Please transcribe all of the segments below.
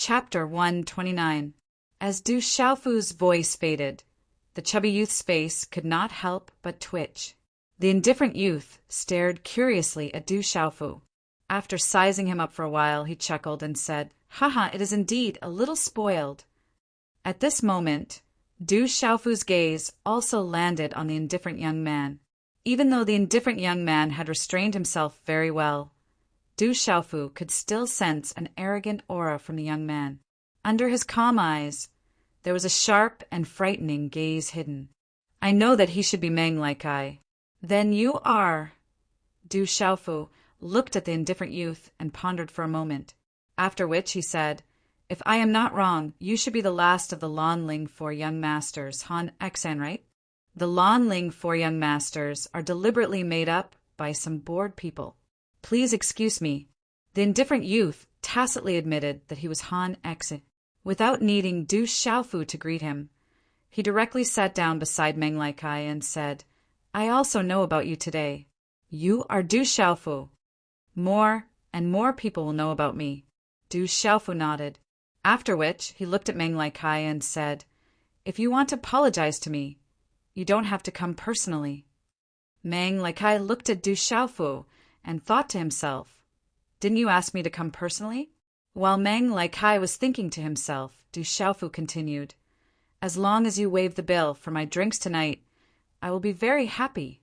Chapter 129. As Du Xiaofu's voice faded, the chubby youth's face could not help but twitch. The indifferent youth stared curiously at Du Xiaofu. After sizing him up for a while, he chuckled and said, "Haha, it is indeed a little spoiled." At this moment, Du Xiaofu's gaze also landed on the indifferent young man. Even though the indifferent young man had restrained himself very well, Du Xiaofu could still sense an arrogant aura from the young man. Under his calm eyes, there was a sharp and frightening gaze hidden. "I know that he should be Meng like I." "Then you are—" Du Xiaofu looked at the indifferent youth and pondered for a moment, after which he said, "If I am not wrong, you should be the last of the Lanling Four Young Masters, Han Xan, right?" The Lanling Four Young Masters are deliberately made up by some bored people. "Please excuse me." The indifferent youth tacitly admitted that he was Han Xan. Without needing Du Xiaofu to greet him, he directly sat down beside Meng Lai Kai and said, "I also know about you today. You are Du Xiaofu. More and more people will know about me." Du Xiaofu nodded, after which he looked at Meng Lai Kai and said, "If you want to apologize to me, you don't have to come personally." Meng Lai Kai looked at Du Xiaofu and thought to himself, "Didn't you ask me to come personally?" While Meng Lai Kai was thinking to himself, Du Xiaofu continued, "As long as you waive the bill for my drinks tonight, I will be very happy.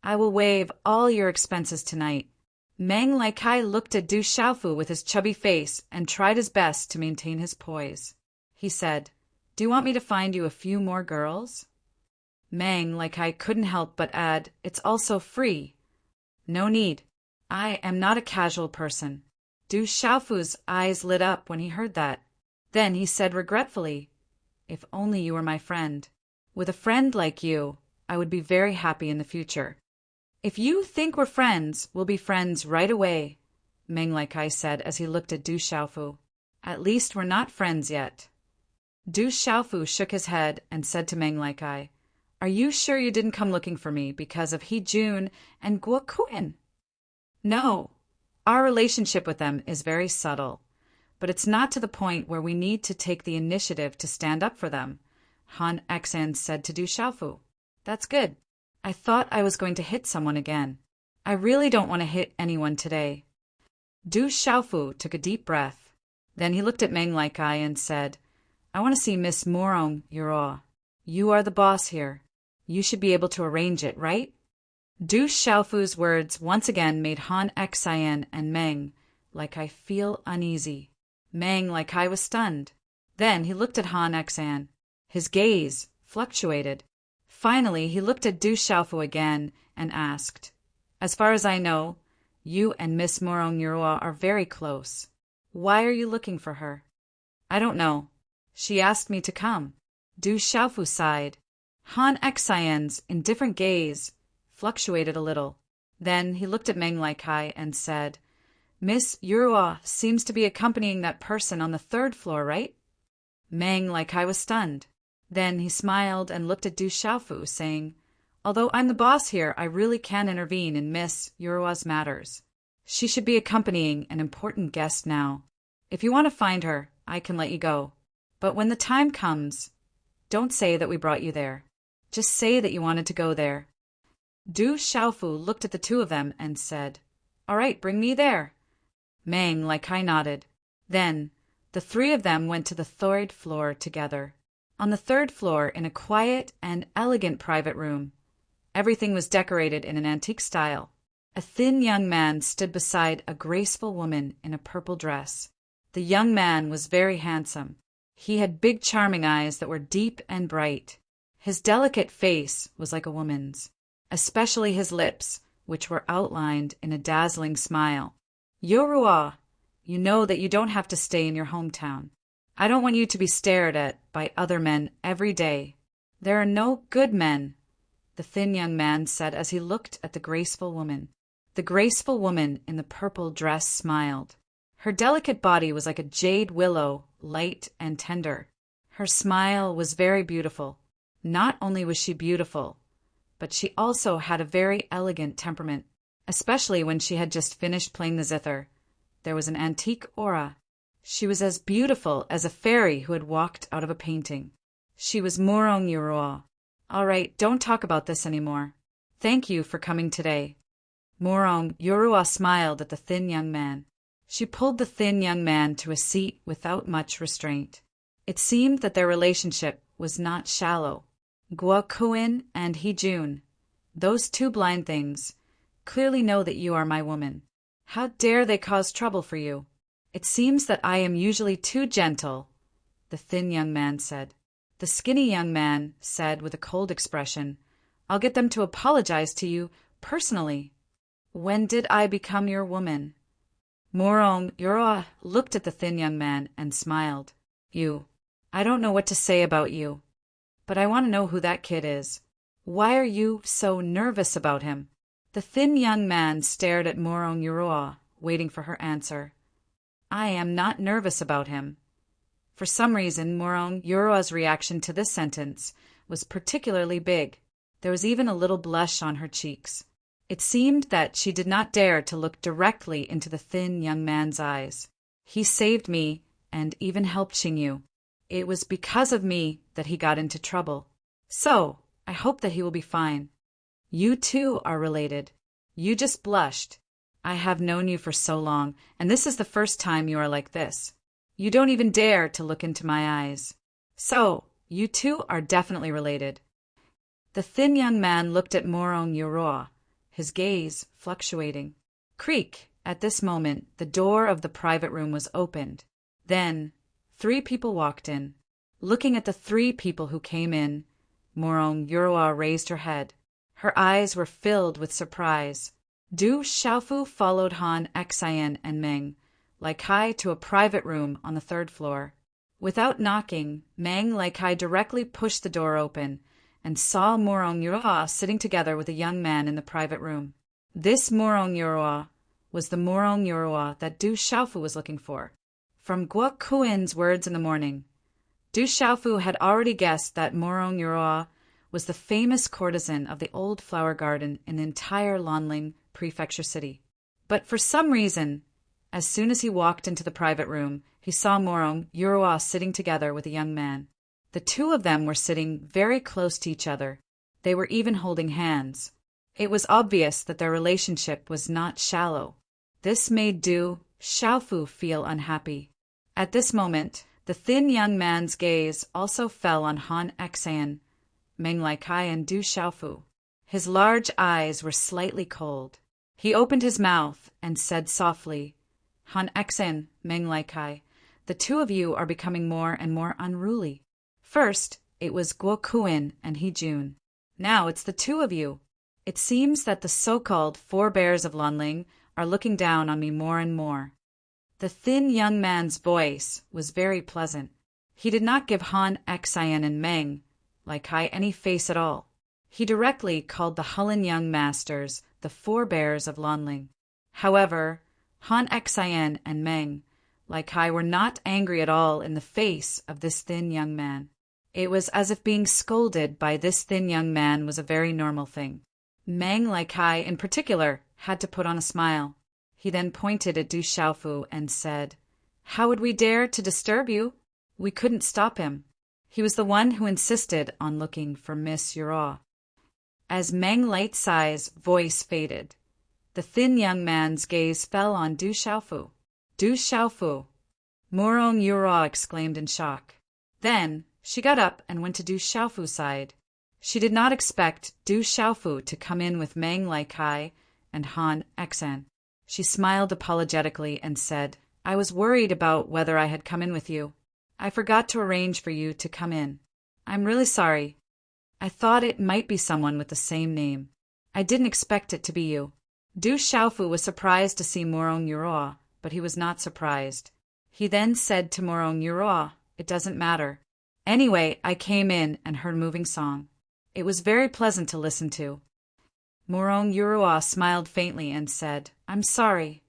I will waive all your expenses tonight." Meng Lai Kai looked at Du Xiaofu with his chubby face and tried his best to maintain his poise. He said, "Do you want me to find you a few more girls?" Meng Lai Kai couldn't help but add, "It's also free." "No need. I am not a casual person." Du Xiaofu's eyes lit up when he heard that. Then he said regretfully, "If only you were my friend. With a friend like you, I would be very happy in the future." "If you think we're friends, we'll be friends right away," Meng Lai Kai said as he looked at Du Xiaofu. "At least we're not friends yet." Du Xiaofu shook his head and said to Meng Lai Kai, "Are you sure you didn't come looking for me because of He Jun and Guo Kuan?" "No. Our relationship with them is very subtle, but it's not to the point where we need to take the initiative to stand up for them," Han Xan said to Du Xiaofu. "That's good. I thought I was going to hit someone again. I really don't want to hit anyone today." Du Xiaofu took a deep breath. Then he looked at Meng Lai Kai and said, "I want to see Miss Morong Yuro. You are the boss here. You should be able to arrange it, right?" Du Xiaofu's words once again made Han Xan and Meng Lai Kai feel uneasy. Meng Lai Kai was stunned. Then he looked at Han Xan. His gaze fluctuated. Finally, he looked at Du Xiaofu again and asked, "As far as I know, you and Miss Morong Yuro are very close. Why are you looking for her?" "I don't know. She asked me to come." Du Xiaofu sighed. Han Xan's indifferent gaze fluctuated a little. Then he looked at Meng Lai Kai and said, "Miss Yuro seems to be accompanying that person on the 3rd floor, right?" Meng Lai Kai was stunned. Then he smiled and looked at Du Xiaofu, saying, "Although I'm the boss here, I really can intervene in Miss Yurua's matters. She should be accompanying an important guest now. If you want to find her, I can let you go. But when the time comes, don't say that we brought you there. Just say that you wanted to go there." Du Xiaofu looked at the two of them and said, "All right, bring me there." Meng Lai Kai nodded. Then the three of them went to the 3rd floor together. On the 3rd floor, in a quiet and elegant private room, everything was decorated in an antique style. A thin young man stood beside a graceful woman in a purple dress. The young man was very handsome. He had big charming eyes that were deep and bright. His delicate face was like a woman's, especially his lips, which were outlined in a dazzling smile. "Yorua, you know that you don't have to stay in your hometown. I don't want you to be stared at by other men every day. There are no good men," the thin young man said as he looked at the graceful woman. The graceful woman in the purple dress smiled. Her delicate body was like a jade willow, light and tender. Her smile was very beautiful. Not only was she beautiful, but she also had a very elegant temperament, especially when she had just finished playing the zither. There was an antique aura. She was as beautiful as a fairy who had walked out of a painting. She was Morong Yoroa. All right, don't talk about this anymore. Thank you for coming today. Morong Yoroa smiled at the thin young man. She pulled the thin young man to a seat without much restraint. It seemed that their relationship was not shallow. Guokuin and Hee-jun, those two blind things, clearly know that you are my woman. How dare they cause trouble for you? It seems that I am usually too gentle, the thin young man said. The skinny young man said with a cold expression, I'll get them to apologize to you personally. When did I become your woman? Morong Yoroa looked at the thin young man and smiled. I don't know what to say about you, but I want to know who that kid is. Why are you so nervous about him? The thin young man stared at Morong Yoroa, waiting for her answer. I am not nervous about him. For some reason, Morong Yoroa's reaction to this sentence was particularly big. There was even a little blush on her cheeks. It seemed that she did not dare to look directly into the thin young man's eyes. He saved me and even helped Xingyu. It was because of me that he got into trouble. So, I hope that he will be fine. You too are related. You just blushed. I have known you for so long, and this is the first time you are like this. You don't even dare to look into my eyes. So, you two are definitely related. The thin young man looked at Morong Yoroa, his gaze fluctuating. Creak! At this moment, the door of the private room was opened. Then, 3 people walked in. Looking at the 3 people who came in, Morong Yoroa raised her head. Her eyes were filled with surprise. Du Xiaofu followed Han Xian and Meng Laikai to a private room on the 3rd floor. Without knocking, Meng Laikai directly pushed the door open and saw Morong Yoroa sitting together with a young man in the private room. This Morong Yoroa was the Morong Yoroa that Du Xiaofu was looking for. From Guo Kuin's words in the morning, Du Xiaofu had already guessed that Morong Yoroa was the famous courtesan of the old flower garden in the entire Lanling prefecture city. But for some reason, as soon as he walked into the private room, he saw Morong Yoroa sitting together with a young man. The 2 of them were sitting very close to each other. They were even holding hands. It was obvious that their relationship was not shallow. This made Du Xiaofu feel unhappy. At this moment, the thin young man's gaze also fell on Han Xian, Meng Laikai and Du Xiaofu. His large eyes were slightly cold. He opened his mouth and said softly, Han Xian, Meng Laikai, the 2 of you are becoming more and more unruly. First, it was Guo Kuin and Hee-jun. Now it's the 2 of you. It seems that the so-called forebears of Lanling are looking down on me more and more. The thin young man's voice was very pleasant. He did not give Han Xian and Meng Laikai any face at all. He directly called the Hulun young masters the forebears of Lanling. However, Han Xian and Meng Laikai were not angry at all in the face of this thin young man. It was as if being scolded by this thin young man was a very normal thing. Meng Laikai, in particular, had to put on a smile. He then pointed at Du Xiaofu and said, How would we dare to disturb you? We couldn't stop him. He was the one who insisted on looking for Miss Yoroa. As Meng Lightsai's voice faded, the thin young man's gaze fell on Du Xiaofu. Du Xiaofu! Morong Yoroa exclaimed in shock. Then she got up and went to Du Xiaofu's side. She did not expect Du Xiaofu to come in with Meng Laikai and Han Xian. She smiled apologetically and said, I was worried about whether I had come in with you. I forgot to arrange for you to come in. I'm really sorry. I thought it might be someone with the same name. I didn't expect it to be you. Du Xiaofu was surprised to see Morong Yoroa, but he was not surprised. He then said to Morong Yoroa, It doesn't matter. Anyway, I came in and heard a moving song. It was very pleasant to listen to. Morong Yoroa smiled faintly and said, I'm sorry.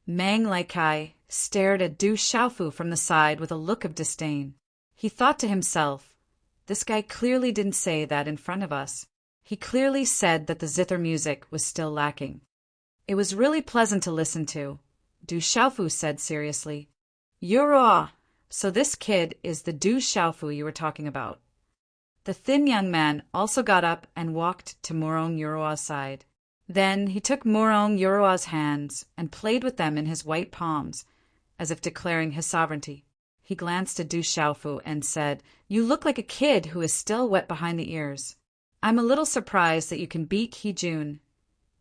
Meng Laikai stared at Du Xiaofu from the side with a look of disdain. He thought to himself, this guy clearly didn't say that in front of us. He clearly said that the zither music was still lacking. It was really pleasant to listen to, Du Xiaofu said seriously. Yura! So this kid is the Du Xiaofu you were talking about. The thin young man also got up and walked to Morong Yurua's side. Then he took Morong Yurua's hands and played with them in his white palms, as if declaring his sovereignty. He glanced at Du Xiaofu and said, "You look like a kid who is still wet behind the ears. I'm a little surprised that you can beat He Jun."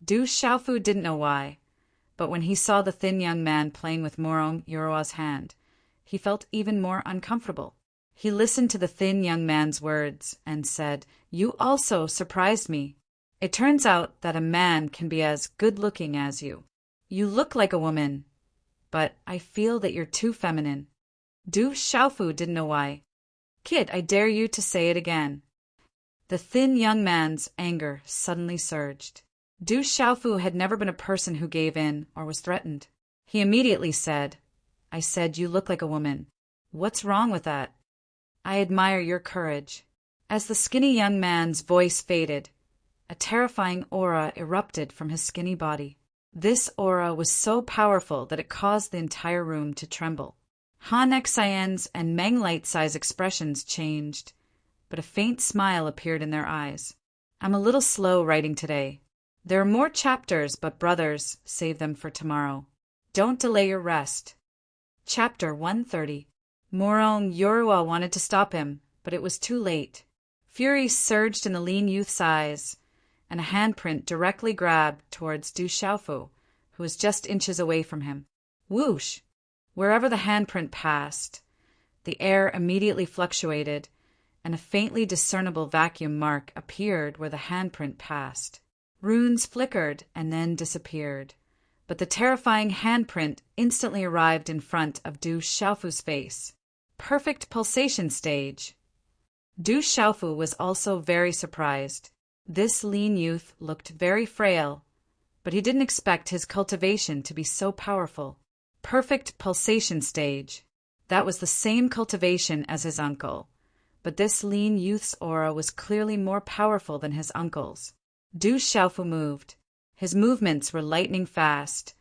Du Xiaofu didn't know why, but when he saw the thin young man playing with Morong Yurua's hand, he felt even more uncomfortable. He listened to the thin young man's words and said, "You also surprised me. It turns out that a man can be as good-looking as you. You look like a woman, but I feel that you're too feminine." Du Xiaofu didn't know why. "Kid, I dare you to say it again." The thin young man's anger suddenly surged. Du Xiaofu had never been a person who gave in or was threatened. He immediately said, "I said you look like a woman. What's wrong with that? I admire your courage." As the skinny young man's voice faded, a terrifying aura erupted from his skinny body. This aura was so powerful that it caused the entire room to tremble. Han Xian's and Meng Lightsai's expressions changed, but a faint smile appeared in their eyes. "I'm a little slow writing today. There are more chapters, but brothers, save them for tomorrow. Don't delay your rest." Chapter 130. Morong Yorua wanted to stop him, but it was too late. Fury surged in the lean youth's eyes, and a handprint directly grabbed towards Du Xiaofu, who was just inches away from him. Whoosh! Wherever the handprint passed, the air immediately fluctuated, and a faintly discernible vacuum mark appeared where the handprint passed. Runes flickered and then disappeared, but the terrifying handprint instantly arrived in front of Du Xiaofu's face. Perfect pulsation stage. Du Xiaofu was also very surprised. This lean youth looked very frail, but he didn't expect his cultivation to be so powerful. Perfect pulsation stage. That was the same cultivation as his uncle, but this lean youth's aura was clearly more powerful than his uncle's. Du Xiaofu moved. His movements were lightning fast,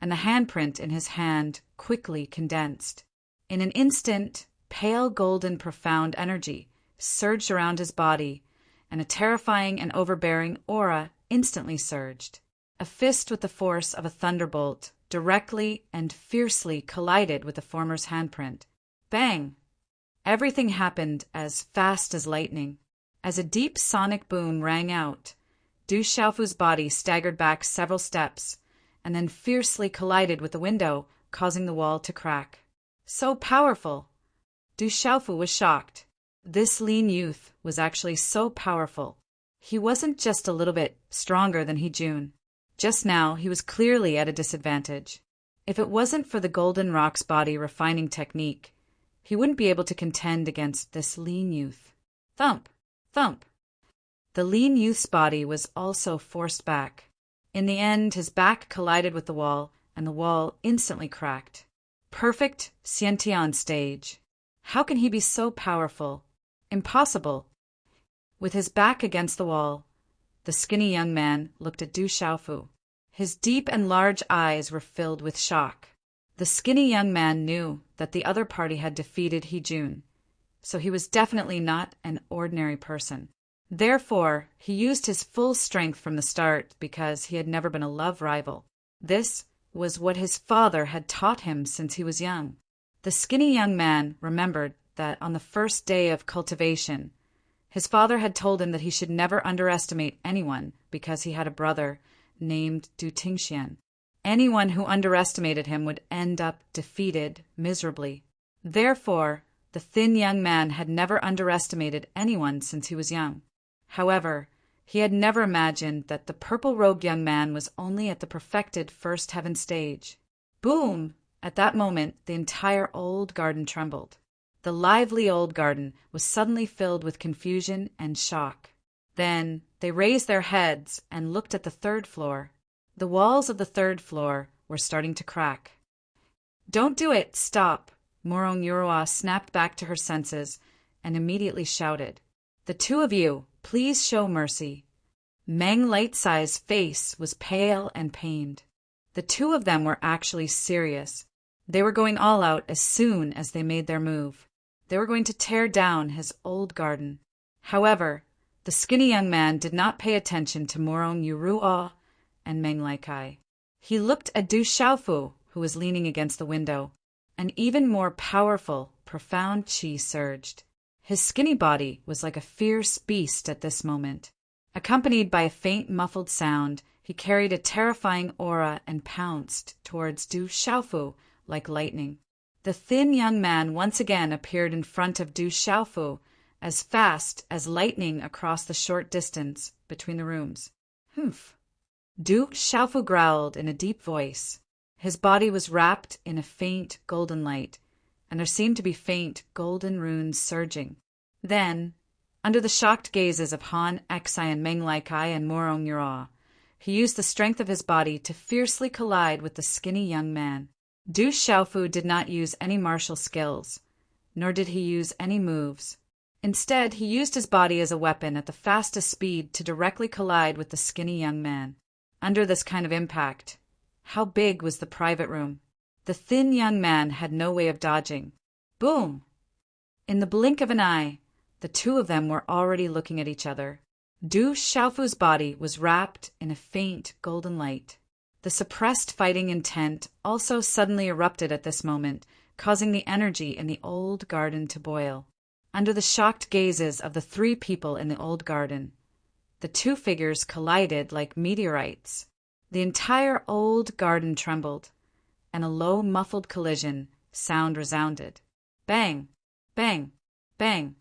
and the handprint in his hand quickly condensed. In an instant, pale golden profound energy surged around his body, and a terrifying and overbearing aura instantly surged. A fist with the force of a thunderbolt directly and fiercely collided with the former's handprint. Bang! Everything happened as fast as lightning. As a deep sonic boom rang out, Du Xiaofu's body staggered back several steps, and then fiercely collided with the window, causing the wall to crack. So powerful! Du Xiaofu was shocked. This lean youth was actually so powerful. He wasn't just a little bit stronger than He Jun. Just now, he was clearly at a disadvantage. If it wasn't for the Golden Rock's body refining technique, he wouldn't be able to contend against this lean youth. Thump! Thump! The lean youth's body was also forced back. In the end, his back collided with the wall, and the wall instantly cracked. Perfect Xiantian stage. How can he be so powerful? Impossible. With his back against the wall, the skinny young man looked at Du Xiaofu. His deep and large eyes were filled with shock. The skinny young man knew that the other party had defeated He Jun, so he was definitely not an ordinary person. Therefore, he used his full strength from the start because he had never been a love rival. This was what his father had taught him since he was young. The skinny young man remembered that on the first day of cultivation, his father had told him that he should never underestimate anyone because he had a brother named Du Tingxian. Anyone who underestimated him would end up defeated miserably. Therefore, the thin young man had never underestimated anyone since he was young. However, he had never imagined that the purple-robed young man was only at the perfected first heaven stage. Boom! At that moment, the entire old garden trembled. The lively old garden was suddenly filled with confusion and shock. Then they raised their heads and looked at the third floor. The walls of the third floor were starting to crack. "Don't do it! Stop!" Morong Yorua snapped back to her senses and immediately shouted. "The two of you, please show mercy." Meng Lightsai's face was pale and pained. The two of them were actually serious. They were going all out as soon as they made their move. They were going to tear down his old garden. However, the skinny young man did not pay attention to Morong Yuruo and Meng Laikai. He looked at Du Xiaofu, who was leaning against the window. An even more powerful, profound qi surged. His skinny body was like a fierce beast at this moment. Accompanied by a faint muffled sound, he carried a terrifying aura and pounced towards Du Xiaofu like lightning. The thin young man once again appeared in front of Du Xiaofu, as fast as lightning across the short distance between the rooms. Humph! Du Xiaofu growled in a deep voice. His body was wrapped in a faint golden light, and there seemed to be faint golden runes surging. Then, under the shocked gazes of Han Exai and Meng Laikai and Morong Yuruo, he used the strength of his body to fiercely collide with the skinny young man. Du Xiaofu did not use any martial skills, nor did he use any moves. Instead, he used his body as a weapon at the fastest speed to directly collide with the skinny young man. Under this kind of impact, how big was the private room? The thin young man had no way of dodging. Boom! In the blink of an eye, the two of them were already looking at each other. Du Xiaofu's body was wrapped in a faint golden light. The suppressed fighting intent also suddenly erupted at this moment, causing the energy in the old garden to boil. Under the shocked gazes of the three people in the old garden, the two figures collided like meteorites. The entire old garden trembled, and a low muffled collision sound resounded. Bang! Bang! Bang!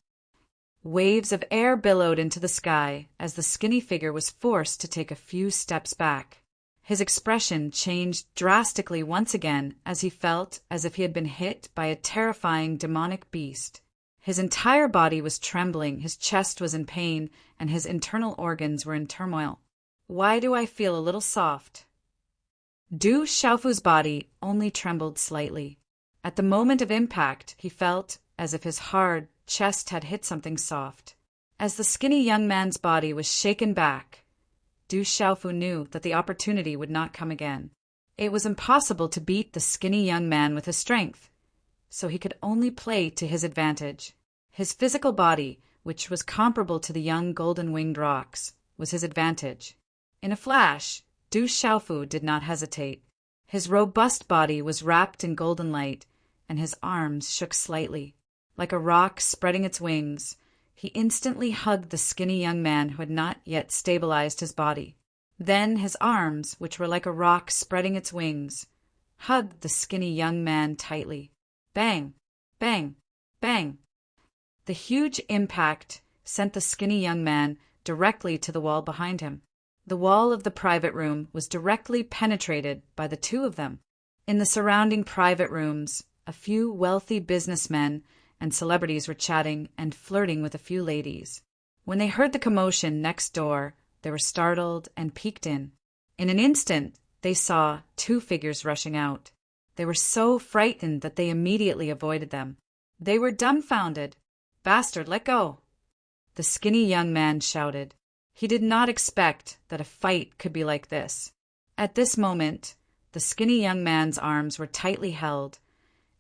Waves of air billowed into the sky as the skinny figure was forced to take a few steps back. His expression changed drastically once again as he felt as if he had been hit by a terrifying demonic beast. His entire body was trembling, his chest was in pain, and his internal organs were in turmoil. Why do I feel a little soft? Du Xiaofu's body only trembled slightly. At the moment of impact, he felt as if his hard chest had hit something soft. As the skinny young man's body was shaken back, Du Xiaofu knew that the opportunity would not come again. It was impossible to beat the skinny young man with his strength, so he could only play to his advantage. His physical body, which was comparable to the young golden-winged rocks, was his advantage. In a flash, Du Xiaofu did not hesitate. His robust body was wrapped in golden light, and his arms shook slightly. Like a rock spreading its wings, he instantly hugged the skinny young man who had not yet stabilized his body. Then his arms, which were like a rock spreading its wings, hugged the skinny young man tightly. Bang! Bang! Bang! The huge impact sent the skinny young man directly to the wall behind him. The wall of the private room was directly penetrated by the two of them. In the surrounding private rooms, a few wealthy businessmen and celebrities were chatting and flirting with a few ladies. When they heard the commotion next door, they were startled and peeked in. In an instant, they saw two figures rushing out. They were so frightened that they immediately avoided them. They were dumbfounded. "Bastard, let go!" The skinny young man shouted. He did not expect that a fight could be like this. At this moment, the skinny young man's arms were tightly held,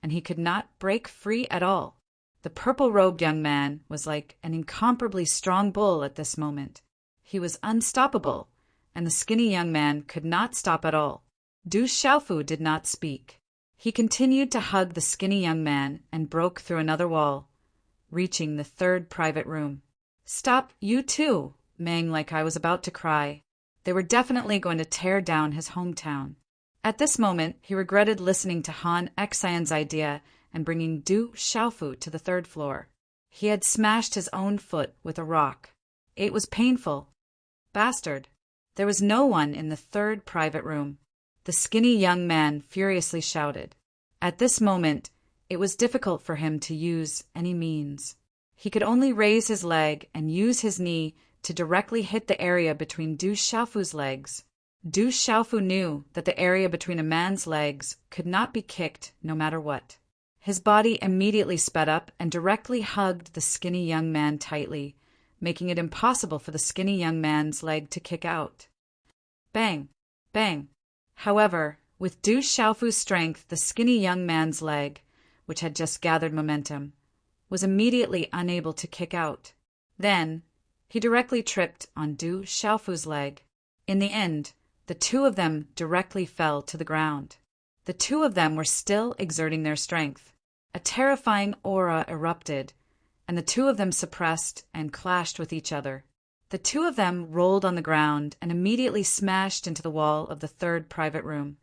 and he could not break free at all. The purple-robed young man was like an incomparably strong bull at this moment. He was unstoppable, and the skinny young man could not stop at all. Du Xiaofu did not speak. He continued to hug the skinny young man and broke through another wall, reaching the third private room. "Stop, you too!" Meng Laikai was about to cry. They were definitely going to tear down his hometown. At this moment, he regretted listening to Han Exai's idea and bringing Du Xiaofu to the third floor. He had smashed his own foot with a rock. It was painful. Bastard! There was no one in the third private room. The skinny young man furiously shouted. At this moment, it was difficult for him to use any means. He could only raise his leg and use his knee to directly hit the area between Du Xiaofu's legs. Du Xiaofu knew that the area between a man's legs could not be kicked no matter what. His body immediately sped up and directly hugged the skinny young man tightly, making it impossible for the skinny young man's leg to kick out. Bang! Bang! However, With Du Xiaofu's strength, the skinny young man's leg, which had just gathered momentum, was immediately unable to kick out. Then, he directly tripped on Du Xiaofu's leg. In the end, the two of them directly fell to the ground. The two of them were still exerting their strength. A terrifying aura erupted, and the two of them suppressed and clashed with each other. The two of them rolled on the ground and immediately smashed into the wall of the third private room.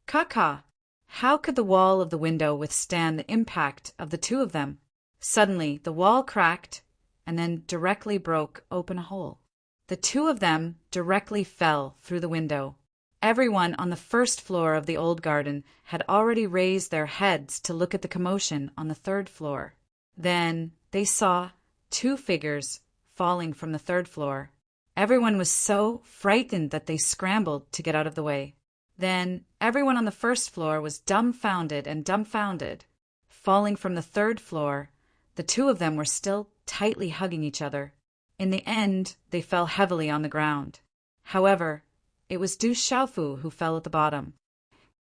Caca! How could the wall of the window withstand the impact of the two of them? Suddenly, the wall cracked and then directly broke open a hole. The two of them directly fell through the window. Everyone on the first floor of the old garden had already raised their heads to look at the commotion on the third floor. Then they saw two figures falling from the third floor. Everyone was so frightened that they scrambled to get out of the way. Then everyone on the first floor was dumbfounded. Falling from the third floor, the two of them were still tightly hugging each other. In the end, they fell heavily on the ground. However, it was Du Xiaofu who fell at the bottom.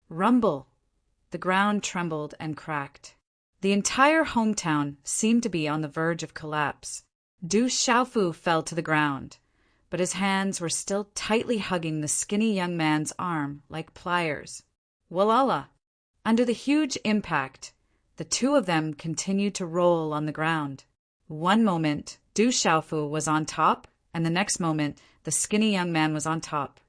Rumble! The ground trembled and cracked. The entire hometown seemed to be on the verge of collapse. Du Xiaofu fell to the ground, but his hands were still tightly hugging the skinny young man's arm like pliers. Walala! Under the huge impact, the two of them continued to roll on the ground. One moment, Du Xiaofu was on top, and the next moment, the skinny young man was on top.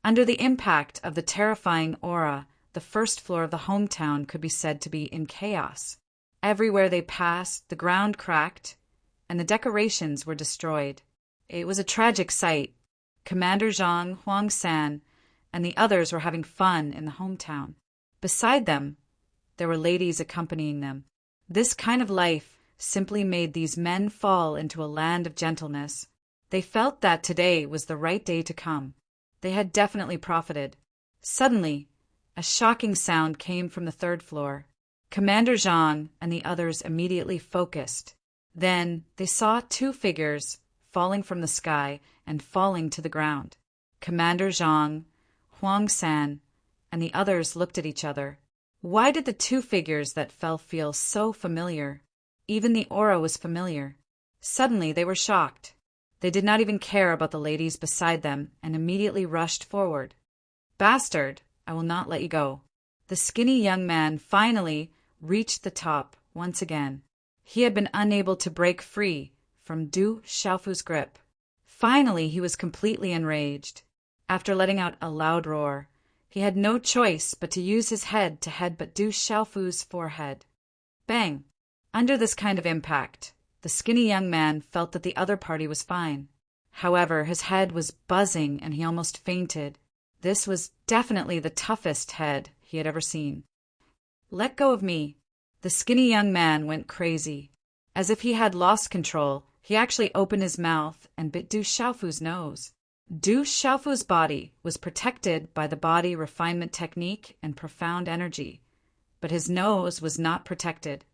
Under the impact of the terrifying aura, the first floor of the hometown could be said to be in chaos. Everywhere they passed, the ground cracked, and the decorations were destroyed. It was a tragic sight. Commander Zhang, Huang San, and the others were having fun in the hometown. Beside them, there were ladies accompanying them. This kind of life simply made these men fall into a land of gentleness. They felt that today was the right day to come. They had definitely profited. Suddenly, a shocking sound came from the third floor. Commander Zhang and the others immediately focused. Then they saw two figures falling from the sky and falling to the ground. Commander Zhang, Huang San, and the others looked at each other. Why did the two figures that fell feel so familiar? Even the aura was familiar. Suddenly they were shocked. They did not even care about the ladies beside them and immediately rushed forward. Bastard, I will not let you go. The skinny young man finally reached the top once again. He had been unable to break free from Du Xiaofu's grip. Finally, he was completely enraged. After letting out a loud roar, he had no choice but to use his head to headbutt Du Xiaofu's forehead. Bang! Under this kind of impact, the skinny young man felt that the other party was fine. However, his head was buzzing and he almost fainted. This was definitely the toughest head he had ever seen. Let go of me. The skinny young man went crazy. As if he had lost control, he actually opened his mouth and bit Du Xiaofu's nose. Du Xiaofu's body was protected by the body refinement technique and profound energy, but his nose was not protected.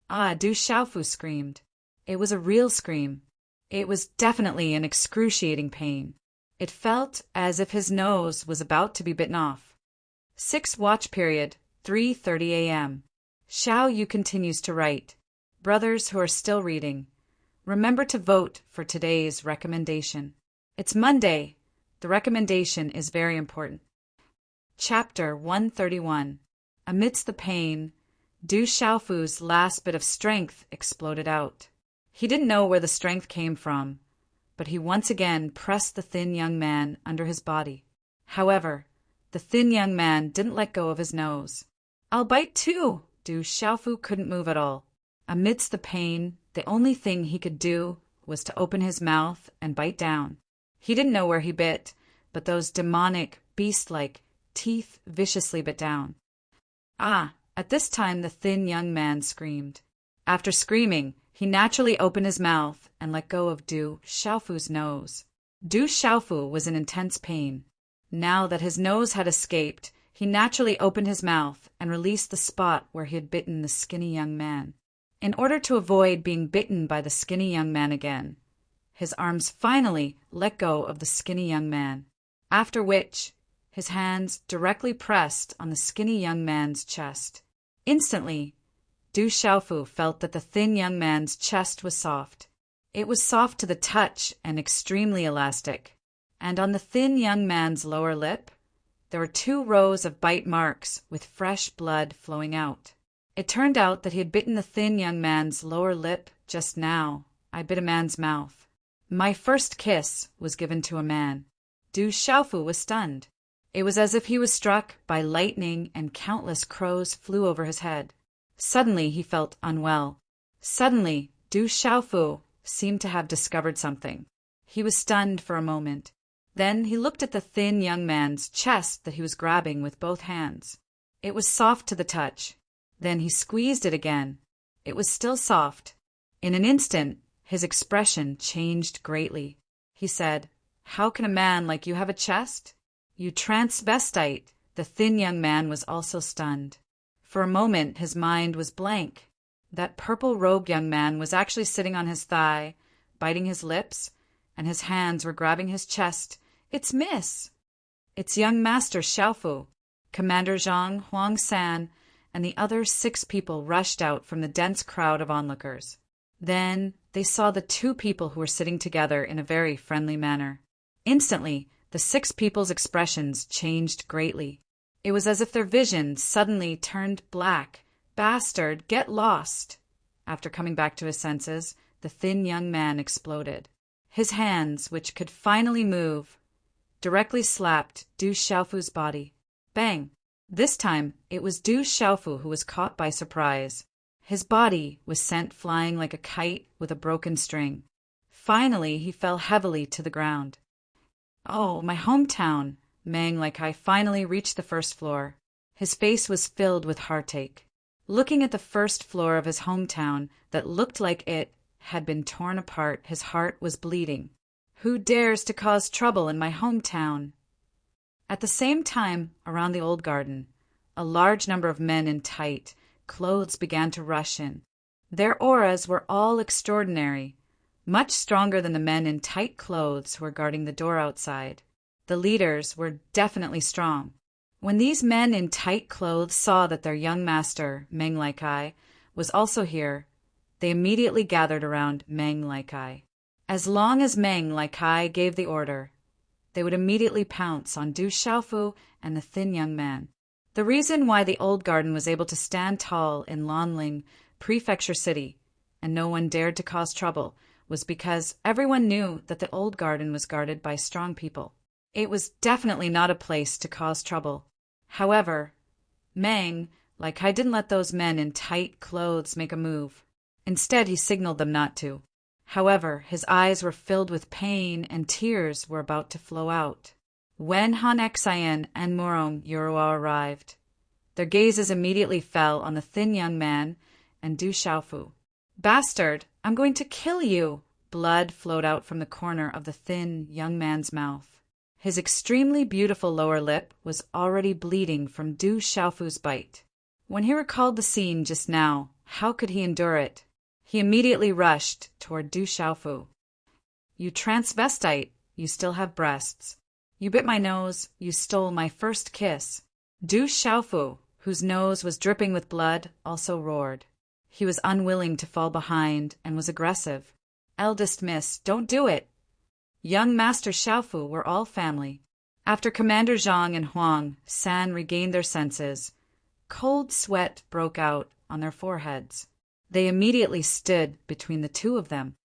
Ah, Du Xiaofu screamed. It was a real scream. It was definitely an excruciating pain. It felt as if his nose was about to be bitten off. 6 watch period, 3:30 a.m. Xiao Yu continues to write. Brothers who are still reading, remember to vote for today's recommendation. It's Monday. The recommendation is very important. Chapter 131. Amidst the pain, Du Xiaofu's last bit of strength exploded out. He didn't know where the strength came from, but he once again pressed the thin young man under his body. However, the thin young man didn't let go of his nose. I'll bite too! Du Xiaofu couldn't move at all. Amidst the pain, the only thing he could do was to open his mouth and bite down. He didn't know where he bit, but those demonic, beast-like teeth viciously bit down. Ah! At this time the thin young man screamed. After screaming, he naturally opened his mouth and let go of Du Xiaofu's nose. Du Xiaofu was in intense pain. Now that his nose had escaped, he naturally opened his mouth and released the spot where he had bitten the skinny young man. In order to avoid being bitten by the skinny young man again, his arms finally let go of the skinny young man, after which his hands directly pressed on the skinny young man's chest. Instantly, Du Xiaofu felt that the thin young man's chest was soft. It was soft to the touch and extremely elastic. And on the thin young man's lower lip, there were 2 rows of bite marks with fresh blood flowing out. It turned out that he had bitten the thin young man's lower lip just now. I bit a man's mouth. My first kiss was given to a man. Du Xiaofu was stunned. It was as if he was struck by lightning and countless crows flew over his head. Suddenly he felt unwell. Suddenly, Du Xiaofu seemed to have discovered something. He was stunned for a moment. Then he looked at the thin young man's chest that he was grabbing with both hands. It was soft to the touch. Then he squeezed it again. It was still soft. In an instant, his expression changed greatly. He said, "How can a man like you have a chest? You transvestite." The thin young man was also stunned. For a moment, his mind was blank. That purple-robed young man was actually sitting on his thigh, biting his lips, and his hands were grabbing his chest. "It's Miss! It's young Master Xiaofu." Commander Zhang, Huang San, and the other 6 people rushed out from the dense crowd of onlookers. Then they saw the 2 people who were sitting together in a very friendly manner. Instantly, the 6 people's expressions changed greatly. It was as if their vision suddenly turned black. "Bastard, get lost!" After coming back to his senses, the thin young man exploded. His hands, which could finally move, directly slapped Du Xiaofu's body. Bang! This time, it was Du Xiaofu who was caught by surprise. His body was sent flying like a kite with a broken string. Finally, he fell heavily to the ground. "Oh, my hometown!" Meng Laikai finally reached the first floor. His face was filled with heartache. Looking at the first floor of his hometown that looked like it had been torn apart, his heart was bleeding. "Who dares to cause trouble in my hometown?" At the same time, around the old garden, a large number of men in tight clothes began to rush in. Their auras were all extraordinary, much stronger than the men in tight clothes who were guarding the door outside. The leaders were definitely strong. When these men in tight clothes saw that their young master, Meng Laikai, was also here, they immediately gathered around Meng Laikai. As long as Meng Laikai gave the order, they would immediately pounce on Du Xiaofu and the thin young man. The reason why the old garden was able to stand tall in Lanling Prefecture City and no one dared to cause trouble was because everyone knew that the old garden was guarded by strong people. It was definitely not a place to cause trouble. However, Meng Laikai didn't let those men in tight clothes make a move. Instead, he signaled them not to. However, his eyes were filled with pain and tears were about to flow out. When Han Xian and Murong Yuruo arrived, their gazes immediately fell on the thin young man and Du Xiaofu. "Bastard, I'm going to kill you!" Blood flowed out from the corner of the thin young man's mouth. His extremely beautiful lower lip was already bleeding from Du Xiaofu's bite. When he recalled the scene just now, how could he endure it? He immediately rushed toward Du Xiaofu. "You transvestite, you still have breasts. You bit my nose, you stole my first kiss." Du Xiaofu, whose nose was dripping with blood, also roared. He was unwilling to fall behind and was aggressive. "Eldest miss, don't do it." Young Master Xiaofu were all family. After Commander Zhang and Huang San regained their senses, cold sweat broke out on their foreheads. They immediately stood between the 2 of them.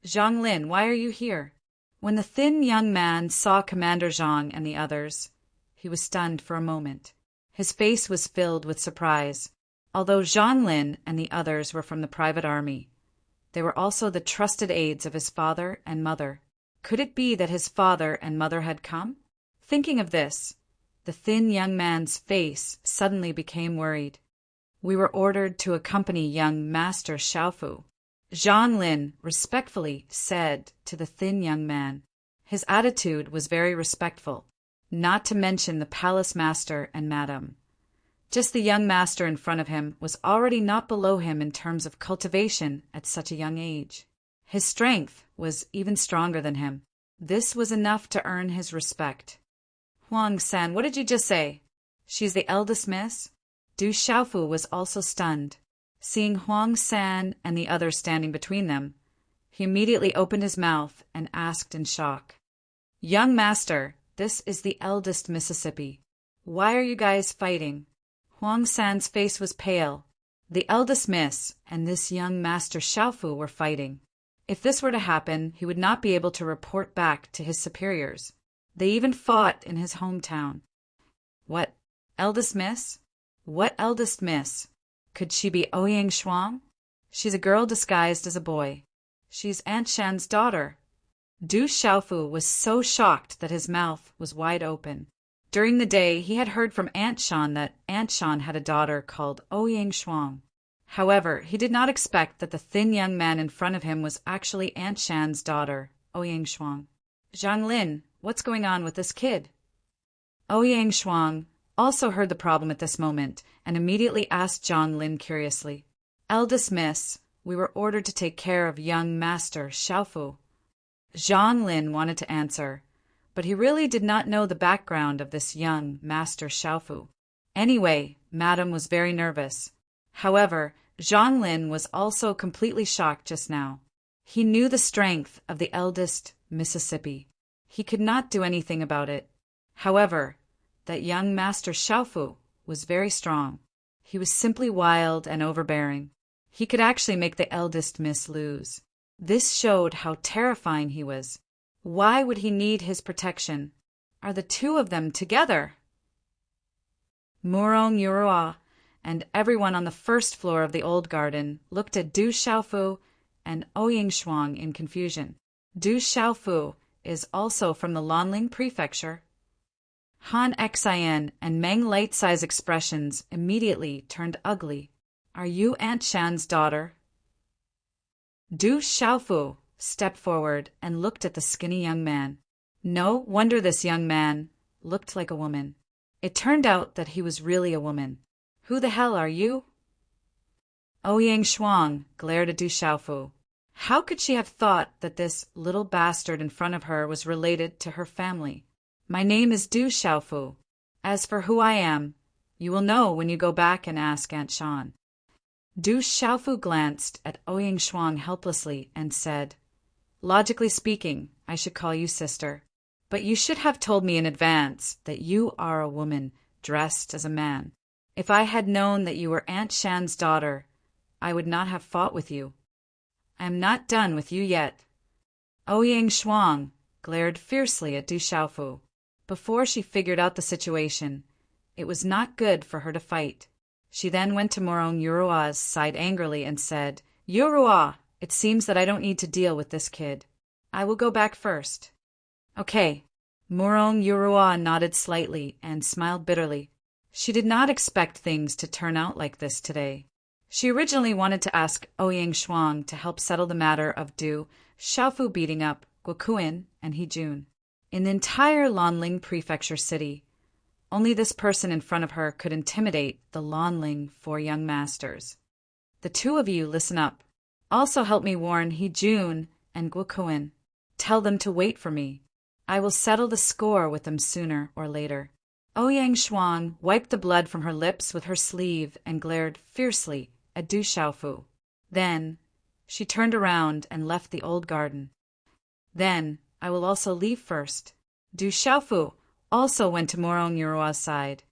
"Zhang Lin, why are you here?" When the thin young man saw Commander Zhang and the others, he was stunned for a moment. His face was filled with surprise. Although Zhang Lin and the others were from the private army, they were also the trusted aides of his father and mother. Could it be that his father and mother had come? Thinking of this, the thin young man's face suddenly became worried. "We were ordered to accompany young Master Xiaofu," Zhang Lin respectfully said to the thin young man. His attitude was very respectful, not to mention the palace master and madam. Just the young master in front of him was already not below him in terms of cultivation at such a young age. His strength was even stronger than him. This was enough to earn his respect. Huang-san, what did you just say? She's the eldest miss? Du Xiaofu was also stunned. Seeing Huang-san and the others standing between them, he immediately opened his mouth and asked in shock. Young master, this is the eldest Mississippi. Why are you guys fighting? Huang-san's face was pale. The eldest miss and this young master Xiaofu were fighting. If this were to happen, he would not be able to report back to his superiors. They even fought in his hometown. What? Eldest miss? What eldest miss? Could she be Ouyang Shuang? She's a girl disguised as a boy. She's Aunt Shan's daughter. Du Xiaofu was so shocked that his mouth was wide open. During the day, he had heard from Aunt Shan that Aunt Shan had a daughter called Ouyang Shuang. However, he did not expect that the thin young man in front of him was actually Aunt Shan's daughter, Ouyang Shuang. Zhang Lin, what's going on with this kid? Ouyang Shuang also heard the problem at this moment and immediately asked Zhang Lin curiously. Eldest miss, we were ordered to take care of young master Xiaofu. Zhang Lin wanted to answer, but he really did not know the background of this young master Xiaofu. Anyway, Madame was very nervous. However, Zhang Lin was also completely shocked just now. He knew the strength of the eldest Mississippi. He could not do anything about it. However, that young master Xiaofu was very strong. He was simply wild and overbearing. He could actually make the eldest miss lose. This showed how terrifying he was. Why would he need his protection? Are the two of them together? Murong Yurua and everyone on the first floor of the old garden looked at Du Xiaofu and Ouyang Shuang in confusion. Du Xiaofu is also from the Lanling Prefecture. Han Xian and Meng Light-Size expressions immediately turned ugly. Are you Aunt Shan's daughter? Du Xiaofu stepped forward and looked at the skinny young man. No wonder this young man looked like a woman. It turned out that he was really a woman. Who the hell are you? Ouyang Shuang glared at Du Xiaofu. How could she have thought that this little bastard in front of her was related to her family? My name is Du Xiaofu. As for who I am, you will know when you go back and ask Aunt Shan. Du Xiaofu glanced at Ouyang Shuang helplessly and said, Logically speaking, I should call you sister. But you should have told me in advance that you are a woman dressed as a man. If I had known that you were Aunt Shan's daughter, I would not have fought with you. I am not done with you yet. Ouyang Shuang glared fiercely at Du Xiaofu. Before she figured out the situation, it was not good for her to fight. She then went to Murong Yurua's side angrily and said, Yurua, it seems that I don't need to deal with this kid. I will go back first. Okay. Murong Yurua nodded slightly and smiled bitterly. She did not expect things to turn out like this today. She originally wanted to ask Ouyang Shuang to help settle the matter of Du Xiaofu beating up Guokuin and Hejun. In the entire Lanling Prefecture city, only this person in front of her could intimidate the Lanling four young masters. The two of you listen up. Also help me warn Hejun and Guokuin. Tell them to wait for me. I will settle the score with them sooner or later. Ouyang Shuang wiped the blood from her lips with her sleeve and glared fiercely at Du Xiaofu. Then, she turned around and left the old garden. Then, I will also leave first. Du Xiaofu also went to Murong Yurua's side.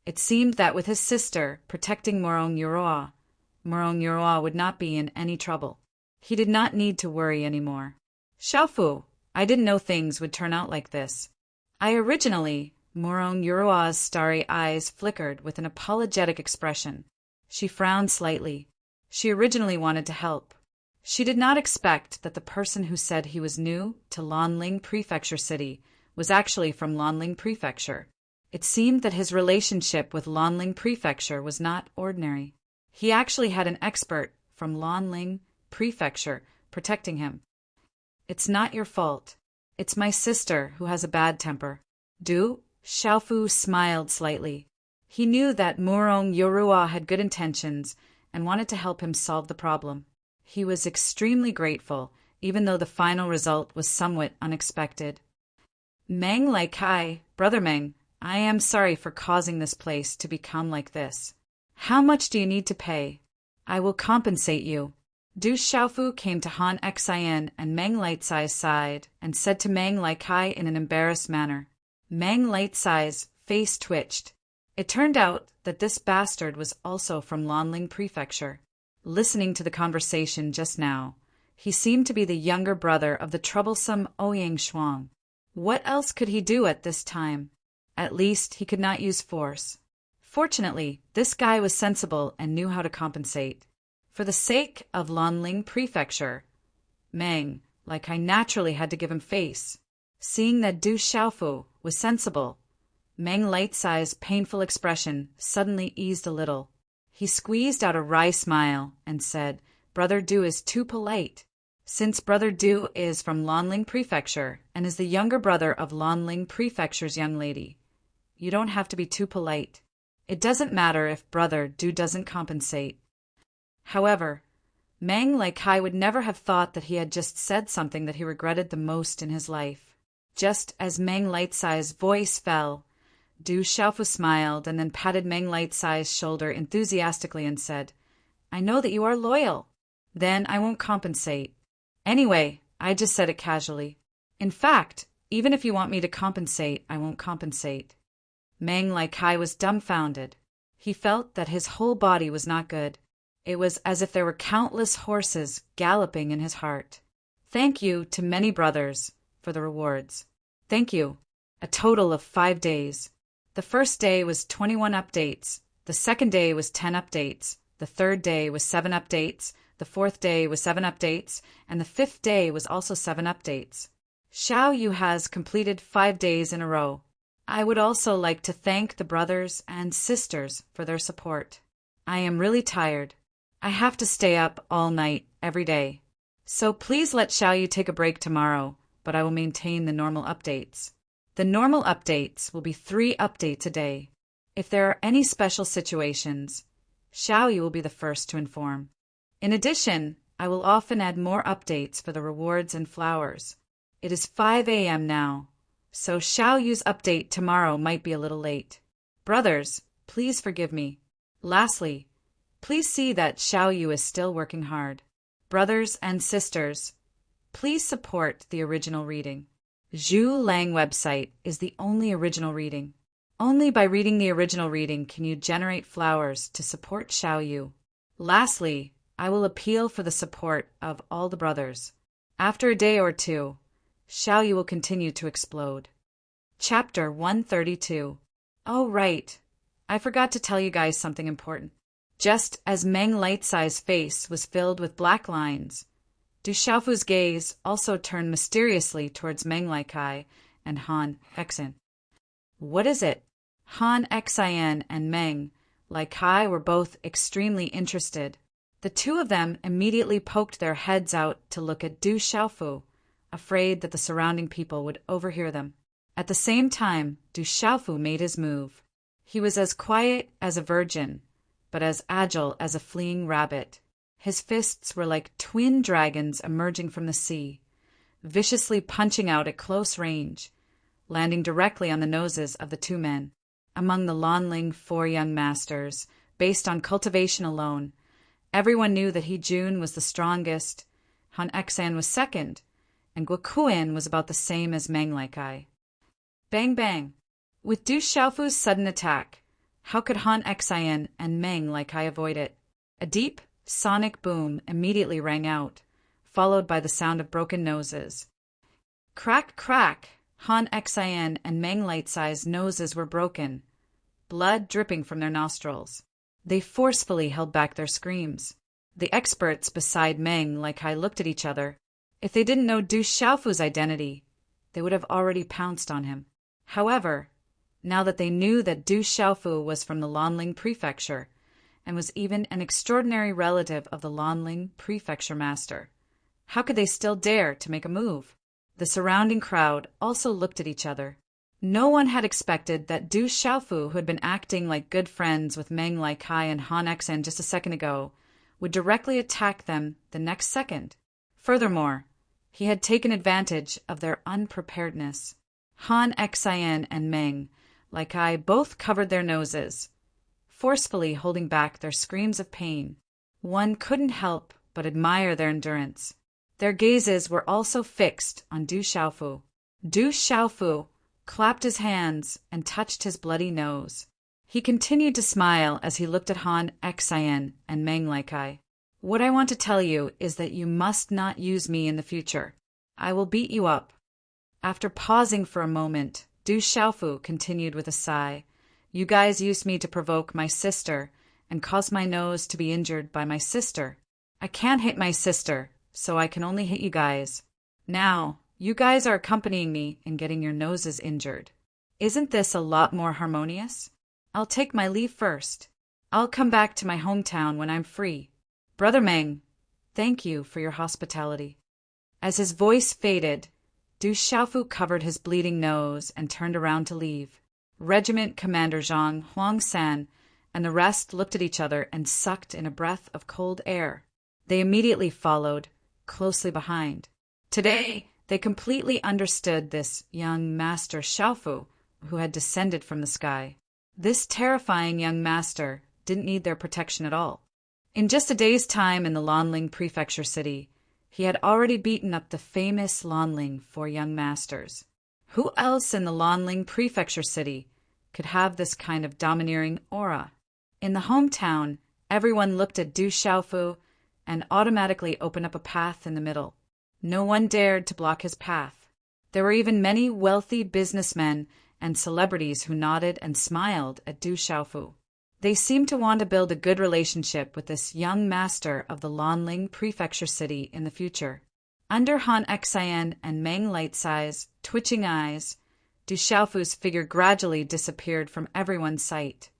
It seemed that with his sister protecting Murong Yurua would not be in any trouble. He did not need to worry anymore. Xiaofu, I didn't know things would turn out like this. Murong Yurua's starry eyes flickered with an apologetic expression. She frowned slightly. She originally wanted to help. She did not expect that the person who said he was new to Lanling Prefecture City was actually from Lanling Prefecture. It seemed that his relationship with Lanling Prefecture was not ordinary. He actually had an expert from Lanling Prefecture protecting him. It's not your fault. It's my sister who has a bad temper. Du Xiaofu smiled slightly. He knew that Murong Yurua had good intentions and wanted to help him solve the problem. He was extremely grateful, even though the final result was somewhat unexpected. Meng Lai Kai, Brother Meng, I am sorry for causing this place to become like this. How much do you need to pay? I will compensate you. Du Xiaofu came to Han Xian and Meng Lightsai's side and said to Meng Laikai in an embarrassed manner. Meng Lightsai's face twitched. It turned out that this bastard was also from Lanling Prefecture. Listening to the conversation just now, he seemed to be the younger brother of the troublesome Ouyang Shuang. What else could he do at this time? At least he could not use force. Fortunately, this guy was sensible and knew how to compensate. For the sake of Lanling Prefecture, Meng Laikai naturally had to give him face. Seeing that Du Xiaofu was sensible, Meng Lightsai's painful expression suddenly eased a little. He squeezed out a wry smile and said, Brother Du is too polite. Since Brother Du is from Lanling Prefecture and is the younger brother of Lanling Prefecture's young lady, you don't have to be too polite. It doesn't matter if Brother Du doesn't compensate. However, Meng Laikai would never have thought that he had just said something that he regretted the most in his life. Just as Meng Lightsai's voice fell, Du Xiaofu smiled and then patted Meng Lightsai's shoulder enthusiastically and said, I know that you are loyal. Then I won't compensate. Anyway, I just said it casually. In fact, even if you want me to compensate, I won't compensate. Meng Laikai was dumbfounded. He felt that his whole body was not good. It was as if there were countless horses galloping in his heart. Thank you to many brothers for the rewards. Thank you. A total of 5 days. The first day was 21 updates. The second day was 10 updates. The third day was 7 updates. The fourth day was 7 updates. And the fifth day was also 7 updates. Xiao Yu has completed 5 days in a row. I would also like to thank the brothers and sisters for their support. I am really tired. I have to stay up all night, every day. So please let Xiao Yu take a break tomorrow, but I will maintain the normal updates. The normal updates will be 3 updates a day. If there are any special situations, Xiao Yu will be the first to inform. In addition, I will often add more updates for the rewards and flowers. It is 5 a.m. now, so Xiao Yu's update tomorrow might be a little late. Brothers, please forgive me. Lastly, please see that Xiao Yu is still working hard. Brothers and sisters, please support the original reading. Zhu Lang website is the only original reading. Only by reading the original reading can you generate flowers to support Xiao Yu. Lastly, I will appeal for the support of all the brothers. After a day or two, Xiao Yu will continue to explode. Chapter 132. Oh, right. I forgot to tell you guys something important. Just as Meng Lightsai's face was filled with black lines, Du Xiaofu's gaze also turned mysteriously towards Meng Laikai and Han Xian. What is it? Han Xian and Meng Laikai were both extremely interested. The two of them immediately poked their heads out to look at Du Xiaofu, afraid that the surrounding people would overhear them. At the same time, Du Xiaofu made his move. He was as quiet as a virgin, but as agile as a fleeing rabbit. His fists were like twin dragons emerging from the sea, viciously punching out at close range, landing directly on the noses of the 2 men. Among the Lanling 4 young masters, based on cultivation alone, everyone knew that He Jun was the strongest, Han Xian was second, and Guokuan was about the same as Meng Laikai. Bang bang! With Du Xiaofu's sudden attack, how could Han Xian and Meng Laikai avoid it? A deep, sonic boom immediately rang out, followed by the sound of broken noses. Crack, crack! Han Xian and Meng Lightsai's noses were broken, blood dripping from their nostrils. They forcefully held back their screams. The experts beside Meng Laikai looked at each other. If they didn't know Du Xiaofu's identity, they would have already pounced on him. However, now that they knew that Du Xiaofu was from the Lanling Prefecture and was even an extraordinary relative of the Lanling Prefecture master, how could they still dare to make a move? The surrounding crowd also looked at each other. No one had expected that Du Xiaofu, who had been acting like good friends with Meng Laikai and Han Xian just a second ago, would directly attack them the next second. Furthermore, he had taken advantage of their unpreparedness. Han Xian and Meng like I, both covered their noses, forcefully holding back their screams of pain. One couldn't help but admire their endurance. Their gazes were also fixed on Du Xiaofu. Du Xiaofu clapped his hands and touched his bloody nose. He continued to smile as he looked at Han Xian and Meng Laikai. What I want to tell you is that you must not use me in the future. I will beat you up. After pausing for a moment, Du Xiaofu continued with a sigh. You guys used me to provoke my sister and cause my nose to be injured by my sister. I can't hit my sister, so I can only hit you guys. Now, you guys are accompanying me in getting your noses injured. Isn't this a lot more harmonious? I'll take my leave first. I'll come back to my hometown when I'm free. Brother Meng, thank you for your hospitality. As his voice faded, Du Xiaofu covered his bleeding nose and turned around to leave. Regiment Commander Zhang Huangsan and the rest looked at each other and sucked in a breath of cold air. They immediately followed, closely behind. Today, they completely understood this young Master Xiaofu, who had descended from the sky. This terrifying young master didn't need their protection at all. In just a day's time in the Lanling Prefecture city, he had already beaten up the famous Lanling Four Young Masters. Who else in the Lanling Prefecture city could have this kind of domineering aura? In the hometown, everyone looked at Du Xiaofu and automatically opened up a path in the middle. No one dared to block his path. There were even many wealthy businessmen and celebrities who nodded and smiled at Du Xiaofu. They seemed to want to build a good relationship with this young master of the Lanling Prefecture city in the future. Under Han Xian and Meng Lightsai's twitching eyes, Du Xiaofu's figure gradually disappeared from everyone's sight.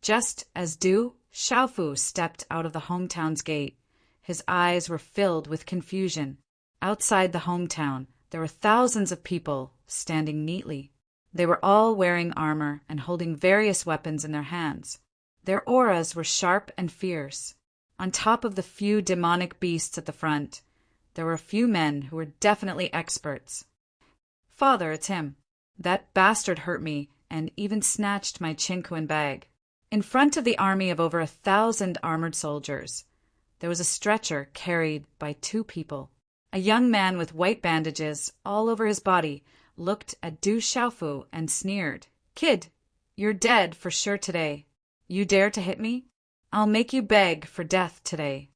Just as Du Xiaofu stepped out of the hometown's gate, his eyes were filled with confusion. Outside the hometown, there were thousands of people standing neatly. They were all wearing armor and holding various weapons in their hands. Their auras were sharp and fierce. On top of the few demonic beasts at the front, there were a few men who were definitely experts. Father, it's him. That bastard hurt me and even snatched my Qinquan bag. In front of the army of over 1,000 armored soldiers, there was a stretcher carried by 2 people. A young man with white bandages all over his body looked at Du Xiaofu and sneered. Kid, you're dead for sure today. You dare to hit me? I'll make you beg for death today.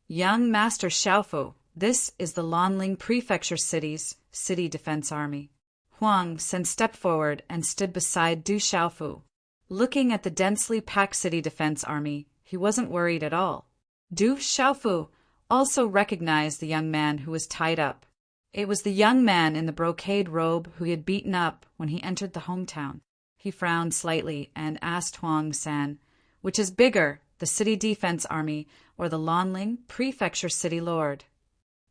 Young Master Xiaofu, this is the Lanling Prefecture City's City Defense Army. Huang Sen stepped forward and stood beside Du Xiaofu. Looking at the densely packed City Defense Army, he wasn't worried at all. Du Xiaofu also recognized the young man who was tied up. It was the young man in the brocade robe who he had beaten up when he entered the hometown. He frowned slightly and asked Huang San, which is bigger, the City Defense Army or the Lanling Prefecture City Lord?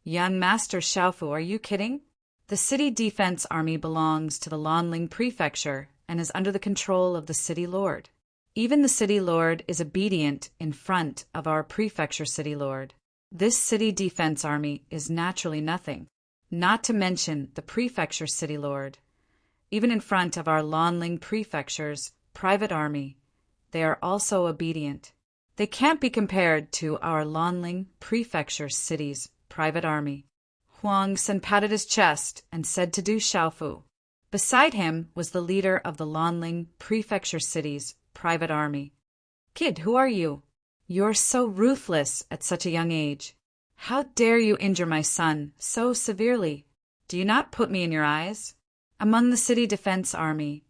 Young Master Xiaofu, are you kidding? The City Defense Army belongs to the Lanling Prefecture and is under the control of the City Lord. Even the City Lord is obedient in front of our Prefecture City Lord. This City Defense Army is naturally nothing. Not to mention the Prefecture City Lord. Even in front of our Lanling Prefecture's private army, they are also obedient. They can't be compared to our Lanling Prefecture City's private army. Huang Sen patted his chest and said to Du Xiaofu. Beside him was the leader of the Lanling Prefecture City's private army. Kid, who are you? You're so ruthless at such a young age. How dare you injure my son so severely? Do you not put me in your eyes? Among the City Defense Army,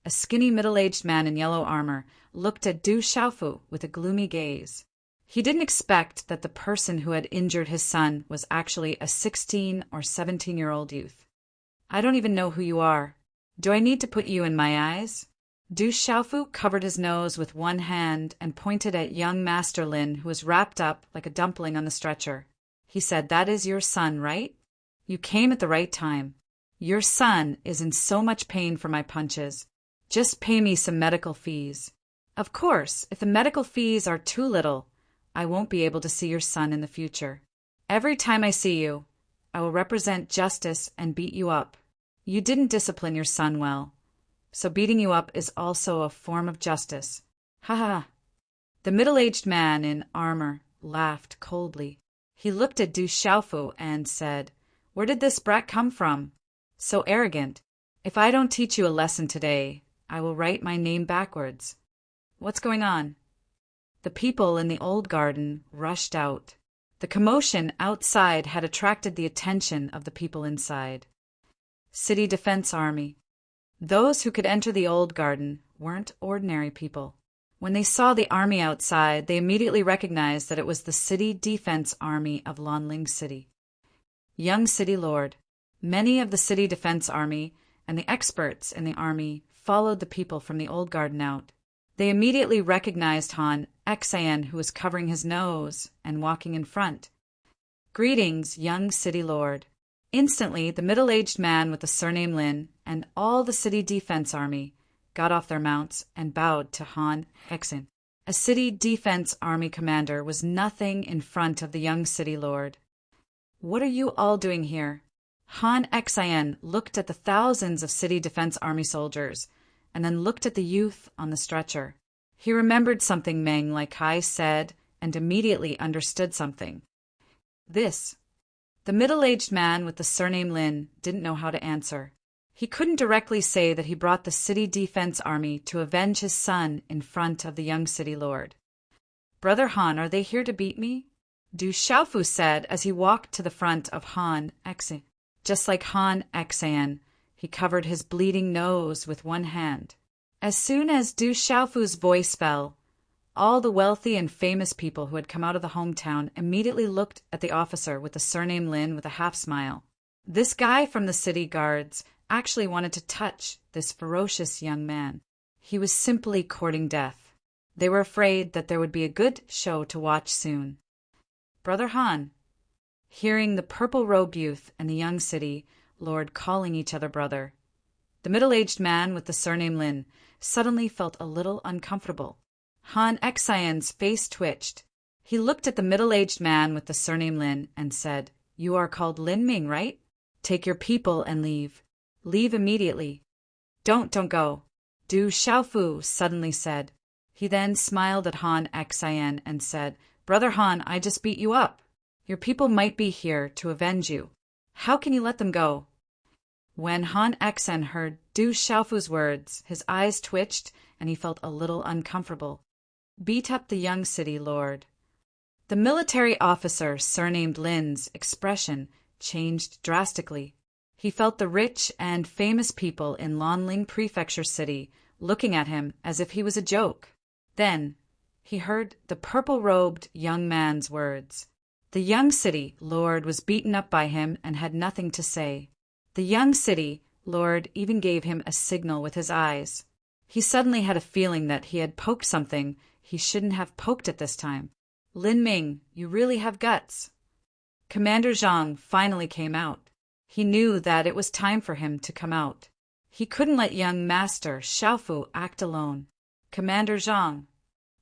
a skinny middle-aged man in yellow armor looked at Du Xiaofu with a gloomy gaze. He didn't expect that the person who had injured his son was actually a 16 or 17-year-old youth. I don't even know who you are. Do I need to put you in my eyes? Du Xiaofu covered his nose with one hand and pointed at young Master Lin, who was wrapped up like a dumpling on the stretcher. He said, That is your son, right? You came at the right time. Your son is in so much pain from my punches. Just pay me some medical fees. Of course, if the medical fees are too little, I won't be able to see your son in the future. Every time I see you, I will represent justice and beat you up. You didn't discipline your son well, so beating you up is also a form of justice. Ha ha. The middle-aged man in armor laughed coldly. He looked at Du Xiaofu and said, "Where did this brat come from? So arrogant. If I don't teach you a lesson today, I will write my name backwards." What's going on? The people in the old garden rushed out. The commotion outside had attracted the attention of the people inside. City Defense Army. Those who could enter the old garden weren't ordinary people. When they saw the army outside, they immediately recognized that it was the City Defense Army of Lanling City. Young City Lord. Many of the City Defense Army and the experts in the army followed the people from the old garden out. They immediately recognized Han Xian, who was covering his nose and walking in front. "Greetings, young City Lord." Instantly, the middle-aged man with the surname Lin and all the City Defense Army got off their mounts and bowed to Han Xian. A City Defense Army commander was nothing in front of the young City Lord. "What are you all doing here?" Han Xian looked at the thousands of City Defense Army soldiers and then looked at the youth on the stretcher. He remembered something Meng Kai said and immediately understood something. This. The middle-aged man with the surname Lin didn't know how to answer. He couldn't directly say that he brought the City Defense Army to avenge his son in front of the young City Lord. "Brother Han, are they here to beat me?" Du Xiaofu said as he walked to the front of Han Xian. Just like Han Xian, he covered his bleeding nose with one hand. As soon as Du Xiaofu's voice fell, all the wealthy and famous people who had come out of the hometown immediately looked at the officer with the surname Lin with a half-smile. This guy from the city guards actually wanted to touch this ferocious young man. He was simply courting death. They were afraid that there would be a good show to watch soon. "Brother Han." Hearing the purple-robed youth and the young City Lord calling each other brother, the middle-aged man with the surname Lin suddenly felt a little uncomfortable. Han Xian's face twitched. He looked at the middle-aged man with the surname Lin and said, "You are called Lin Ming, right? Take your people and leave. Leave immediately." Don't go," Du Xiaofu suddenly said. He then smiled at Han Xian and said, "Brother Han, I just beat you up. Your people might be here to avenge you. How can you let them go?" When Han Xian heard Du Xiaofu's words, his eyes twitched and he felt a little uncomfortable. "Beat up the young City Lord." The military officer surnamed Lin's expression changed drastically. He felt the rich and famous people in Lanling Prefecture City looking at him as if he was a joke. Then he heard the purple-robed young man's words. The young City Lord was beaten up by him and had nothing to say. The young City Lord even gave him a signal with his eyes. He suddenly had a feeling that he had poked something he shouldn't have poked at this time. "Lin Ming, you really have guts." Commander Zhang finally came out. He knew that it was time for him to come out. He couldn't let young Master Xiaofu act alone. "Commander Zhang."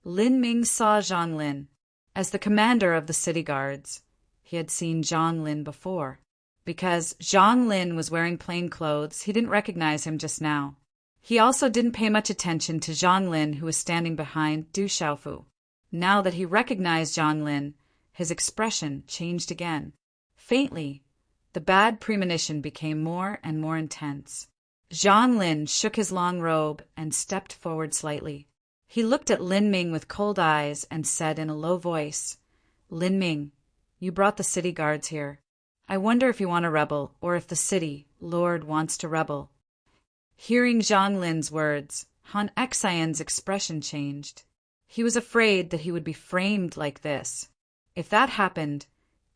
Lin Ming saw Zhang Lin. As the commander of the city guards, he had seen Zhang Lin before. Because Zhang Lin was wearing plain clothes, he didn't recognize him just now. He also didn't pay much attention to Zhang Lin, who was standing behind Du Xiaofu. Now that he recognized Zhang Lin, his expression changed again. Faintly, the bad premonition became more and more intense. Zhang Lin shook his long robe and stepped forward slightly. He looked at Lin Ming with cold eyes and said in a low voice, "Lin Ming, you brought the city guards here. I wonder if you want to rebel or if the city Lord wants to rebel." Hearing Zhang Lin's words, Han Xian's expression changed. He was afraid that he would be framed like this. If that happened,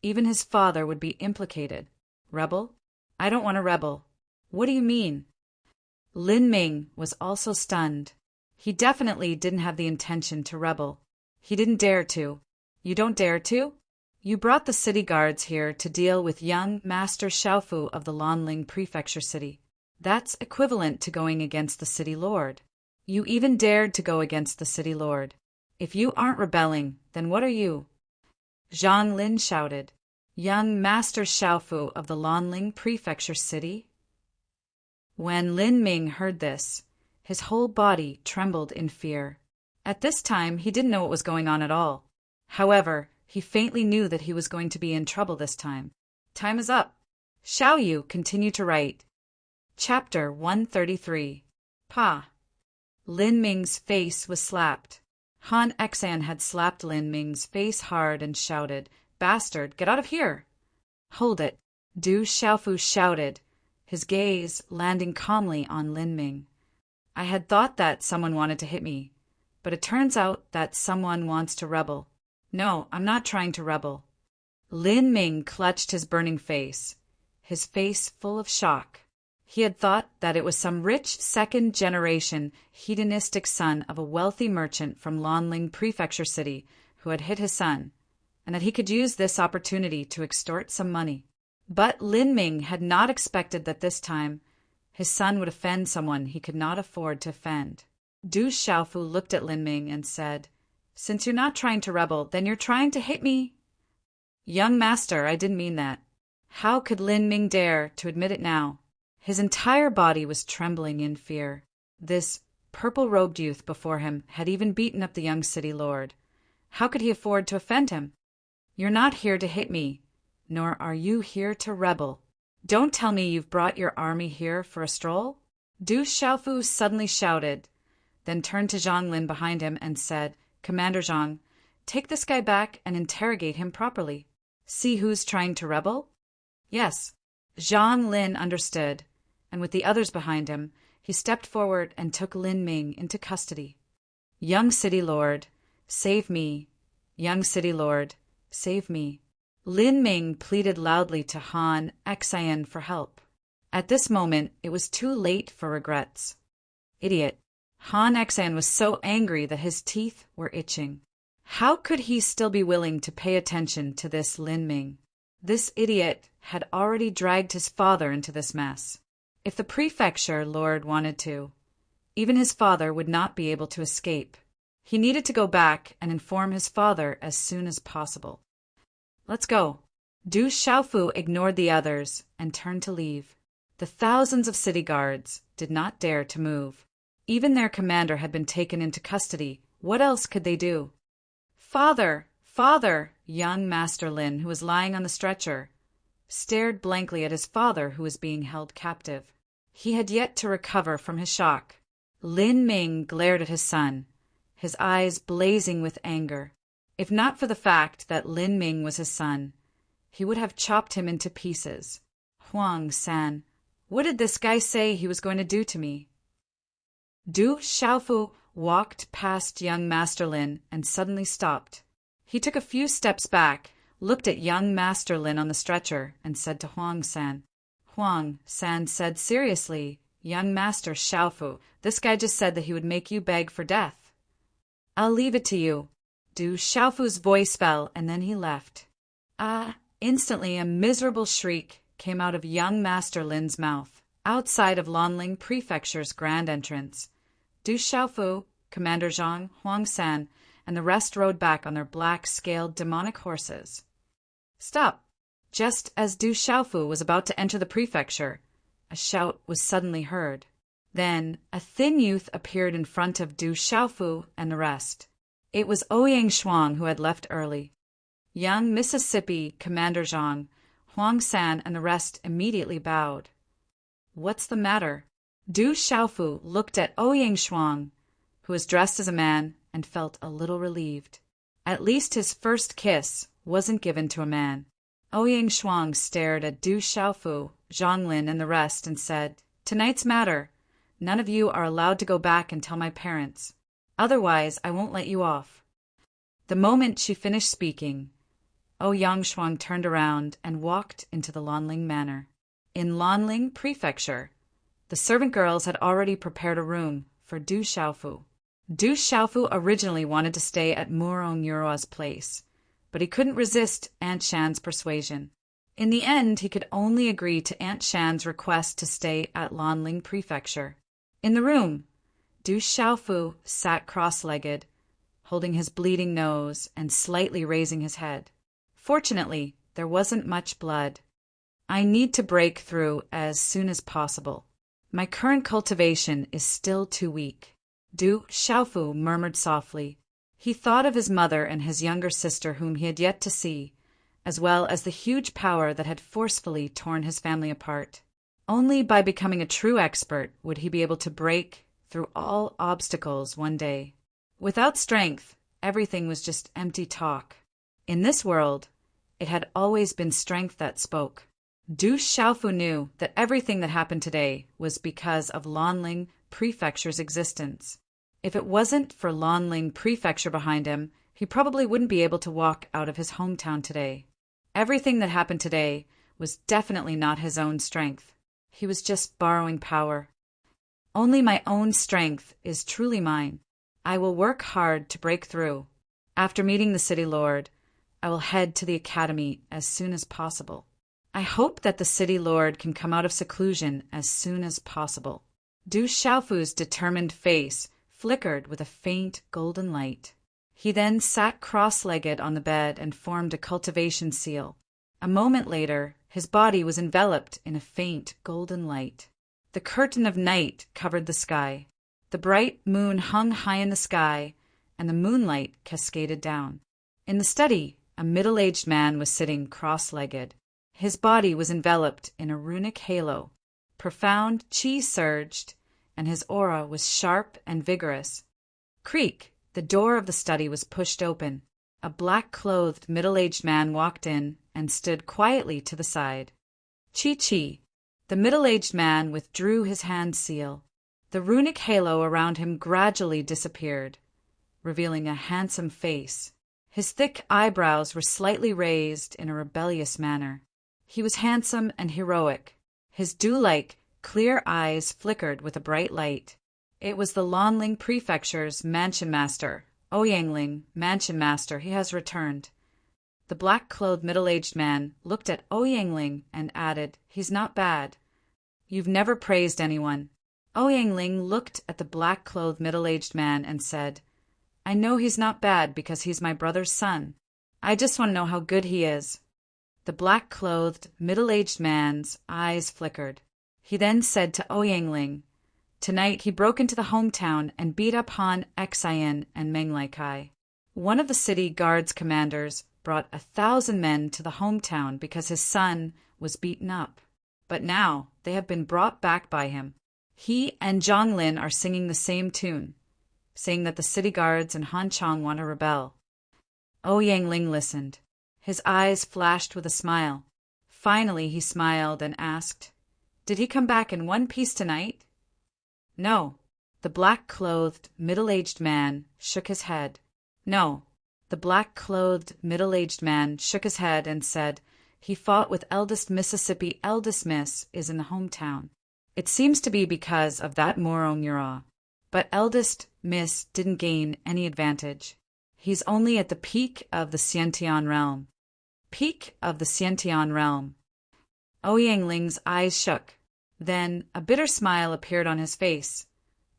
even his father would be implicated. "Rebel? I don't want to rebel. What do you mean?" Lin Ming was also stunned. He definitely didn't have the intention to rebel. He didn't dare to. "You don't dare to? You brought the city guards here to deal with young Master Xiaofu of the Lanling Prefecture City. That's equivalent to going against the City Lord. You even dared to go against the City Lord. If you aren't rebelling, then what are you?" Zhang Lin shouted, "Young Master Xiaofu of the Lanling Prefecture City?" When Lin Ming heard this, His whole body trembled in fear. At this time, he didn't know what was going on at all. However, he faintly knew that he was going to be in trouble this time. Time is up. Shall you continue to write? Chapter 133. Pa. Lin Ming's face was slapped. Han Xan had slapped Lin Ming's face hard and shouted, "Bastard, get out of here!" "Hold it," Du Xiaofu shouted, his gaze landing calmly on Lin Ming. "I had thought that someone wanted to hit me, but it turns out that someone wants to rebel." "No, I'm not trying to rebel." Lin Ming clutched his burning face, his face full of shock. He had thought that it was some rich second-generation hedonistic son of a wealthy merchant from Lanling Prefecture City who had hit his son, and that he could use this opportunity to extort some money. But Lin Ming had not expected that this time his son would offend someone he could not afford to offend. Du Xiaofu looked at Lin Ming and said, "Since you're not trying to rebel, then you're trying to hit me?" "Young master, I didn't mean that." How could Lin Ming dare to admit it now? His entire body was trembling in fear. This purple-robed youth before him had even beaten up the young city lord. How could he afford to offend him? "You're not here to hit me, nor are you here to rebel. Don't tell me you've brought your army here for a stroll?" Du Xiaofu suddenly shouted, then turned to Zhang Lin behind him and said, "Commander Zhang, take this guy back and interrogate him properly. See who's trying to rebel?" "Yes." Zhang Lin understood, and with the others behind him, he stepped forward and took Lin Ming into custody. "Young city lord, save me. Young city lord, save me." Lin Ming pleaded loudly to Han Xian for help. At this moment, it was too late for regrets. Idiot. Han Xian was so angry that his teeth were itching. How could he still be willing to pay attention to this Lin Ming? This idiot had already dragged his father into this mess. If the prefecture lord wanted to, even his father would not be able to escape. He needed to go back and inform his father as soon as possible. "Let's go." Du Xiaofu ignored the others and turned to leave. The thousands of city guards did not dare to move. Even their commander had been taken into custody. What else could they do? "Father! Father!" Young Master Lin, who was lying on the stretcher, stared blankly at his father who was being held captive. He had yet to recover from his shock. Lin Ming glared at his son, his eyes blazing with anger. If not for the fact that Lin Ming was his son, he would have chopped him into pieces. "Huang San, what did this guy say he was going to do to me?" Du Xiaofu walked past young Master Lin and suddenly stopped. He took a few steps back, looked at young Master Lin on the stretcher, and said to Huang San. Huang San said seriously, "Young Master Xiaofu, this guy just said that he would make you beg for death." "I'll leave it to you." Du Xiaofu's voice fell, and then he left. Instantly a miserable shriek came out of young Master Lin's mouth, outside of Lanling Prefecture's grand entrance. Du Xiaofu, Commander Zhang, Huang San, and the rest rode back on their black-scaled demonic horses. "Stop!" Just as Du Xiaofu was about to enter the prefecture, a shout was suddenly heard. Then a thin youth appeared in front of Du Xiaofu and the rest. It was Ouyang Shuang who had left early. Young Mississippi Commander Zhang, Huang San, and the rest immediately bowed. "What's the matter?" Du Xiaofu looked at Ouyang Shuang, who was dressed as a man, and felt a little relieved. At least his first kiss wasn't given to a man. Ouyang Shuang stared at Du Xiaofu, Zhang Lin, and the rest and said, "Tonight's matter. None of you are allowed to go back and tell my parents. Otherwise, I won't let you off." The moment she finished speaking, Ouyang Shuang turned around and walked into the Lanling Manor. In Lanling Prefecture, the servant girls had already prepared a room for Du Xiaofu. Du Xiaofu originally wanted to stay at Murong Yurua's place, but he couldn't resist Aunt Shan's persuasion. In the end, he could only agree to Aunt Shan's request to stay at Lanling Prefecture. In the room, Du Xiaofu sat cross-legged, holding his bleeding nose and slightly raising his head. Fortunately, there wasn't much blood. "I need to break through as soon as possible." My current cultivation is still too weak. Du Xiaofu murmured softly. He thought of his mother and his younger sister whom he had yet to see, as well as the huge power that had forcefully torn his family apart. Only by becoming a true expert would he be able to break through all obstacles one day. Without strength, everything was just empty talk. In this world, it had always been strength that spoke. Du Xiaofu knew that everything that happened today was because of Lanling Prefecture's existence. If it wasn't for Lanling Prefecture behind him, he probably wouldn't be able to walk out of his hometown today. Everything that happened today was definitely not his own strength. He was just borrowing power. Only my own strength is truly mine. I will work hard to break through. After meeting the city lord, I will head to the academy as soon as possible. I hope that the city lord can come out of seclusion as soon as possible. Du Xiaofu's determined face flickered with a faint golden light. He then sat cross-legged on the bed and formed a cultivation seal. A moment later, his body was enveloped in a faint golden light. The curtain of night covered the sky. The bright moon hung high in the sky, and the moonlight cascaded down. In the study, a middle-aged man was sitting cross-legged. His body was enveloped in a runic halo. Profound qi surged, and his aura was sharp and vigorous. Creak! The door of the study was pushed open. A black-clothed middle-aged man walked in and stood quietly to the side. Chi. The middle-aged man withdrew his hand seal. The runic halo around him gradually disappeared, revealing a handsome face. His thick eyebrows were slightly raised in a rebellious manner. He was handsome and heroic. His dew-like, clear eyes flickered with a bright light. It was the Lanling Prefecture's mansion master, Ouyangling, mansion master. He has returned. The black-clothed middle-aged man looked at Ouyangling and added, "He's not bad. You've never praised anyone." Ouyangling looked at the black-clothed middle-aged man and said, "I know he's not bad because he's my brother's son. I just want to know how good he is." The black-clothed, middle-aged man's eyes flickered. He then said to Ouyangling, "Tonight he broke into the hometown and beat up Han Xian and Meng Laikai. One of the city guards commanders brought 1,000 men to the hometown because his son was beaten up. But now they have been brought back by him. He and Zhonglin are singing the same tune, saying that the city guards and Han Chang want to rebel." Ouyangling listened. His eyes flashed with a smile. Finally he smiled and asked, "Did he come back in one piece tonight?" "No." The black-clothed, middle-aged man shook his head. "No." The black-clothed, middle-aged man shook his head and said, "He fought with eldest Mississippi. Eldest Miss is in the hometown. It seems to be because of that Moro Mura. But eldest Miss didn't gain any advantage. He's only at the peak of the Xiantian realm." Peak of the Xiantian realm. Ouyang-Ling's eyes shook. Then a bitter smile appeared on his face.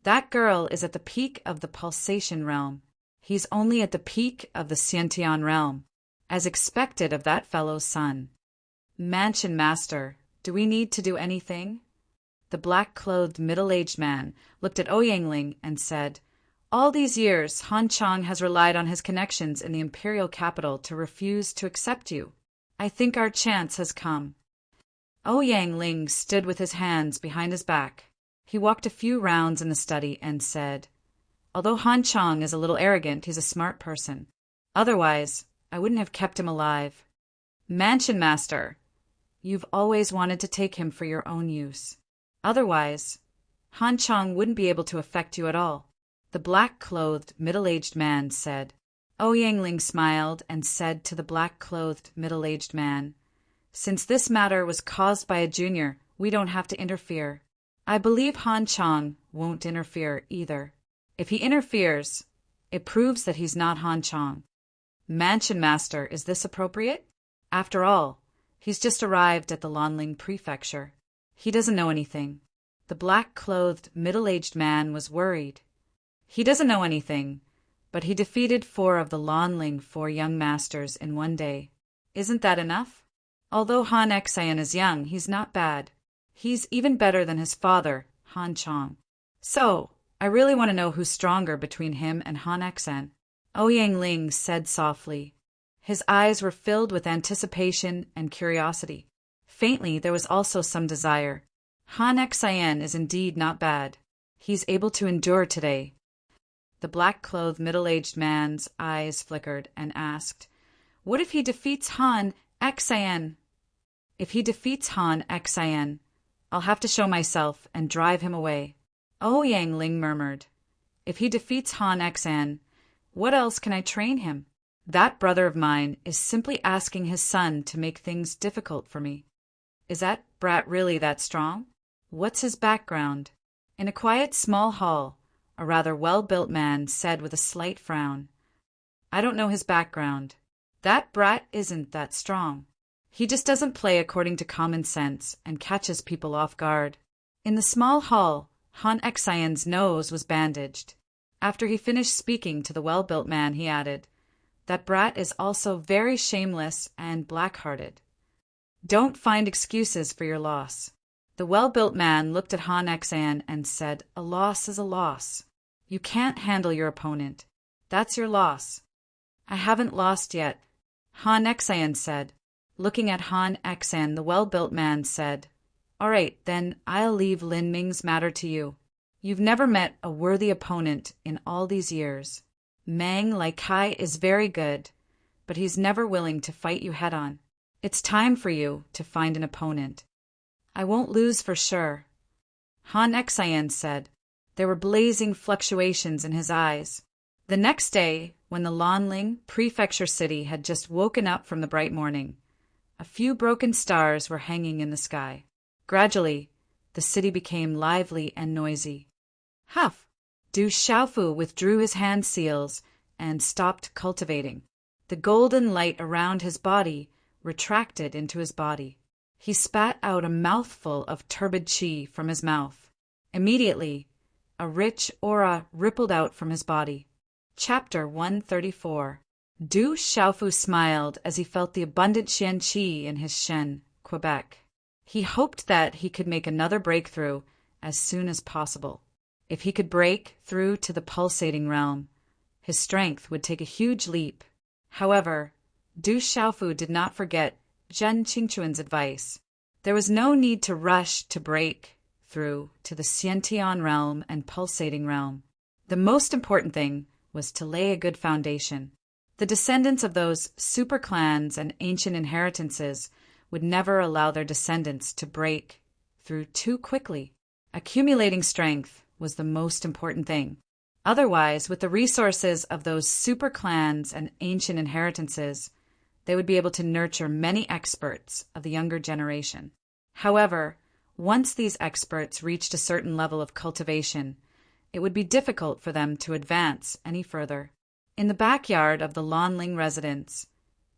"That girl is at the peak of the pulsation realm. He's only at the peak of the Xiantian realm, as expected of that fellow's son." "Mansion Master, do we need to do anything?" The black-clothed middle-aged man looked at Ouyang-Ling and said, "All these years, Han Chang has relied on his connections in the imperial capital to refuse to accept you. I think our chance has come." Ouyang-Ling stood with his hands behind his back. He walked a few rounds in the study and said, "Although Han Chang is a little arrogant, he's a smart person. Otherwise, I wouldn't have kept him alive. Mansion Master, you've always wanted to take him for your own use. Otherwise, Han Chang wouldn't be able to affect you at all." The black-clothed, middle-aged man said. Ouyang-Ling smiled and said to the black-clothed, middle-aged man, "Since this matter was caused by a junior, we don't have to interfere. I believe Han Chang won't interfere either. If he interferes, it proves that he's not Han Chang. Mansion Master, is this appropriate? After all, he's just arrived at the Lanling Prefecture. He doesn't know anything." The black-clothed, middle-aged man was worried. "He doesn't know anything, but he defeated 4 of the Lanling 4 young masters in one day. Isn't that enough? Although Han Xian is young, he's not bad. He's even better than his father, Han Chong. So, I really want to know who's stronger between him and Han Xen. Ouyang Ling said softly. His eyes were filled with anticipation and curiosity. Faintly, there was also some desire. Han Xen is indeed not bad. He's able to endure today. The black-clothed middle-aged man's eyes flickered and asked, What if he defeats Han Xen? If he defeats Han Xen, I'll have to show myself and drive him away. Ouyang Ling murmured. If he defeats Han Xen, what else can I train him? That brother of mine is simply asking his son to make things difficult for me. Is that brat really that strong? What's his background? In a quiet small hall, a rather well-built man said with a slight frown, I don't know his background. That brat isn't that strong. He just doesn't play according to common sense and catches people off guard. In the small hall, Han Xen's nose was bandaged. After he finished speaking to the well-built man, he added, That brat is also very shameless and black-hearted. Don't find excuses for your loss. The well-built man looked at Han Xen and said, A loss is a loss. You can't handle your opponent. That's your loss. I haven't lost yet, Han Xen said. Looking at Han Xen, the well-built man said, All right, then I'll leave Lin Ming's matter to you. You've never met a worthy opponent in all these years. Mang Lai Kai is very good, but he's never willing to fight you head-on. It's time for you to find an opponent. I won't lose for sure, Han Xen said. There were blazing fluctuations in his eyes. The next day, when the Lanling prefecture city had just woken up from the bright morning, a few broken stars were hanging in the sky. Gradually, the city became lively and noisy. Huff! Du Xiaofu withdrew his hand seals and stopped cultivating. The golden light around his body retracted into his body. He spat out a mouthful of turbid qi from his mouth. Immediately, a rich aura rippled out from his body. Chapter 134. Du Xiaofu smiled as he felt the abundant Xian qi in his Shen, Quebec. He hoped that he could make another breakthrough as soon as possible. If he could break through to the pulsating realm, his strength would take a huge leap. However, Du Xiaofu did not forget Zhen Qingquan's advice. There was no need to rush to break through to the Xiantian realm and pulsating realm. The most important thing was to lay a good foundation. The descendants of those super clans and ancient inheritances would never allow their descendants to break through too quickly. Accumulating strength was the most important thing. Otherwise, with the resources of those super clans and ancient inheritances, they would be able to nurture many experts of the younger generation. However, once these experts reached a certain level of cultivation, it would be difficult for them to advance any further. In the backyard of the Lanling residence,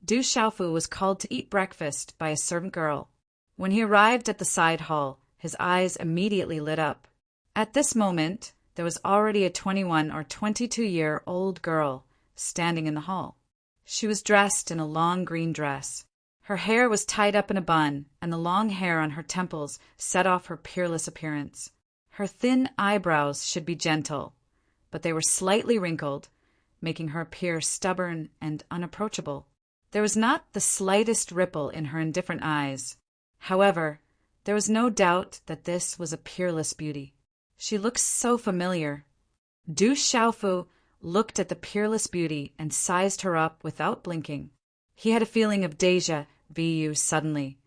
Du Xiaofu was called to eat breakfast by a servant girl. When he arrived at the side hall, his eyes immediately lit up. At this moment, there was already a 21 or 22-year-old girl standing in the hall. She was dressed in a long green dress. Her hair was tied up in a bun, and the long hair on her temples set off her peerless appearance. Her thin eyebrows should be gentle, but they were slightly wrinkled, making her appear stubborn and unapproachable. There was not the slightest ripple in her indifferent eyes. However, there was no doubt that this was a peerless beauty. She looked so familiar. Du Xiaofu looked at the peerless beauty and sized her up without blinking. He had a feeling of déjà vu suddenly.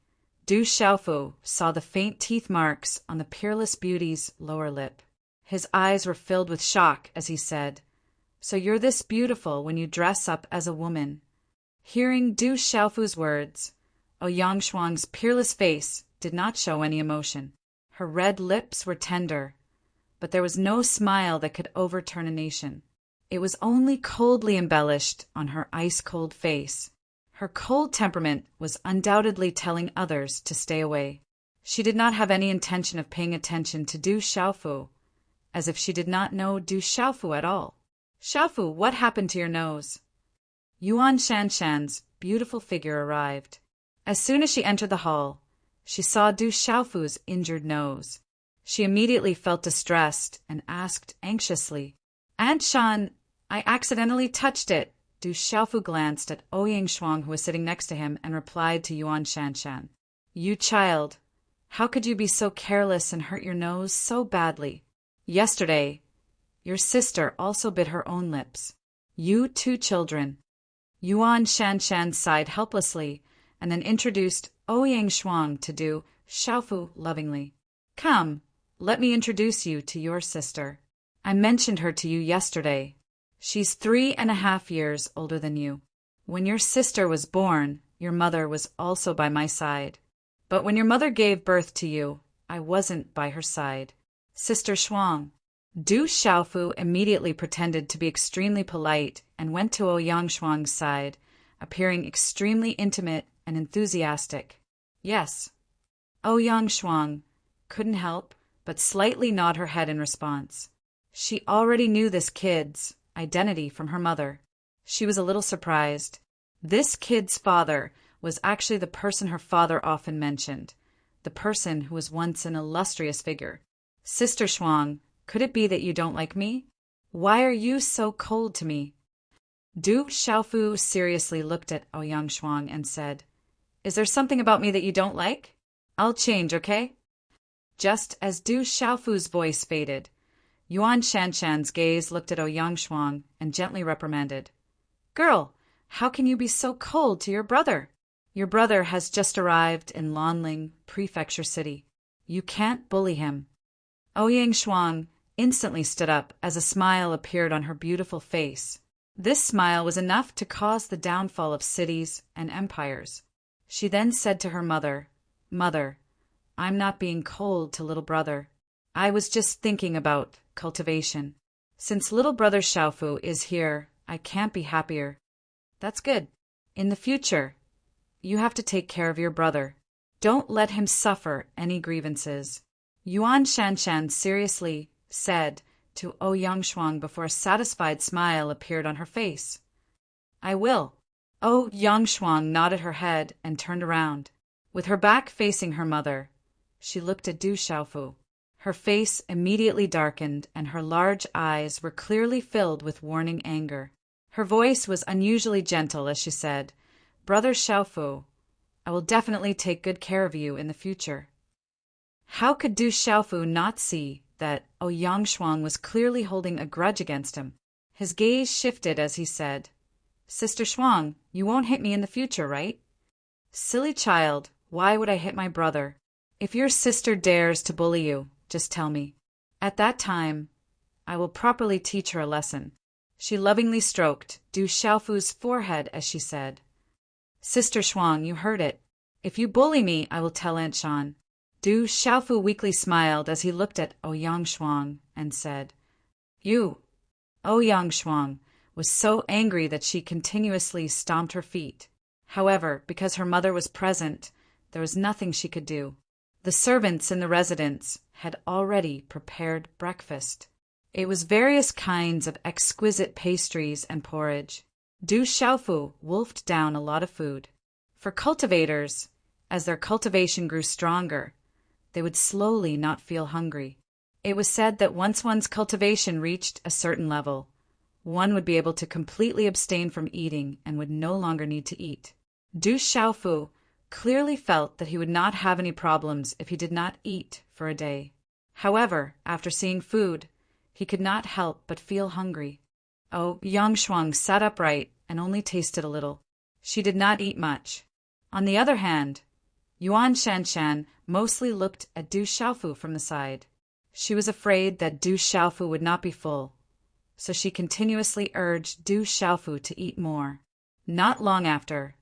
Du Xiaofu saw the faint teeth marks on the peerless beauty's lower lip. His eyes were filled with shock as he said, "So you're this beautiful when you dress up as a woman." Hearing Du Xiaofu's words, Ouyang Shuang's peerless face did not show any emotion. Her red lips were tender, but there was no smile that could overturn a nation. It was only coldly embellished on her ice-cold face. Her cold temperament was undoubtedly telling others to stay away. She did not have any intention of paying attention to Du Xiaofu, as if she did not know Du Xiaofu at all. "Xiaofu, what happened to your nose?" Yuan Shanshan's beautiful figure arrived. As soon as she entered the hall, she saw Du Xiaofu's injured nose. She immediately felt distressed and asked anxiously, Aunt Shan, I accidentally touched it. Du Xiaofu glanced at Ouyang Shuang, who was sitting next to him, and replied to Yuan Shanshan, You child, how could you be so careless and hurt your nose so badly? Yesterday, your sister also bit her own lips. You two children. Yuan Shanshan sighed helplessly and then introduced Ouyang Shuang to Du Xiaofu lovingly. Come, let me introduce you to your sister. I mentioned her to you yesterday. She's 3.5 years older than you. When your sister was born, your mother was also by my side. But when your mother gave birth to you, I wasn't by her side. Sister Shuang. Du Xiaofu immediately pretended to be extremely polite and went to Ouyang Shuang's side, appearing extremely intimate and enthusiastic. Yes. Ouyang Shuang couldn't help but slightly nod her head in response. She already knew this kid's identity from her mother. She was a little surprised. This kid's father was actually the person her father often mentioned, the person who was once an illustrious figure. Sister Shuang, could it be that you don't like me? Why are you so cold to me? Du Xiaofu seriously looked at Ouyang Shuang and said, Is there something about me that you don't like? I'll change, okay? Just as Du Xiaofu's voice faded, Yuan Shanshan's gaze looked at Ouyang Shuang and gently reprimanded. Girl, how can you be so cold to your brother? Your brother has just arrived in Lanling Prefecture City. You can't bully him. Ouyang Shuang instantly stood up as a smile appeared on her beautiful face. This smile was enough to cause the downfall of cities and empires. She then said to her mother, Mother, I'm not being cold to little brother. I was just thinking about cultivation. Since little brother Xiaofu is here, I can't be happier. That's good. In the future, you have to take care of your brother. Don't let him suffer any grievances. Yuan Shanshan seriously said to Ouyang Shuang before a satisfied smile appeared on her face. I will. Ouyang Shuang nodded her head and turned around. With her back facing her mother, she looked at Du Xiaofu. Her face immediately darkened and her large eyes were clearly filled with warning anger. Her voice was unusually gentle as she said, Brother Xiaofu, I will definitely take good care of you in the future. How could Du Xiaofu not see that Ouyang Shuang was clearly holding a grudge against him? His gaze shifted as he said, Sister Shuang, you won't hit me in the future, right? Silly child, why would I hit my brother? If your sister dares to bully you, just tell me. At that time, I will properly teach her a lesson. She lovingly stroked Du Xiaofu's forehead as she said, Sister Shuang, you heard it. If you bully me, I will tell Aunt Shan. Du Xiaofu weakly smiled as he looked at Ouyang Shuang and said, You. Ouyang Shuang was so angry that she continuously stomped her feet. However, because her mother was present, there was nothing she could do. The servants in the residence had already prepared breakfast. It was various kinds of exquisite pastries and porridge. Du Xiaofu wolfed down a lot of food. For cultivators, as their cultivation grew stronger, they would slowly not feel hungry. It was said that once one's cultivation reached a certain level, one would be able to completely abstain from eating and would no longer need to eat. Du Xiaofu clearly felt that he would not have any problems if he did not eat for a day. However, after seeing food, he could not help but feel hungry. Ouyang Shuang sat upright and only tasted a little. She did not eat much. On the other hand, Yuan Shanshan mostly looked at Du Xiaofu from the side. She was afraid that Du Xiaofu would not be full, so she continuously urged Du Xiaofu to eat more. Not long after,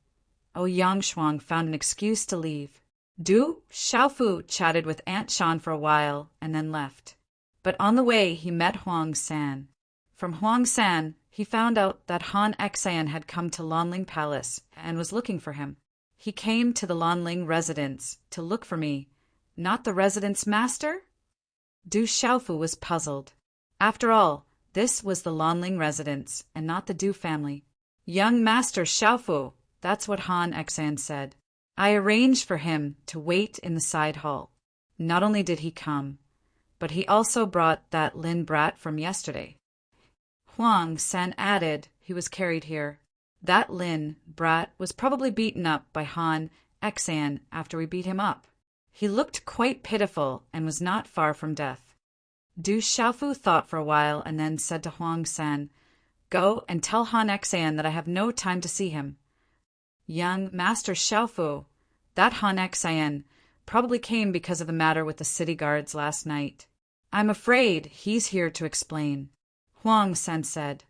Ouyang Shuang found an excuse to leave. Du Xiaofu chatted with Aunt Shan for a while and then left. But on the way he met Huang San. From Huang San, he found out that Han Exan had come to Lanling Palace and was looking for him. He came to the Lanling residence to look for me, not the residence master? Du Xiaofu was puzzled. After all, this was the Lanling residence and not the Du family. Young Master Xiaofu, that's what Han Exan said. I arranged for him to wait in the side hall. Not only did he come, but he also brought that Lin brat from yesterday. Huang San added he was carried here. That Lin brat was probably beaten up by Han Xan after we beat him up. He looked quite pitiful and was not far from death. Du Xiaofu thought for a while and then said to Huang San, "Go and tell Han Xan that I have no time to see him." Young Master Xiaofu, that Han Xan, probably came because of the matter with the city guards last night. I'm afraid he's here to explain. Huang San said,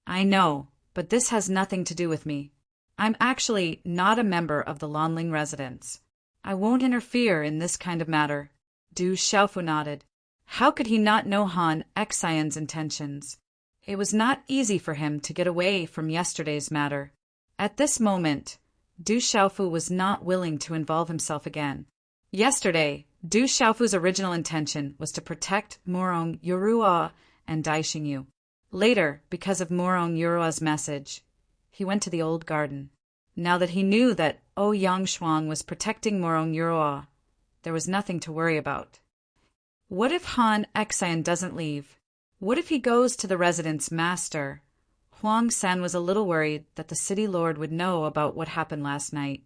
"I know, but this has nothing to do with me. I'm actually not a member of the Lanling residence. I won't interfere in this kind of matter." Du Xiaofu nodded. How could he not know Han Xian's intentions? It was not easy for him to get away from yesterday's matter. At this moment, Du Xiaofu was not willing to involve himself again. Yesterday, Du Xiaofu's original intention was to protect Morong Yurua and Dai Xingyu. Later, because of Morong Yurua's message, he went to the old garden. Now that he knew that Ouyang Shuang was protecting Morong Yurua, there was nothing to worry about. What if Han Xian doesn't leave? What if he goes to the residence master? Huang San was a little worried that the city lord would know about what happened last night.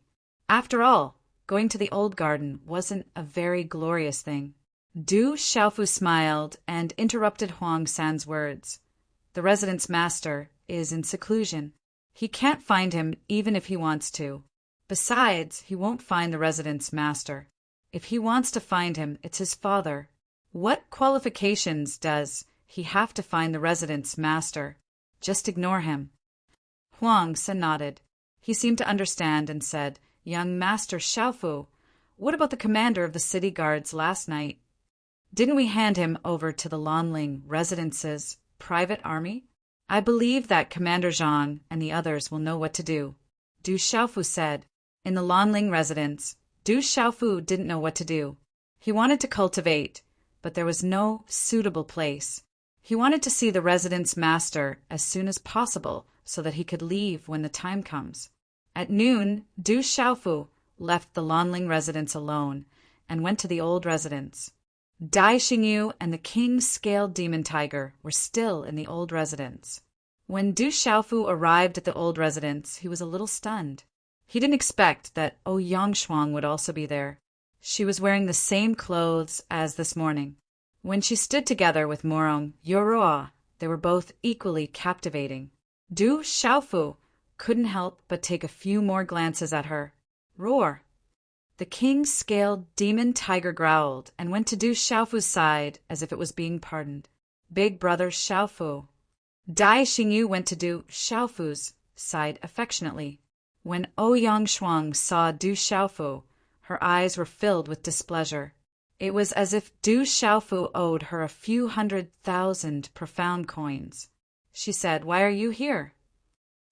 After all, going to the old garden wasn't a very glorious thing. Du Xiaofu smiled and interrupted Huang San's words. The residence master is in seclusion. He can't find him even if he wants to. Besides, he won't find the residence master. If he wants to find him, it's his father. What qualifications does he have to find the residence master? Just ignore him. Huang San nodded. He seemed to understand and said, "Young Master Xiaofu, what about the commander of the city guards last night? Didn't we hand him over to the Lanling residence's private army? I believe that Commander Zhang and the others will know what to do." Du Xiaofu said. In the Lanling residence, Du Xiaofu didn't know what to do. He wanted to cultivate, but there was no suitable place. He wanted to see the residence master as soon as possible so that he could leave when the time comes. At noon, Du Xiaofu left the Lanling residence alone and went to the old residence. Dai Xingyu and the king-scaled demon tiger were still in the old residence. When Du Xiaofu arrived at the old residence, he was a little stunned. He didn't expect that Ouyang Shuang would also be there. She was wearing the same clothes as this morning. When she stood together with Morong Yurua, they were both equally captivating. Du Xiaofu couldn't help but take a few more glances at her. Roar! The king-scaled demon tiger growled and went to Du Xiaofu's side as if it was being pardoned. Big brother Xiaofu. Dai Xingyu went to Du Xiaofu's side affectionately. When Ouyang Shuang saw Du Xiaofu, her eyes were filled with displeasure. It was as if Du Xiaofu owed her a few 100,000 profound coins. She said, "Why are you here?"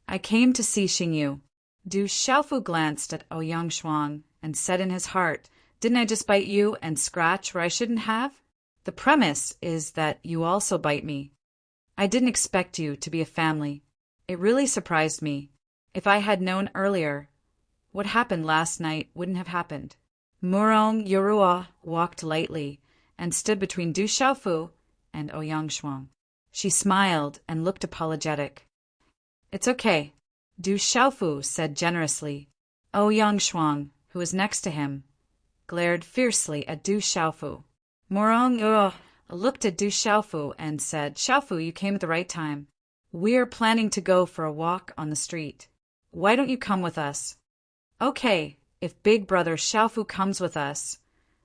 "I came to see Xingyu." Du Xiaofu glanced at Ouyang Shuang and said in his heart, "Didn't I just bite you and scratch where I shouldn't have? The premise is that you also bite me. I didn't expect you to be a family. It really surprised me. If I had known earlier, what happened last night wouldn't have happened." Morong Yurua walked lightly and stood between Du Xiaofu and Ouyang Shuang. She smiled and looked apologetic. "It's okay," Du Xiaofu said generously. Ouyang Shuang, who was next to him, glared fiercely at Du Xiaofu. Morong Yurua looked at Du Xiaofu and said, "Xiaofu, you came at the right time. We're planning to go for a walk on the street. Why don't you come with us?" "Okay, if big brother Xiaofu comes with us,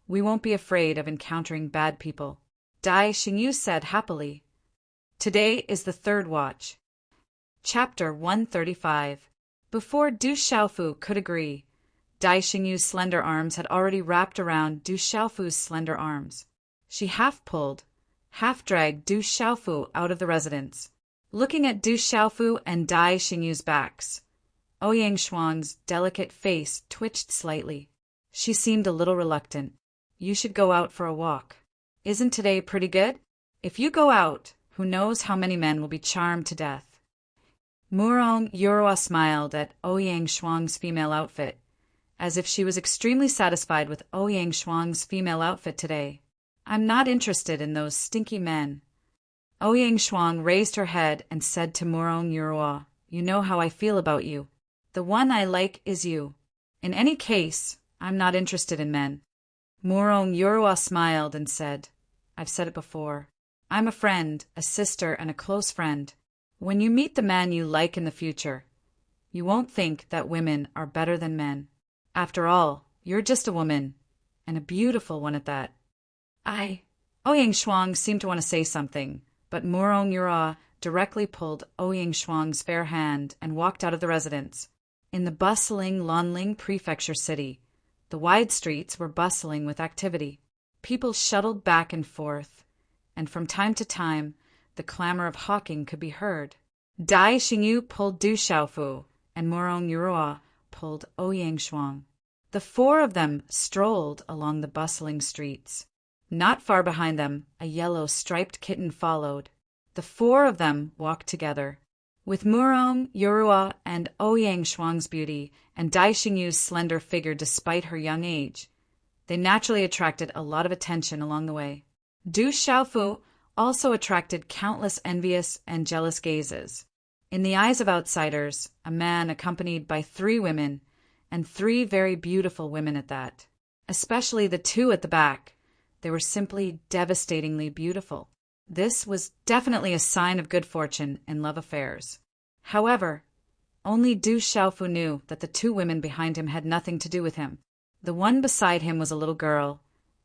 we won't be afraid of encountering bad people," Dai Xingyu said happily. Today is the third watch. Chapter 135. Before Du Xiaofu could agree, Dai Xingyu's slender arms had already wrapped around Du Xiaofu's slender arms. She half pulled, half dragged Du Xiaofu out of the residence. Looking at Du Xiaofu and Dai Xingyu's backs, Ouyang Shuang's delicate face twitched slightly. She seemed a little reluctant. "You should go out for a walk. Isn't today pretty good? If you go out, who knows how many men will be charmed to death." Morong Yurua smiled at Ouyang Shuang's female outfit, as if she was extremely satisfied with Ouyang Shuang's female outfit today. I'm not interested in those stinky men. Ouyang Shuang raised her head and said to Morong Yurua, "You know how I feel about you. The one I like is you. In any case, I'm not interested in men." Morong Yurua smiled and said, "I've said it before. I'm a friend, a sister, and a close friend. When you meet the man you like in the future, you won't think that women are better than men. After all, you're just a woman, and a beautiful one at that." Ouyang Shuang seemed to want to say something, but Morong Yurua directly pulled Ouyang Shuang's fair hand and walked out of the residence. In the bustling Lanling Prefecture city, the wide streets were bustling with activity. People shuttled back and forth, and from time to time, the clamor of hawking could be heard. Dai Xingyu pulled Du Xiaofu, and Morong Yurua pulled Ouyang Shuang. The four of them strolled along the bustling streets. Not far behind them, a yellow striped kitten followed. The four of them walked together. With Morong Yurua and Ouyang Shuang's beauty and Dai Xingyu's slender figure despite her young age, they naturally attracted a lot of attention along the way. Du Xiaofu also attracted countless envious and jealous gazes. In the eyes of outsiders, a man accompanied by 3 women, and 3 very beautiful women at that. Especially the 2 at the back. They were simply devastatingly beautiful. This was definitely a sign of good fortune in love affairs. However, only Du Xiaofu knew that the 2 women behind him had nothing to do with him. The one beside him was a little girl,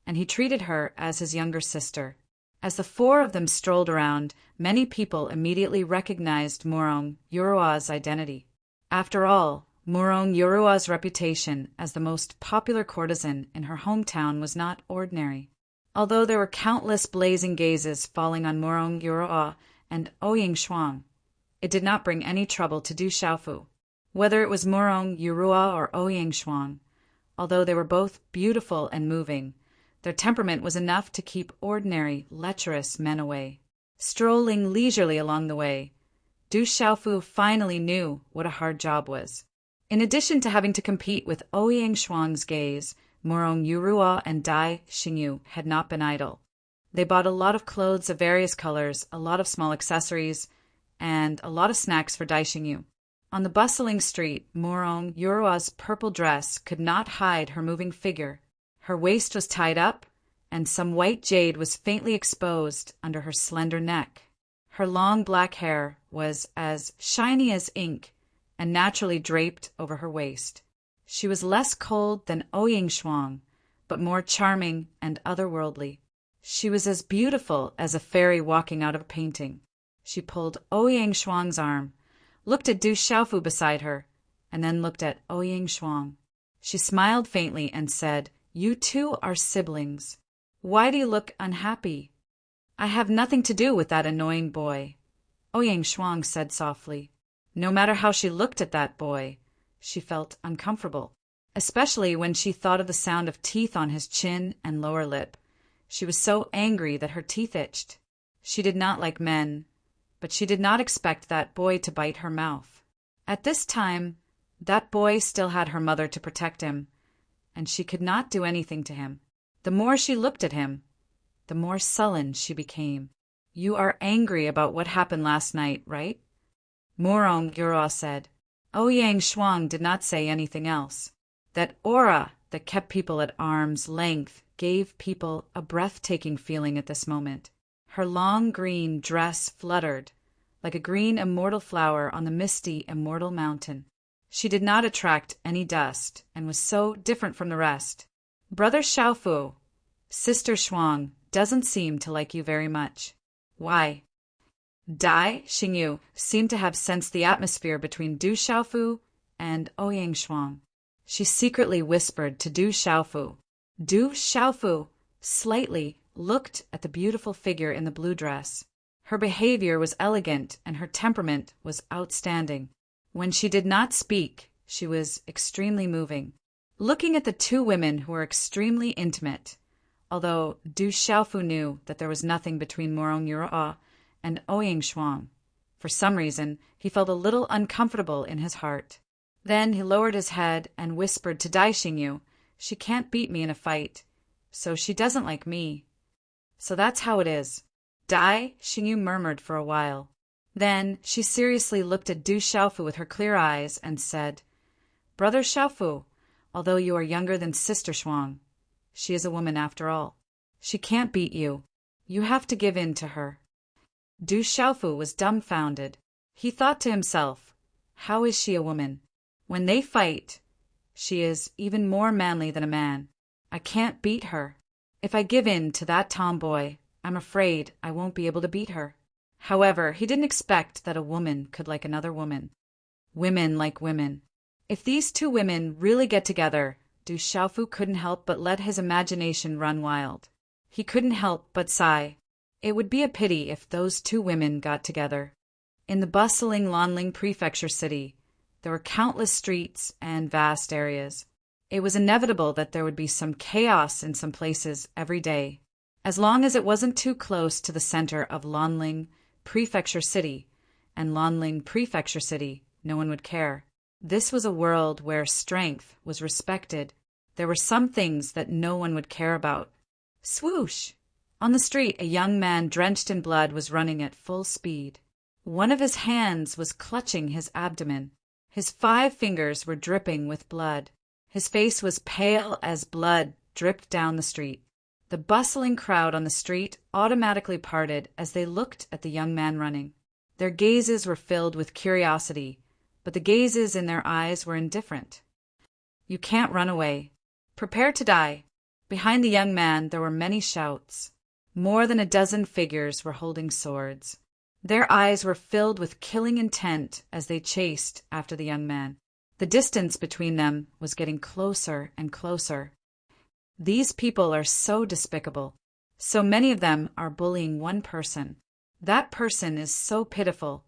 and he treated her as his younger sister. As the 4 of them strolled around, many people immediately recognized Morong Yurua's identity. After all, Morong Yurua's reputation as the most popular courtesan in her hometown was not ordinary. Although there were countless blazing gazes falling on Morong Yurua and Ouyang Shuang, it did not bring any trouble to Du Xiaofu. Whether it was Morong Yurua or Ouyang Shuang, although they were both beautiful and moving, their temperament was enough to keep ordinary, lecherous men away. Strolling leisurely along the way, Du Xiaofu finally knew what a hard job was. In addition to having to compete with Ouyang Shuang's gaze, Morong Yurua and Dai Xingyu had not been idle. They bought a lot of clothes of various colors, a lot of small accessories, and a lot of snacks for Dai Xingyu. On the bustling street, Morong Yurua's purple dress could not hide her moving figure. Her waist was tied up, and some white jade was faintly exposed under her slender neck. Her long black hair was as shiny as ink and naturally draped over her waist. She was less cold than Ouyang Shuang, but more charming and otherworldly. She was as beautiful as a fairy walking out of a painting. She pulled Ouyang Shuang's arm, looked at Du Xiaofu beside her, and then looked at Ouyang Shuang. She smiled faintly and said, "You two are siblings. Why do you look unhappy?" "I have nothing to do with that annoying boy," Ouyang Shuang said softly. No matter how she looked at that boy, she felt uncomfortable, especially when she thought of the sound of teeth on his chin and lower lip. She was so angry that her teeth itched. She did not like men, but she did not expect that boy to bite her mouth. At this time, that boy still had her mother to protect him, and she could not do anything to him. The more she looked at him, the more sullen she became. "You are angry about what happened last night, right?" Morong Yurua said. Ouyang Shuang did not say anything else. That aura that kept people at arm's length gave people a breathtaking feeling at this moment. Her long green dress fluttered, like a green immortal flower on the misty immortal mountain. She did not attract any dust, and was so different from the rest. "Brother Xiaofu, Sister Shuang doesn't seem to like you very much. Why?" Dai Xingyu seemed to have sensed the atmosphere between Du Xiaofu and Ouyang Shuang. She secretly whispered to Du Xiaofu. Du Xiaofu slightly looked at the beautiful figure in the blue dress. Her behavior was elegant and her temperament was outstanding. When she did not speak, she was extremely moving. Looking at the 2 women who were extremely intimate, although Du Xiaofu knew that there was nothing between Morong Yurua and Ouyang Shuang. For some reason, he felt a little uncomfortable in his heart. Then he lowered his head and whispered to Dai Xingyu, "She can't beat me in a fight, so she doesn't like me." So that's how it is. Dai Xingyu murmured for a while. Then she seriously looked at Du Xiaofu with her clear eyes and said, Brother Xiaofu, although you are younger than Sister Shuang, she is a woman after all. She can't beat you. You have to give in to her. Du Xiaofu was dumbfounded. He thought to himself, how is she a woman? When they fight, she is even more manly than a man. I can't beat her. If I give in to that tomboy, I'm afraid I won't be able to beat her. However, he didn't expect that a woman could like another woman. Women like women. If these two women really get together, Du Xiaofu couldn't help but let his imagination run wild. He couldn't help but sigh. It would be a pity if those two women got together. In the bustling Lanling Prefecture city, there were countless streets and vast areas. It was inevitable that there would be some chaos in some places every day. As long as it wasn't too close to the center of Lanling Prefecture City, and Lanling Prefecture City, no one would care. This was a world where strength was respected. There were some things that no one would care about. Swoosh! On the street, a young man drenched in blood was running at full speed. One of his hands was clutching his abdomen. His 5 fingers were dripping with blood. His face was pale as blood dripped down the street. The bustling crowd on the street automatically parted as they looked at the young man running. Their gazes were filled with curiosity, but the gazes in their eyes were indifferent. You can't run away. Prepare to die. Behind the young man there were many shouts. More than a dozen figures were holding swords. Their eyes were filled with killing intent as they chased after the young man. The distance between them was getting closer and closer. These people are so despicable. So many of them are bullying one person. That person is so pitiful.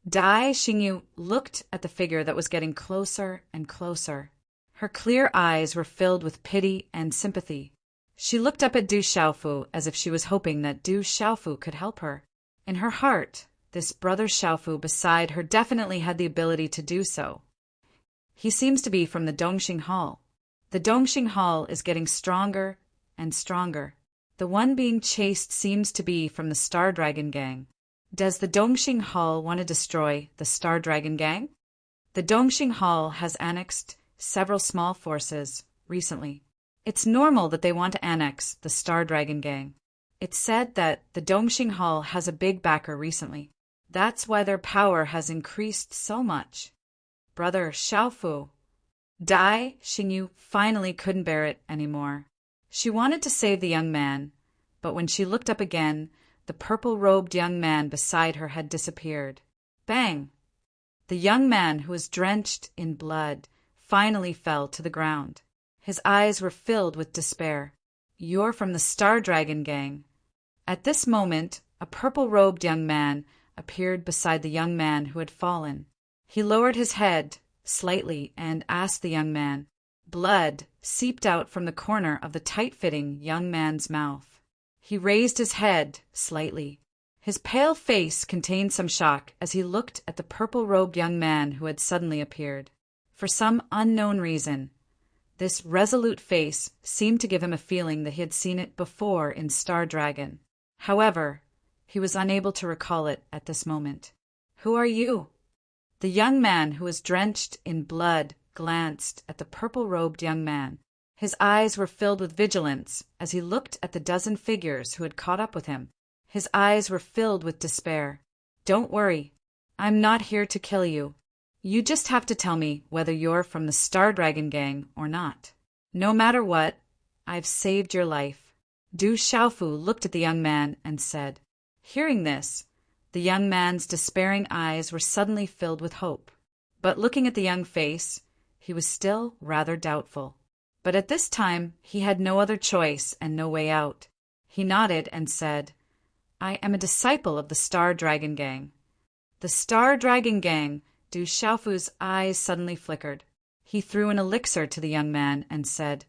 Dai Xingyu looked at the figure that was getting closer and closer. Her clear eyes were filled with pity and sympathy. She looked up at Du Xiaofu as if she was hoping that Du Xiaofu could help her. In her heart, this brother Xiaofu beside her definitely had the ability to do so. He seems to be from the Dongxing Hall. The Dongxing Hall is getting stronger and stronger. The one being chased seems to be from the Star Dragon Gang. Does the Dongxing Hall want to destroy the Star Dragon Gang? The Dongxing Hall has annexed several small forces recently. It's normal that they want to annex the Star Dragon Gang. It's said that the Dongxing Hall has a big backer recently. That's why their power has increased so much. Brother Xiaofu. Dai Xingyu finally couldn't bear it anymore. She wanted to save the young man, but when she looked up again, the purple-robed young man beside her had disappeared. Bang! The young man, who was drenched in blood, finally fell to the ground. His eyes were filled with despair. You're from the Star Dragon Gang. At this moment, a purple-robed young man appeared beside the young man who had fallen. He lowered his head slightly and asked the young man. Blood seeped out from the corner of the tight-fitting young man's mouth. He raised his head slightly. His pale face contained some shock as he looked at the purple-robed young man who had suddenly appeared. For some unknown reason, this resolute face seemed to give him a feeling that he had seen it before in Star Dragon. However, he was unable to recall it at this moment. Who are you? The young man, who was drenched in blood, glanced at the purple-robed young man. His eyes were filled with vigilance as he looked at the dozen figures who had caught up with him. His eyes were filled with despair. Don't worry. I'm not here to kill you. You just have to tell me whether you're from the Star Dragon Gang or not. No matter what, I've saved your life. Du Xiaofu looked at the young man and said. Hearing this, the young man's despairing eyes were suddenly filled with hope. But looking at the young face, he was still rather doubtful. But at this time, he had no other choice and no way out. He nodded and said, I am a disciple of the Star Dragon Gang. The Star Dragon Gang. Du Xiaofu's eyes suddenly flickered. He threw an elixir to the young man and said,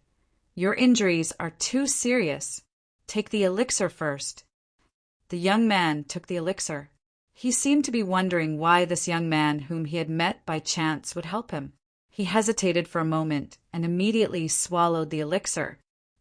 Your injuries are too serious. Take the elixir first. The young man took the elixir. He seemed to be wondering why this young man whom he had met by chance would help him. He hesitated for a moment and immediately swallowed the elixir.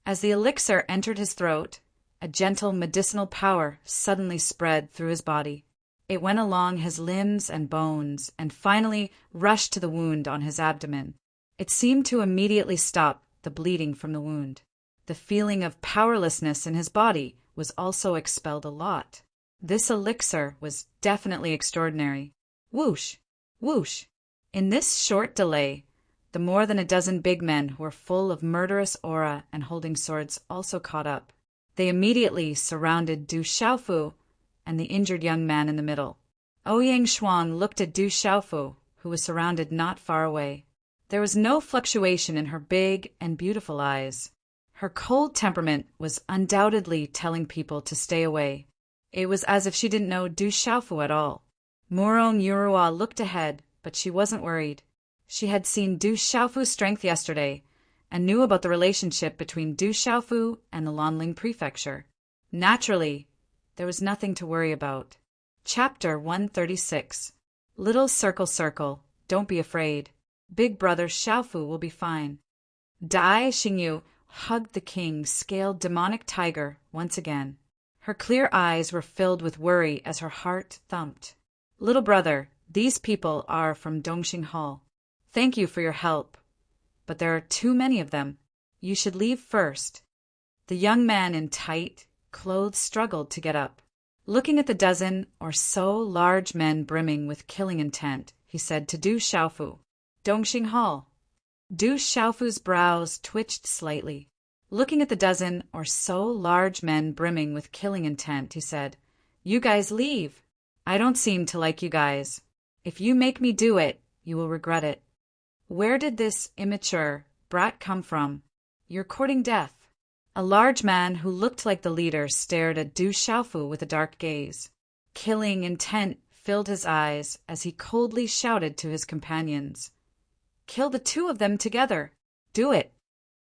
As the elixir entered his throat, A gentle medicinal power suddenly spread through his body. It went along his limbs and bones, and finally rushed to the wound on his abdomen. It seemed to immediately stop the bleeding from the wound. The feeling of powerlessness in his body was also expelled a lot. This elixir was definitely extraordinary. Whoosh! Whoosh! In this short delay, the more than a dozen big men who were full of murderous aura and holding swords also caught up. They immediately surrounded Du Xiaofu and the injured young man in the middle. Ouyang Xuan looked at Du Xiaofu, who was surrounded not far away. There was no fluctuation in her big and beautiful eyes. Her cold temperament was undoubtedly telling people to stay away. It was as if she didn't know Du Xiaofu at all. Murong Yurua looked ahead, but she wasn't worried. She had seen Du Xiaofu's strength yesterday and knew about the relationship between Du Xiaofu and the Lanling Prefecture. Naturally, there was nothing to worry about. Chapter 136. Little Circle Circle, don't be afraid. Big brother Xiaofu will be fine. Dai Xingyu hugged the king-scaled demonic tiger once again. Her clear eyes were filled with worry as her heart thumped. Little brother, these people are from Dongxing Hall. Thank you for your help, but there are too many of them. You should leave first. The young man in tight clothes struggled to get up. Looking at the dozen or so large men brimming with killing intent, he said to Du Xiaofu, Dongxing Hall. Du Xiaofu's brows twitched slightly. Looking at the dozen or so large men brimming with killing intent, he said, You guys leave. I don't seem to like you guys. If you make me do it, you will regret it. Where did this immature brat come from? You're courting death. A large man who looked like the leader stared at Du Xiaofu with a dark gaze. Killing intent filled his eyes as he coldly shouted to his companions. Kill the two of them together. Do it.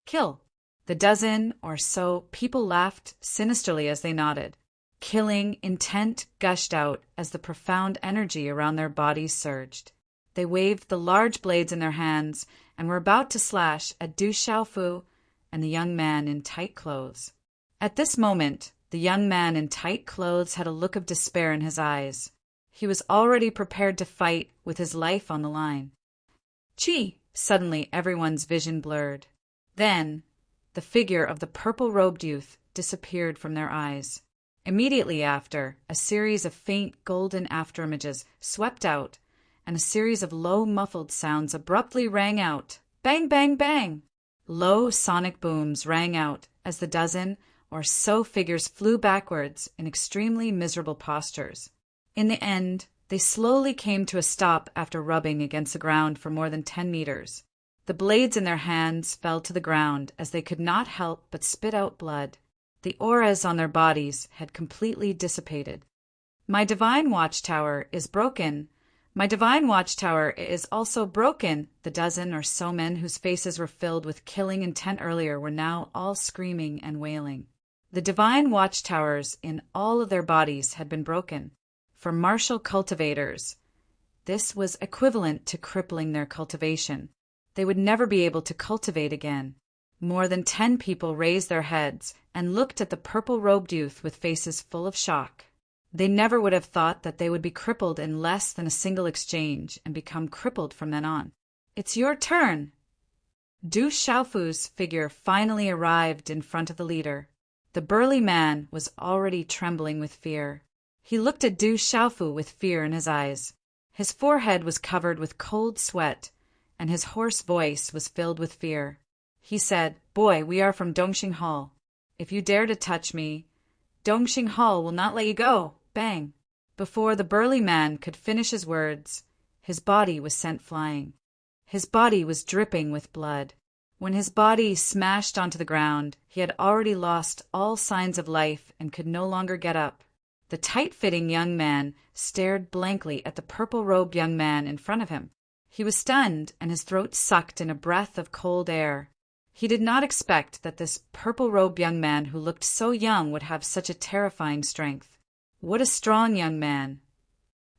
Kill. The dozen or so people laughed sinisterly as they nodded. Killing intent gushed out as the profound energy around their bodies surged. They waved the large blades in their hands and were about to slash at Du Xiaofu and the young man in tight clothes. At this moment, the young man in tight clothes had a look of despair in his eyes. He was already prepared to fight with his life on the line. Chi! Suddenly everyone's vision blurred. Then, the figure of the purple-robed youth disappeared from their eyes. Immediately after, a series of faint golden afterimages swept out, and a series of low muffled sounds abruptly rang out. Bang, bang, bang! Low sonic booms rang out as the dozen or so figures flew backwards in extremely miserable postures. In the end, they slowly came to a stop after rubbing against the ground for more than 10 meters. The blades in their hands fell to the ground as they could not help but spit out blood. The auras on their bodies had completely dissipated. My divine watchtower is broken. My divine watchtower is also broken. The dozen or so men whose faces were filled with killing intent earlier were now all screaming and wailing. The divine watchtowers in all of their bodies had been broken. For martial cultivators, this was equivalent to crippling their cultivation. They would never be able to cultivate again. More than 10 people raised their heads and looked at the purple-robed youth with faces full of shock. They never would have thought that they would be crippled in less than a single exchange and become crippled from then on. It's your turn! Du Xiaofu's figure finally arrived in front of the leader. The burly man was already trembling with fear. He looked at Du Xiaofu with fear in his eyes. His forehead was covered with cold sweat, and his hoarse voice was filled with fear. He said, Boy, we are from Dongxing Hall. If you dare to touch me, Dongxing Hall will not let you go. Bang! Before the burly man could finish his words, his body was sent flying. His body was dripping with blood. When his body smashed onto the ground, he had already lost all signs of life and could no longer get up. The tight-fitting young man stared blankly at the purple-robed young man in front of him. He was stunned, and his throat sucked in a breath of cold air. He did not expect that this purple-robed young man who looked so young would have such a terrifying strength. What a strong young man!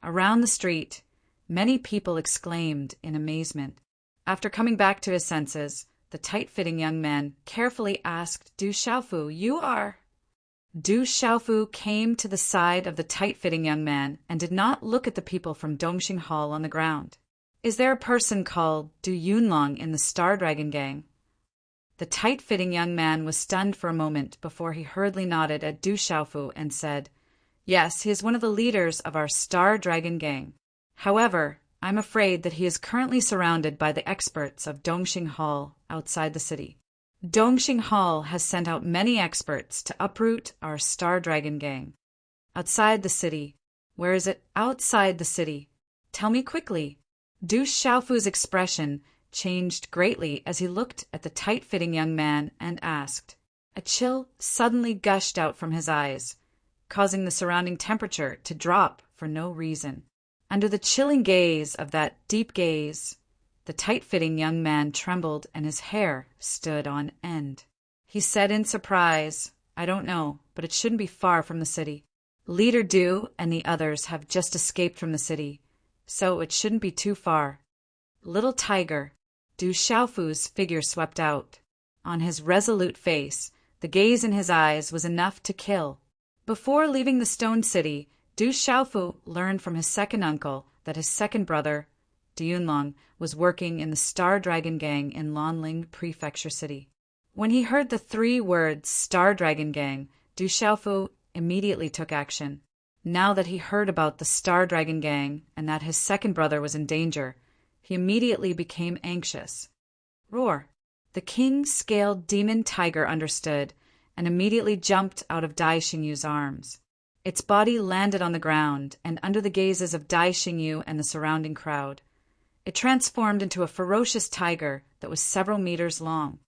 Around the street, many people exclaimed in amazement. After coming back to his senses, the tight-fitting young man carefully asked Du Xiaofu, You are... Du Xiaofu came to the side of the tight-fitting young man and did not look at the people from Dongxing Hall on the ground. Is there a person called Du Yunlong in the Star Dragon Gang? The tight-fitting young man was stunned for a moment before he hurriedly nodded at Du Xiaofu and said, Yes, he is one of the leaders of our Star Dragon Gang. However, I'm afraid that he is currently surrounded by the experts of Dongxing Hall outside the city. Dongxing Hall has sent out many experts to uproot our Star Dragon Gang. Outside the city. Where is it? Outside the city. Tell me quickly. Du Xiaofu's expression changed greatly as he looked at the tight-fitting young man and asked. A chill suddenly gushed out from his eyes, causing the surrounding temperature to drop for no reason. Under the chilling gaze of that deep gaze, the tight-fitting young man trembled and his hair stood on end. He said in surprise, I don't know, but it shouldn't be far from the city. Leader Du and the others have just escaped from the city, so it shouldn't be too far. Little tiger, Du Xiaofu's figure swept out. On his resolute face, the gaze in his eyes was enough to kill. Before leaving the stone city, Du Xiaofu learned from his second uncle that his second brother, Du Yunlong, was working in the Star Dragon Gang in Lanling Prefecture City. When he heard the 3 words Star Dragon Gang, Du Xiaofu immediately took action. Now that he heard about the Star Dragon Gang and that his second brother was in danger, he immediately became anxious. Roar! The king-scaled demon tiger understood and immediately jumped out of Dai Xingyu's arms. Its body landed on the ground and under the gazes of Dai Xingyu and the surrounding crowd. It transformed into a ferocious tiger that was several meters long.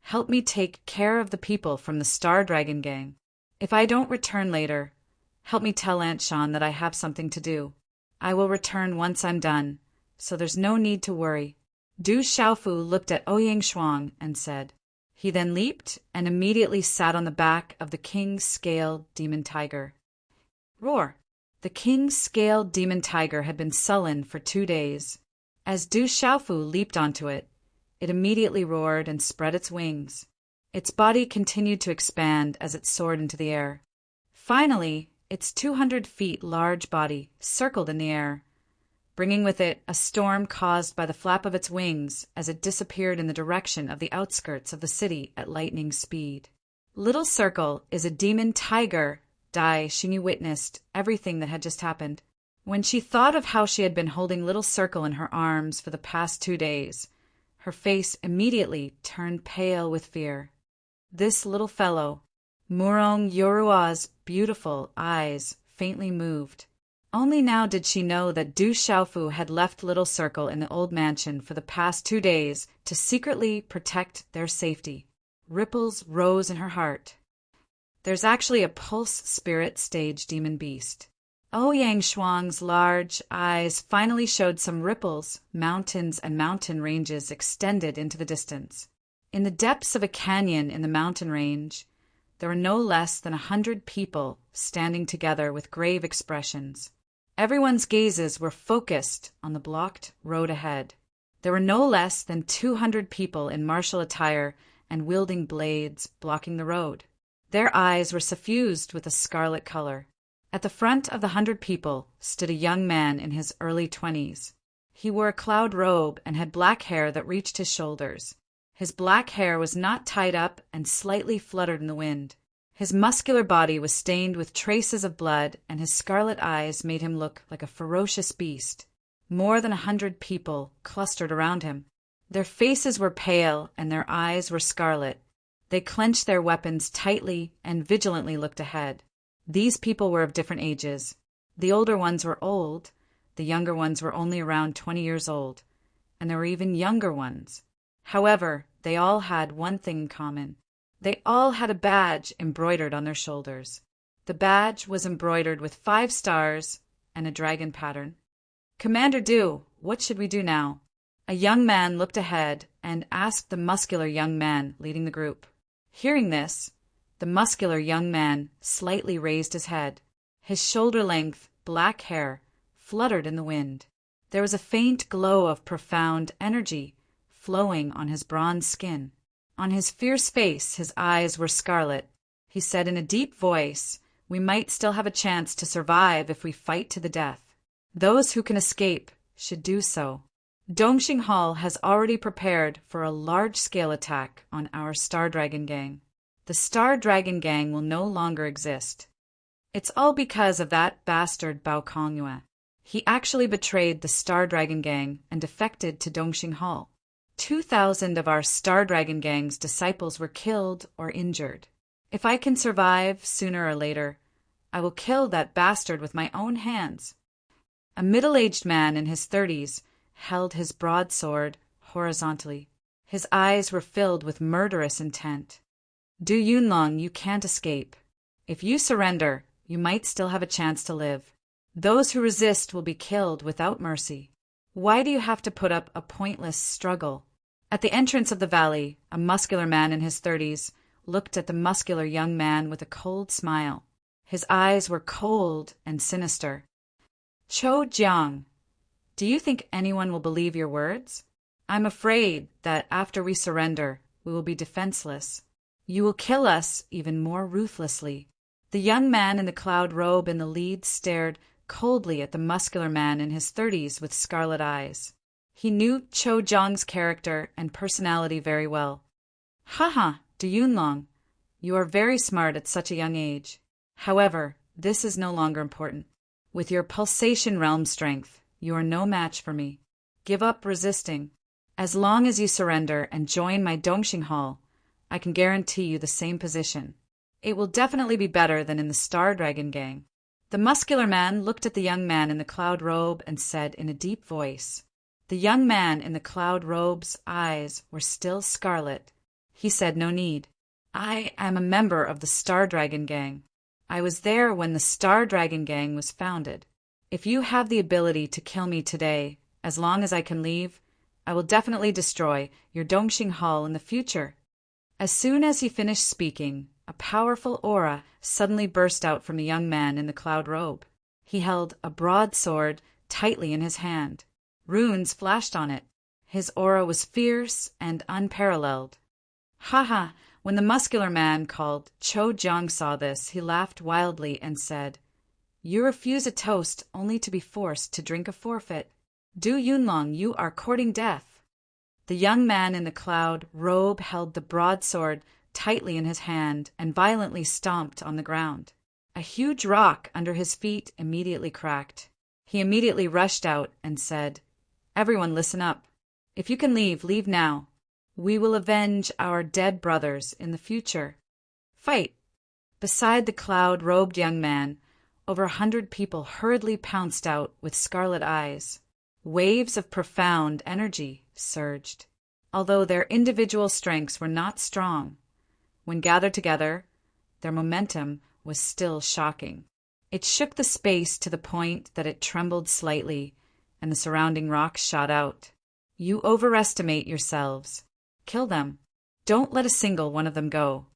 Help me take care of the people from the Star Dragon Gang. If I don't return later, help me tell Aunt Shan that I have something to do. I will return once I'm done, so there's no need to worry. Du Xiaofu looked at Ouyang Shuang and said. He then leaped and immediately sat on the back of the king-scaled demon tiger. Roar! The king-scaled demon tiger had been sullen for 2 days. As Du Xiaofu leaped onto it, it immediately roared and spread its wings. Its body continued to expand as it soared into the air. Finally, its 200 feet large body circled in the air, bringing with it a storm caused by the flap of its wings as it disappeared in the direction of the outskirts of the city at lightning speed. Little Circle is a demon tiger. Dai Xingyu witnessed everything that had just happened. When she thought of how she had been holding Little Circle in her arms for the past 2 days, her face immediately turned pale with fear. This little fellow, Murong Yorua's beautiful eyes faintly moved. Only now did she know that Du Xiaofu had left Little Circle in the old mansion for the past 2 days to secretly protect their safety. Ripples rose in her heart. There's actually a pulse spirit stage demon beast. Ouyang Shuang's large eyes finally showed some ripples, mountains and mountain ranges extended into the distance. In the depths of a canyon in the mountain range, there were no less than 100 people standing together with grave expressions. Everyone's gazes were focused on the blocked road ahead. There were no less than 200 people in martial attire and wielding blades blocking the road. Their eyes were suffused with a scarlet color. At the front of the 100 people stood a young man in his early 20s. He wore a cloud robe and had black hair that reached his shoulders. His black hair was not tied up and slightly fluttered in the wind. His muscular body was stained with traces of blood, and his scarlet eyes made him look like a ferocious beast. More than 100 people clustered around him. Their faces were pale and their eyes were scarlet. They clenched their weapons tightly and vigilantly looked ahead. These people were of different ages. The older ones were old, the younger ones were only around 20 years old, and there were even younger ones. However, they all had one thing in common. They all had a badge embroidered on their shoulders. The badge was embroidered with 5 stars and a dragon pattern. Commander Du, what should we do now? A young man looked ahead and asked the muscular young man leading the group. Hearing this, the muscular young man slightly raised his head. His shoulder-length, black hair fluttered in the wind. There was a faint glow of profound energy flowing on his bronze skin. On his fierce face, his eyes were scarlet. he said in a deep voice. We might still have a chance to survive if we fight to the death. Those who can escape should do so. Dongxing Hall has already prepared for a large-scale attack on our Star Dragon Gang. The Star Dragon Gang will no longer exist. It's all because of that bastard Bao Kongyue. He actually betrayed the Star Dragon Gang and defected to Dongxing Hall. 2,000 of our Star Dragon Gang's disciples were killed or injured. If I can survive sooner or later, I will kill that bastard with my own hands. A middle-aged man in his 30s held his broadsword horizontally. His eyes were filled with murderous intent. Du Yunlong, you can't escape. If you surrender, you might still have a chance to live. Those who resist will be killed without mercy. Why do you have to put up a pointless struggle? At the entrance of the valley, a muscular man in his 30s looked at the muscular young man with a cold smile. His eyes were cold and sinister. Cho Jiang, do you think anyone will believe your words? I'm afraid that after we surrender, we will be defenseless. You will kill us even more ruthlessly. The young man in the cloud robe in the lead stared coldly at the muscular man in his 30s with scarlet eyes. He knew Cho Jiang's character and personality very well. Haha, Du Yunlong, you are very smart at such a young age. However, this is no longer important. With your pulsation realm strength, you are no match for me. Give up resisting. As long as you surrender and join my Dongxing Hall, I can guarantee you the same position. It will definitely be better than in the Star Dragon Gang. The muscular man looked at the young man in the cloud robe and said in a deep voice. The young man in the cloud robe's eyes were still scarlet. He said, no need. I am a member of the Star Dragon Gang. I was there when the Star Dragon Gang was founded. If you have the ability to kill me today, as long as I can leave, I will definitely destroy your Dongxing Hall in the future. As soon as he finished speaking, a powerful aura suddenly burst out from the young man in the cloud robe. He held a broadsword tightly in his hand. Runes flashed on it. His aura was fierce and unparalleled. Haha! When the muscular man called Cho Jiang saw this, he laughed wildly and said, You refuse a toast only to be forced to drink a forfeit. Du Yunlong, you are courting death. The young man in the cloud robe held the broadsword tightly in his hand and violently stomped on the ground. A huge rock under his feet immediately cracked. He immediately rushed out and said, Everyone listen up. If you can leave, leave now. We will avenge our dead brothers in the future. Fight! Beside the cloud-robed young man, over 100 people hurriedly pounced out with scarlet eyes. Waves of profound energy surged. Although their individual strengths were not strong, when gathered together, their momentum was still shocking. It shook the space to the point that it trembled slightly, and the surrounding rocks shot out. You overestimate yourselves. Kill them. Don't let a single one of them go.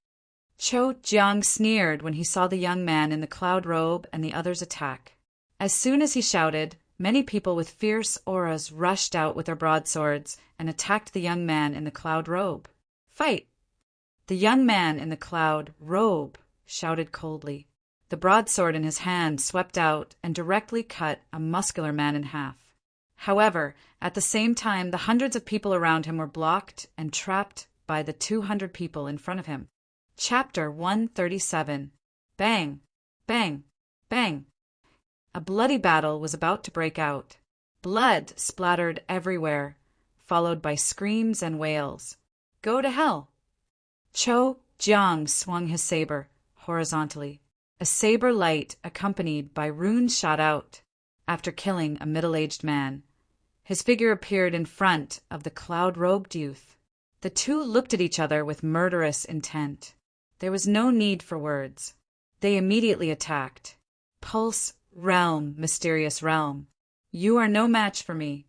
Cho Jiang sneered when he saw the young man in the cloud robe and the others attack. As soon as he shouted, many people with fierce auras rushed out with their broadswords and attacked the young man in the cloud robe. Fight! The young man in the cloud robe shouted coldly. The broadsword in his hand swept out and directly cut a muscular man in half. However, at the same time, the hundreds of people around him were blocked and trapped by the 200 people in front of him. Chapter 137. Bang! Bang! Bang! A bloody battle was about to break out. Blood splattered everywhere, followed by screams and wails. Go to hell! Cho Jiang swung his saber horizontally. A saber light accompanied by runes shot out. After killing a middle-aged man, his figure appeared in front of the cloud-robed youth. The two looked at each other with murderous intent. There was no need for words. They immediately attacked. Pulse, realm, mysterious realm. You are no match for me.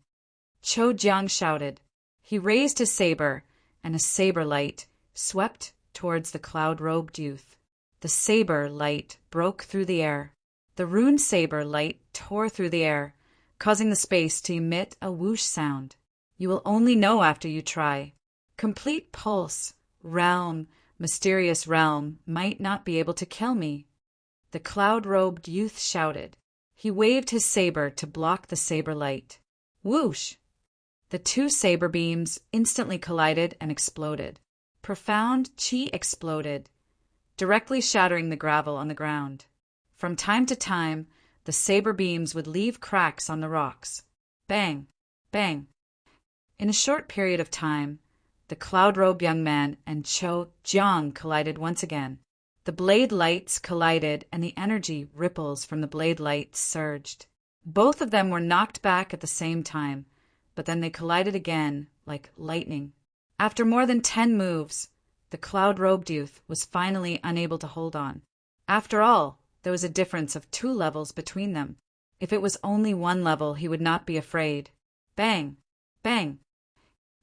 Cho Jiang shouted. He raised his saber, and a saber light swept towards the cloud-robed youth. The saber light broke through the air. The rune saber light tore through the air, causing the space to emit a whoosh sound. You will only know after you try. Complete pulse, realm, mysterious realm might not be able to kill me. The cloud-robed youth shouted. He waved his saber to block the saber light. Whoosh! The two saber beams instantly collided and exploded. Profound chi exploded, directly shattering the gravel on the ground. From time to time, the saber beams would leave cracks on the rocks. Bang! Bang! In a short period of time, the cloud-robed young man and Cho Jiang collided once again. The blade lights collided and the energy ripples from the blade lights surged. Both of them were knocked back at the same time, but then they collided again like lightning. After more than 10 moves, the cloud-robed youth was finally unable to hold on. After all, there was a difference of 2 levels between them. If it was only 1 level, he would not be afraid. Bang! Bang!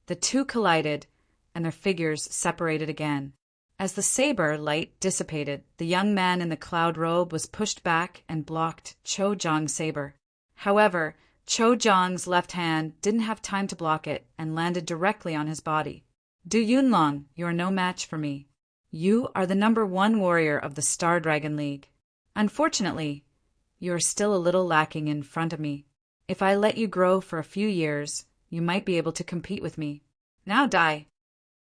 The two collided, and their figures separated again. As the saber light dissipated, the young man in the cloud robe was pushed back and blocked Cho Jiang's saber. However, Cho Jiang's left hand didn't have time to block it and landed directly on his body. Du Yunlong, you are no match for me. You are the #1 warrior of the Star Dragon League. Unfortunately, you are still a little lacking in front of me. If I let you grow for a few years, you might be able to compete with me. Now die.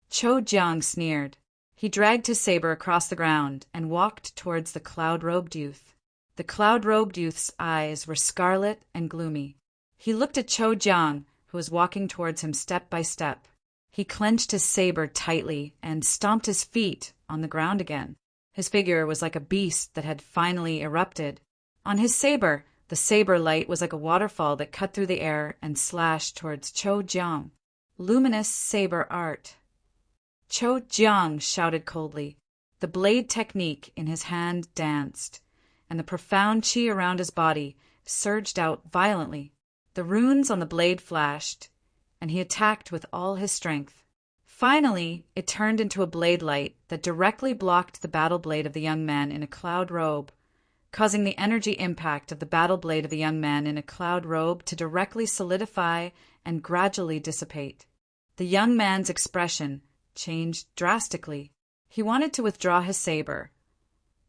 Cho Jiang sneered. He dragged his saber across the ground and walked towards the cloud-robed youth. The cloud-robed youth's eyes were scarlet and gloomy. He looked at Cho Jiang, who was walking towards him step by step. He clenched his saber tightly and stomped his feet on the ground again. His figure was like a beast that had finally erupted. On his saber, the saber light was like a waterfall that cut through the air and slashed towards Cho Jiang. Luminous saber art. Cho Jiang shouted coldly. The blade technique in his hand danced, and the profound chi around his body surged out violently. The runes on the blade flashed, and he attacked with all his strength. Finally, it turned into a blade light that directly blocked the battle blade of the young man in a cloud robe, causing the energy impact of the battle blade of the young man in a cloud robe to directly solidify and gradually dissipate. The young man's expression changed drastically. He wanted to withdraw his saber,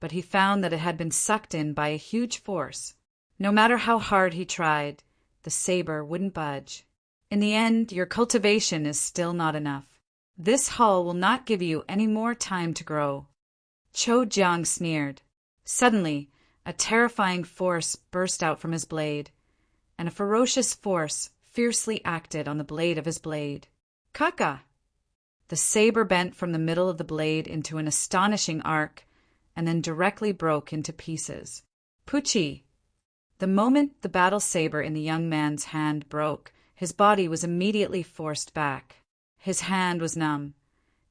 but he found that it had been sucked in by a huge force. No matter how hard he tried, the saber wouldn't budge. In the end, your cultivation is still not enough. This hull will not give you any more time to grow. Cho Jiang sneered. Suddenly, a terrifying force burst out from his blade, and a ferocious force fiercely acted on the blade of his blade. Kaka! The saber bent from the middle of the blade into an astonishing arc, and then directly broke into pieces. Puchi! The moment the battle saber in the young man's hand broke, his body was immediately forced back. His hand was numb,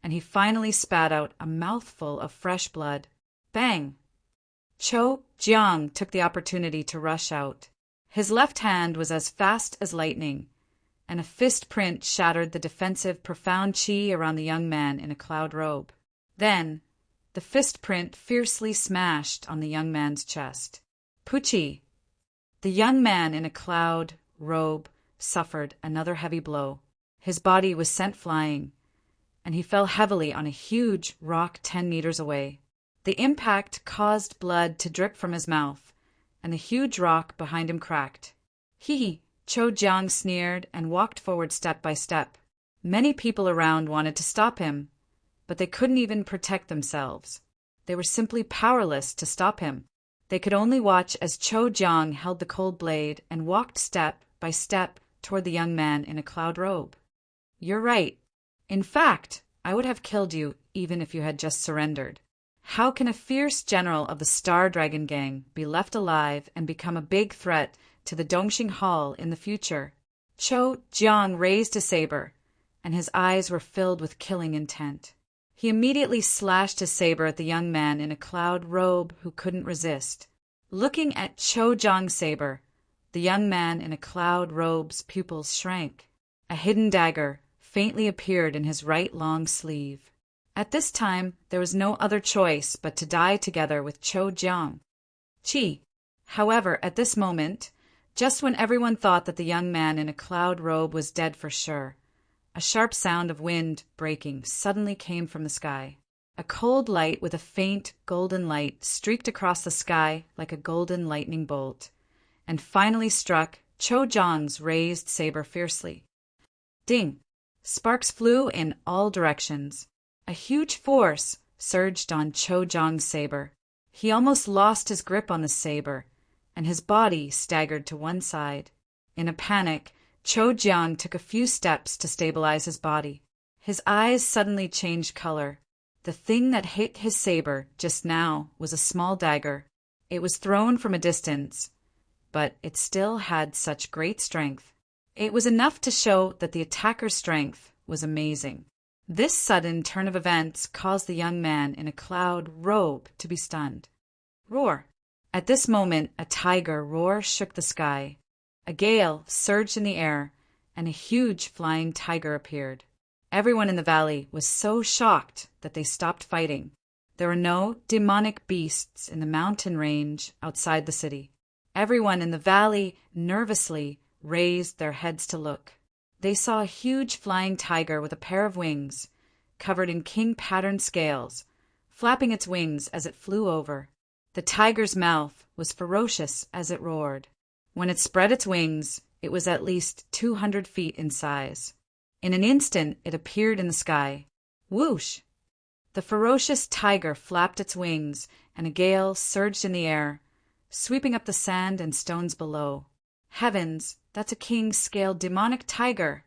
and he finally spat out a mouthful of fresh blood. Bang! Cho Jiang took the opportunity to rush out. His left hand was as fast as lightning, and a fist print shattered the defensive profound chi around the young man in a cloud robe. Then, the fist print fiercely smashed on the young man's chest. Puchi! The young man in a cloud robe suffered another heavy blow. His body was sent flying, and he fell heavily on a huge rock 10 meters away. The impact caused blood to drip from his mouth, and the huge rock behind him cracked. He! Cho Jiang sneered and walked forward step by step. Many people around wanted to stop him, but they couldn't even protect themselves. They were simply powerless to stop him. They could only watch as Cho Jiang held the cold blade and walked step by step toward the young man in a cloud robe. You're right. In fact, I would have killed you even if you had just surrendered. How can a fierce general of the Star Dragon Gang be left alive and become a big threat to the Dongxing Hall in the future? Cho Jiang raised his saber, and his eyes were filled with killing intent. He immediately slashed his saber at the young man in a cloud robe who couldn't resist. Looking at Cho Jiang's saber, the young man in a cloud robe's pupils shrank. A hidden dagger faintly appeared in his right long sleeve. At this time, there was no other choice but to die together with Cho Jiang. However, at this moment, just when everyone thought that the young man in a cloud robe was dead for sure, a sharp sound of wind breaking suddenly came from the sky. A cold light with a faint golden light streaked across the sky like a golden lightning bolt, and finally struck Cho Jong's raised saber fiercely. Ding! Sparks flew in all directions. A huge force surged on Cho Jong's saber. He almost lost his grip on the saber, and his body staggered to one side. In a panic, Cho Jong took a few steps to stabilize his body. His eyes suddenly changed color. The thing that hit his saber just now was a small dagger. It was thrown from a distance, but it still had such great strength. It was enough to show that the attacker's strength was amazing. This sudden turn of events caused the young man in a cloud robe to be stunned. Roar! At this moment, a tiger roar shook the sky. A gale surged in the air, and a huge flying tiger appeared. Everyone in the valley was so shocked that they stopped fighting. There were no demonic beasts in the mountain range outside the city. Everyone in the valley nervously raised their heads to look. They saw a huge flying tiger with a pair of wings, covered in king-patterned scales, flapping its wings as it flew over. The tiger's mouth was ferocious as it roared. When it spread its wings, it was at least 200 feet in size. In an instant, it appeared in the sky. Whoosh! The ferocious tiger flapped its wings, and a gale surged in the air, sweeping up the sand and stones below. Heavens, that's a king-scaled demonic tiger!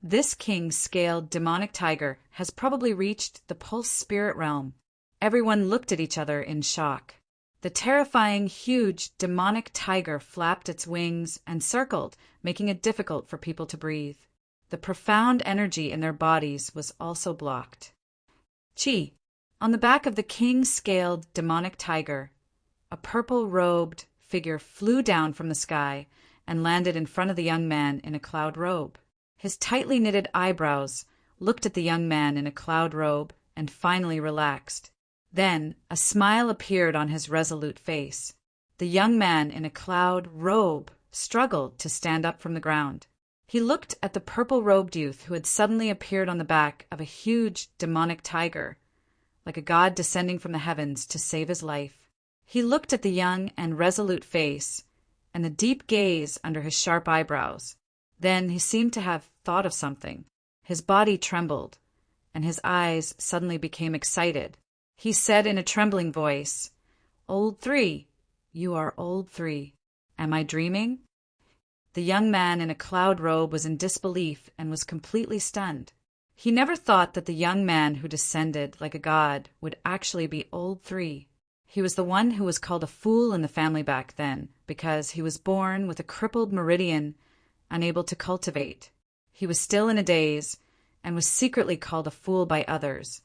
This king-scaled demonic tiger has probably reached the pulse spirit realm. Everyone looked at each other in shock. The terrifying, huge, demonic tiger flapped its wings and circled, making it difficult for people to breathe. The profound energy in their bodies was also blocked. Chi! On the back of the king-scaled demonic tiger, a purple-robed figure flew down from the sky and landed in front of the young man in a cloud robe. His tightly knitted eyebrows looked at the young man in a cloud robe and finally relaxed. Then a smile appeared on his resolute face. The young man in a cloud robe struggled to stand up from the ground. He looked at the purple-robed youth who had suddenly appeared on the back of a huge demonic tiger, like a god descending from the heavens to save his life. He looked at the young and resolute face and the deep gaze under his sharp eyebrows. Then he seemed to have thought of something. His body trembled, and his eyes suddenly became excited. He said in a trembling voice, "Old 3, you are old 3. Am I dreaming?" The young man in a cloud robe was in disbelief and was completely stunned. He never thought that the young man who descended like a god would actually be old 3. He was the one who was called a fool in the family back then because he was born with a crippled meridian, unable to cultivate. He was still in a daze and was secretly called a fool by others.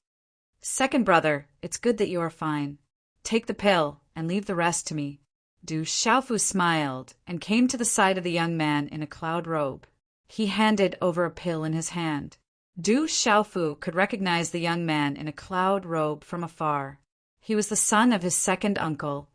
"Second brother, it's good that you are fine. Take the pill and leave the rest to me." Du Xiaofu smiled and came to the side of the young man in a cloud robe. He handed over a pill in his hand. Du Xiaofu could recognize the young man in a cloud robe from afar. He was the son of his second uncle,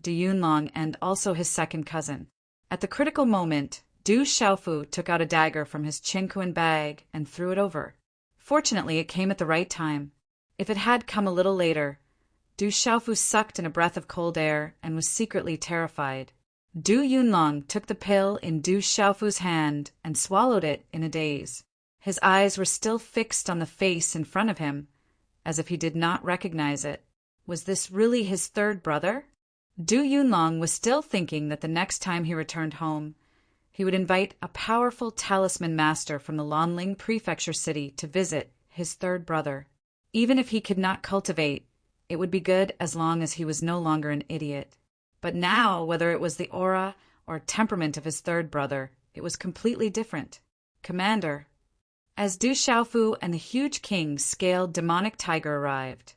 Du Yunlong, and also his second cousin. At the critical moment, Du Xiaofu took out a dagger from his Qinquan bag and threw it over. Fortunately, it came at the right time. If it had come a little later, Du Xiaofu sucked in a breath of cold air and was secretly terrified. Du Yunlong took the pill in Du Xiaofu's hand and swallowed it in a daze. His eyes were still fixed on the face in front of him, as if he did not recognize it. Was this really his third brother? Du Yunlong was still thinking that the next time he returned home, he would invite a powerful talisman master from the Lanling prefecture city to visit his third brother. Even if he could not cultivate, it would be good as long as he was no longer an idiot. But now, whether it was the aura or temperament of his third brother, it was completely different. "Commander." As Du Xiaofu and the huge king scaled demonic tiger arrived,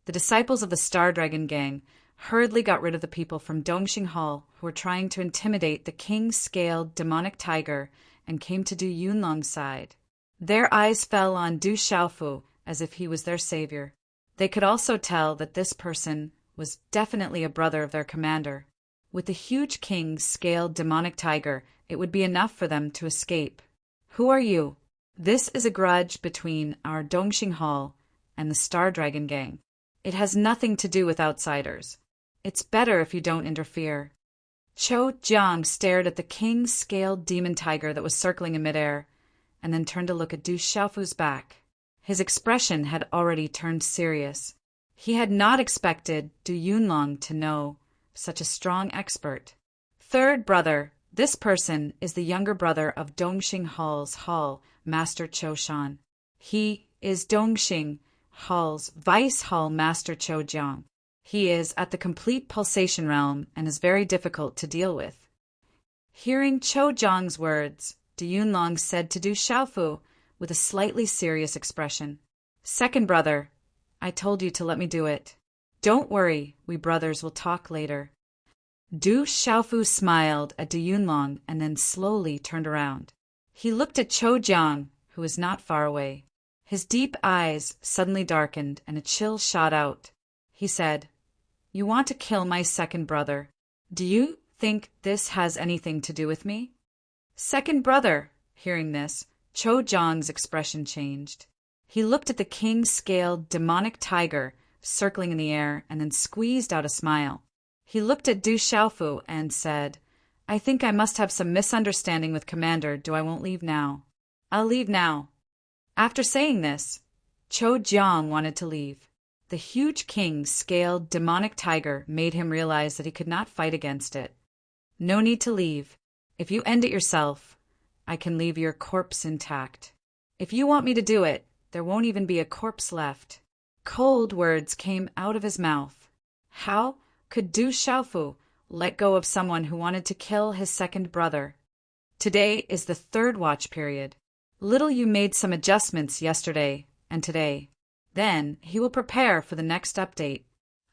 the disciples of the Star Dragon gang hurriedly got rid of the people from Dongxing Hall who were trying to intimidate the king-scaled demonic tiger and came to Du Yunlong's side. Their eyes fell on Du Xiaofu as if he was their savior. They could also tell that this person was definitely a brother of their commander. With the huge king-scaled demonic tiger, it would be enough for them to escape. "Who are you?" "This is a grudge between our Dongxing Hall and the Star Dragon Gang. It has nothing to do with outsiders. It's better if you don't interfere. Cho Jiang stared at the king-scaled demon tiger that was circling in midair, and then turned to look at Du Xiaofu's back. His expression had already turned serious. He had not expected Du Yunlong to know such a strong expert. Third brother, this person is the younger brother of Dongxing Hall's Hall Master Cho Shan. He is Dongxing Hall's Vice Hall Master Cho Jiang. He is at the complete pulsation realm and is very difficult to deal with. Hearing Cho Jiang's words, Du Yunlong said to Du Xiaofu with a slightly serious expression, "Second brother, I told you to let me do it. Don't worry, we brothers will talk later." Du Xiaofu smiled at Du Yunlong and then slowly turned around. He looked at Cho Jiang, who was not far away. His deep eyes suddenly darkened and a chill shot out. He said, "You want to kill my second brother. Do you think this has anything to do with me?" Second brother, hearing this, Cho Jiang's expression changed. He looked at the king-scaled demonic tiger circling in the air and then squeezed out a smile. He looked at Du Xiaofu and said, "I think I must have some misunderstanding with Commander. I won't leave now. I'll leave now." After saying this, Cho Jiang wanted to leave. The huge king-scaled demonic tiger made him realize that he could not fight against it. "No need to leave. If you end it yourself, I can leave your corpse intact. If you want me to do it, there won't even be a corpse left." Cold words came out of his mouth. How could Du Xiaofu let go of someone who wanted to kill his second brother? Today is the third watch period. Little Yu made some adjustments yesterday and today. Then he will prepare for the next update.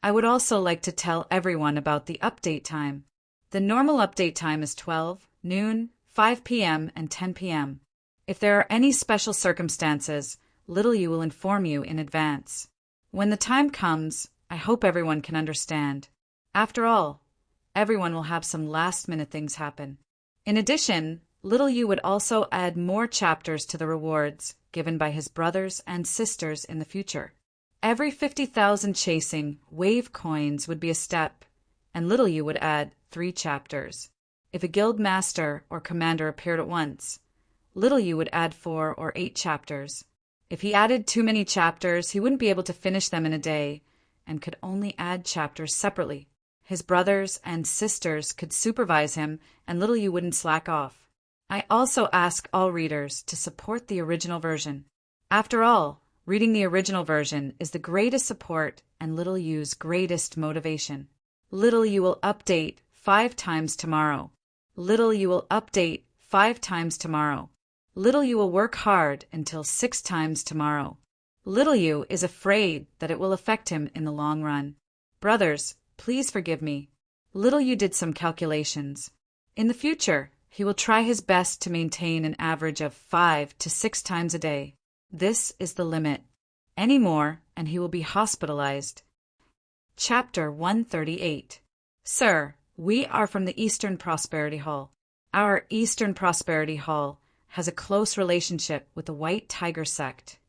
I would also like to tell everyone about the update time. The normal update time is 12 noon, 5 p.m., and 10 p.m. If there are any special circumstances, Little Yu will inform you in advance. When the time comes, I hope everyone can understand. After all, everyone will have some last-minute things happen. In addition, Little Yu would also add more chapters to the rewards given by his brothers and sisters in the future. Every 50,000 chasing wave coins would be a step, and Little Yu would add 3 chapters. If a guild master or commander appeared at once, Little Yu would add 4 or 8 chapters. If he added too many chapters, he wouldn't be able to finish them in a day and could only add chapters separately. His brothers and sisters could supervise him, and Little Yu wouldn't slack off. I also ask all readers to support the original version. After all, reading the original version is the greatest support and Little Yu's greatest motivation. Little Yu will update 5 times tomorrow. Little Yu will update 5 times tomorrow. Little Yu will work hard until 6 times tomorrow. Little Yu is afraid that it will affect him in the long run. Brothers, please forgive me. Little Yu did some calculations. In the future, he will try his best to maintain an average of 5 to 6 times a day. This is the limit. Any more, and he will be hospitalized. Chapter 138. Sir, we are from the Eastern Prosperity Hall. Our Eastern Prosperity Hall has a close relationship with the White Tiger sect.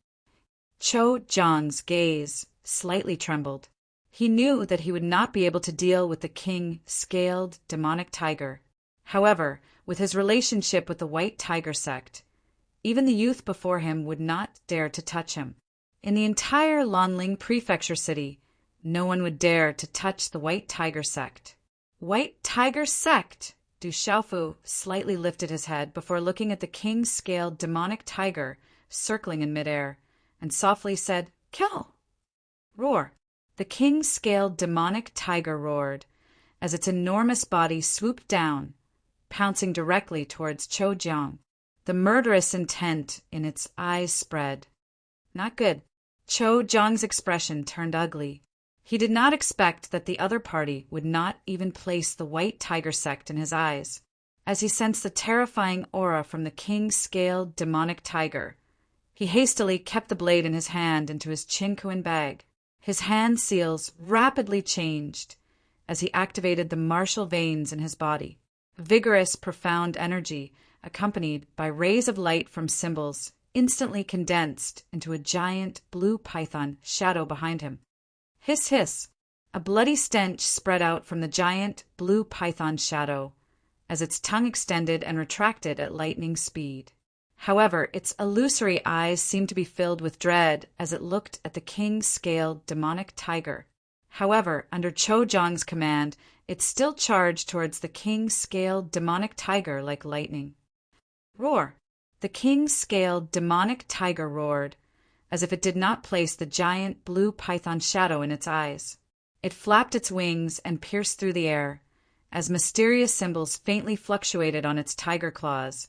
Cho Jiang's gaze slightly trembled. He knew that he would not be able to deal with the king-scaled demonic tiger. However, with his relationship with the White Tiger sect, even the youth before him would not dare to touch him. In the entire Lanling Prefecture city, no one would dare to touch the White Tiger sect. White Tiger sect! Du Xiaofu slightly lifted his head before looking at the king-scaled demonic tiger circling in midair, and softly said, "Kill!" Roar! The king-scaled demonic tiger roared as its enormous body swooped down, pouncing directly towards Cho Jiang. The murderous intent in its eyes spread. Not good. Cho Jiang's expression turned ugly. He did not expect that the other party would not even place the White Tiger sect in his eyes. As he sensed the terrifying aura from the king-scaled demonic tiger, he hastily kept the blade in his hand into his chinkuan bag. His hand seals rapidly changed as he activated the martial veins in his body. Vigorous, profound energy, accompanied by rays of light from symbols, instantly condensed into a giant blue python shadow behind him. Hiss, hiss! A bloody stench spread out from the giant blue python shadow as its tongue extended and retracted at lightning speed. However, its illusory eyes seemed to be filled with dread as it looked at the king-scaled demonic tiger. However, under Cho Jong's command, it still charged towards the king-scaled demonic tiger like lightning. Roar! The king-scaled demonic tiger roared, as if it did not place the giant blue python shadow in its eyes. It flapped its wings and pierced through the air, as mysterious symbols faintly fluctuated on its tiger claws,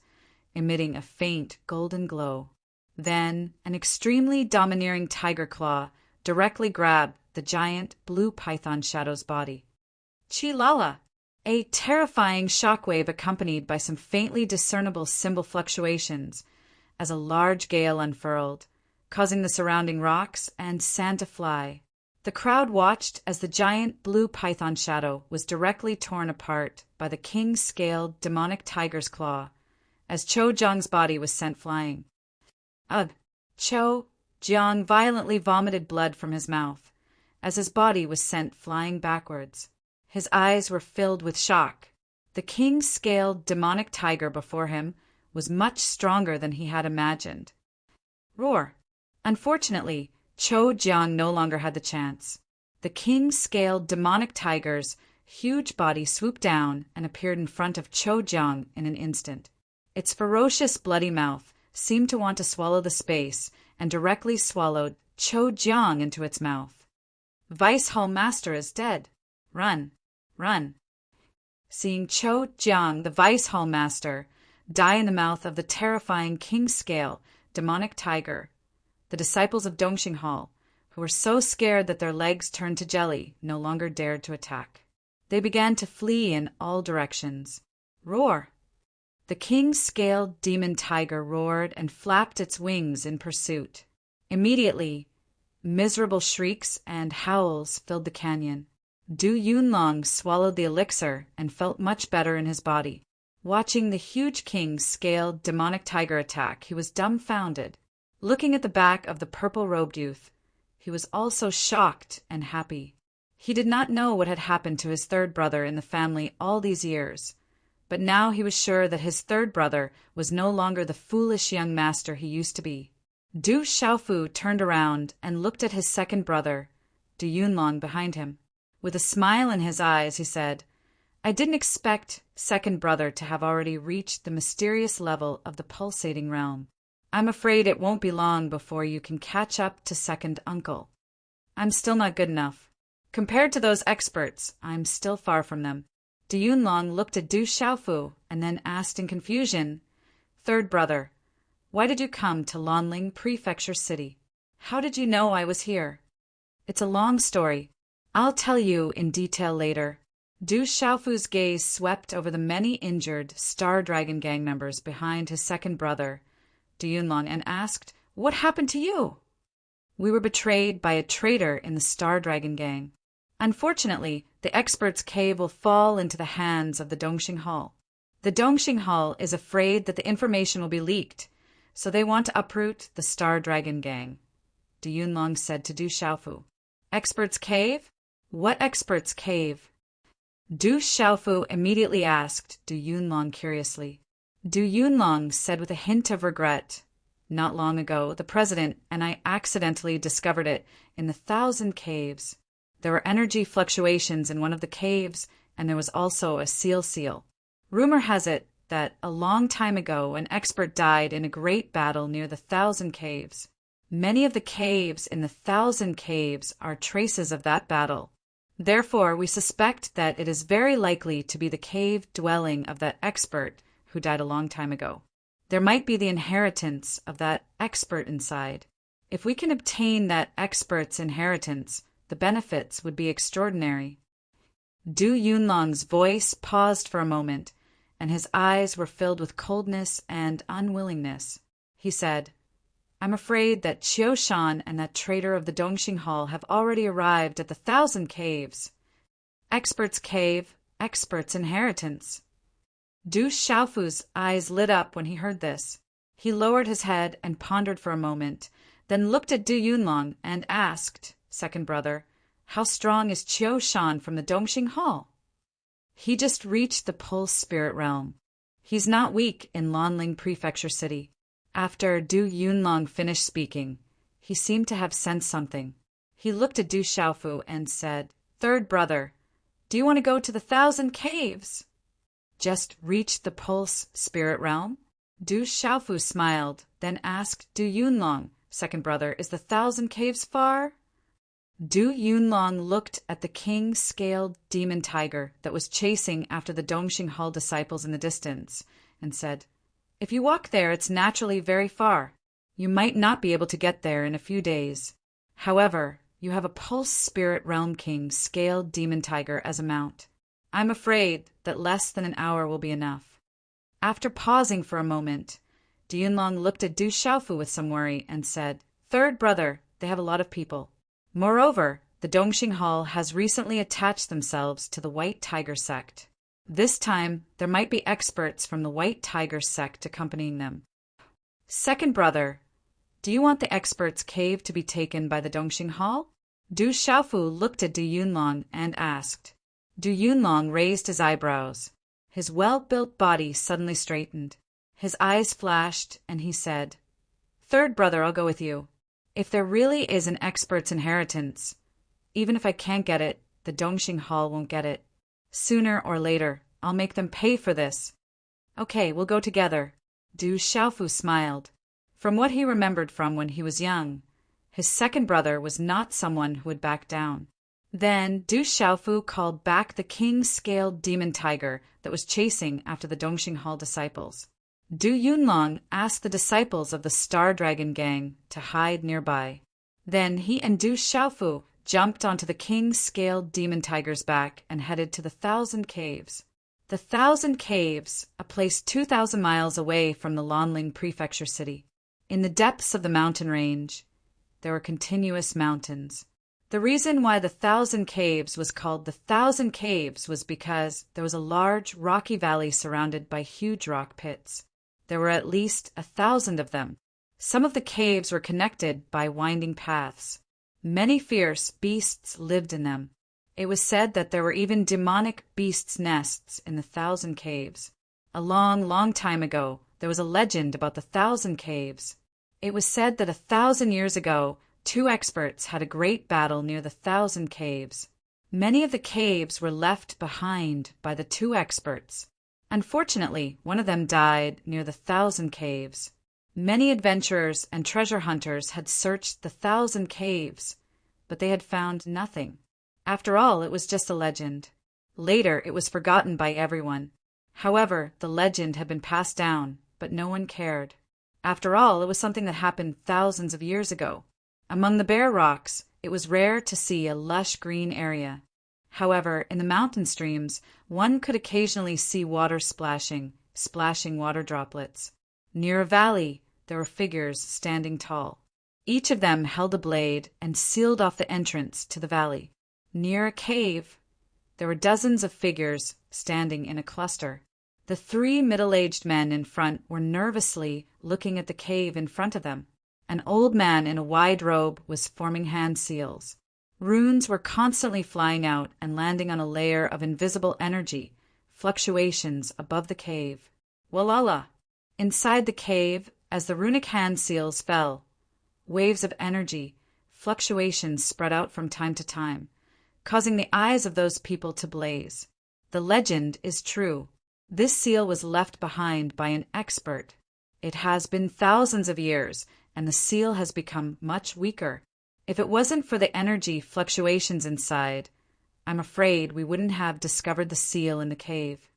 emitting a faint golden glow. Then, an extremely domineering tiger claw directly grabbed the giant blue python shadow's body. Chi-lala! A terrifying shockwave accompanied by some faintly discernible symbol fluctuations as a large gale unfurled, causing the surrounding rocks and sand to fly. The crowd watched as the giant blue python shadow was directly torn apart by the king-scaled demonic tiger's claw, as Cho Jong's body was sent flying. Ugh! Cho Jong violently vomited blood from his mouth, as his body was sent flying backwards. His eyes were filled with shock. The king-scaled demonic tiger before him was much stronger than he had imagined. Roar! Unfortunately, Cho Jong no longer had the chance. The king-scaled demonic tiger's huge body swooped down and appeared in front of Cho Jong in an instant. Its ferocious bloody mouth seemed to want to swallow the space and directly swallowed Cho Jong into its mouth. Vice Hall Master is dead. Run, run. Seeing Cho Jong, the Vice Hall Master, die in the mouth of the terrifying king-scale demonic tiger, the disciples of Dongxing Hall, who were so scared that their legs turned to jelly, no longer dared to attack. They began to flee in all directions. Roar! The king-scaled demon tiger roared and flapped its wings in pursuit. Immediately, miserable shrieks and howls filled the canyon. Du Yunlong swallowed the elixir and felt much better in his body. Watching the huge king-scaled demonic tiger attack, he was dumbfounded. Looking at the back of the purple-robed youth, he was also shocked and happy. He did not know what had happened to his third brother in the family all these years, but now he was sure that his third brother was no longer the foolish young master he used to be. Du Xiaofu turned around and looked at his second brother, Du Yunlong, behind him. With a smile in his eyes, he said, "I didn't expect second brother to have already reached the mysterious level of the pulsating realm. I'm afraid it won't be long before you can catch up to second uncle. I'm still not good enough. Compared to those experts, I'm still far from them." Du Yunlong looked at Du Xiaofu and then asked in confusion, "Third brother, why did you come to Lanling Prefecture City? How did you know I was here?" "It's a long story. I'll tell you in detail later." Du Xiaofu's gaze swept over the many injured Star Dragon Gang members behind his second brother, Du Yunlong, and asked, "What happened to you?" "We were betrayed by a traitor in the Star Dragon Gang. Unfortunately, the expert's cave will fall into the hands of the Dongxing Hall. The Dongxing Hall is afraid that the information will be leaked, so they want to uproot the Star Dragon Gang," Du Yunlong said to Du Xiaofu. "Expert's cave? What expert's cave?" Du Xiaofu immediately asked Du Yunlong curiously. Du Yunlong said with a hint of regret, "Not long ago, the president and I accidentally discovered it in the 1,000 caves. There were energy fluctuations in one of the caves, and there was also a seal. Rumor has it that a long time ago an expert died in a great battle near the 1,000 caves. Many of the caves in the 1,000 caves are traces of that battle. Therefore, we suspect that it is very likely to be the cave dwelling of that expert who died a long time ago. There might be the inheritance of that expert inside. If we can obtain that expert's inheritance, the benefits would be extraordinary." Du Yunlong's voice paused for a moment, and his eyes were filled with coldness and unwillingness. He said, "I'm afraid that Qiu Shan and that traitor of the Dongxing Hall have already arrived at the 1,000 caves. Expert's cave, expert's inheritance." Du Xiaofu's eyes lit up when he heard this. He lowered his head and pondered for a moment, then looked at Du Yunlong and asked, "Second brother, how strong is Qiu Shan from the Dongxing Hall?" "He just reached the Pulse Spirit Realm. He's not weak in Lanling Prefecture City." After Du Yunlong finished speaking, he seemed to have sensed something. He looked at Du Xiaofu and said, "Third brother, do you want to go to the 1,000 Caves?" "Just reach the Pulse Spirit Realm?" Du Xiaofu smiled, then asked Du Yunlong, "Second brother, is the 1,000 Caves far?" Du Yunlong looked at the king-scaled demon tiger that was chasing after the Dongxing Hall disciples in the distance, and said, "If you walk there, it's naturally very far. You might not be able to get there in a few days. However, you have a Pulse Spirit Realm King-scaled demon tiger as a mount. I'm afraid that less than an hour will be enough." After pausing for a moment, Du Yunlong looked at Du Xiaofu with some worry and said, "Third brother, they have a lot of people. Moreover, the Dongxing Hall has recently attached themselves to the White Tiger sect. This time, there might be experts from the White Tiger sect accompanying them. Second brother, do you want the experts' cave to be taken by the Dongxing Hall?" Du Xiaofu looked at Du Yunlong and asked. Du Yunlong raised his eyebrows. His well-built body suddenly straightened. His eyes flashed, and he said, "Third brother, I'll go with you. If there really is an expert's inheritance, even if I can't get it, the Dongxing Hall won't get it. Sooner or later, I'll make them pay for this." "Okay, we'll go together." Du Xiaofu smiled. From what he remembered from when he was young, his second brother was not someone who would back down. Then Du Xiaofu called back the king-scaled demon tiger that was chasing after the Dongxing Hall disciples. Du Yunlong asked the disciples of the Star Dragon Gang to hide nearby. Then he and Du Xiaofu jumped onto the king-scaled demon tiger's back and headed to the 1,000 Caves. The 1,000 Caves, a place 2,000 miles away from the Lanling Prefecture City. In the depths of the mountain range, there were continuous mountains. The reason why the 1,000 Caves was called the 1,000 Caves was because there was a large rocky valley surrounded by huge rock pits. There were at least 1,000 of them. Some of the caves were connected by winding paths. Many fierce beasts lived in them. It was said that there were even demonic beasts' nests in the 1,000 Caves. A long, long time ago, there was a legend about the 1,000 Caves. It was said that 1,000 years ago, 2 experts had a great battle near the 1,000 Caves. Many of the caves were left behind by the 2 experts. Unfortunately, one of them died near the 1,000 Caves. Many adventurers and treasure hunters had searched the 1,000 Caves, but they had found nothing. After all, it was just a legend. Later, it was forgotten by everyone. However, the legend had been passed down, but no one cared. After all, it was something that happened thousands of years ago. Among the bare rocks, it was rare to see a lush green area. However, in the mountain streams, one could occasionally see water splashing water droplets. Near a valley, there were figures standing tall. Each of them held a blade and sealed off the entrance to the valley. Near a cave, there were dozens of figures standing in a cluster. The 3 middle-aged men in front were nervously looking at the cave in front of them. An old man in a wide robe was forming hand seals. Runes were constantly flying out and landing on a layer of invisible energy, fluctuations above the cave. Walala! Inside the cave, as the runic hand seals fell, waves of energy, fluctuations spread out from time to time, causing the eyes of those people to blaze. The legend is true. This seal was left behind by an expert. It has been thousands of years, and the seal has become much weaker. If it wasn't for the energy fluctuations inside, I'm afraid we wouldn't have discovered the seal in the cave.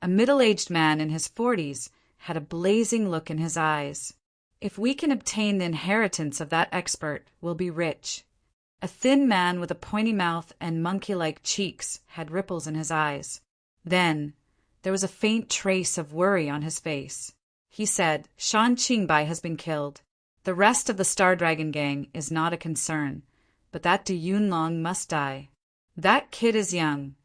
A middle-aged man in his 40s had a blazing look in his eyes. If we can obtain the inheritance of that expert, we'll be rich. A thin man with a pointy mouth and monkey-like cheeks had ripples in his eyes. Then, there was a faint trace of worry on his face. He said, "Shan Qingbai has been killed. The rest of the Star Dragon Gang is not a concern, but that Du Yunlong must die. That kid is young,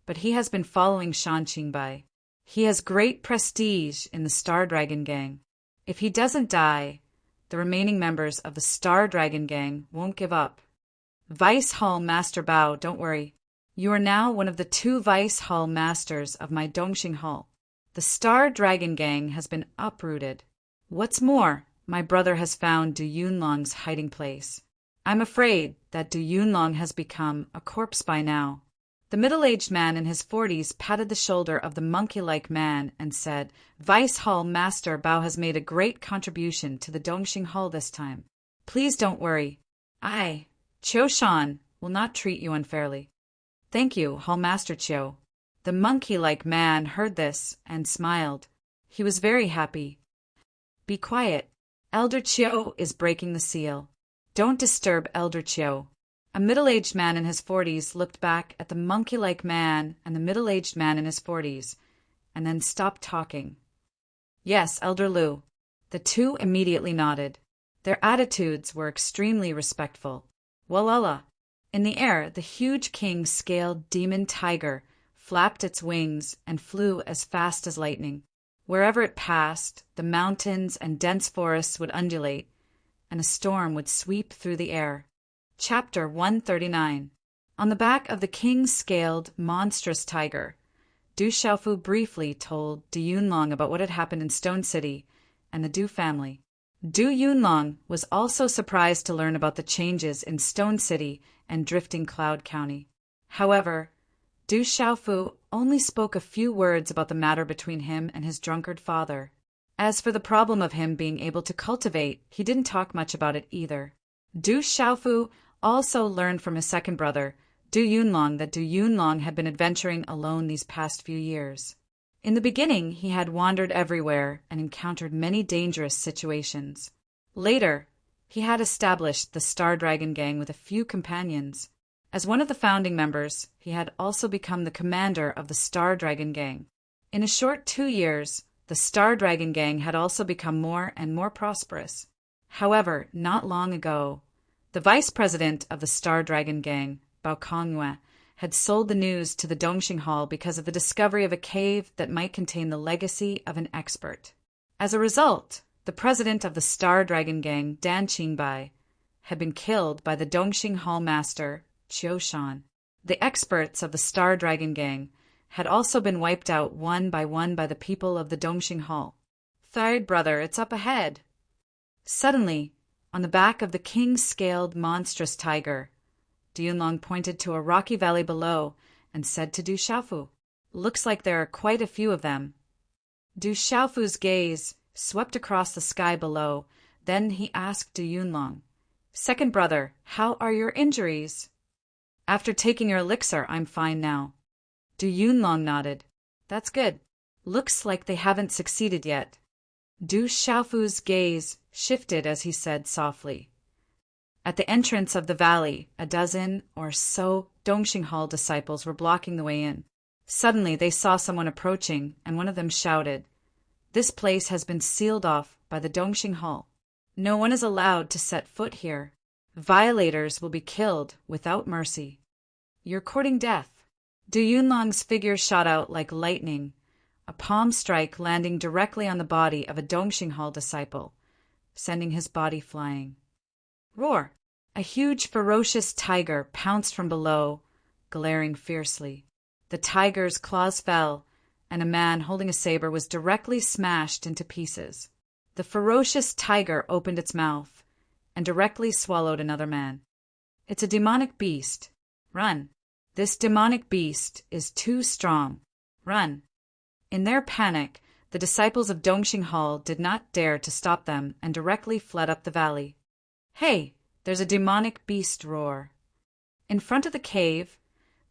but he has been following Shan Qingbai. He has great prestige in the Star Dragon Gang. If he doesn't die, the remaining members of the Star Dragon Gang won't give up. Vice Hall Master Bao, don't worry. You are now one of the 2 Vice Hall Masters of my Dongxing Hall. The Star Dragon Gang has been uprooted. What's more, my brother has found Du Yunlong's hiding place. I'm afraid that Du Yunlong has become a corpse by now. The middle-aged man in his 40s patted the shoulder of the monkey-like man and said, Vice Hall Master Bao has made a great contribution to the Dongxing Hall this time. Please don't worry. I, Qiu Shan, will not treat you unfairly. Thank you, Hall Master Qiu. The monkey-like man heard this and smiled. He was very happy. Be quiet. Elder Qiu is breaking the seal. Don't disturb Elder Qiu. A middle-aged man in his 40s looked back at the monkey-like man and the middle-aged man in his 40s, and then stopped talking. Yes, Elder Lu. The 2 immediately nodded. Their attitudes were extremely respectful. Walala. In the air, the huge king-scaled demon tiger flapped its wings and flew as fast as lightning. Wherever it passed, the mountains and dense forests would undulate, and a storm would sweep through the air. Chapter 139. On the back of the king-scaled, monstrous tiger, Du Xiaofu briefly told Du Yunlong about what had happened in Stone City and the Du family. Du Yunlong was also surprised to learn about the changes in Stone City and Drifting Cloud County. However, Du Xiaofu only spoke a few words about the matter between him and his drunkard father. As for the problem of him being able to cultivate, he didn't talk much about it either. Du Xiaofu also learned from his second brother, Du Yunlong, that Du Yunlong had been adventuring alone these past few years. In the beginning, he had wandered everywhere and encountered many dangerous situations. Later, he had established the Star Dragon Gang with a few companions. As one of the founding members, he had also become the commander of the Star Dragon Gang. In a short 2 years, the Star Dragon Gang had also become more and more prosperous. However, not long ago, the vice president of the Star Dragon Gang, Bao Kongyue, had sold the news to the Dongxing Hall because of the discovery of a cave that might contain the legacy of an expert. As a result, the president of the Star Dragon Gang, Dan Qingbai, had been killed by the Dongxing Hall master, Qiu Shan. The experts of the Star Dragon Gang had also been wiped out one by the people of the Dongxing Hall. Third brother, it's up ahead. Suddenly, on the back of the king-scaled monstrous tiger, Du Yunlong pointed to a rocky valley below and said to Du Xiaofu, Looks like there are quite a few of them. Du Xiaofu's gaze swept across the sky below. Then he asked Du Yunlong, Second brother, how are your injuries? After taking your elixir, I'm fine now. Du Yunlong nodded. That's good. Looks like they haven't succeeded yet. Du Xiaofu's gaze shifted as he said softly. At the entrance of the valley, a dozen or so Dongxing Hall disciples were blocking the way in. Suddenly they saw someone approaching, and one of them shouted, This place has been sealed off by the Dongxing Hall. No one is allowed to set foot here. Violators will be killed without mercy. You're courting death. Du Yunlong's figure shot out like lightning, a palm strike landing directly on the body of a Dongxing Hall disciple, sending his body flying. Roar! A huge, ferocious tiger pounced from below, glaring fiercely. The tiger's claws fell, and a man holding a saber was directly smashed into pieces. The ferocious tiger opened its mouth and directly swallowed another man. It's a demonic beast. Run. This demonic beast is too strong. Run. In their panic, the disciples of Dongxing Hall did not dare to stop them and directly fled up the valley. Hey, there's a demonic beast roar. In front of the cave,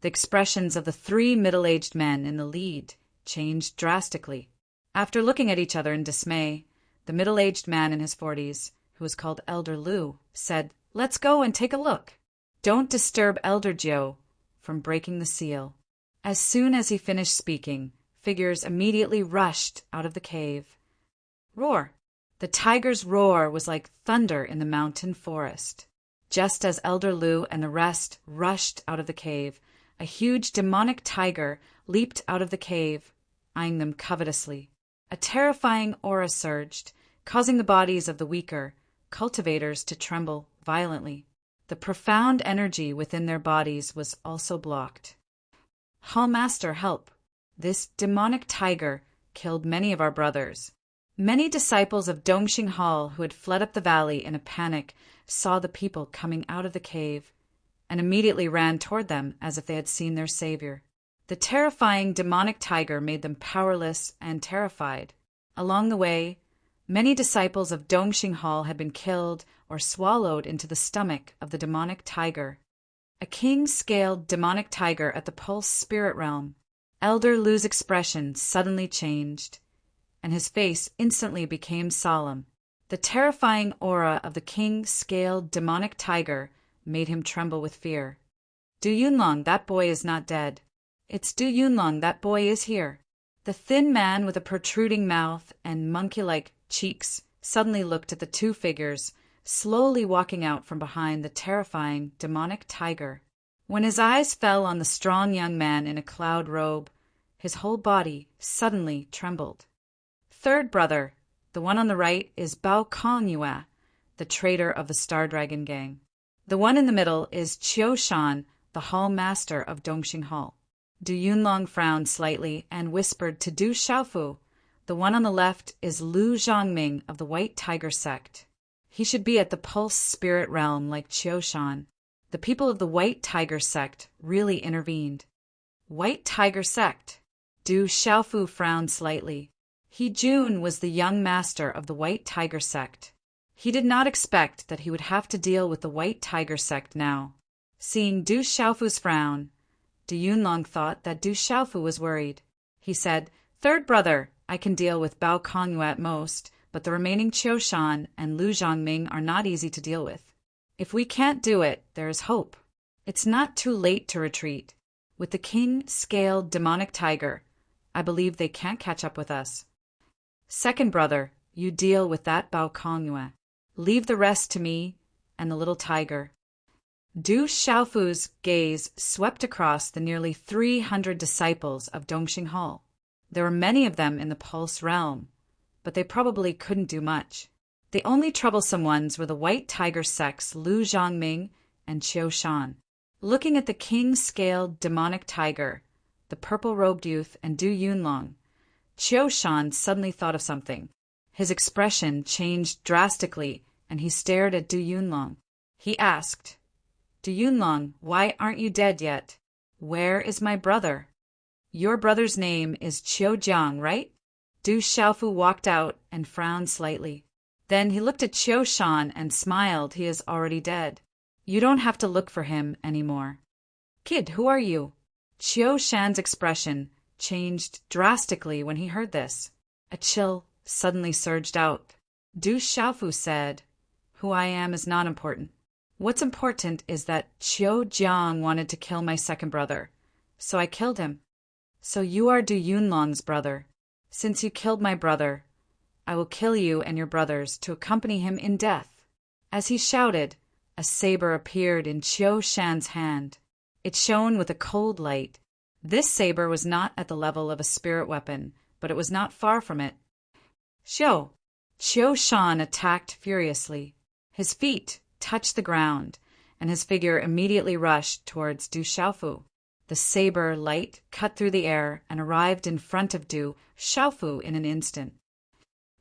the expressions of the 3 middle-aged men in the lead changed drastically. After looking at each other in dismay, the middle-aged man in his 40s, who was called Elder Lu, said, Let's go and take a look. Don't disturb Elder Jiu from breaking the seal. As soon as he finished speaking, figures immediately rushed out of the cave. Roar! The tiger's roar was like thunder in the mountain forest. Just as Elder Lu and the rest rushed out of the cave, a huge demonic tiger leaped out of the cave, eyeing them covetously. A terrifying aura surged, causing the bodies of the weaker cultivators to tremble violently. The profound energy within their bodies was also blocked. Hallmaster, help! This demonic tiger killed many of our brothers. Many disciples of Dongxing Hall who had fled up the valley in a panic saw the people coming out of the cave and immediately ran toward them as if they had seen their savior. The terrifying demonic tiger made them powerless and terrified. Along the way, many disciples of Dongxing Hall had been killed or swallowed into the stomach of the demonic tiger. A king-scaled demonic tiger at the Pulse spirit realm. Elder Lu's expression suddenly changed, and his face instantly became solemn. The terrifying aura of the king-scaled demonic tiger made him tremble with fear. Du Yunlong, that boy is not dead. It's Du Yunlong, that boy is here. The thin man with a protruding mouth and monkey-like cheeks suddenly looked at the two figures slowly walking out from behind the terrifying demonic tiger. When his eyes fell on the strong young man in a cloud robe, his whole body suddenly trembled. Third brother, the one on the right, is Bao Kongyue, the traitor of the Star Dragon Gang. The one in the middle is Qiu Shan, the hall master of Dongxing Hall. Du Yunlong frowned slightly and whispered to Du Xiaofu. The one on the left is Lu Zhongming of the White Tiger Sect. He should be at the Pulse spirit realm like Qiu Shan. The people of the White Tiger Sect really intervened. White Tiger Sect. Du Xiaofu frowned slightly. He Jun was the young master of the White Tiger Sect. He did not expect that he would have to deal with the White Tiger Sect now. Seeing Du Xiaofu's frown, Du Yunlong thought that Du Xiaofu was worried. He said, "Third brother, I can deal with Bao Kongyue at most, but the remaining Qiu Shan and Lu Zhongming are not easy to deal with. If we can't do it, there is hope. It's not too late to retreat. With the king-scaled demonic tiger, I believe they can't catch up with us. Second brother, you deal with that Bao Kongyue. Leave the rest to me and the little tiger." Du Xiaofu's gaze swept across the nearly 300 disciples of Dongxing Hall. There were many of them in the Pulse realm, but they probably couldn't do much. The only troublesome ones were the White Tiger Sect's Lu Zhongming and Qiu Shan. Looking at the king-scaled demonic tiger, the purple-robed youth, and Du Yunlong, Qiu Shan suddenly thought of something. His expression changed drastically, and he stared at Du Yunlong. He asked, "Du Yunlong, why aren't you dead yet? Where is my brother? Your brother's name is Qiu Jiang, right?" Du Xiaofu walked out and frowned slightly. Then he looked at Qiu Shan and smiled. "He is already dead. You don't have to look for him anymore." "Kid, who are you?" Qiu Shan's expression changed drastically when he heard this. A chill suddenly surged out. Du Xiaofu said, "Who I am is not important. What's important is that Qiu Jiang wanted to kill my second brother, so I killed him. So you are Du Yunlong's brother. Since you killed my brother, I will kill you and your brothers to accompany him in death." As he shouted, a saber appeared in Qiu Shan's hand. It shone with a cold light. This saber was not at the level of a spirit weapon, but it was not far from it. "Xiu!" Qiu Shan attacked furiously. His feet touched the ground, and his figure immediately rushed towards Du Xiaofu. The saber light cut through the air and arrived in front of Du Xiaofu in an instant.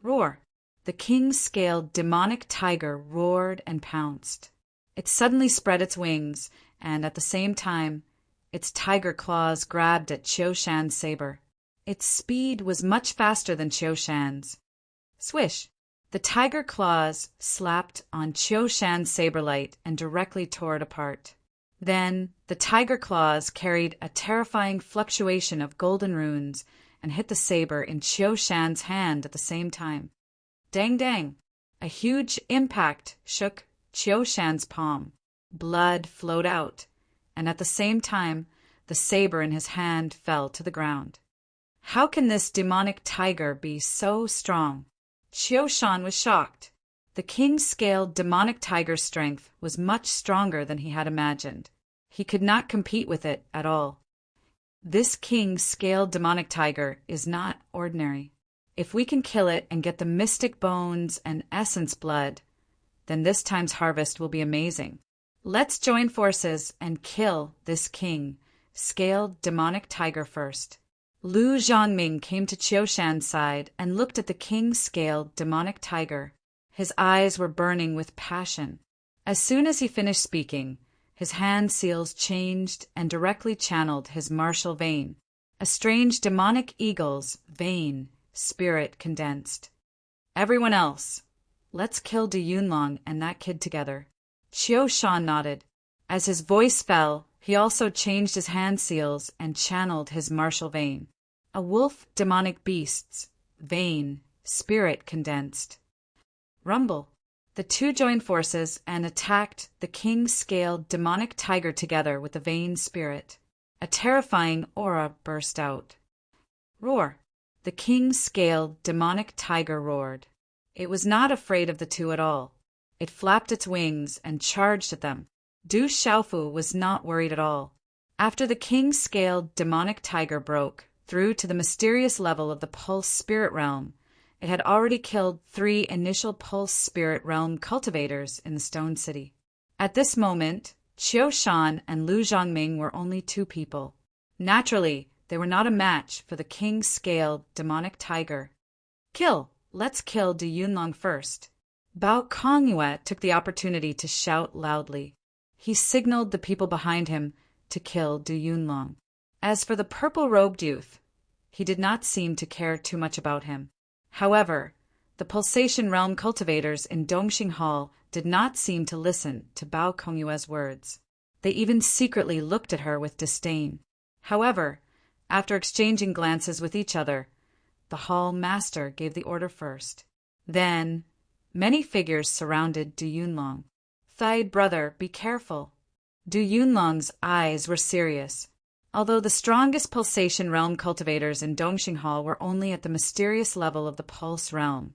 Roar! The king-scaled demonic tiger roared and pounced. It suddenly spread its wings, and at the same time, its tiger claws grabbed at Qiu Shan's saber. Its speed was much faster than Qiu Shan's. Swish! The tiger claws slapped on Qiu Shan's saberlight and directly tore it apart. Then the tiger claws carried a terrifying fluctuation of golden runes and hit the saber in Qiu Shan's hand at the same time. Dang dang! A huge impact shook Qiu Shan's palm. Blood flowed out, and at the same time, the saber in his hand fell to the ground. How can this demonic tiger be so strong? Qiu Shan was shocked. The king-scaled demonic tiger's strength was much stronger than he had imagined. He could not compete with it at all. This king-scaled demonic tiger is not ordinary. If we can kill it and get the mystic bones and essence blood, then this time's harvest will be amazing. Let's join forces and kill this king, scaled demonic tiger first. Lu Zhongming came to Qiushan's side and looked at the king-scaled demonic tiger. His eyes were burning with passion. As soon as he finished speaking, his hand seals changed and directly channeled his martial vein. A strange demonic eagle's vein, spirit condensed. Everyone else, let's kill Du Yunlong and that kid together. Qiushan nodded. As his voice fell, he also changed his hand seals and channeled his martial vein. A wolf demonic beast's vein, spirit condensed. Rumble. The two joined forces and attacked the king-scaled demonic tiger together with the vein spirit. A terrifying aura burst out. Roar. The king-scaled demonic tiger roared. It was not afraid of the two at all. It flapped its wings and charged at them. Du Xiaofu was not worried at all. After the king-scaled demonic tiger broke through to the mysterious level of the pulse spirit realm, it had already killed 3 initial pulse spirit realm cultivators in the Stone City. At this moment, Qiushan and Lu Zhongming were only 2 people. Naturally, they were not a match for the king-scaled demonic tiger. Kill! Let's kill Du Yunlong first. Bao Kongyue took the opportunity to shout loudly. He signaled the people behind him to kill Du Yunlong. As for the purple-robed youth, he did not seem to care too much about him. However, the Pulsation Realm cultivators in Dongxing Hall did not seem to listen to Bao Kongyue's words. They even secretly looked at her with disdain. However, after exchanging glances with each other, the hall master gave the order first. Then, many figures surrounded Du Yunlong. Third brother, be careful. Du Yunlong's eyes were serious. Although the strongest Pulsation Realm cultivators in Dongxing Hall were only at the mysterious level of the Pulse Realm,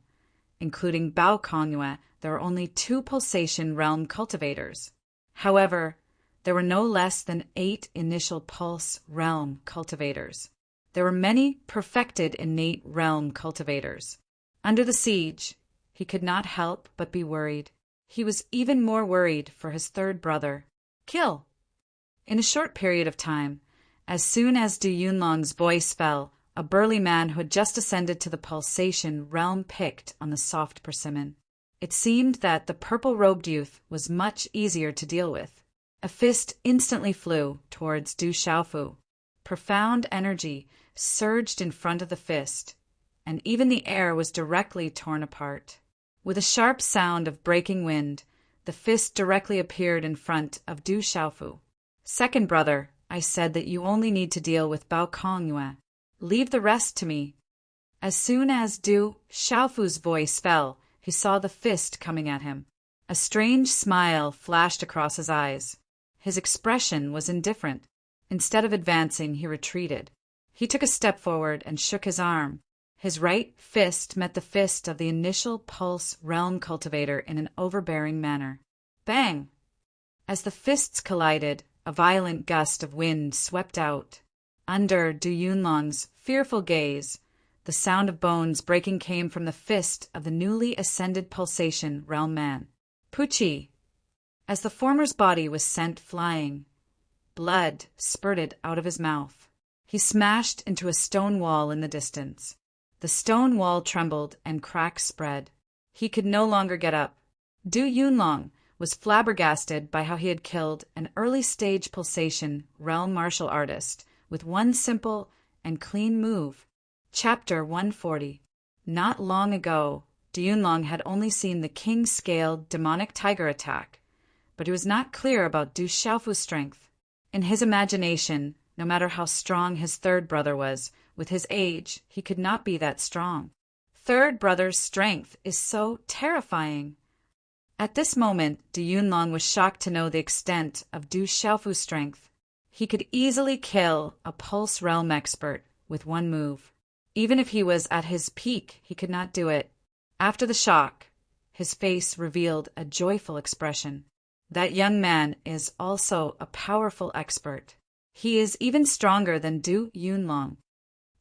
including Bao Kongyue, there were only 2 Pulsation Realm cultivators. However, there were no less than 8 initial Pulse Realm cultivators. There were many perfected innate realm cultivators. Under the siege, he could not help but be worried. He was even more worried for his third brother. Kill! In a short period of time, as soon as Du Yunlong's voice fell, a burly man who had just ascended to the Pulsation Realm picked on the soft persimmon. It seemed that the purple-robed youth was much easier to deal with. A fist instantly flew towards Du Xiaofu. Profound energy surged in front of the fist, and even the air was directly torn apart. With a sharp sound of breaking wind, the fist directly appeared in front of Du Xiaofu. Second brother, I said that you only need to deal with Bao Kongyue. Leave the rest to me. As soon as Du Xiaofu's voice fell, he saw the fist coming at him. A strange smile flashed across his eyes. His expression was indifferent. Instead of advancing, he retreated. He took a step forward and shook his arm. His right fist met the fist of the initial Pulse Realm cultivator in an overbearing manner. Bang! As the fists collided, a violent gust of wind swept out. Under Du Yunlong's fearful gaze, the sound of bones breaking came from the fist of the newly ascended Pulsation Realm man. Puchi! As the former's body was sent flying, blood spurted out of his mouth. He smashed into a stone wall in the distance. The stone wall trembled and cracks spread. He could no longer get up. Du Yunlong was flabbergasted by how he had killed an early-stage Pulsation Realm martial artist with one simple and clean move. Chapter 140. Not long ago, Du Yunlong had only seen the king-scaled demonic tiger attack, but he was not clear about Du Xiaofu's strength. In his imagination, no matter how strong his third brother was, with his age, he could not be that strong. Third brother's strength is so terrifying. At this moment, Du Yunlong was shocked to know the extent of Du Xiaofu's strength. He could easily kill a Pulse Realm expert with one move. Even if he was at his peak, he could not do it. After the shock, his face revealed a joyful expression. That young man is also a powerful expert. He is even stronger than Du Yunlong.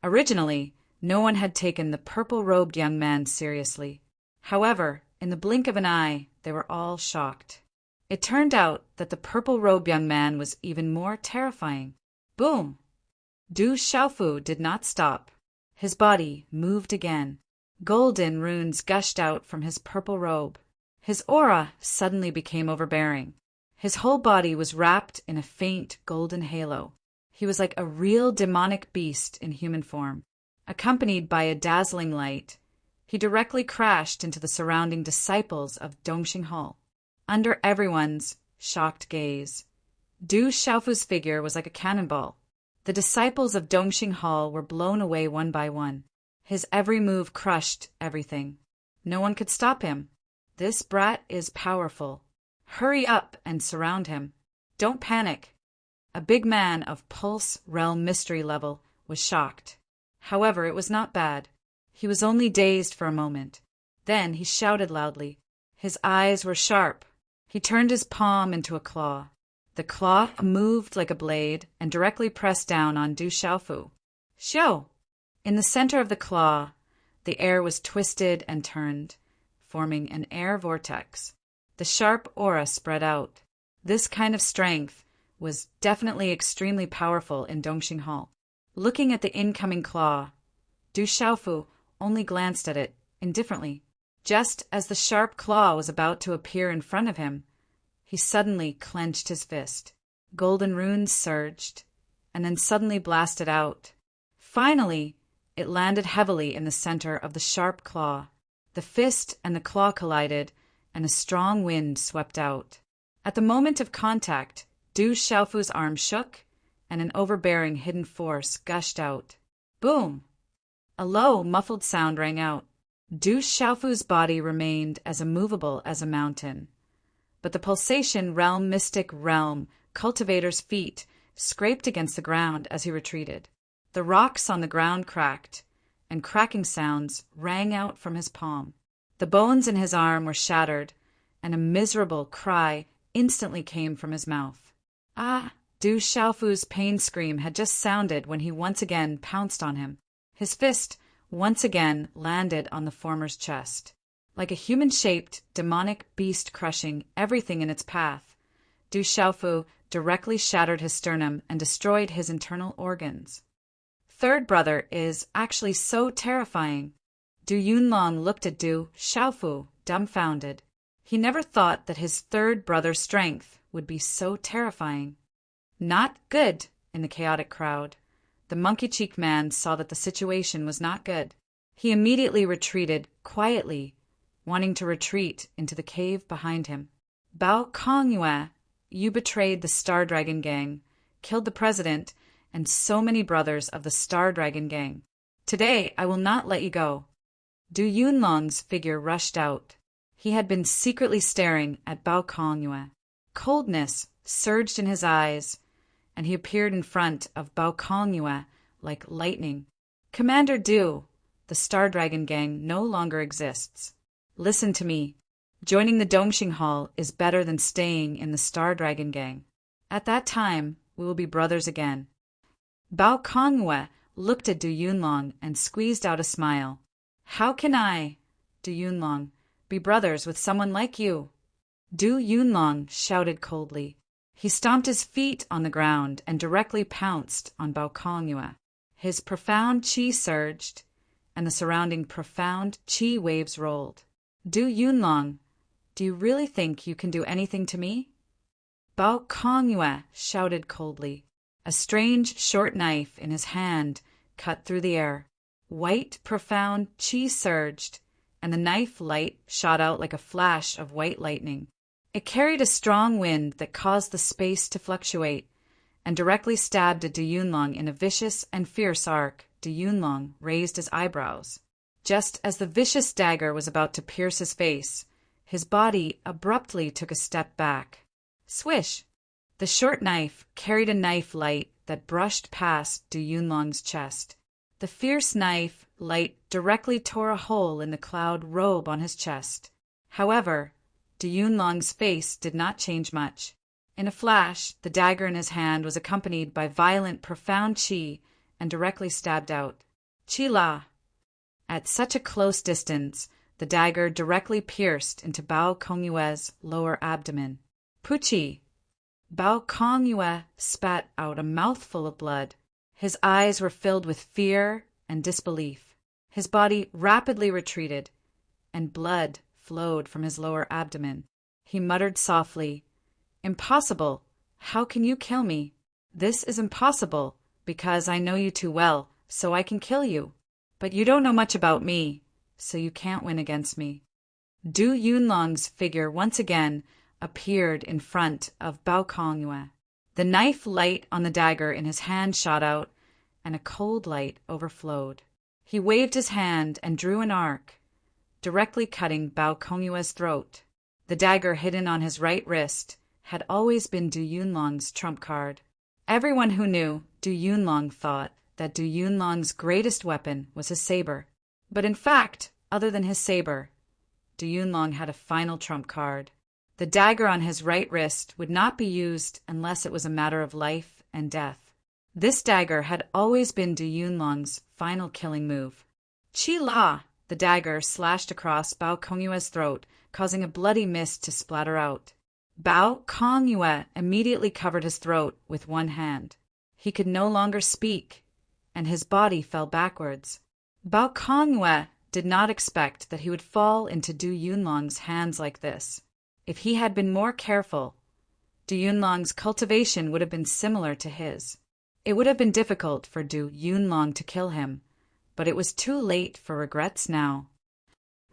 Originally, No one had taken the purple-robed young man seriously. However, in the blink of an eye, they were all shocked. It turned out that the purple-robed young man was even more terrifying. Boom! Du Xiaofu did not stop. His body moved again. Golden runes gushed out from his purple robe. His aura suddenly became overbearing. His whole body was wrapped in a faint golden halo. He was like a real demonic beast in human form. Accompanied by a dazzling light, he directly crashed into the surrounding disciples of Dongxing Hall. Under everyone's shocked gaze, Du Xiaofu's figure was like a cannonball. The disciples of Dongxing Hall were blown away one by one. His every move crushed everything. No one could stop him. This brat is powerful. Hurry up and surround him. Don't panic. A big man of Pulse Realm Mystery level was shocked. However, it was not bad. He was only dazed for a moment. Then he shouted loudly. His eyes were sharp. He turned his palm into a claw. The claw moved like a blade and directly pressed down on Du Xiaofu. Xiao! In the center of the claw, the air was twisted and turned, forming an air vortex. The sharp aura spread out. This kind of strength was definitely extremely powerful in Dongxing Hall. Looking at the incoming claw, Du Xiaofu only glanced at it indifferently. Just as the sharp claw was about to appear in front of him, he suddenly clenched his fist. Golden runes surged, and then suddenly blasted out. Finally, it landed heavily in the center of the sharp claw. The fist and the claw collided, and a strong wind swept out. At the moment of contact, Du Xiaofu's arm shook, and an overbearing hidden force gushed out. Boom! A low, muffled sound rang out. Du Xiaofu's body remained as immovable as a mountain. But the pulsation realm mystic realm cultivator's feet scraped against the ground as he retreated. The rocks on the ground cracked, and cracking sounds rang out from his palm. The bones in his arm were shattered, and a miserable cry instantly came from his mouth. Ah! Du Xiaofu's pain scream had just sounded when he once again pounced on him. His fist once again landed on the former's chest. Like a human-shaped, demonic beast crushing everything in its path, Du Xiaofu directly shattered his sternum and destroyed his internal organs. Third brother is actually so terrifying. Du Yunlong looked at Du Xiaofu, dumbfounded. He never thought that his third brother's strength would be so terrifying. Not good, in the chaotic crowd. The monkey-cheeked man saw that the situation was not good. He immediately retreated quietly, wanting to retreat into the cave behind him. Bao Kongyue, you betrayed the Star Dragon Gang, killed the president, and so many brothers of the Star Dragon Gang. Today I will not let you go. Du Yunlong's figure rushed out. He had been secretly staring at Bao Kongyue. Coldness surged in his eyes, and he appeared in front of Bao Kongyue like lightning. Commander Du, the Star Dragon Gang no longer exists. Listen to me. Joining the Dongxing Hall is better than staying in the Star Dragon Gang. At that time, we will be brothers again. Bao Kongyue looked at Du Yunlong and squeezed out a smile. How can I, Du Yunlong, be brothers with someone like you? Du Yunlong shouted coldly. He stomped his feet on the ground and directly pounced on Bao Kongyue. His profound qi surged, and the surrounding profound qi waves rolled. Du Yunlong, do you really think you can do anything to me? Bao Kongyue shouted coldly. A strange short knife in his hand cut through the air. White profound qi surged, and the knife light shot out like a flash of white lightning. It carried a strong wind that caused the space to fluctuate, and directly stabbed at Du Yunlong in a vicious and fierce arc. Du Yunlong raised his eyebrows. Just as the vicious dagger was about to pierce his face, his body abruptly took a step back. Swish! The short knife carried a knife light that brushed past Du Yunlong's chest. The fierce knife light directly tore a hole in the cloud robe on his chest. However, Du Yunlong's face did not change much. In a flash, the dagger in his hand was accompanied by violent, profound qi and directly stabbed out. Qi La, At such a close distance, the dagger directly pierced into Bao Kongyue's lower abdomen. Puchi! Bao Kongyue spat out a mouthful of blood. His eyes were filled with fear and disbelief. His body rapidly retreated, and blood flowed from his lower abdomen. He muttered softly, "Impossible! How can you kill me? This is impossible, because I know you too well, so I can kill you. But you don't know much about me, so you can't win against me." Du Yunlong's figure once again appeared in front of Bao Kongyue. The knife light on the dagger in his hand shot out, and a cold light overflowed. He waved his hand and drew an arc, directly cutting Bao Kongyue's throat. The dagger hidden on his right wrist had always been Du Yunlong's trump card. Everyone who knew Du Yunlong thought that Du Yunlong's greatest weapon was his saber. But in fact, other than his saber, Du Yunlong had a final trump card. The dagger on his right wrist would not be used unless it was a matter of life and death. This dagger had always been Du Yunlong's final killing move. Chi La! The dagger slashed across Bao Kongyue's throat, causing a bloody mist to splatter out. Bao Kongyue immediately covered his throat with one hand. He could no longer speak, and his body fell backwards. Bao Kongyue did not expect that he would fall into Du Yunlong's hands like this. If he had been more careful, Du Yunlong's cultivation would have been similar to his. It would have been difficult for Du Yunlong to kill him, but it was too late for regrets now.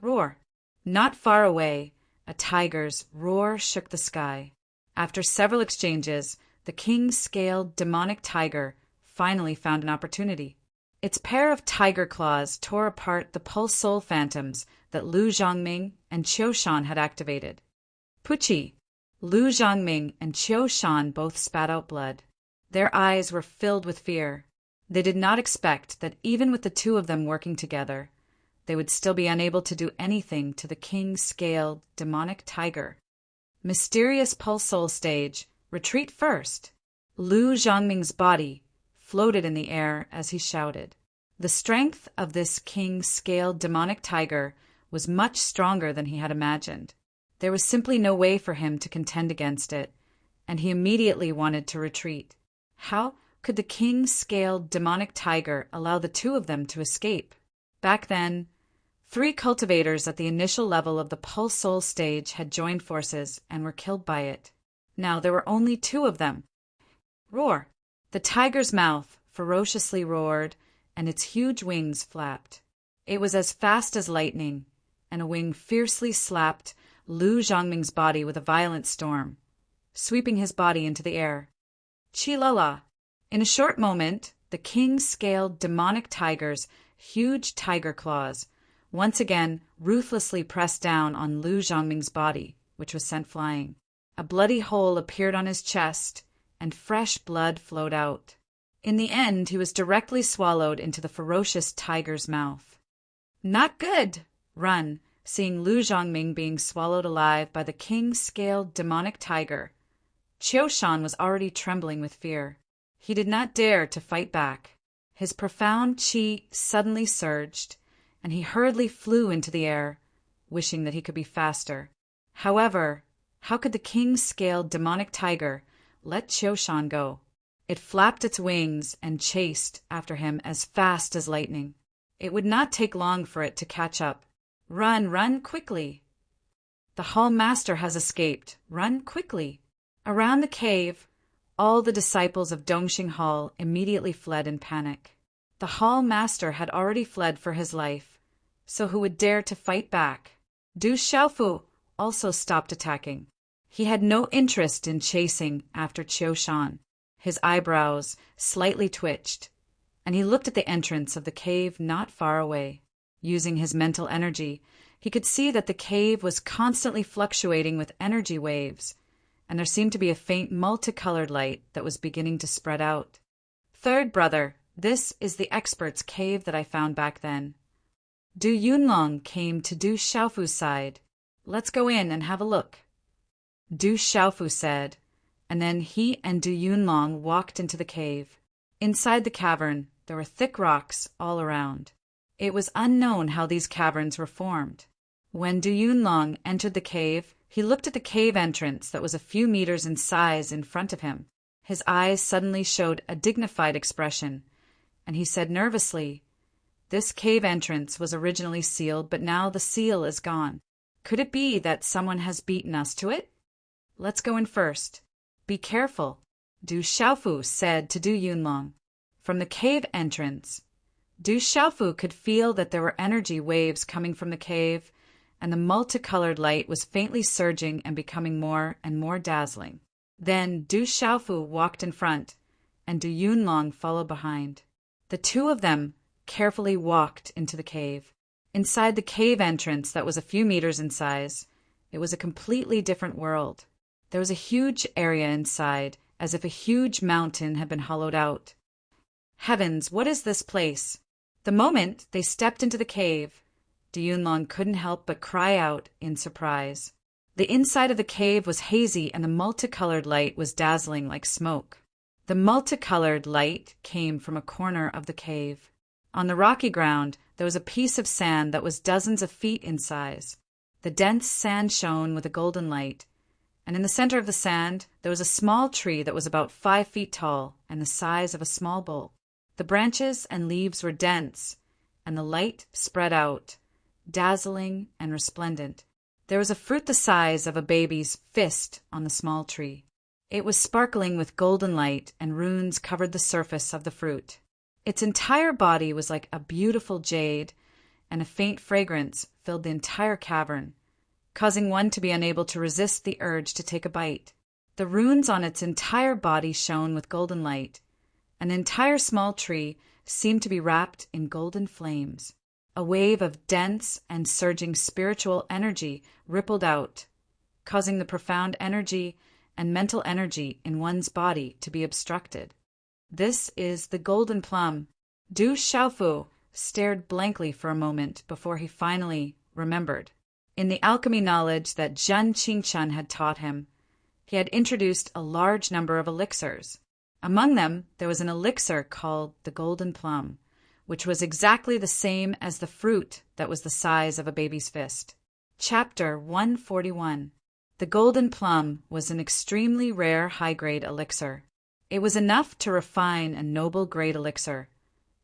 Roar! Not far away, a tiger's roar shook the sky. After several exchanges, the king-scaled demonic tiger finally found an opportunity. Its pair of tiger claws tore apart the pulse soul phantoms that Lu Zhongming and Qiu Shan had activated. Puchi! Lu Zhongming and Qiu Shan both spat out blood. Their eyes were filled with fear. They did not expect that even with the two of them working together, they would still be unable to do anything to the king-scaled demonic tiger. Mysterious pulse soul stage, retreat first! Lu Zhongming's body floated in the air as he shouted. The strength of this king-scaled demonic tiger was much stronger than he had imagined. There was simply no way for him to contend against it, and he immediately wanted to retreat. How could the king-scaled demonic tiger allow the two of them to escape? Back then, 3 cultivators at the initial level of the Pulse Soul stage had joined forces and were killed by it. Now there were only 2 of them. Roar! The tiger's mouth ferociously roared, and its huge wings flapped. It was as fast as lightning, and a wing fiercely slapped Lu Zhongming's body with a violent storm, sweeping his body into the air. Chi-la-la! In a short moment, the king-scaled demonic tiger's huge tiger claws once again ruthlessly pressed down on Lu Zhongming's body, which was sent flying. A bloody hole appeared on his chest, and fresh blood flowed out. In the end, he was directly swallowed into the ferocious tiger's mouth. Not good! Run! Seeing Lu Zhongming being swallowed alive by the king-scaled demonic tiger, Qiu Shan was already trembling with fear. He did not dare to fight back. His profound qi suddenly surged, and he hurriedly flew into the air, wishing that he could be faster. However, how could the king-scaled demonic tiger let Qiu Shan go? It flapped its wings and chased after him as fast as lightning. It would not take long for it to catch up. Run, run quickly! The Hall Master has escaped. Run quickly! Around the cave, all the disciples of Dongxing Hall immediately fled in panic. The Hall Master had already fled for his life, so who would dare to fight back? Du Xiaofu also stopped attacking. He had no interest in chasing after Qiu Shan. His eyebrows slightly twitched, and he looked at the entrance of the cave not far away. Using his mental energy, he could see that the cave was constantly fluctuating with energy waves, and there seemed to be a faint multicolored light that was beginning to spread out. Third brother, this is the expert's cave that I found back then. Du Yunlong came to Du Xiaofu's side. Let's go in and have a look. Du Xiaofu said, and then he and Du Yunlong walked into the cave. Inside the cavern, there were thick rocks all around. It was unknown how these caverns were formed. When Du Yunlong entered the cave, he looked at the cave entrance that was a few meters in size in front of him. His eyes suddenly showed a dignified expression, and he said nervously, "This cave entrance was originally sealed, but now the seal is gone. Could it be that someone has beaten us to it? Let's go in first. Be careful," Du Xiaofu said to Du Yunlong. From the cave entrance, Du Xiaofu could feel that there were energy waves coming from the cave, and the multicolored light was faintly surging and becoming more and more dazzling. Then Du Xiaofu walked in front, and Du Yunlong followed behind. The two of them carefully walked into the cave. Inside the cave entrance that was a few meters in size, it was a completely different world. There was a huge area inside, as if a huge mountain had been hollowed out. Heavens, what is this place? The moment they stepped into the cave, Du Yunlong couldn't help but cry out in surprise. The inside of the cave was hazy and the multicolored light was dazzling like smoke. The multicolored light came from a corner of the cave. On the rocky ground, there was a piece of sand that was dozens of feet in size. The dense sand shone with a golden light, and in the center of the sand, there was a small tree that was about 5 feet tall and the size of a small bowl. The branches and leaves were dense, and the light spread out, dazzling and resplendent. There was a fruit the size of a baby's fist on the small tree. It was sparkling with golden light, and runes covered the surface of the fruit. Its entire body was like a beautiful jade, and a faint fragrance filled the entire cavern, causing one to be unable to resist the urge to take a bite. The runes on its entire body shone with golden light, and the entire small tree seemed to be wrapped in golden flames. A wave of dense and surging spiritual energy rippled out, causing the profound energy and mental energy in one's body to be obstructed. This is the golden plum. Du Xiaofu stared blankly for a moment before he finally remembered. In the alchemy knowledge that Zhen Qingchen had taught him, he had introduced a large number of elixirs. Among them, there was an elixir called the golden plum, which was exactly the same as the fruit that was the size of a baby's fist. Chapter 141. The golden plum was an extremely rare high-grade elixir. It was enough to refine a noble grade elixir,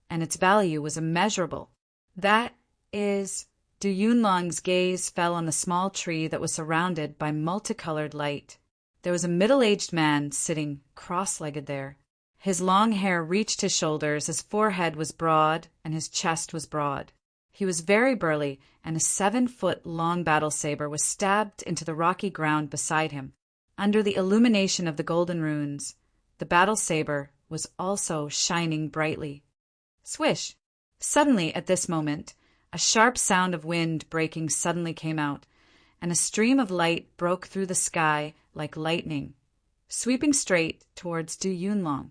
and its value was immeasurable. That is, Du Yunlong's gaze fell on the small tree that was surrounded by multicolored light. There was a middle-aged man sitting cross-legged there. His long hair reached his shoulders, his forehead was broad, and his chest was broad. He was very burly, and a 7-foot-long battle saber was stabbed into the rocky ground beside him. Under the illumination of the golden runes, the battle saber was also shining brightly. Swish! Suddenly, at this moment, a sharp sound of wind breaking suddenly came out, and a stream of light broke through the sky like lightning, sweeping straight towards Du Yunlong.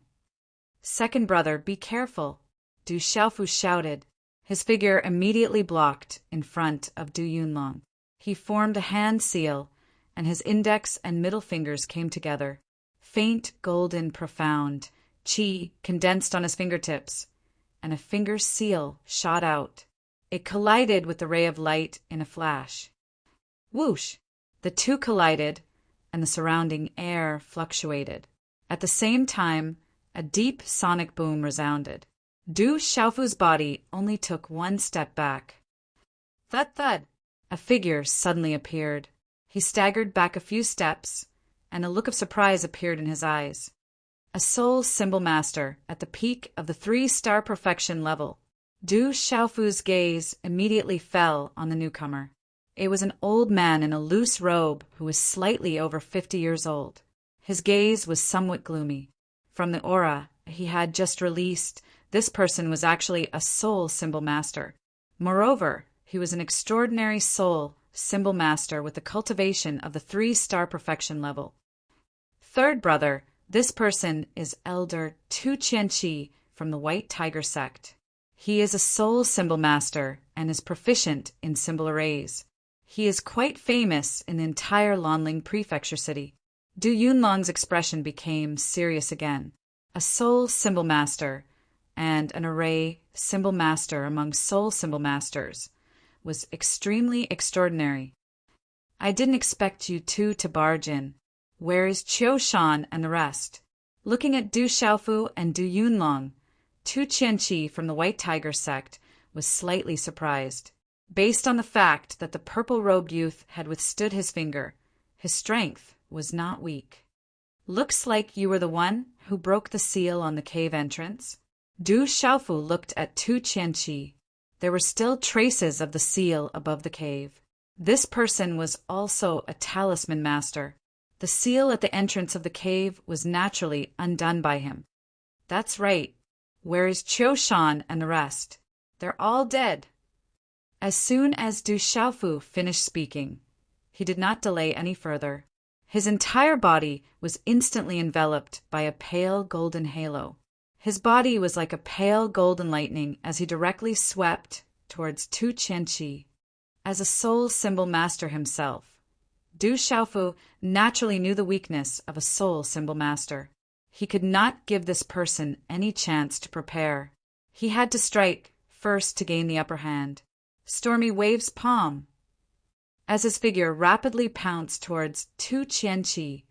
"Second brother, be careful," Du Xiaofu shouted. His figure immediately blocked in front of Du Yunlong. He formed a hand seal, and his index and middle fingers came together. Faint, golden, profound, qi condensed on his fingertips, and a finger seal shot out. It collided with the ray of light in a flash. Whoosh! The two collided, and the surrounding air fluctuated. At the same time, a deep sonic boom resounded. Du Xiaofu's body only took one step back. Thud thud! A figure suddenly appeared. He staggered back a few steps, and a look of surprise appeared in his eyes. A soul symbol master at the peak of the 3-star perfection level. Du Xiaofu's gaze immediately fell on the newcomer. It was an old man in a loose robe who was slightly over 50 years old. His gaze was somewhat gloomy. From the aura he had just released, this person was actually a soul symbol master. Moreover, he was an extraordinary soul symbol master with the cultivation of the 3-star perfection level. Third brother, this person is Elder Tu Qianqi from the White Tiger sect. He is a soul symbol master and is proficient in symbol arrays. He is quite famous in the entire Lanling prefecture city. Du Yunlong's expression became serious again. A soul symbol master, and an array symbol master among soul symbol masters, was extremely extraordinary. I didn't expect you two to barge in. Where is Qiu Shan and the rest? Looking at Du Xiaofu and Du Yunlong, Tu Qianqi from the White Tiger sect was slightly surprised. Based on the fact that the purple-robed youth had withstood his finger, his strength was not weak. Looks like you were the one who broke the seal on the cave entrance. Du Xiaofu looked at Tu Qianqi. There were still traces of the seal above the cave. This person was also a talisman master. The seal at the entrance of the cave was naturally undone by him. That's right. Where is Qiu Shan and the rest? They're all dead. As soon as Du Xiaofu finished speaking, he did not delay any further. His entire body was instantly enveloped by a pale golden halo. His body was like a pale golden lightning as he directly swept towards Tu Qianqi. As a soul symbol master himself, Du Xiaofu naturally knew the weakness of a soul symbol master. He could not give this person any chance to prepare. He had to strike first to gain the upper hand. Stormy Wave's palm. As his figure rapidly pounced towards Tu Qianqi,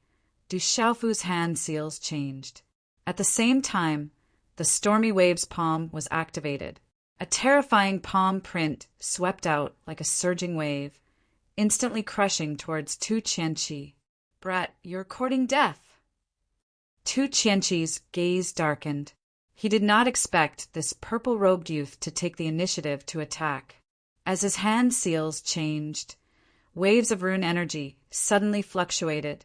Du Xiaofu's hand seals changed. At the same time, the Stormy Wave's palm was activated. A terrifying palm print swept out like a surging wave, instantly crushing towards Tu Qianqi. Brat, you're courting death. Tu Qianqi's gaze darkened. He did not expect this purple-robed youth to take the initiative to attack. As his hand seals changed, waves of rune energy suddenly fluctuated,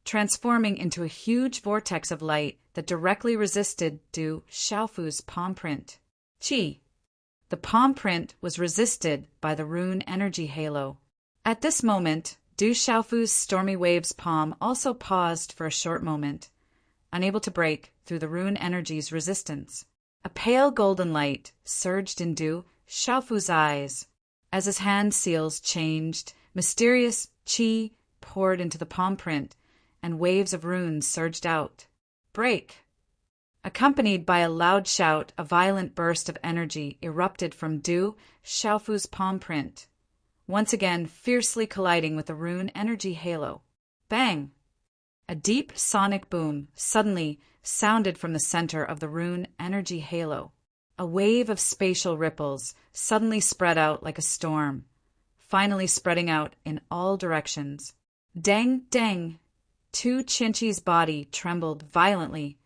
transforming into a huge vortex of light that directly resisted Du Xiaofu's palm print. Qi. The palm print was resisted by the rune energy halo. At this moment, Du Xiaofu's Stormy Wave's palm also paused for a short moment, unable to break through the rune energy's resistance. A pale golden light surged in Du Xiaofu's eyes. As his hand seals changed, mysterious qi poured into the palm print, and waves of runes surged out. Break! Accompanied by a loud shout, a violent burst of energy erupted from Du Xiaofu's palm print, once again fiercely colliding with the rune energy halo. Bang! A deep sonic boom suddenly sounded from the center of the rune energy halo. A wave of spatial ripples suddenly spread out like a storm, finally spreading out in all directions. Dang, dang! Tu Qianqi's body trembled violently,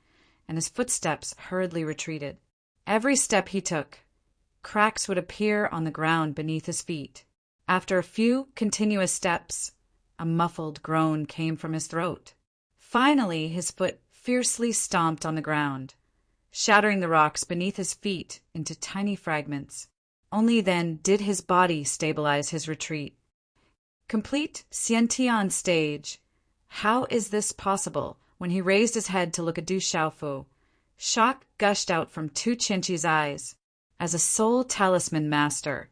and his footsteps hurriedly retreated. Every step he took, cracks would appear on the ground beneath his feet. After a few continuous steps, a muffled groan came from his throat. Finally, his foot fiercely stomped on the ground, shattering the rocks beneath his feet into tiny fragments. Only then did his body stabilize his retreat. Complete Xiantian stage. How is this possible? When he raised his head to look at Du Xiaofu, shock gushed out from Tu Qianqi's eyes. As a soul talisman master,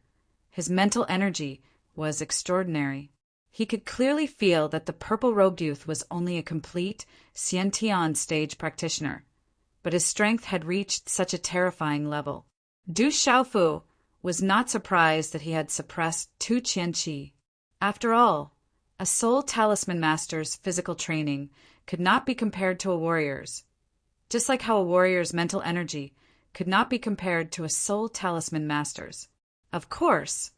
his mental energy was extraordinary. He could clearly feel that the purple-robed youth was only a complete Xiantian stage practitioner, but his strength had reached such a terrifying level. Du Xiaofu was not surprised that he had suppressed Tu Qianqi. After all, a soul talisman master's physical training could not be compared to a warrior's, just like how a warrior's mental energy could not be compared to a soul talisman master's. Of course,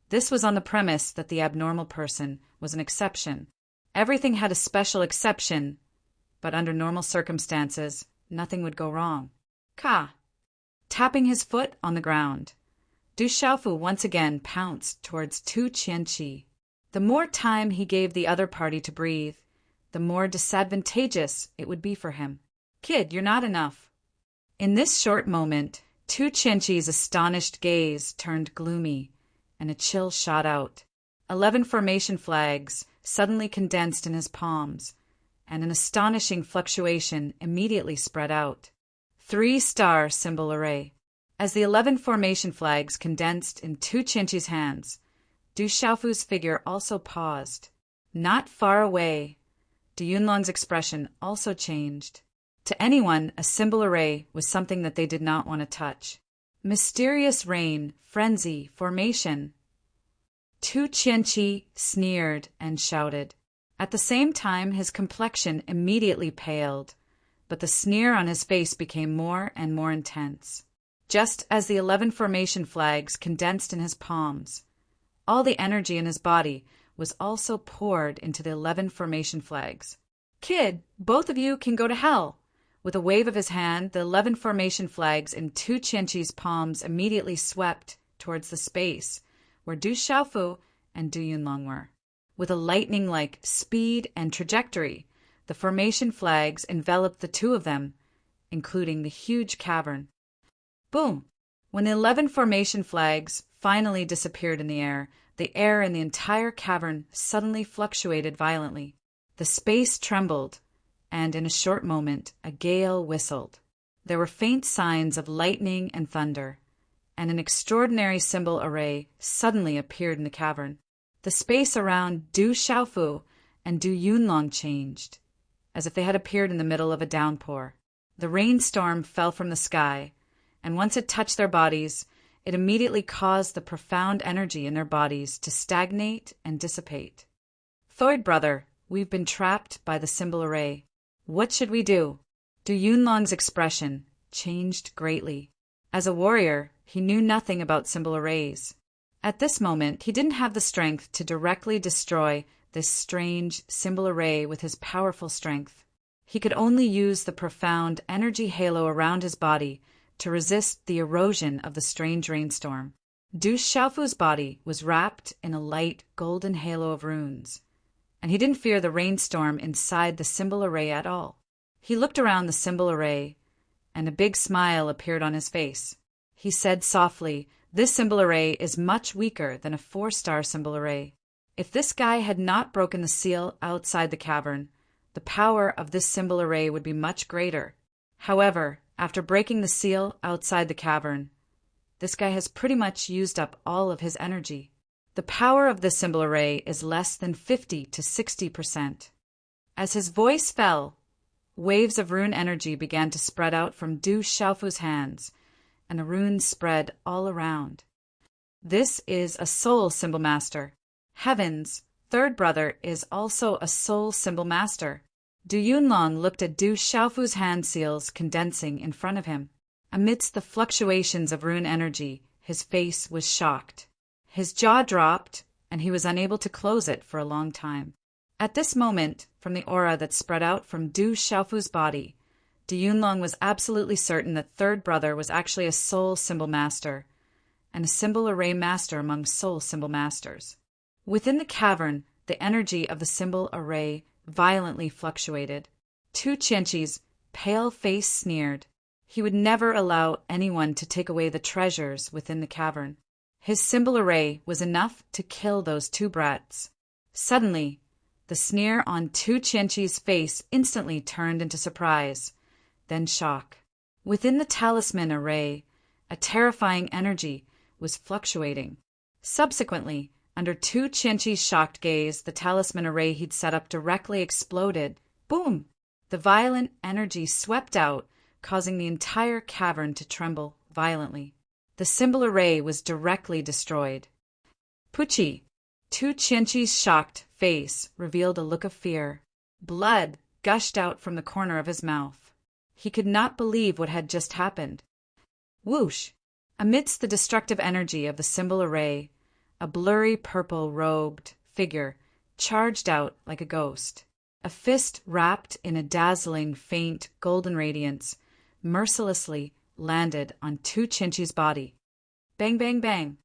this was on the premise that the abnormal person was an exception. Everything had a special exception, but under normal circumstances, nothing would go wrong. Ka! Tapping his foot on the ground, Du Xiaofu once again pounced towards Tu Qianqi. The more time he gave the other party to breathe, the more disadvantageous it would be for him. Kid, you're not enough. In this short moment, Tu Qianqi's astonished gaze turned gloomy, and a chill shot out. 11 formation flags suddenly condensed in his palms, and an astonishing fluctuation immediately spread out. 3-star symbol array. As the 11 formation flags condensed in Tu Qianqi's hands, Du Xiaofu's figure also paused. Not far away, Du Yunlong's expression also changed. To anyone, a symbol array was something that they did not want to touch. Mysterious rain, frenzy, formation. Tu Qianqi sneered and shouted. At the same time, his complexion immediately paled, but the sneer on his face became more and more intense. Just as the 11 formation flags condensed in his palms, all the energy in his body was also poured into the 11 formation flags. Kid, both of you can go to hell. With a wave of his hand, the 11 formation flags in Tu Qianqi's palms immediately swept towards the space where Du Xiaofu and Du Yunlong were. With a lightning-like speed and trajectory, the formation flags enveloped the two of them, including the huge cavern. Boom! When the 11 formation flags finally disappeared in the air in the entire cavern suddenly fluctuated violently. The space trembled, and in a short moment a gale whistled. There were faint signs of lightning and thunder, and an extraordinary symbol array suddenly appeared in the cavern. The space around Du Xiaofu and Du Yunlong changed, as if they had appeared in the middle of a downpour. The rainstorm fell from the sky, and once it touched their bodies, it immediately caused the profound energy in their bodies to stagnate and dissipate. Third brother, we've been trapped by the symbol array. What should we do? Du Yunlong's expression changed greatly. As a warrior, he knew nothing about symbol arrays. At this moment, he didn't have the strength to directly destroy this strange symbol array with his powerful strength. He could only use the profound energy halo around his body to resist the erosion of the strange rainstorm. Du Xiaofu's body was wrapped in a light golden halo of runes, and he didn't fear the rainstorm inside the symbol array at all. He looked around the symbol array, and a big smile appeared on his face. He said softly, "This symbol array is much weaker than a 4-star symbol array. If this guy had not broken the seal outside the cavern, the power of this symbol array would be much greater. However, after breaking the seal outside the cavern, this guy has pretty much used up all of his energy. The power of this symbol array is less than 50 to 60%. As his voice fell, waves of rune energy began to spread out from Du Xiaofu's hands, and the runes spread all around. This is a soul symbol master. Heavens, third brother is also a soul symbol master. Du Yunlong looked at Du Xiaofu's hand seals condensing in front of him. Amidst the fluctuations of rune energy, his face was shocked. His jaw dropped, and he was unable to close it for a long time. At this moment, from the aura that spread out from Du Xiaofu's body, Du Yunlong was absolutely certain that third brother was actually a soul symbol master, and a symbol array master among soul symbol masters. Within the cavern, the energy of the symbol array violently fluctuated. Tu Qianqi's pale face sneered. He would never allow anyone to take away the treasures within the cavern. His symbol array was enough to kill those two brats. Suddenly, the sneer on Tu Qianqi's face instantly turned into surprise, then shock. Within the talisman array, a terrifying energy was fluctuating. Subsequently, under Tu Qianqi's shocked gaze, the talisman array he'd set up directly exploded. Boom! The violent energy swept out, causing the entire cavern to tremble violently. The symbol array was directly destroyed. Pucci! Tu Qianqi's shocked face revealed a look of fear. Blood gushed out from the corner of his mouth. He could not believe what had just happened. Whoosh! Amidst the destructive energy of the symbol array, a blurry purple-robed figure charged out like a ghost. A fist wrapped in a dazzling, faint, golden radiance mercilessly landed on Tu Qianqi's body. Bang, bang, bang.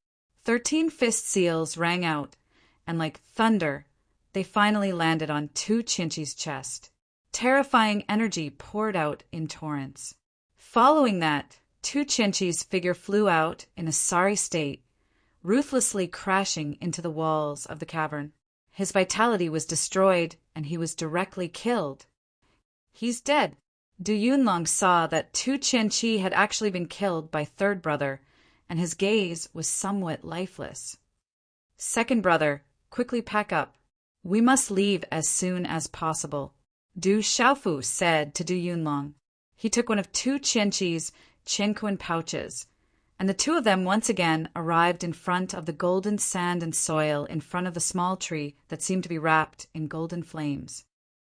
13 fist seals rang out, and like thunder, they finally landed on Tu Qianqi's chest. Terrifying energy poured out in torrents. Following that, Tu Qianqi's figure flew out in a sorry state, ruthlessly crashing into the walls of the cavern. His vitality was destroyed, and he was directly killed. He's dead. Du Yunlong saw that Tu Qianqi had actually been killed by third brother, and his gaze was somewhat lifeless. Second brother, quickly pack up. We must leave as soon as possible, Du Xiaofu said to Du Yunlong. He took one of two Qianqi's Qianquan pouches, and the two of them once again arrived in front of the golden sand and soil in front of the small tree that seemed to be wrapped in golden flames.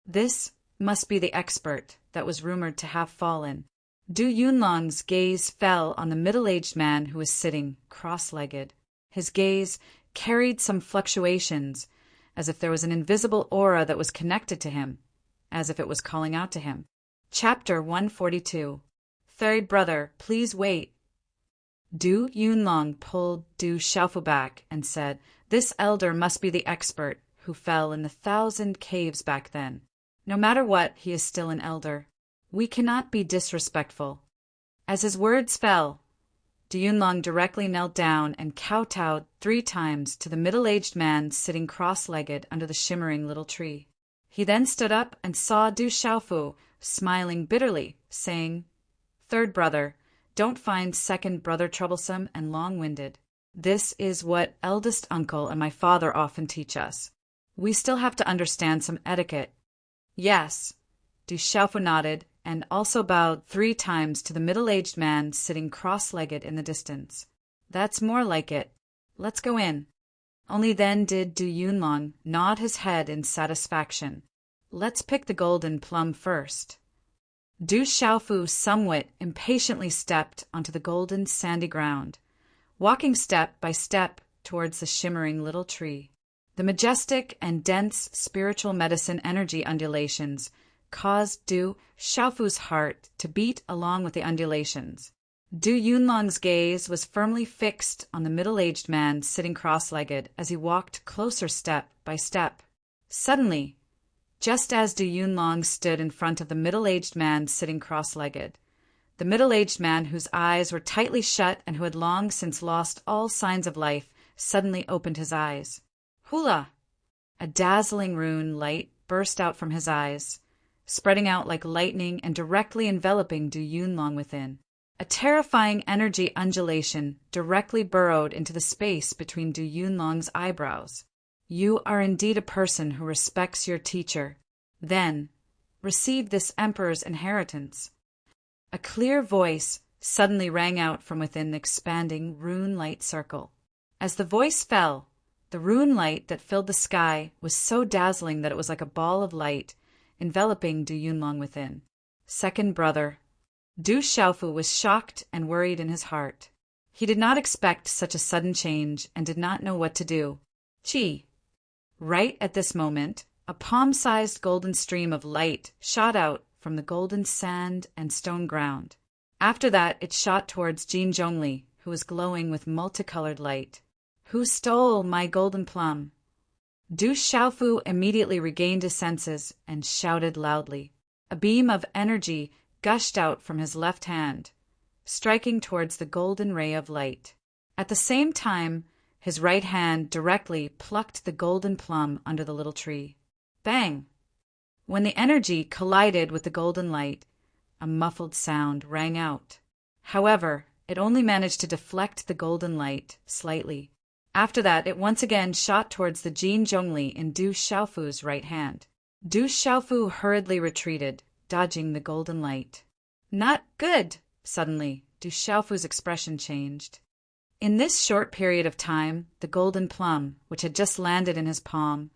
This must be the expert that was rumored to have fallen. Du Yunlong's gaze fell on the middle-aged man who was sitting cross-legged. His gaze carried some fluctuations, as if there was an invisible aura that was connected to him, as if it was calling out to him. Chapter 142. Third brother, please wait. Du Yunlong pulled Du Xiaofu back and said, "This elder must be the expert who fell in the 1,000 caves back then. No matter what, he is still an elder. We cannot be disrespectful." As his words fell, Du Yunlong directly knelt down and kowtowed 3 times to the middle-aged man sitting cross-legged under the shimmering little tree. He then stood up and saw Du Xiaofu smiling bitterly, saying, "Third brother, don't find second brother troublesome and long-winded. This is what eldest uncle and my father often teach us. We still have to understand some etiquette." "Yes." Du Xiaofu nodded and also bowed 3 times to the middle-aged man sitting cross-legged in the distance. "That's more like it. Let's go in." Only then did Du Yunlong nod his head in satisfaction. "Let's pick the golden plum first." Du Xiaofu somewhat impatiently stepped onto the golden sandy ground, walking step by step towards the shimmering little tree. The majestic and dense spiritual medicine energy undulations caused Du Xiaofu's heart to beat along with the undulations. Du Yunlong's gaze was firmly fixed on the middle-aged man sitting cross-legged as he walked closer step by step. Suddenly, just as Du Yunlong stood in front of the middle-aged man sitting cross-legged, the middle-aged man whose eyes were tightly shut and who had long since lost all signs of life suddenly opened his eyes. Hula! A dazzling rune light burst out from his eyes, spreading out like lightning and directly enveloping Du Yunlong within. A terrifying energy undulation directly burrowed into the space between Du Yunlong's eyebrows. "You are indeed a person who respects your teacher. Then, receive this emperor's inheritance." A clear voice suddenly rang out from within the expanding rune light circle. As the voice fell, the rune light that filled the sky was so dazzling that it was like a ball of light, enveloping Du Yunlong within. Second brother. Du Xiaofu was shocked and worried in his heart. He did not expect such a sudden change and did not know what to do. Chi. Right at this moment, a palm-sized golden stream of light shot out from the golden sand and stone ground. After that, it shot towards Jin Zhongli, who was glowing with multicolored light. "Who stole my golden plum?" Du Xiaofu immediately regained his senses and shouted loudly. A beam of energy gushed out from his left hand, striking towards the golden ray of light. At the same time, his right hand directly plucked the golden plum under the little tree. Bang! When the energy collided with the golden light, a muffled sound rang out. However, it only managed to deflect the golden light slightly. After that, it once again shot towards the Jin Zhongli in Du Xiaofu's right hand. Du Xiaofu hurriedly retreated, dodging the golden light. "Not good!" Suddenly, Du Xiaofu's expression changed. In this short period of time, the golden plum, which had just landed in his palm,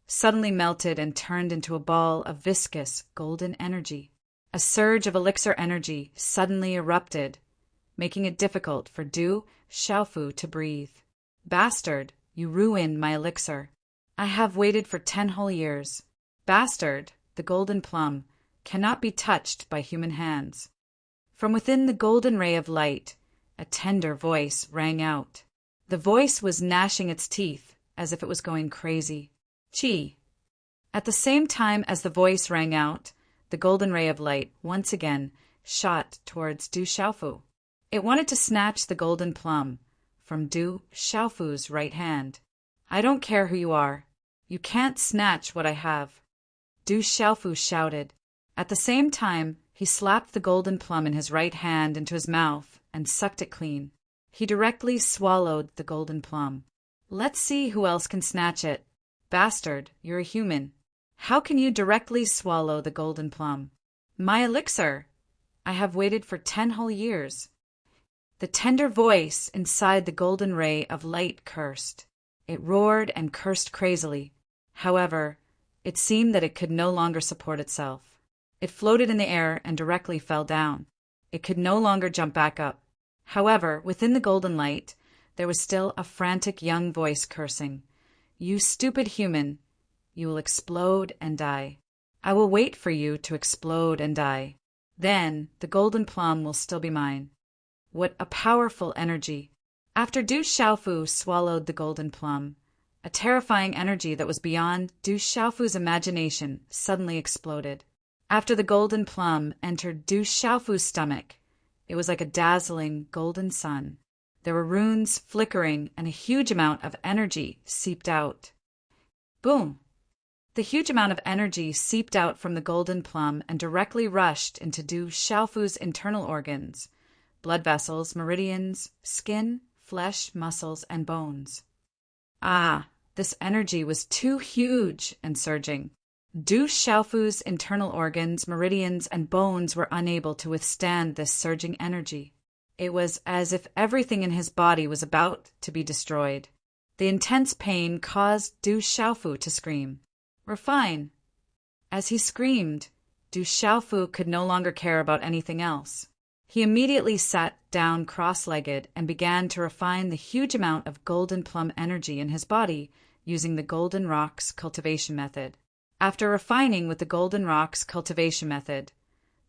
suddenly melted and turned into a ball of viscous golden energy. A surge of elixir energy suddenly erupted, making it difficult for Du Xiaofu to breathe. "Bastard, you ruined my elixir. I have waited for 10 whole years. Bastard, the golden plum cannot be touched by human hands." From within the golden ray of light, a tender voice rang out. The voice was gnashing its teeth as if it was going crazy. Chi. At the same time as the voice rang out, the golden ray of light once again shot towards Du Xiaofu. It wanted to snatch the golden plum from Du Xiaofu's right hand. "I don't care who you are. You can't snatch what I have," Du Xiaofu shouted. At the same time, he slapped the golden plum in his right hand into his mouth and sucked it clean. He directly swallowed the golden plum. "Let's see who else can snatch it. Bastard, you're a human. How can you directly swallow the golden plum?" "My elixir!" I have waited for 10 whole years. The tender voice inside the golden ray of light cursed. It roared and cursed crazily. However, it seemed that it could no longer support itself. It floated in the air and directly fell down. It could no longer jump back up. However, within the golden light, there was still a frantic young voice cursing. You stupid human, you will explode and die. I will wait for you to explode and die. Then the golden plum will still be mine. What a powerful energy! After Du Xiaofu swallowed the golden plum, a terrifying energy that was beyond Du Xiaofu's imagination suddenly exploded. After the golden plum entered Du Xiaofu's stomach, it was like a dazzling golden sun. There were runes flickering and a huge amount of energy seeped out. Boom! The huge amount of energy seeped out from the golden plum and directly rushed into Du Xiaofu's internal organs, blood vessels, meridians, skin, flesh, muscles, and bones. Ah, this energy was too huge and surging. Du Xiaofu's internal organs, meridians, and bones were unable to withstand this surging energy. It was as if everything in his body was about to be destroyed. The intense pain caused Du Xiaofu to scream. Refine. As he screamed, Du Xiaofu could no longer care about anything else. He immediately sat down cross-legged and began to refine the huge amount of golden plum energy in his body using the Golden Rocks cultivation method. After refining with the Golden Rocks cultivation method,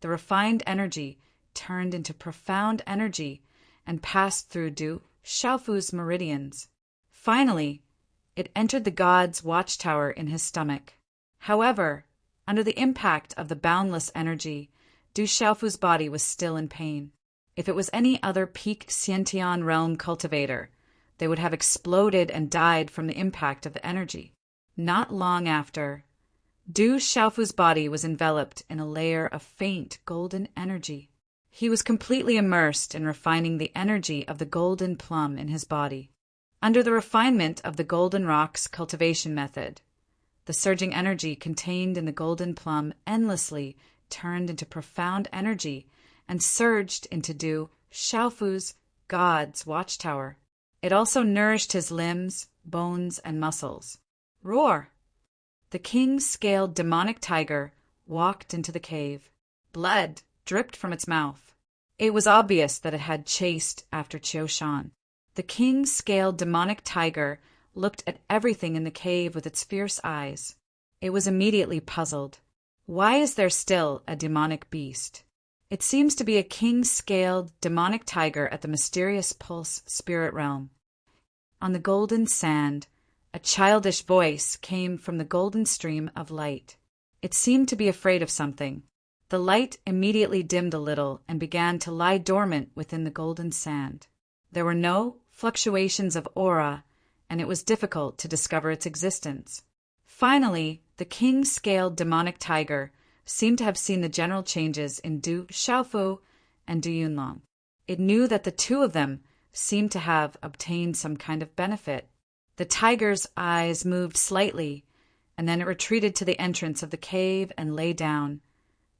the refined energy turned into profound energy and passed through Du Xiaofu's meridians. Finally, it entered the god's watchtower in his stomach. However, under the impact of the boundless energy, Du Xiaofu's body was still in pain. If it was any other peak Xiantian realm cultivator, they would have exploded and died from the impact of the energy. Not long after, Du Xiaofu's body was enveloped in a layer of faint golden energy. He was completely immersed in refining the energy of the golden plum in his body. Under the refinement of the Golden Rocks cultivation method, the surging energy contained in the golden plum endlessly turned into profound energy and surged into Du Xiaofu's god's watchtower. It also nourished his limbs, bones, and muscles. Roar! The king-scaled demonic tiger walked into the cave. Blood dripped from its mouth. It was obvious that it had chased after Qiu Shan. The king-scaled demonic tiger looked at everything in the cave with its fierce eyes. It was immediately puzzled. Why is there still a demonic beast? It seems to be a king-scaled demonic tiger at the mysterious Pulse spirit realm. On the golden sand, a childish voice came from the golden stream of light. It seemed to be afraid of something. The light immediately dimmed a little and began to lie dormant within the golden sand. There were no fluctuations of aura, and it was difficult to discover its existence. Finally, the king-scaled demonic tiger seemed to have seen the general changes in Du Xiaofu and Du Yunlong. It knew that the two of them seemed to have obtained some kind of benefit. The tiger's eyes moved slightly, and then it retreated to the entrance of the cave and lay down,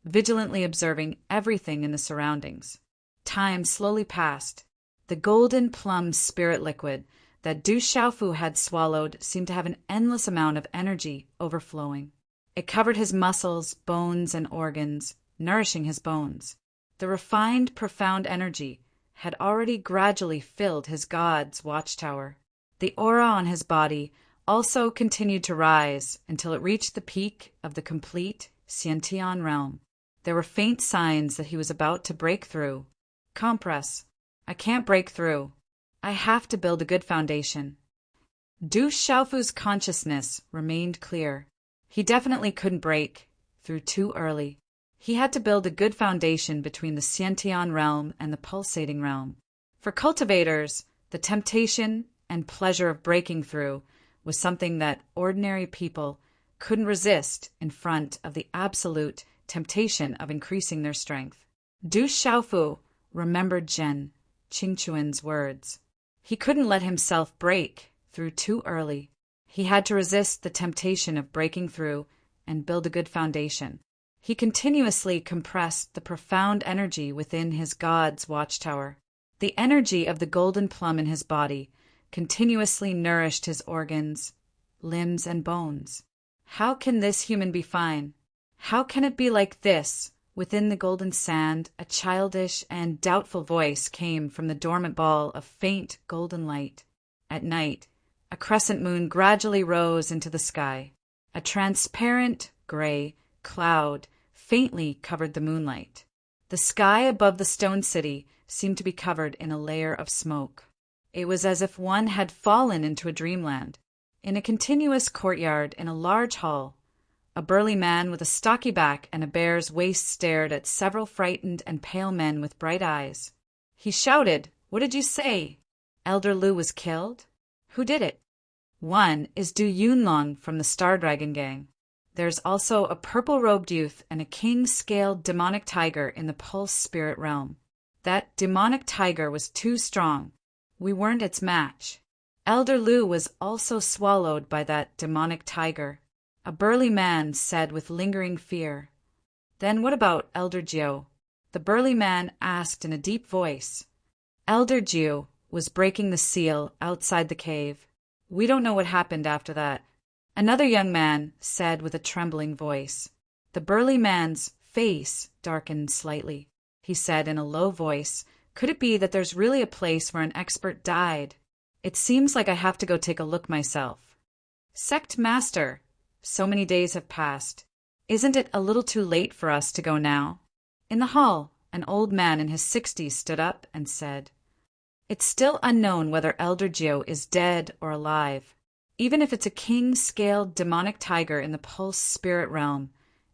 vigilantly observing everything in the surroundings. Time slowly passed. The golden plum spirit liquid that Du Xiaofu had swallowed seemed to have an endless amount of energy overflowing. It covered his muscles, bones, and organs, nourishing his bones. The refined, profound energy had already gradually filled his god's watchtower. The aura on his body also continued to rise until it reached the peak of the complete Xiantian realm. There were faint signs that he was about to break through. Compress. I can't break through. I have to build a good foundation. Du Xiaofu's consciousness remained clear. He definitely couldn't break through too early. He had to build a good foundation between the Xiantian realm and the pulsating realm. For cultivators, the temptation and pleasure of breaking through was something that ordinary people couldn't resist in front of the absolute temptation of increasing their strength. Du Xiaofu remembered Qingquan's words. He couldn't let himself break through too early. He had to resist the temptation of breaking through and build a good foundation. He continuously compressed the profound energy within his god's watchtower. The energy of the golden plum in his body continuously nourished his organs, limbs, and bones. How can this human be fine? How can it be like this? Within the golden sand, a childish and doubtful voice came from the dormant ball of faint golden light. At night, a crescent moon gradually rose into the sky. A transparent, gray cloud faintly covered the moonlight. The sky above the stone city seemed to be covered in a layer of smoke. It was as if one had fallen into a dreamland. In a continuous courtyard in a large hall, a burly man with a stocky back and a bear's waist stared at several frightened and pale men with bright eyes. He shouted, "What did you say? Elder Lu was killed? Who did it?" "One is Du Yunlong from the Star Dragon Gang. There's also a purple-robed youth and a king-scaled demonic tiger in the Pulse Spirit Realm. That demonic tiger was too strong. We weren't its match. Elder Lu was also swallowed by that demonic tiger," a burly man said with lingering fear. "Then what about Elder Jiu?" the burly man asked in a deep voice. Elder Jiu was breaking the seal outside the cave. "We don't know what happened after that," another young man said with a trembling voice. The burly man's face darkened slightly. He said in a low voice, "Could it be that there's really a place where an expert died? It seems like I have to go take a look myself." "Sect Master, so many days have passed. Isn't it a little too late for us to go now?" In the hall, an old man in his 60s stood up and said, "It's still unknown whether Elder Jiu is dead or alive. Even if it's a king-scaled demonic tiger in the Pulse Spirit Realm,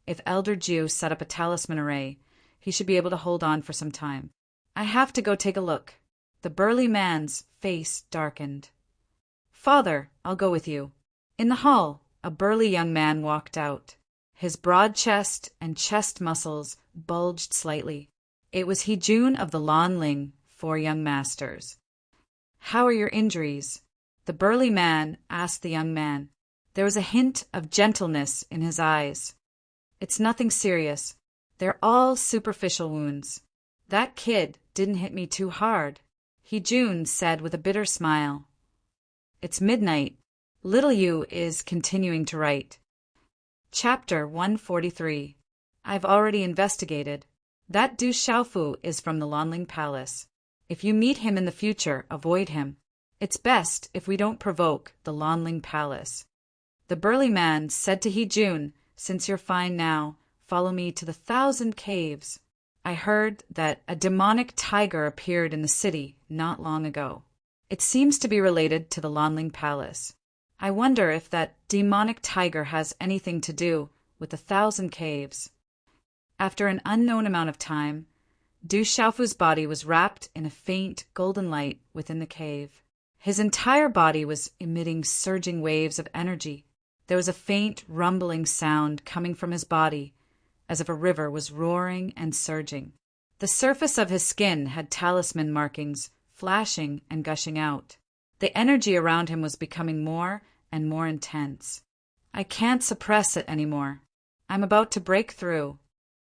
if Elder Jiu set up a talisman array, he should be able to hold on for some time. I have to go take a look." The burly man's face darkened. "Father, I'll go with you." In the hall, a burly young man walked out. His broad chest and chest muscles bulged slightly. It was He-Jun of the Lan Ling, 4 young masters. "How are your injuries?" the burly man asked the young man. There was a hint of gentleness in his eyes. "It's nothing serious. They're all superficial wounds. That kid didn't hit me too hard," He-Jun said with a bitter smile. It's midnight. Little Yu is continuing to write. Chapter 143. I've already investigated. That Du Xiaofu is from the Lanling Palace. If you meet him in the future, avoid him. It's best if we don't provoke the Lanling Palace. The burly man said to He-Jun, "Since you're fine now, follow me to the 1,000 caves. I heard that a demonic tiger appeared in the city not long ago. It seems to be related to the Lanling Palace. I wonder if that demonic tiger has anything to do with the 1,000 caves." After an unknown amount of time, Du Xiaofu's body was wrapped in a faint golden light within the cave. His entire body was emitting surging waves of energy. There was a faint rumbling sound coming from his body, as if a river was roaring and surging. The surface of his skin had talisman markings, flashing and gushing out. The energy around him was becoming more and more intense. I can't suppress it anymore. I'm about to break through.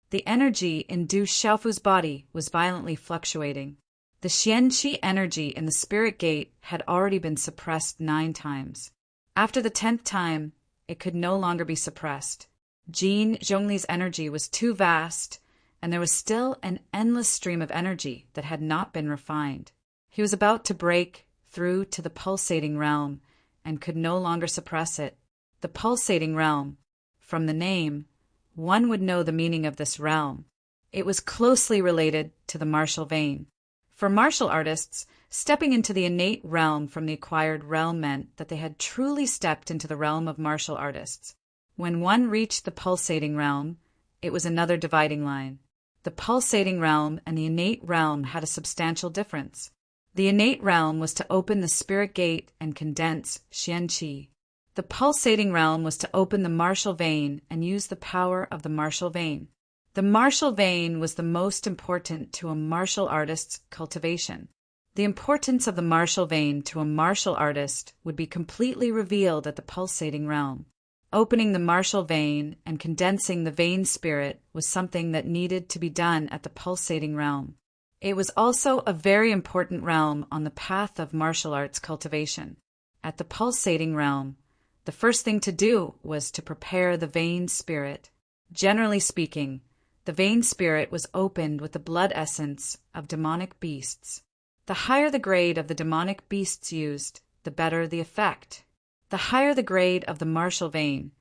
The energy in Du Xiaofu's body was violently fluctuating. The Xianqi energy in the spirit gate had already been suppressed 9 times. After the 10th time, it could no longer be suppressed. Jin Zhongli's energy was too vast, and there was still an endless stream of energy that had not been refined. He was about to break through to the pulsating realm and could no longer suppress it. The pulsating realm. From the name, one would know the meaning of this realm. It was closely related to the martial vein. For martial artists, stepping into the innate realm from the acquired realm meant that they had truly stepped into the realm of martial artists. When one reached the pulsating realm, it was another dividing line. The pulsating realm and the innate realm had a substantial difference. The innate realm was to open the spirit gate and condense Xianqi. The pulsating realm was to open the martial vein and use the power of the martial vein. The martial vein was the most important to a martial artist's cultivation. The importance of the martial vein to a martial artist would be completely revealed at the pulsating realm. Opening the martial vein and condensing the vein spirit was something that needed to be done at the pulsating realm. It was also a very important realm on the path of martial arts cultivation. At the pulsating realm, the first thing to do was to prepare the vein spirit. Generally speaking, the vein spirit was opened with the blood essence of demonic beasts. The higher the grade of the demonic beasts used, the better the effect. The higher the grade of the martial vein,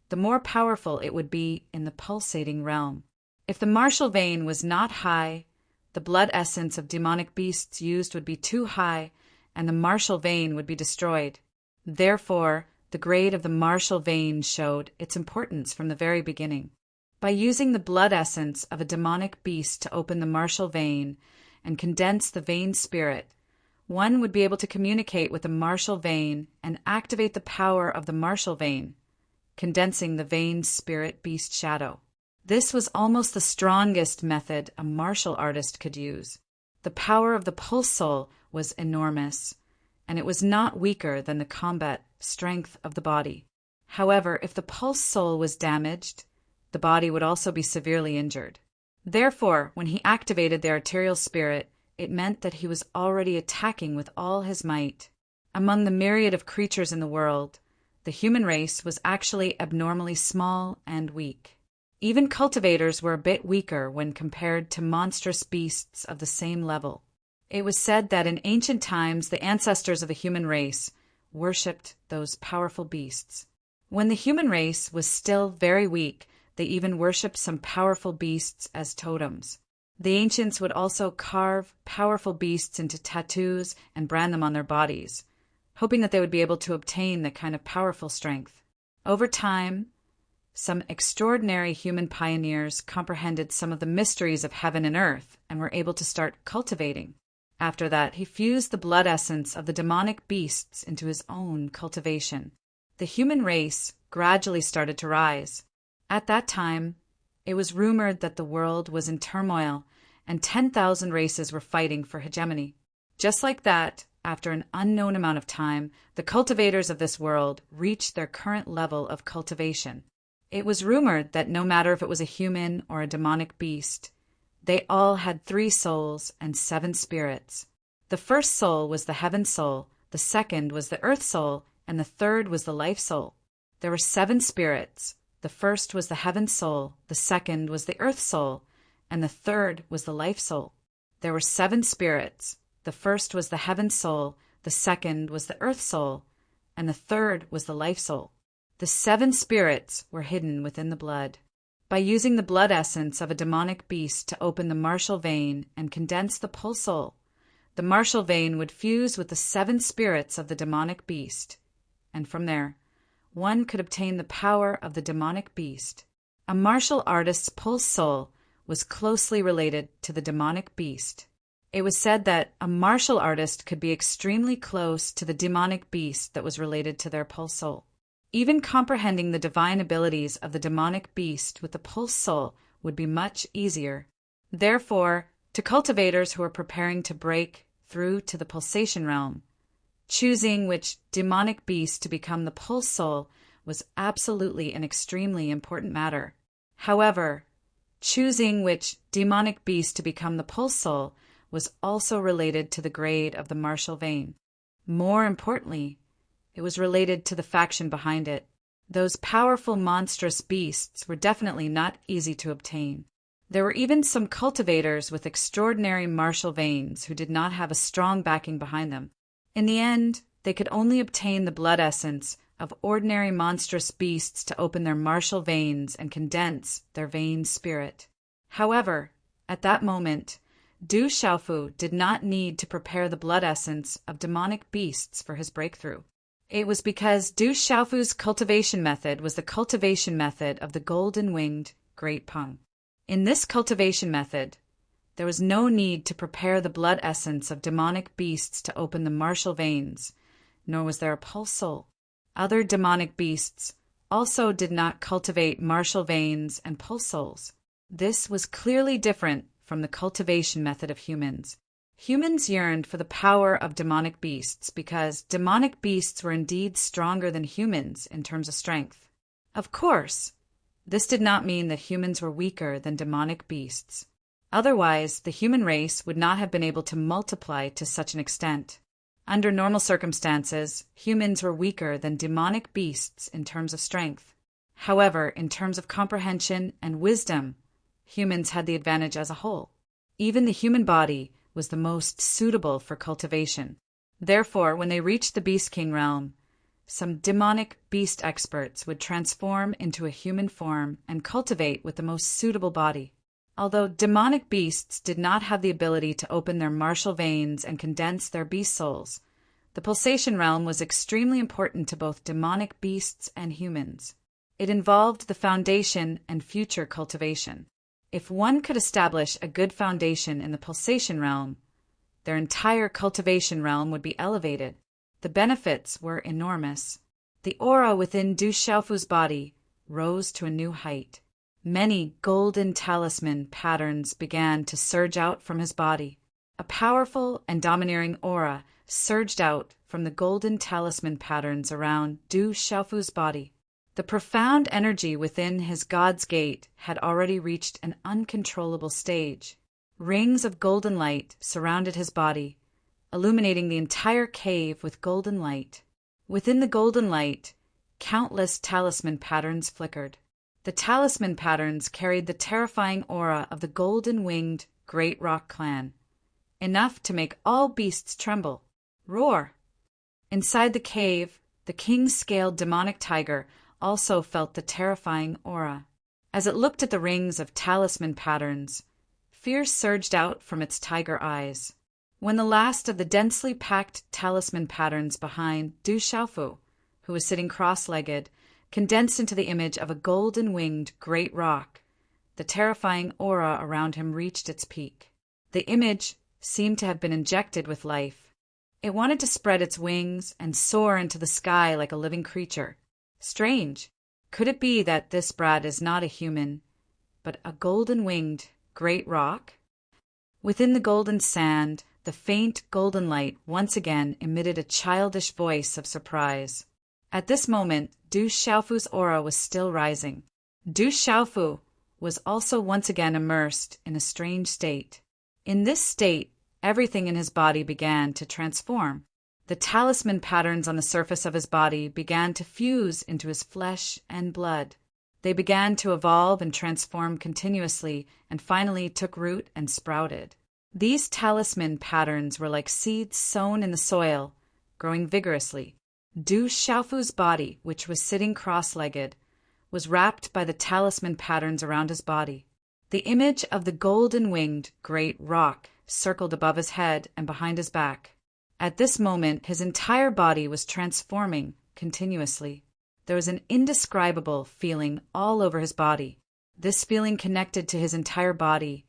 the more powerful it would be in the pulsating realm. If the martial vein was not high, the blood essence of demonic beasts used would be too high, and the martial vein would be destroyed. Therefore, the grade of the martial vein showed its importance from the very beginning. By using the blood essence of a demonic beast to open the martial vein and condense the vein spirit, one would be able to communicate with the martial vein and activate the power of the martial vein, condensing the vein spirit beast shadow. This was almost the strongest method a martial artist could use. The power of the pulse soul was enormous, and it was not weaker than the combat strength of the body. However, if the pulse soul was damaged, the body would also be severely injured. Therefore, when he activated the arterial spirit, it meant that he was already attacking with all his might. Among the myriad of creatures in the world, the human race was actually abnormally small and weak. Even cultivators were a bit weaker when compared to monstrous beasts of the same level. It was said that in ancient times the ancestors of the human race worshipped those powerful beasts. When the human race was still very weak, they even worshipped some powerful beasts as totems. The ancients would also carve powerful beasts into tattoos and brand them on their bodies, hoping that they would be able to obtain that kind of powerful strength. Over time, some extraordinary human pioneers comprehended some of the mysteries of heaven and earth and were able to start cultivating. After that, he fused the blood essence of the demonic beasts into his own cultivation. The human race gradually started to rise. At that time, it was rumored that the world was in turmoil and 10,000 races were fighting for hegemony. Just like that, after an unknown amount of time, the cultivators of this world reached their current level of cultivation. It was rumored that no matter if it was a human or a demonic beast, they all had 3 souls and 7 spirits. The first soul was the heaven soul, the second was the earth soul, and the third was the life soul. There were 7 spirits. The first was the heaven soul, the second was the earth soul, and the third was the life soul. There were 7 spirits. The first was the heaven soul, the second was the earth soul, and the third was the life soul. The 7 spirits were hidden within the blood. By using the blood essence of a demonic beast to open the martial vein and condense the pulse soul, the martial vein would fuse with the 7 spirits of the demonic beast, and from there, one could obtain the power of the demonic beast. A martial artist's pulse soul was closely related to the demonic beast. It was said that a martial artist could be extremely close to the demonic beast that was related to their pulse soul. Even comprehending the divine abilities of the demonic beast with the pulse soul would be much easier. Therefore, to cultivators who are preparing to break through to the pulsation realm, choosing which demonic beast to become the pulse soul was absolutely an extremely important matter. However, choosing which demonic beast to become the pulse soul was also related to the grade of the martial vein. More importantly, it was related to the faction behind it. Those powerful monstrous beasts were definitely not easy to obtain. There were even some cultivators with extraordinary martial veins who did not have a strong backing behind them. In the end, they could only obtain the blood essence of ordinary monstrous beasts to open their martial veins and condense their vein spirit. However, at that moment, Du Xiaofu did not need to prepare the blood essence of demonic beasts for his breakthrough. It was because Du Xiaofu's cultivation method was the cultivation method of the golden-winged Great Peng. In this cultivation method, there was no need to prepare the blood essence of demonic beasts to open the martial veins, nor was there a pulse soul. Other demonic beasts also did not cultivate martial veins and pulse souls. This was clearly different from the cultivation method of humans. Humans yearned for the power of demonic beasts because demonic beasts were indeed stronger than humans in terms of strength. Of course, this did not mean that humans were weaker than demonic beasts. Otherwise, the human race would not have been able to multiply to such an extent. Under normal circumstances, humans were weaker than demonic beasts in terms of strength. However, in terms of comprehension and wisdom, humans had the advantage as a whole. Even the human body was the most suitable for cultivation. Therefore, when they reached the Beast King realm, some demonic beast experts would transform into a human form and cultivate with the most suitable body. Although demonic beasts did not have the ability to open their martial veins and condense their beast souls, the pulsation realm was extremely important to both demonic beasts and humans. It involved the foundation and future cultivation. If one could establish a good foundation in the pulsation realm, their entire cultivation realm would be elevated. The benefits were enormous. The aura within Du Xiaofu's body rose to a new height. Many golden talisman patterns began to surge out from his body. A powerful and domineering aura surged out from the golden talisman patterns around Du Xiaofu's body. The profound energy within his God's Gate had already reached an uncontrollable stage. Rings of golden light surrounded his body, illuminating the entire cave with golden light. Within the golden light, countless talisman patterns flickered. The talisman patterns carried the terrifying aura of the golden-winged Great Rock Clan, enough to make all beasts tremble, roar. Inside the cave, the king-scaled demonic tiger also felt the terrifying aura. As it looked at the rings of talisman patterns, fear surged out from its tiger eyes. When the last of the densely packed talisman patterns behind Du Xiaofu, who was sitting cross-legged, condensed into the image of a golden-winged great rock, the terrifying aura around him reached its peak. The image seemed to have been injected with life. It wanted to spread its wings and soar into the sky like a living creature. Strange. Could it be that this brat is not a human, but a golden-winged great rock? Within the golden sand, the faint golden light once again emitted a childish voice of surprise. At this moment, Du Xiaofu's aura was still rising. Du Xiaofu was also once again immersed in a strange state. In this state, everything in his body began to transform. The talisman patterns on the surface of his body began to fuse into his flesh and blood. They began to evolve and transform continuously and finally took root and sprouted. These talisman patterns were like seeds sown in the soil, growing vigorously. Du Xiaofu's body, which was sitting cross-legged, was wrapped by the talisman patterns around his body. The image of the golden-winged great rock circled above his head and behind his back. At this moment, his entire body was transforming continuously. There was an indescribable feeling all over his body. This feeling connected to his entire body,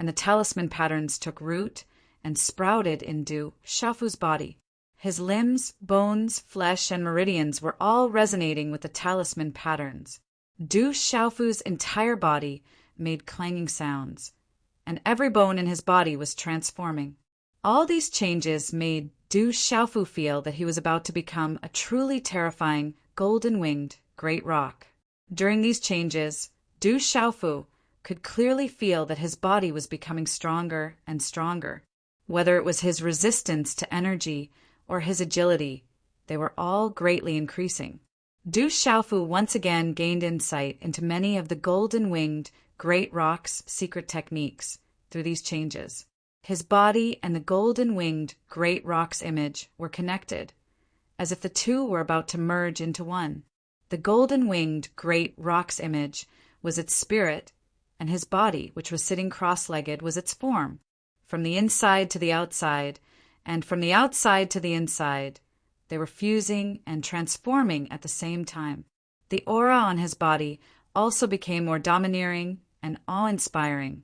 and the talisman patterns took root and sprouted in Du Xiaofu's body. His limbs, bones, flesh, and meridians were all resonating with the talisman patterns. Du Xiaofu's entire body made clanging sounds, and every bone in his body was transforming. All these changes made Du Xiaofu feel that he was about to become a truly terrifying, golden-winged great rock. During these changes, Du Xiaofu could clearly feel that his body was becoming stronger and stronger. Whether it was his resistance to energy or his agility, they were all greatly increasing. Du Xiaofu once again gained insight into many of the golden-winged great rock's secret techniques through these changes. His body and the golden-winged great rock's image were connected, as if the two were about to merge into one. The golden-winged great rock's image was its spirit, and his body, which was sitting cross-legged, was its form. From the inside to the outside, and from the outside to the inside, they were fusing and transforming at the same time. The aura on his body also became more domineering and awe-inspiring,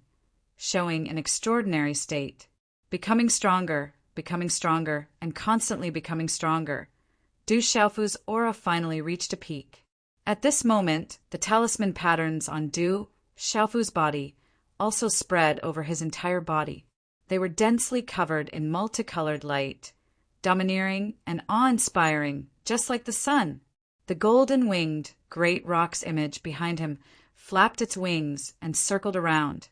showing an extraordinary state. Becoming stronger, and constantly becoming stronger, Du Xiaofu's aura finally reached a peak. At this moment, the talisman patterns on Du Xiaofu's body also spread over his entire body. They were densely covered in multicolored light, domineering and awe-inspiring, just like the sun. The golden-winged, great rock's image behind him flapped its wings and circled around,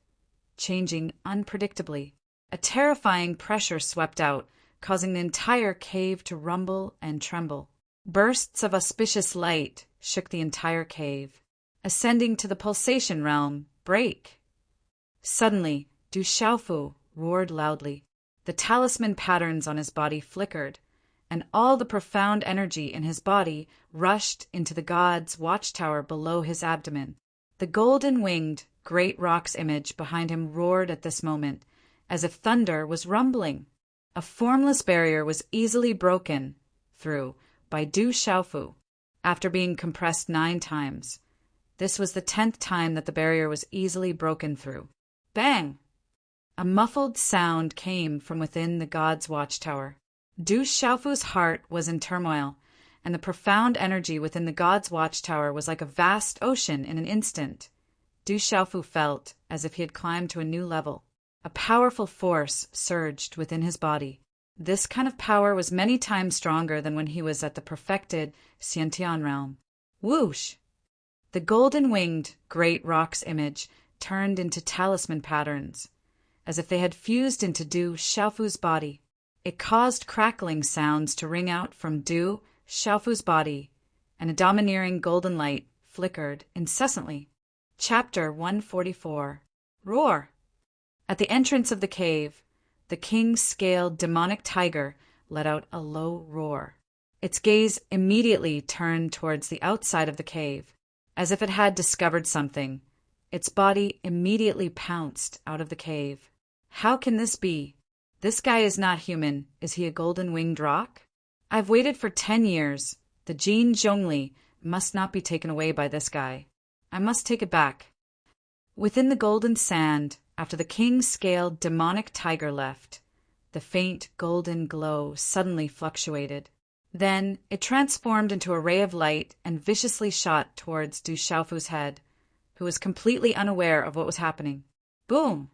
changing unpredictably. A terrifying pressure swept out, causing the entire cave to rumble and tremble. Bursts of auspicious light shook the entire cave, ascending to the pulsation realm. Break! Suddenly, Du Xiaofu roared loudly. The talisman patterns on his body flickered, and all the profound energy in his body rushed into the god's watchtower below his abdomen. The golden-winged, great rock's image behind him roared at this moment, as if thunder was rumbling. A formless barrier was easily broken through by Du Xiaofu, after being compressed 9 times. This was the 10th time that the barrier was easily broken through. Bang! A muffled sound came from within the god's watchtower. Du Xiaofu's heart was in turmoil, and the profound energy within the god's watchtower was like a vast ocean in an instant. Du Xiaofu felt as if he had climbed to a new level. A powerful force surged within his body. This kind of power was many times stronger than when he was at the perfected Xiantian realm. Whoosh! The golden-winged, great rock's image turned into talisman patterns, as if they had fused into Du Xiaofu's body. It caused crackling sounds to ring out from Du Xiaofu's body, and a domineering golden light flickered incessantly. Chapter 144. Roar! At the entrance of the cave, the king-scaled demonic tiger let out a low roar. Its gaze immediately turned towards the outside of the cave. As if it had discovered something, its body immediately pounced out of the cave. How can this be? This guy is not human. Is he a golden-winged rock? I've waited for 10 years. The Jin Zhongli must not be taken away by this guy. I must take it back. Within the golden sand, after the king-scaled demonic tiger left, the faint golden glow suddenly fluctuated. Then it transformed into a ray of light and viciously shot towards Du Xiaofu's head, who was completely unaware of what was happening. Boom!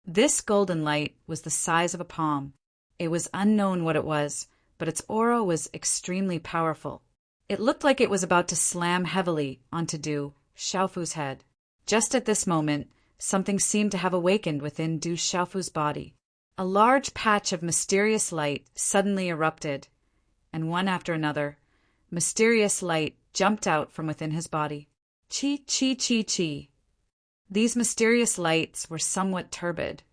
This golden light was the size of a palm. It was unknown what it was, but its aura was extremely powerful. It looked like it was about to slam heavily onto Du Xiaofu's head. Just at this moment, something seemed to have awakened within Du Xiaofu's body. A large patch of mysterious light suddenly erupted, and one after another, mysterious light jumped out from within his body. Chi, chi, chi, chi. These mysterious lights were somewhat turbid,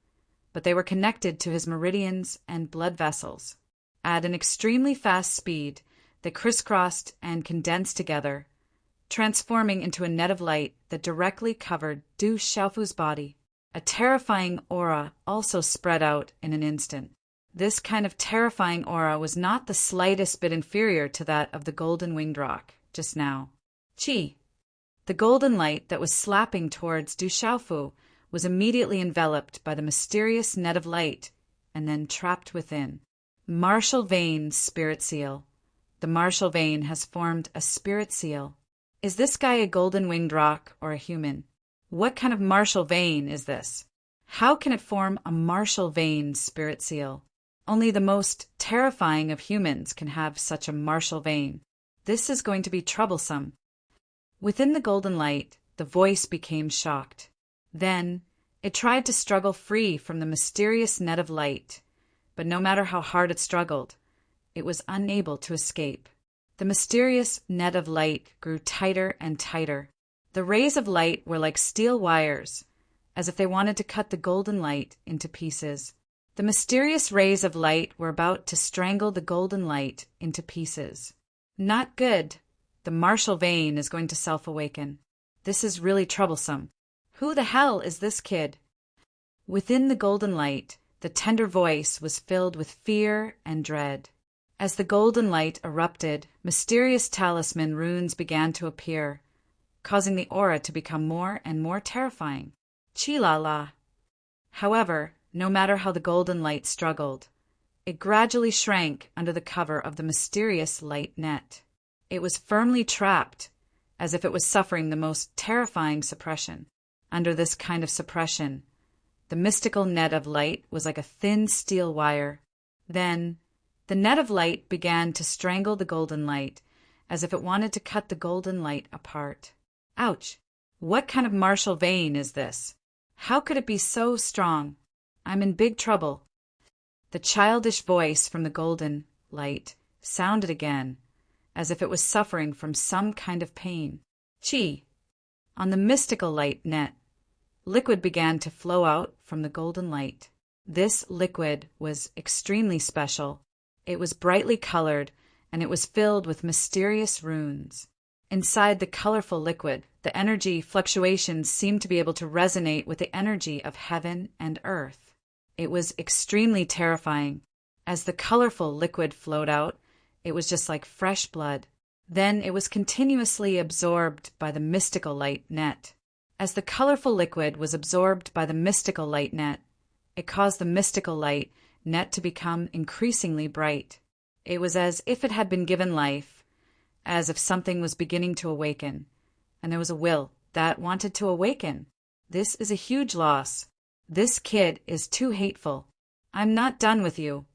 but they were connected to his meridians and blood vessels. At an extremely fast speed, they crisscrossed and condensed together, transforming into a net of light that directly covered Du Xiaofu's body. A terrifying aura also spread out in an instant. This kind of terrifying aura was not the slightest bit inferior to that of the golden-winged rock just now. Chi! The golden light that was slapping towards Du Xiaofu was immediately enveloped by the mysterious net of light and then trapped within. Martial Vein Spirit Seal. The Martial Vein has formed a spirit seal. Is this guy a golden-winged rock or a human? What kind of martial vein is this? How can it form a martial vein spirit seal? Only the most terrifying of humans can have such a martial vein. This is going to be troublesome. Within the golden light, the voice became shocked. Then, it tried to struggle free from the mysterious net of light, but no matter how hard it struggled, it was unable to escape. The mysterious net of light grew tighter and tighter. The rays of light were like steel wires, as if they wanted to cut the golden light into pieces. The mysterious rays of light were about to strangle the golden light into pieces. Not good. The martial vein is going to self-awaken. This is really troublesome. Who the hell is this kid? Within the golden light, the tender voice was filled with fear and dread. As the golden light erupted, mysterious talisman runes began to appear, causing the aura to become more and more terrifying. Chi-la-la. However, no matter how the golden light struggled, it gradually shrank under the cover of the mysterious light net. It was firmly trapped, as if it was suffering the most terrifying suppression. Under this kind of suppression, the mystical net of light was like a thin steel wire. Then, the net of light began to strangle the golden light, as if it wanted to cut the golden light apart. Ouch! What kind of martial vein is this? How could it be so strong? I'm in big trouble. The childish voice from the golden light sounded again, as if it was suffering from some kind of pain. Chi! On the mystical light net, liquid began to flow out from the golden light. This liquid was extremely special. It was brightly colored, and it was filled with mysterious runes. Inside the colorful liquid, the energy fluctuations seemed to be able to resonate with the energy of heaven and earth. It was extremely terrifying. As the colorful liquid flowed out, it was just like fresh blood. Then it was continuously absorbed by the mystical light net. As the colorful liquid was absorbed by the mystical light net, it caused the mystical light net to become increasingly bright. It was as if it had been given life, as if something was beginning to awaken, and there was a will that wanted to awaken. This is a huge loss. This kid is too hateful. I'm not done with you.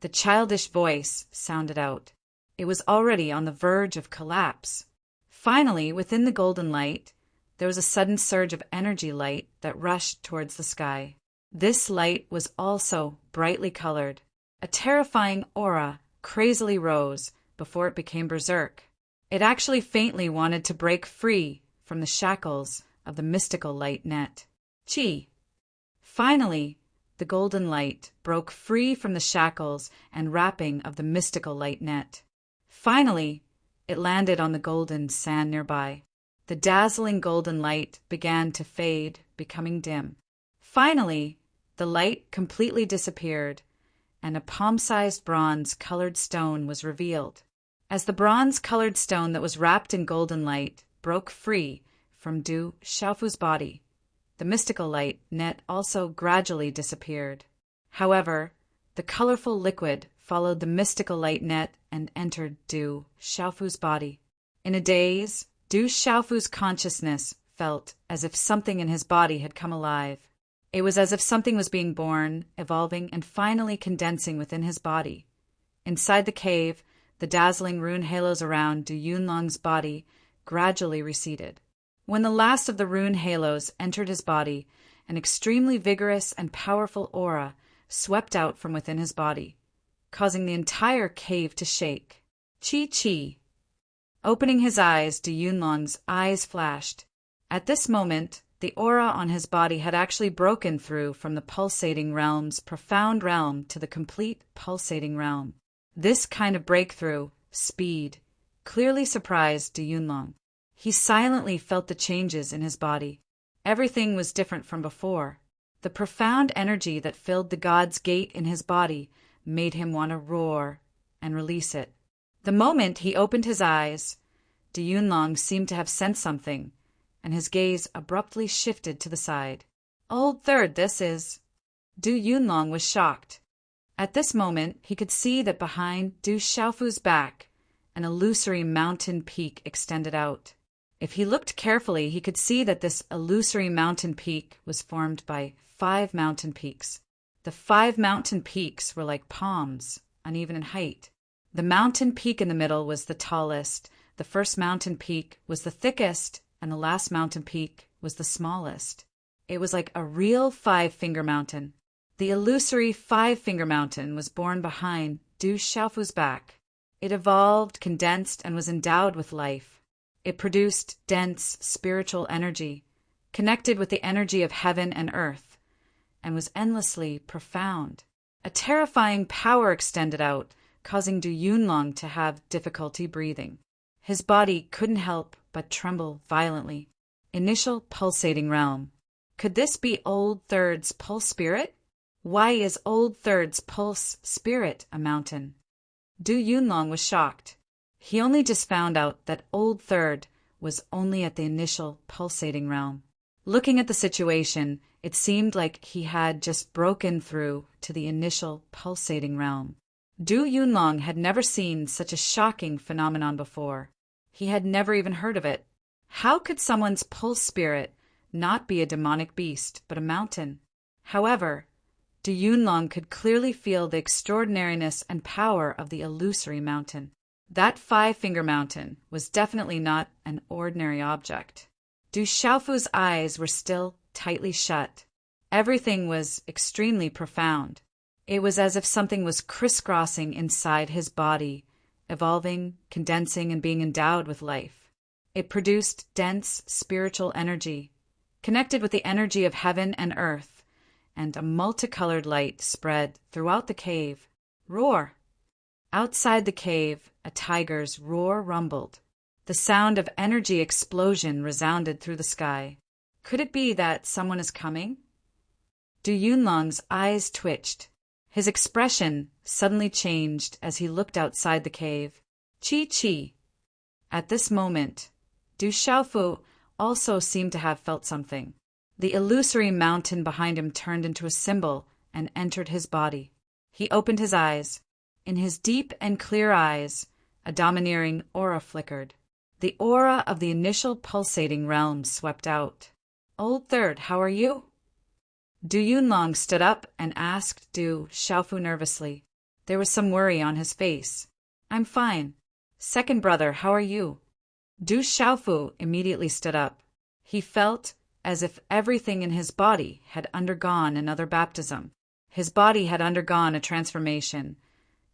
The childish voice sounded out. It was already on the verge of collapse. Finally, within the golden light, there was a sudden surge of energy light that rushed towards the sky. This light was also brightly colored. A terrifying aura crazily rose before it became berserk. It actually faintly wanted to break free from the shackles of the mystical light net. Chi! Finally, the golden light broke free from the shackles and wrapping of the mystical light net. Finally, it landed on the golden sand nearby. The dazzling golden light began to fade, becoming dim. Finally, the light completely disappeared, and a palm-sized bronze-colored stone was revealed. As the bronze-colored stone that was wrapped in golden light broke free from Du Xiaofu's body, the mystical light net also gradually disappeared. However, the colorful liquid followed the mystical light net and entered Du Xiaofu's body. In a daze, Du Xiaofu's consciousness felt as if something in his body had come alive. It was as if something was being born, evolving, and finally condensing within his body. Inside the cave, the dazzling rune halos around Du Yunlong's body gradually receded. When the last of the rune halos entered his body, an extremely vigorous and powerful aura swept out from within his body, causing the entire cave to shake. Chi! Opening his eyes, Du Yunlong's eyes flashed. At this moment, the aura on his body had actually broken through from the pulsating realm's profound realm to the complete pulsating realm. This kind of breakthrough, speed, clearly surprised Du Yunlong. He silently felt the changes in his body. Everything was different from before. The profound energy that filled the God's Gate in his body made him want to roar and release it. The moment he opened his eyes, Du Yunlong seemed to have sensed something, and his gaze abruptly shifted to the side. Old Third, this is... Du Yunlong was shocked. At this moment, he could see that behind Du Xiaofu's back, an illusory mountain peak extended out. If he looked carefully, he could see that this illusory mountain peak was formed by 5 mountain peaks. The 5 mountain peaks were like palms, uneven in height. The mountain peak in the middle was the tallest, the first mountain peak was the thickest, and the last mountain peak was the smallest. It was like a real 5-finger mountain. The illusory 5-finger mountain was born behind Du Xiaofu's back. It evolved, condensed, and was endowed with life. It produced dense spiritual energy, connected with the energy of heaven and earth, and was endlessly profound. A terrifying power extended out, causing Du Yunlong to have difficulty breathing. His body couldn't help but tremble violently. Initial pulsating realm. Could this be Old Third's pulse spirit? Why is Old Third's pulse spirit a mountain? Du Yunlong was shocked. He only just found out that Old Third was only at the initial pulsating realm. Looking at the situation, it seemed like he had just broken through to the initial pulsating realm. Du Yunlong had never seen such a shocking phenomenon before. He had never even heard of it. How could someone's pulse spirit not be a demonic beast, but a mountain? However, Du Yunlong could clearly feel the extraordinariness and power of the illusory mountain. That five-finger mountain was definitely not an ordinary object. Du Xiaofu's eyes were still tightly shut. Everything was extremely profound. It was as if something was crisscrossing inside his body, evolving, condensing, and being endowed with life. It produced dense spiritual energy, connected with the energy of heaven and earth, and a multicolored light spread throughout the cave. Roar! Outside the cave, a tiger's roar rumbled. The sound of energy explosion resounded through the sky. Could it be that someone is coming? Du Yunlong's eyes twitched. His expression suddenly changed as he looked outside the cave. Chi. At this moment, Du Xiaofu also seemed to have felt something. The illusory mountain behind him turned into a symbol and entered his body. He opened his eyes. In his deep and clear eyes, a domineering aura flickered. The aura of the initial pulsating realm swept out. Old Third, how are you? Du Yunlong stood up and asked Du Xiaofu nervously. There was some worry on his face. I'm fine. Second brother, how are you? Du Xiaofu immediately stood up. He felt as if everything in his body had undergone another baptism. His body had undergone a transformation,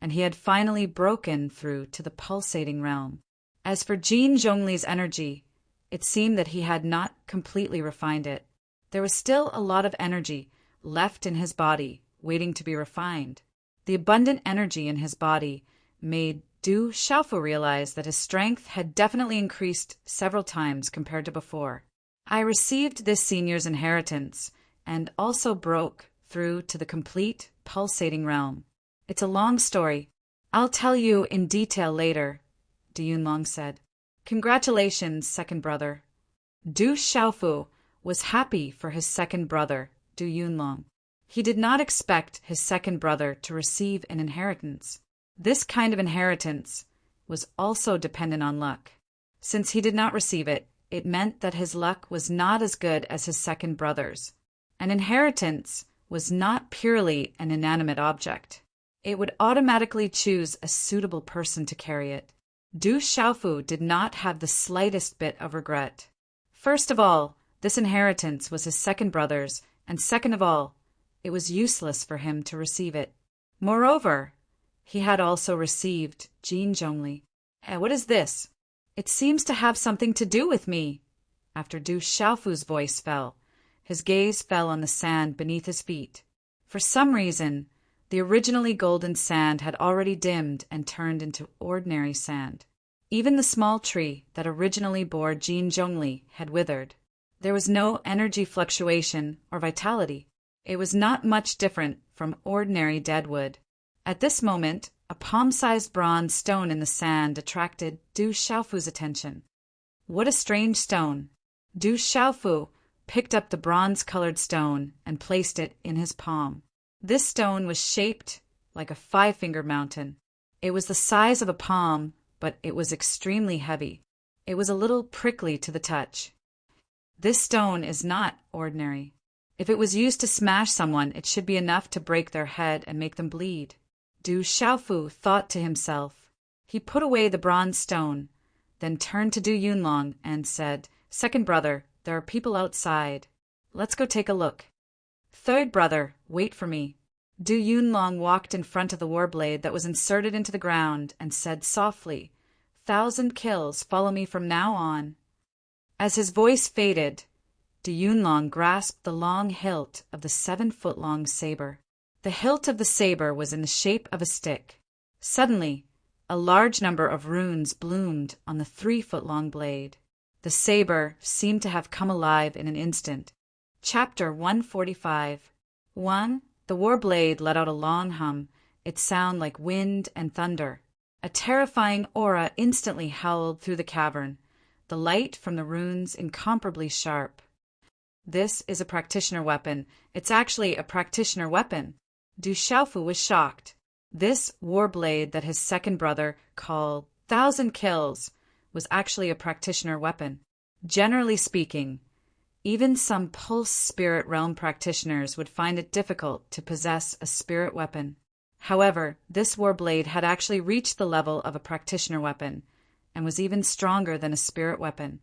and he had finally broken through to the pulsating realm. As for Jin Zhongli's energy, it seemed that he had not completely refined it. There was still a lot of energy left in his body, waiting to be refined. The abundant energy in his body made Du Xiaofu realize that his strength had definitely increased several times compared to before. I received this senior's inheritance and also broke through to the complete pulsating realm. It's a long story. I'll tell you in detail later, Du Yunlong said. Congratulations, second brother. Du Xiaofu was happy for his second brother, Du Yunlong. He did not expect his second brother to receive an inheritance. This kind of inheritance was also dependent on luck. Since he did not receive it, it meant that his luck was not as good as his second brother's. An inheritance was not purely an inanimate object. It would automatically choose a suitable person to carry it. Du Xiaofu did not have the slightest bit of regret. First of all, this inheritance was his second brother's, and second of all, it was useless for him to receive it. Moreover, he had also received Jin Zhongli. What is this? It seems to have something to do with me. After Du Xiaofu's voice fell, his gaze fell on the sand beneath his feet. For some reason, the originally golden sand had already dimmed and turned into ordinary sand. Even the small tree that originally bore Jin Zhongli had withered. There was no energy fluctuation or vitality. It was not much different from ordinary dead wood. At this moment, a palm-sized bronze stone in the sand attracted Du Xiaofu's attention. What a strange stone! Du Xiaofu picked up the bronze-colored stone and placed it in his palm. This stone was shaped like a five-finger mountain. It was the size of a palm, but it was extremely heavy. It was a little prickly to the touch. This stone is not ordinary. If it was used to smash someone, it should be enough to break their head and make them bleed. Du Xiaofu thought to himself. He put away the bronze stone, then turned to Du Yunlong and said, Second brother, there are people outside. Let's go take a look. Third brother, wait for me. Du Yunlong walked in front of the war blade that was inserted into the ground and said softly, 1,000 kills, follow me from now on. As his voice faded, Du Yunlong grasped the long hilt of the 7-foot-long saber. The hilt of the saber was in the shape of a stick. Suddenly, a large number of runes bloomed on the 3-foot-long blade. The saber seemed to have come alive in an instant. Chapter 145. 1. The war blade let out a long hum, its sound like wind and thunder. A terrifying aura instantly howled through the cavern, the light from the runes incomparably sharp. This is a practitioner weapon. It's actually a practitioner weapon. Du Xiaofu was shocked. This war blade that his second brother called 1,000 kills was actually a practitioner weapon. Generally speaking, even some pulse spirit realm practitioners would find it difficult to possess a spirit weapon. However, this war blade had actually reached the level of a practitioner weapon, and was even stronger than a spirit weapon.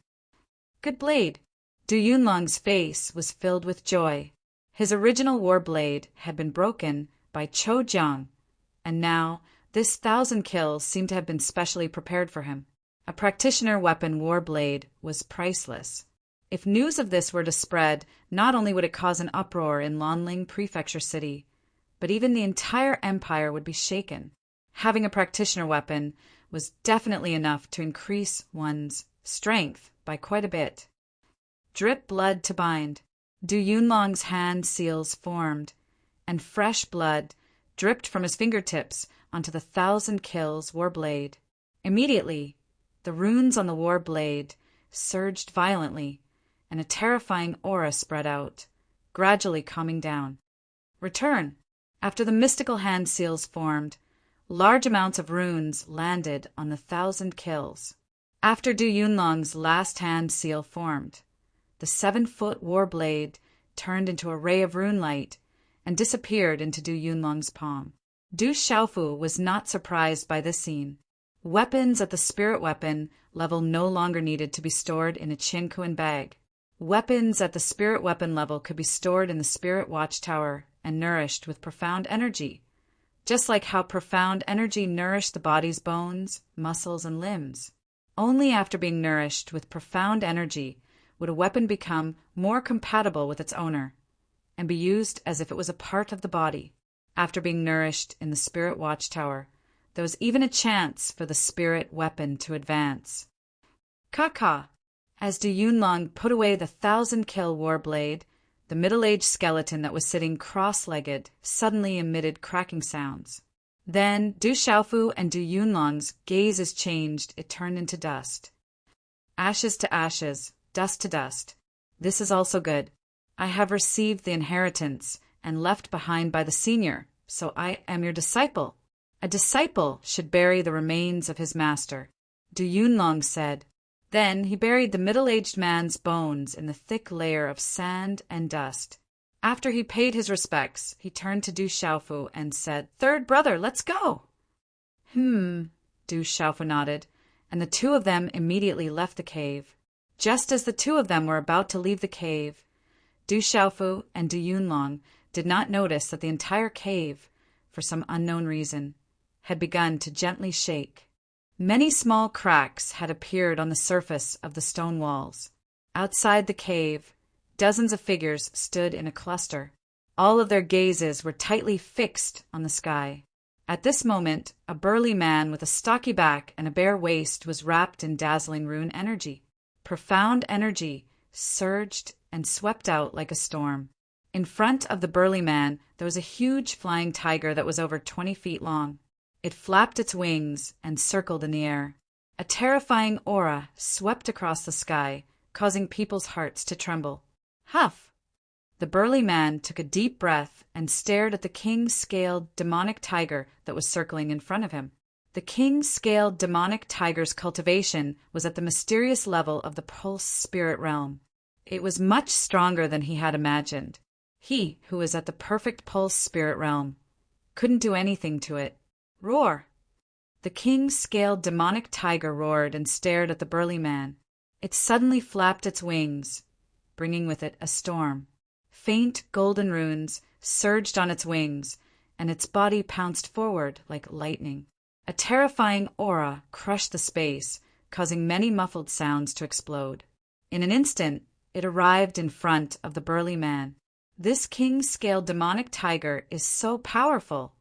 Good blade! Du Yunlong's face was filled with joy. His original war blade had been broken by Cho Jiang, and now this 1,000 kills seemed to have been specially prepared for him. A practitioner weapon war blade was priceless. If news of this were to spread, not only would it cause an uproar in Lanling Prefecture City, but even the entire empire would be shaken. Having a practitioner weapon was definitely enough to increase one's strength by quite a bit. Drip blood to bind. Du Yunlong's hand seals formed, and fresh blood dripped from his fingertips onto the 1,000 kills war blade. Immediately, the runes on the war blade surged violently, and a terrifying aura spread out, gradually calming down. Return. After the mystical hand seals formed, large amounts of runes landed on the 1,000 kills. After Du Yunlong's last hand seal formed, the 7-foot war blade turned into a ray of rune light and disappeared into Du Yunlong's palm. Du Xiaofu was not surprised by this scene. Weapons at the spirit weapon level no longer needed to be stored in a Qiankuan bag. Weapons at the spirit weapon level could be stored in the spirit watchtower and nourished with profound energy, just like how profound energy nourished the body's bones, muscles, and limbs. Only after being nourished with profound energy would a weapon become more compatible with its owner and be used as if it was a part of the body. After being nourished in the spirit watchtower, there was even a chance for the spirit weapon to advance. Kaka! As Du Yunlong put away the 1,000 kill war blade, the middle-aged skeleton that was sitting cross-legged suddenly emitted cracking sounds. Then Du Xiaofu and Du Yunlong's gazes changed. It turned into dust. Ashes to ashes, dust to dust. This is also good. I have received the inheritance and left behind by the senior, so I am your disciple. A disciple should bury the remains of his master, Du Yunlong said. Then he buried the middle-aged man's bones in the thick layer of sand and dust. After he paid his respects, he turned to Du Xiaofu and said, "Third brother, let's go." Du Xiaofu nodded, and the two of them immediately left the cave. Just as the two of them were about to leave the cave, Du Xiaofu and Du Yunlong did not notice that the entire cave, for some unknown reason, had begun to gently shake. Many small cracks had appeared on the surface of the stone walls. Outside the cave, dozens of figures stood in a cluster. All of their gazes were tightly fixed on the sky. At this moment, a burly man with a stocky back and a bare waist was wrapped in dazzling rune energy. Profound energy surged and swept out like a storm. In front of the burly man, there was a huge flying tiger that was over 20 feet long. It flapped its wings and circled in the air. A terrifying aura swept across the sky, causing people's hearts to tremble. Huff! The burly man took a deep breath and stared at the king-scaled demonic tiger that was circling in front of him. The king-scaled demonic tiger's cultivation was at the mysterious level of the pulse spirit realm. It was much stronger than he had imagined. He, who was at the perfect pulse spirit realm, couldn't do anything to it. Roar! The king-scaled demonic tiger roared and stared at the burly man. It suddenly flapped its wings, bringing with it a storm. Faint golden runes surged on its wings, and its body pounced forward like lightning. A terrifying aura crushed the space, causing many muffled sounds to explode. In an instant, it arrived in front of the burly man. This king-scaled demonic tiger is so powerful.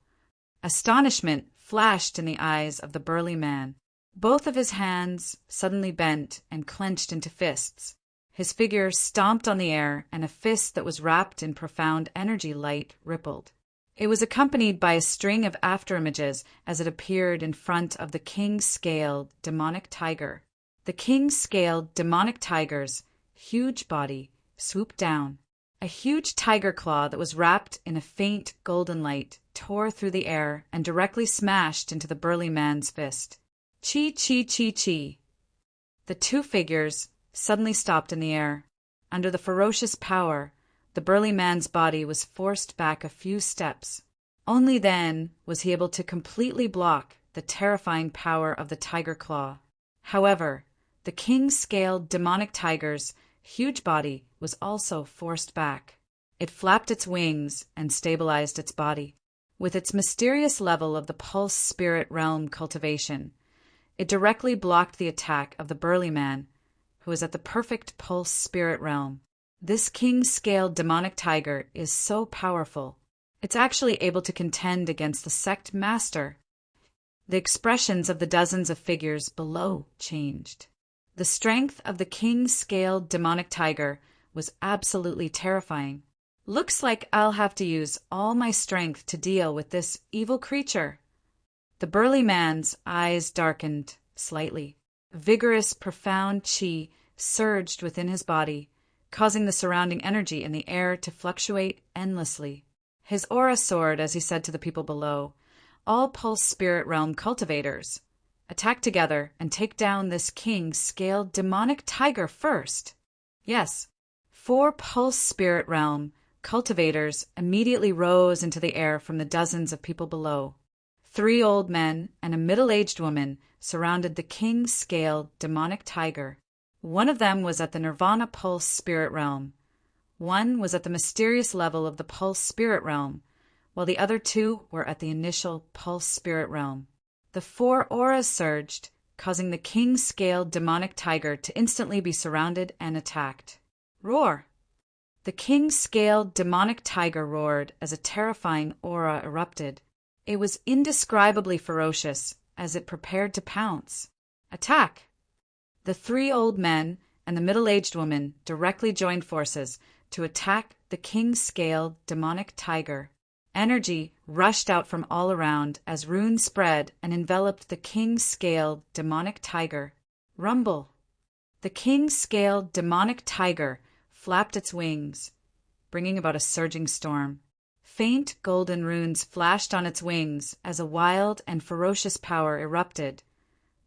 Astonishment flashed in the eyes of the burly man. Both of his hands suddenly bent and clenched into fists. His figure stomped on the air, and a fist that was wrapped in profound energy light rippled. It was accompanied by a string of afterimages as it appeared in front of the king-scaled demonic tiger. The king-scaled demonic tiger's huge body swooped down. A huge tiger claw that was wrapped in a faint golden light tore through the air and directly smashed into the burly man's fist. Chi, chi, chi, chi. The two figures suddenly stopped in the air. Under the ferocious power, the burly man's body was forced back a few steps. Only then was he able to completely block the terrifying power of the tiger claw. However, the king-scaled demonic tiger's huge body was also forced back. It flapped its wings and stabilized its body. With its mysterious level of the pulse spirit realm cultivation, it directly blocked the attack of the burly man, who was at the perfect pulse spirit realm. This king-scaled demonic tiger is so powerful, it's actually able to contend against the sect master. The expressions of the dozens of figures below changed. The strength of the king-scaled demonic tiger was absolutely terrifying. Looks like I'll have to use all my strength to deal with this evil creature. The burly man's eyes darkened slightly. Vigorous, profound chi surged within his body, causing the surrounding energy in the air to fluctuate endlessly. His aura soared as he said to the people below, "All pulse spirit realm cultivators, attack together and take down this king-scaled demonic tiger first." Yes, 4 pulse spirit realm cultivators immediately rose into the air from the dozens of people below. 3 old men and a middle-aged woman surrounded the king-scaled demonic tiger. One of them was at the Nirvana pulse spirit realm. One was at the mysterious level of the pulse spirit realm, while the other 2 were at the initial pulse spirit realm. The 4 auras surged, causing the king-scaled demonic tiger to instantly be surrounded and attacked. Roar! The king-scaled demonic tiger roared as a terrifying aura erupted. It was indescribably ferocious as it prepared to pounce. Attack! The 3 old men and the middle-aged woman directly joined forces to attack the king-scaled demonic tiger. Energy rushed out from all around as runes spread and enveloped the king-scaled demonic tiger. Rumble! The king-scaled demonic tiger flapped its wings, bringing about a surging storm. Faint golden runes flashed on its wings as a wild and ferocious power erupted,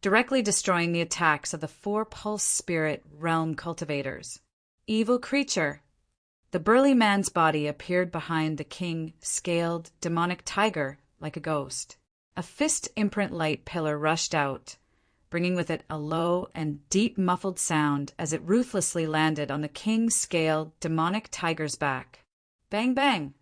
directly destroying the attacks of the 4 pulse spirit realm cultivators. Evil creature! The burly man's body appeared behind the king-scaled demonic tiger like a ghost. A fist imprint light pillar rushed out, bringing with it a low and deep muffled sound as it ruthlessly landed on the king-scaled demonic tiger's back. Bang bang!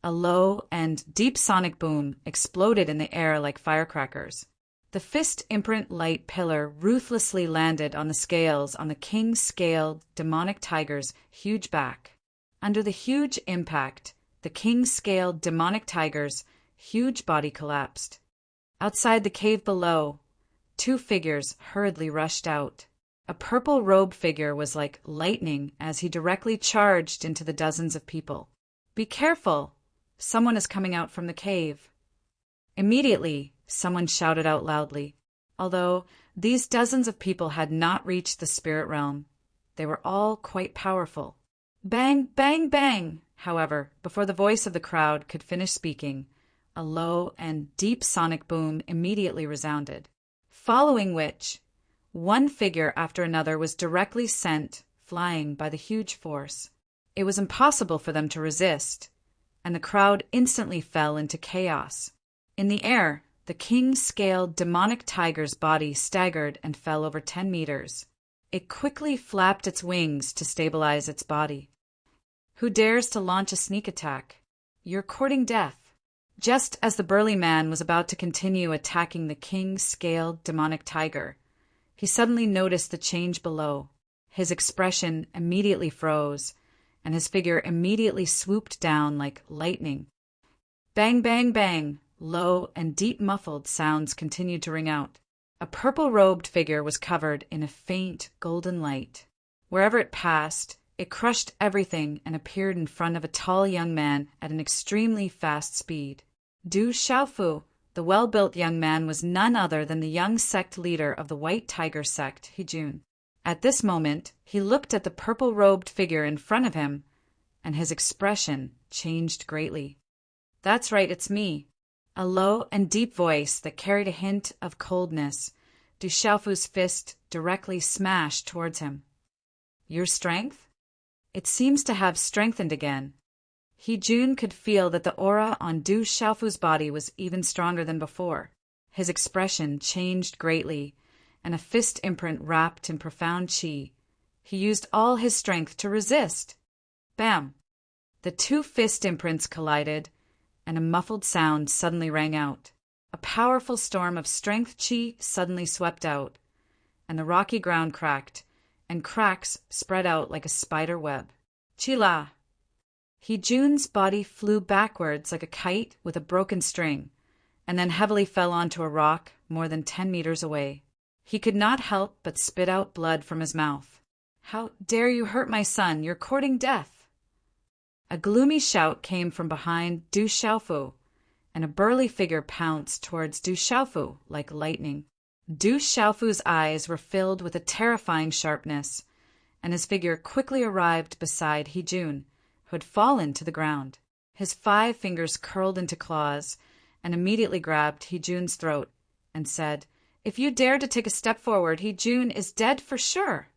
A low and deep sonic boom exploded in the air like firecrackers. The fist imprint light pillar ruthlessly landed on the scales on the king-scaled demonic tiger's huge back. Under the huge impact, the king-scaled demonic tiger's huge body collapsed. Outside the cave below, 2 figures hurriedly rushed out. A purple-robed figure was like lightning as he directly charged into the dozens of people. "Be careful! Someone is coming out from the cave." Immediately, someone shouted out loudly. Although these dozens of people had not reached the spirit realm, they were all quite powerful. Bang, bang, bang! However, before the voice of the crowd could finish speaking, a low and deep sonic boom immediately resounded, following which, one figure after another was directly sent flying by the huge force. It was impossible for them to resist, and the crowd instantly fell into chaos. In the air, the king-scaled demonic tiger's body staggered and fell over 10 meters. It quickly flapped its wings to stabilize its body. Who dares to launch a sneak attack? You're courting death. Just as the burly man was about to continue attacking the king-scaled demonic tiger, he suddenly noticed the change below. His expression immediately froze, and his figure immediately swooped down like lightning. Bang, bang, bang! Low and deep muffled sounds continued to ring out. A purple-robed figure was covered in a faint golden light. Wherever it passed, it crushed everything and appeared in front of a tall young man at an extremely fast speed. Du Xiaofu, the well-built young man, was none other than the young sect leader of the White Tiger sect, Hijun. At this moment, he looked at the purple-robed figure in front of him, and his expression changed greatly. "That's right, it's me." A low and deep voice that carried a hint of coldness, Du Xiaofu's fist directly smashed towards him. "Your strength? It seems to have strengthened again." He Jun could feel that the aura on Du Xiaofu's body was even stronger than before. His expression changed greatly, and a fist imprint wrapped in profound qi. He used all his strength to resist. Bam! The two fist imprints collided, and a muffled sound suddenly rang out. A powerful storm of strength qi suddenly swept out, and the rocky ground cracked, and cracks spread out like a spider web. Qi-la! He Jun's body flew backwards like a kite with a broken string, and then heavily fell onto a rock more than 10 meters away. He could not help but spit out blood from his mouth. "How dare you hurt my son? You're courting death!" A gloomy shout came from behind Du Xiaofu, and a burly figure pounced towards Du Xiaofu like lightning. Du Xiaofu's eyes were filled with a terrifying sharpness, and his figure quickly arrived beside He Jun, who had fallen to the ground. His 5 fingers curled into claws and immediately grabbed He Jun's throat and said, "If you dare to take a step forward, He Jun is dead for sure."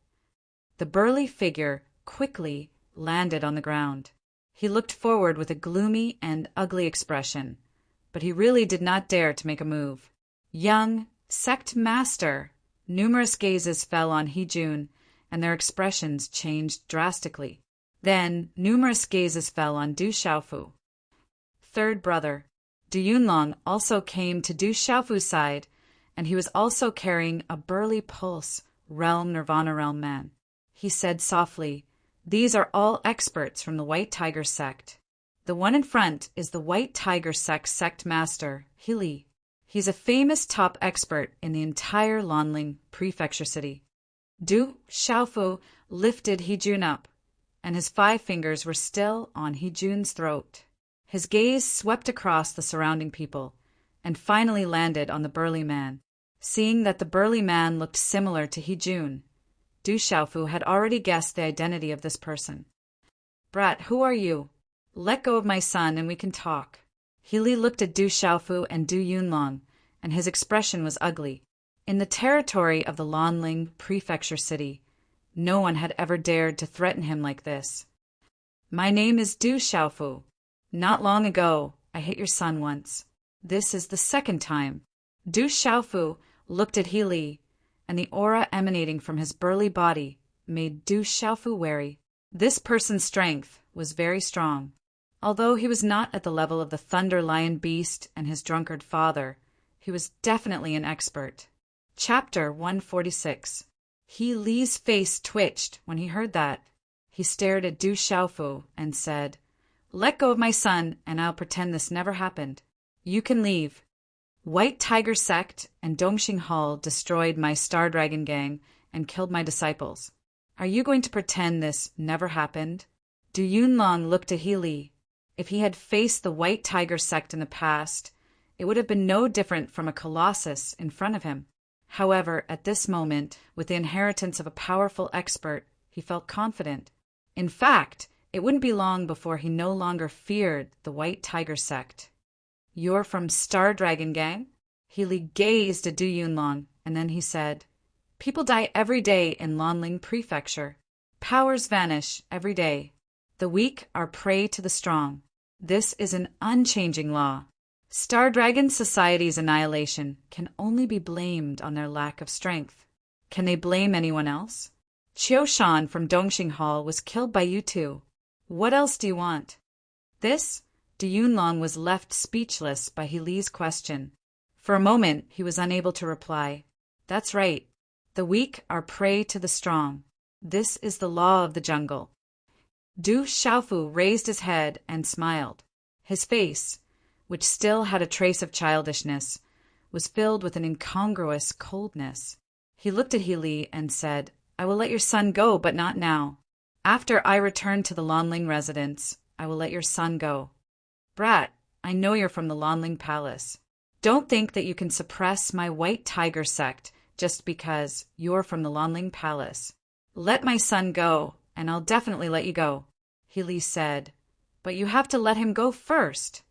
The burly figure quickly landed on the ground. He looked forward with a gloomy and ugly expression, but he really did not dare to make a move. "Young sect master!" Numerous gazes fell on He Jun, and their expressions changed drastically. Then numerous gazes fell on Du Xiaofu. Third brother, Du Yunlong, also came to Du Xiaofu's side, and he was also carrying a burly pulse Nirvana realm man. He said softly, "These are all experts from the White Tiger sect. The one in front is the White Tiger sect master, Li. He's a famous top expert in the entire Lanling prefecture city." Du Xiaofu lifted He Jun up, and his 5 fingers were still on He Jun's throat. His gaze swept across the surrounding people, and finally landed on the burly man. Seeing that the burly man looked similar to He Jun, Du Xiaofu had already guessed the identity of this person. "Brat, who are you? Let go of my son and we can talk." He Li looked at Du Xiaofu and Du Yunlong, and his expression was ugly. In the territory of the Lanling prefecture city, no one had ever dared to threaten him like this. "My name is Du Xiaofu. Not long ago, I hit your son once. This is the 2nd time." Du Xiaofu looked at He Li, and the aura emanating from his burly body made Du Xiaofu wary. This person's strength was very strong. Although he was not at the level of the Thunder Lion Beast and his drunkard father, he was definitely an expert. Chapter 146. He Li's face twitched when he heard that. He stared at Du Xiaofu and said, "Let go of my son and I'll pretend this never happened. You can leave. White Tiger sect and Dongxing Hall destroyed my Star Dragon gang and killed my disciples. Are you going to pretend this never happened?" Du Yunlong looked at He Li. If he had faced the White Tiger sect in the past, it would have been no different from a colossus in front of him. However, at this moment, with the inheritance of a powerful expert, he felt confident. In fact, it wouldn't be long before he no longer feared the White Tiger sect. "You're from Star Dragon Gang?" He Li gazed at Du Yunlong, and then he said, "People die every day in Lanling Prefecture. Powers vanish every day. The weak are prey to the strong. This is an unchanging law. Star Dragon Society's annihilation can only be blamed on their lack of strength. Can they blame anyone else? Qiu Shan from Dongxing Hall was killed by you two. What else do you want?" This, Du Yunlong was left speechless by He Li's question. For a moment, he was unable to reply. "That's right. The weak are prey to the strong. This is the law of the jungle." Du Xiaofu raised his head and smiled. His face, which still had a trace of childishness, was filled with an incongruous coldness. He looked at He Li and said, "I will let your son go, but not now. After I return to the Lanling residence, I will let your son go. Brat, I know you're from the Lanling Palace. Don't think that you can suppress my White Tiger sect just because you're from the Lanling Palace. Let my son go, and I'll definitely let you go," He Li said. "But you have to let him go first."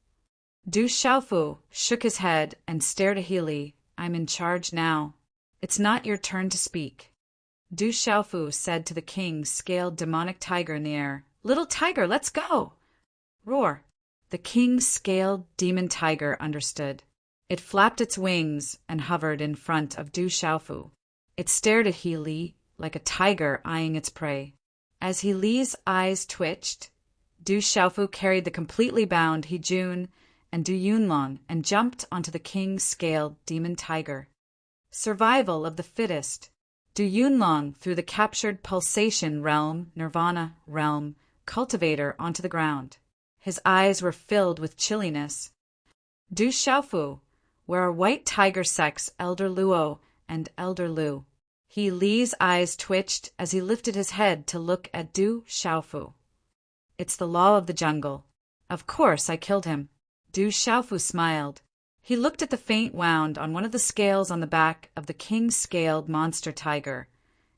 Du Xiaofu shook his head and stared at He Li. "I'm in charge now. It's not your turn to speak." Du Xiaofu said to the king scaled demonic tiger in the air, "Little tiger, let's go." Roar! The king-scaled demon tiger understood. It flapped its wings and hovered in front of Du Xiaofu. It stared at He Li like a tiger eyeing its prey. As He Li's eyes twitched, Du Xiaofu carried the completely bound He Jun and Du Yunlong and jumped onto the king-scaled demon tiger. Survival of the fittest. Du Yunlong threw the captured pulsation realm, nirvana realm, cultivator onto the ground. His eyes were filled with chilliness. Du Xiaofu, where are White Tiger Sect's Elder Luo and Elder Lu? He Li's eyes twitched as he lifted his head to look at Du Xiaofu. It's the law of the jungle. Of course I killed him. Du Xiaofu smiled. He looked at the faint wound on one of the scales on the back of the king-scaled monster tiger,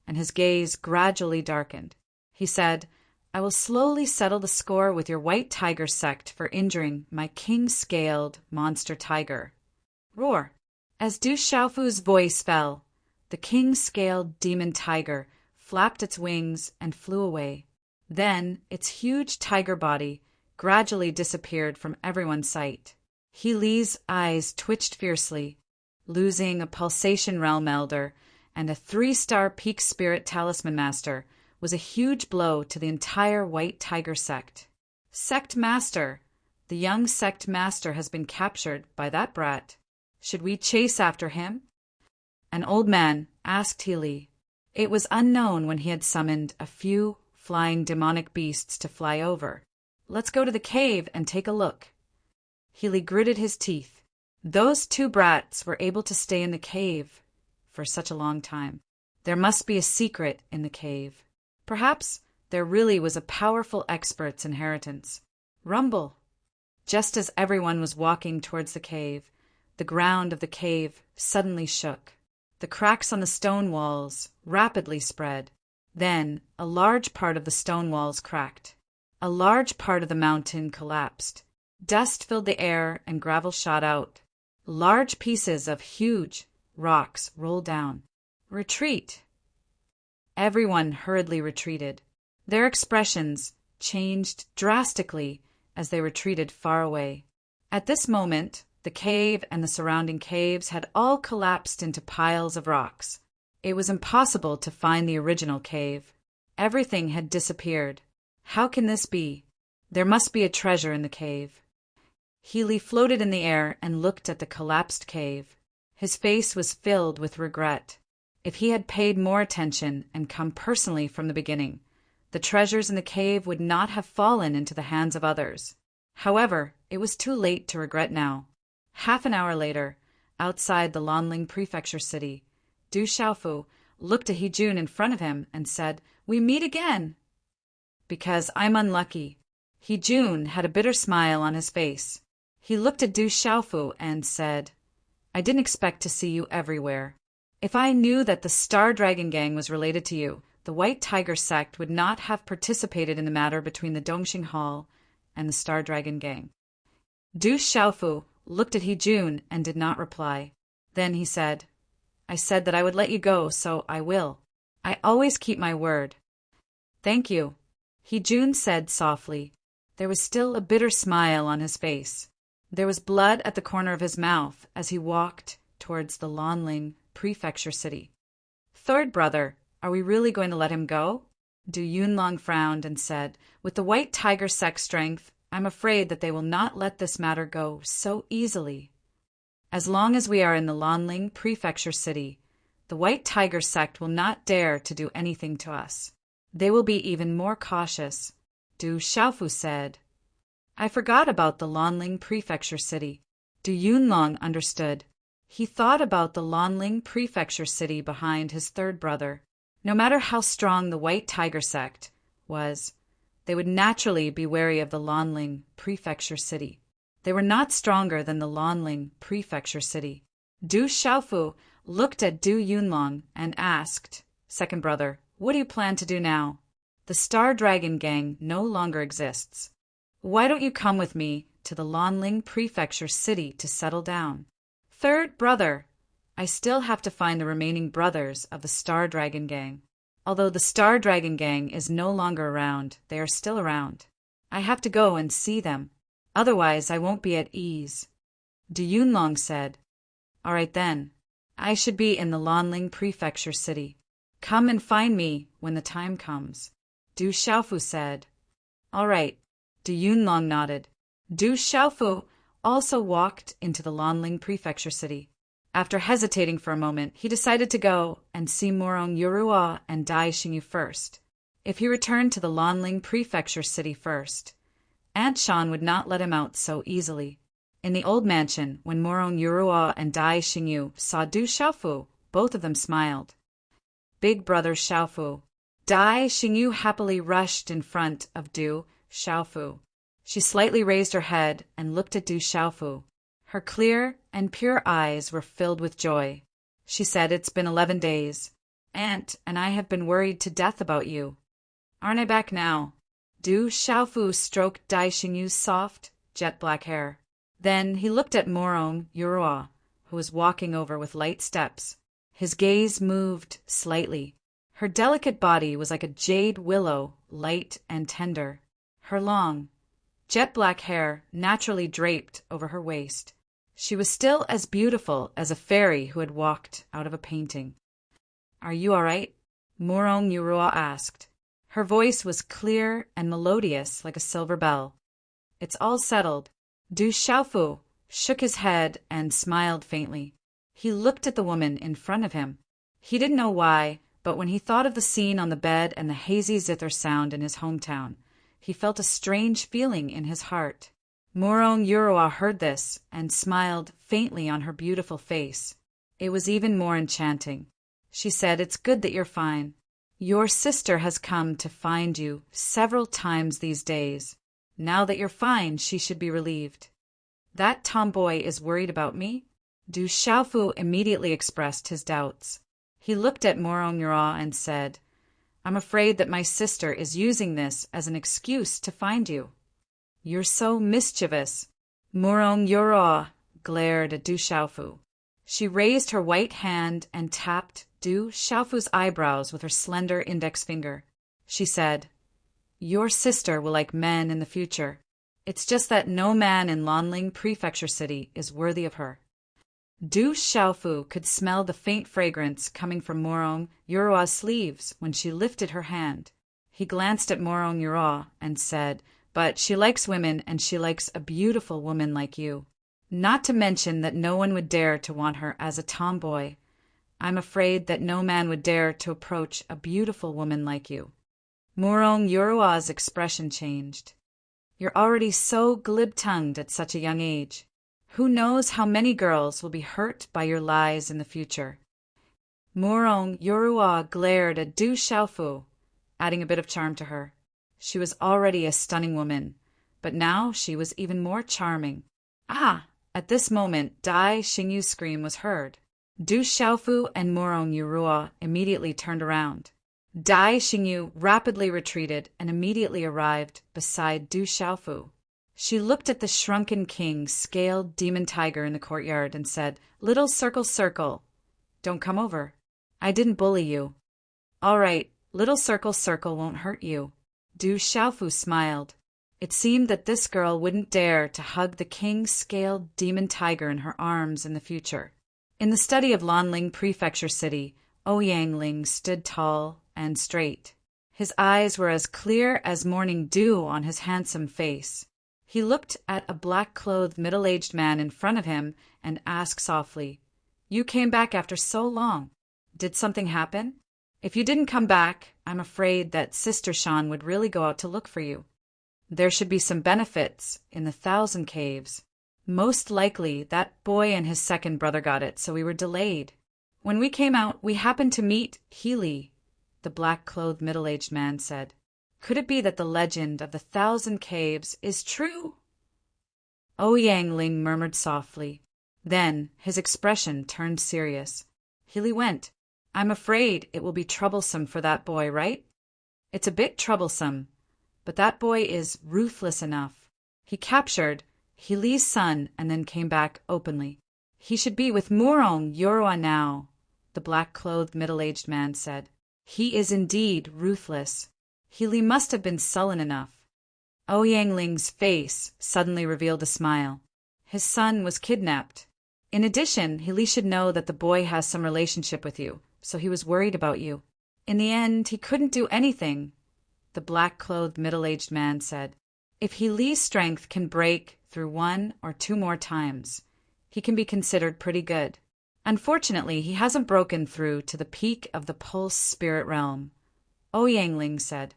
and his gaze gradually darkened. He said, I will slowly settle the score with your White Tiger Sect for injuring my king-scaled monster tiger. Roar! As Du Xiaofu's voice fell, the king-scaled demon tiger flapped its wings and flew away. Then its huge tiger body gradually disappeared from everyone's sight. He Li's eyes twitched fiercely. Losing a pulsation realm elder and a 3-star peak spirit talisman master was a huge blow to the entire White Tiger Sect. Sect Master! The young Sect Master has been captured by that brat. Should we chase after him? An old man asked He Li. It was unknown when he had summoned a few flying demonic beasts to fly over. Let's go to the cave and take a look. He Li gritted his teeth. Those 2 brats were able to stay in the cave for such a long time. There must be a secret in the cave. Perhaps there really was a powerful expert's inheritance. Rumble! Just as everyone was walking towards the cave, the ground of the cave suddenly shook. The cracks on the stone walls rapidly spread. Then a large part of the stone walls cracked. A large part of the mountain collapsed. Dust filled the air and gravel shot out. Large pieces of huge rocks rolled down. Retreat! Everyone hurriedly retreated. Their expressions changed drastically as they retreated far away. At this moment, the cave and the surrounding caves had all collapsed into piles of rocks. It was impossible to find the original cave. Everything had disappeared. How can this be? There must be a treasure in the cave. He Li floated in the air and looked at the collapsed cave. His face was filled with regret. If he had paid more attention and come personally from the beginning, the treasures in the cave would not have fallen into the hands of others. However, it was too late to regret now. Half an hour later, outside the Lanling Prefecture city, Du Xiaofu looked at He Jun in front of him and said, We meet again! Because I'm unlucky. He Jun had a bitter smile on his face. He looked at Du Xiaofu and said, I didn't expect to see you everywhere. If I knew that the Star Dragon Gang was related to you, the White Tiger Sect would not have participated in the matter between the Dongxing Hall and the Star Dragon Gang. Du Xiaofu looked at He Jun and did not reply. Then he said, I said that I would let you go, so I will. I always keep my word. Thank you, He Jun said softly. There was still a bitter smile on his face. There was blood at the corner of his mouth as he walked towards the Lanling Prefecture city. Third brother, are we really going to let him go? Du Yunlong frowned and said, With the White Tiger Sect strength, I'm afraid that they will not let this matter go so easily. As long as we are in the Lanling Prefecture city, the White Tiger Sect will not dare to do anything to us. They will be even more cautious. Du Xiaofu said, I forgot about the Lanling Prefecture city. Du Yunlong understood. He thought about the Lanling Prefecture city behind his third brother. No matter how strong the White Tiger Sect was, they would naturally be wary of the Lanling Prefecture city. They were not stronger than the Lanling Prefecture city. Du Xiaofu looked at Du Yunlong and asked, Second brother, what do you plan to do now? The Star Dragon Gang no longer exists. Why don't you come with me to the Lanling Prefecture city to settle down? Third brother, I still have to find the remaining brothers of the Star Dragon Gang. Although the Star Dragon Gang is no longer around, they are still around. I have to go and see them. Otherwise I won't be at ease. Du Yunlong said. All right then. I should be in the Lanling Prefecture city. Come and find me when the time comes. Du Xiaofu said. All right. Du Yunlong nodded. Du Xiaofu also walked into the Lanling Prefecture city. After hesitating for a moment, he decided to go and see Morong Yurua and Dai Xingyu first. If he returned to the Lanling Prefecture city first, Aunt Shan would not let him out so easily. In the old mansion, when Morong Yurua and Dai Xingyu saw Du Xiaofu, both of them smiled. Big brother Xiaofu. Dai Xingyu happily rushed in front of Du Xiaofu. She slightly raised her head and looked at Du Xiaofu. Her clear and pure eyes were filled with joy. She said, It's been 11 days. Aunt and I have been worried to death about you. Aren't I back now? Du Xiaofu stroked Dai Xingyu's soft, jet-black hair. Then he looked at Morong Yurua, who was walking over with light steps. His gaze moved slightly. Her delicate body was like a jade willow, light and tender. Her long, jet-black hair naturally draped over her waist. She was still as beautiful as a fairy who had walked out of a painting. Are you all right? Morong Yurua asked. Her voice was clear and melodious like a silver bell. It's all settled. Du Xiaofu shook his head and smiled faintly. He looked at the woman in front of him. He didn't know why, but when he thought of the scene on the bed and the hazy zither sound in his hometown, he felt a strange feeling in his heart. Morong Yurua heard this and smiled faintly on her beautiful face. It was even more enchanting. She said, It's good that you're fine. Your sister has come to find you several times these days. Now that you're fine, she should be relieved. That tomboy is worried about me? Du Xiaofu immediately expressed his doubts. He looked at Morong Yurua and said, I'm afraid that my sister is using this as an excuse to find you. You're so mischievous. Morong Yurua glared at Du Xiaofu. She raised her white hand and tapped Du Xiaofu's eyebrows with her slender index finger. She said, Your sister will like men in the future. It's just that no man in Lanling Prefecture City is worthy of her. Du Xiaofu could smell the faint fragrance coming from Morong Yurua's sleeves when she lifted her hand. He glanced at Morong Yurua and said, But she likes women and she likes a beautiful woman like you. Not to mention that no one would dare to want her as a tomboy. I'm afraid that no man would dare to approach a beautiful woman like you. Morong Yurua's expression changed. You're already so glib-tongued at such a young age. Who knows how many girls will be hurt by your lies in the future? Morong Yurua glared at Du Xiaofu, adding a bit of charm to her. She was already a stunning woman, but now she was even more charming. Ah! At this moment, Dai Xingyu's scream was heard. Du Xiaofu and Morong Yurua immediately turned around. Dai Xingyu rapidly retreated and immediately arrived beside Du Xiaofu. She looked at the shrunken king, scaled demon tiger in the courtyard and said, Little circle circle, don't come over. I didn't bully you. All right, little circle circle won't hurt you. Du Xiaofu smiled. It seemed that this girl wouldn't dare to hug the king-scaled demon tiger in her arms in the future. In the study of Lanling Prefecture City, Ouyangling stood tall and straight. His eyes were as clear as morning dew on his handsome face. He looked at a black-clothed middle-aged man in front of him and asked softly, You came back after so long. Did something happen? If you didn't come back, I'm afraid that Sister Shan would really go out to look for you. There should be some benefits in the 1,000 caves. Most likely that boy and his second brother got it, so we were delayed. When we came out, we happened to meet Healy, the black-clothed middle-aged man said. Could it be that the legend of the 1,000 caves is true? Ouyangling murmured softly. Then his expression turned serious. Healy went. I'm afraid it will be troublesome for that boy, right? It's a bit troublesome, but that boy is ruthless enough. He captured Healy's son and then came back openly. He should be with Morong Yurua now, the black-clothed middle-aged man said. He is indeed ruthless. Healy must have been sullen enough. Yangling's face suddenly revealed a smile. His son was kidnapped. In addition, Healy should know that the boy has some relationship with you, so he was worried about you. In the end, he couldn't do anything, the black-clothed middle-aged man said. If Healy's strength can break through 1 or 2 more times, he can be considered pretty good. Unfortunately, he hasn't broken through to the peak of the pulse spirit realm, Yangling said.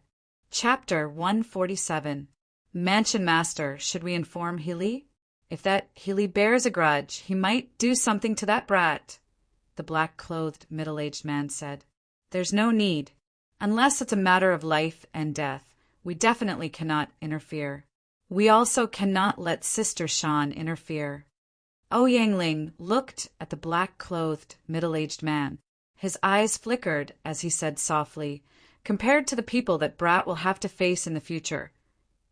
Chapter 147. Mansion Master, should we inform Healy? If that Healy bears a grudge, he might do something to that brat, the black-clothed middle-aged man said. There's no need. Unless it's a matter of life and death, we definitely cannot interfere. We also cannot let Sister Shan interfere. Yangling looked at the black-clothed middle-aged man. His eyes flickered as he said softly, compared to the people that Brat will have to face in the future,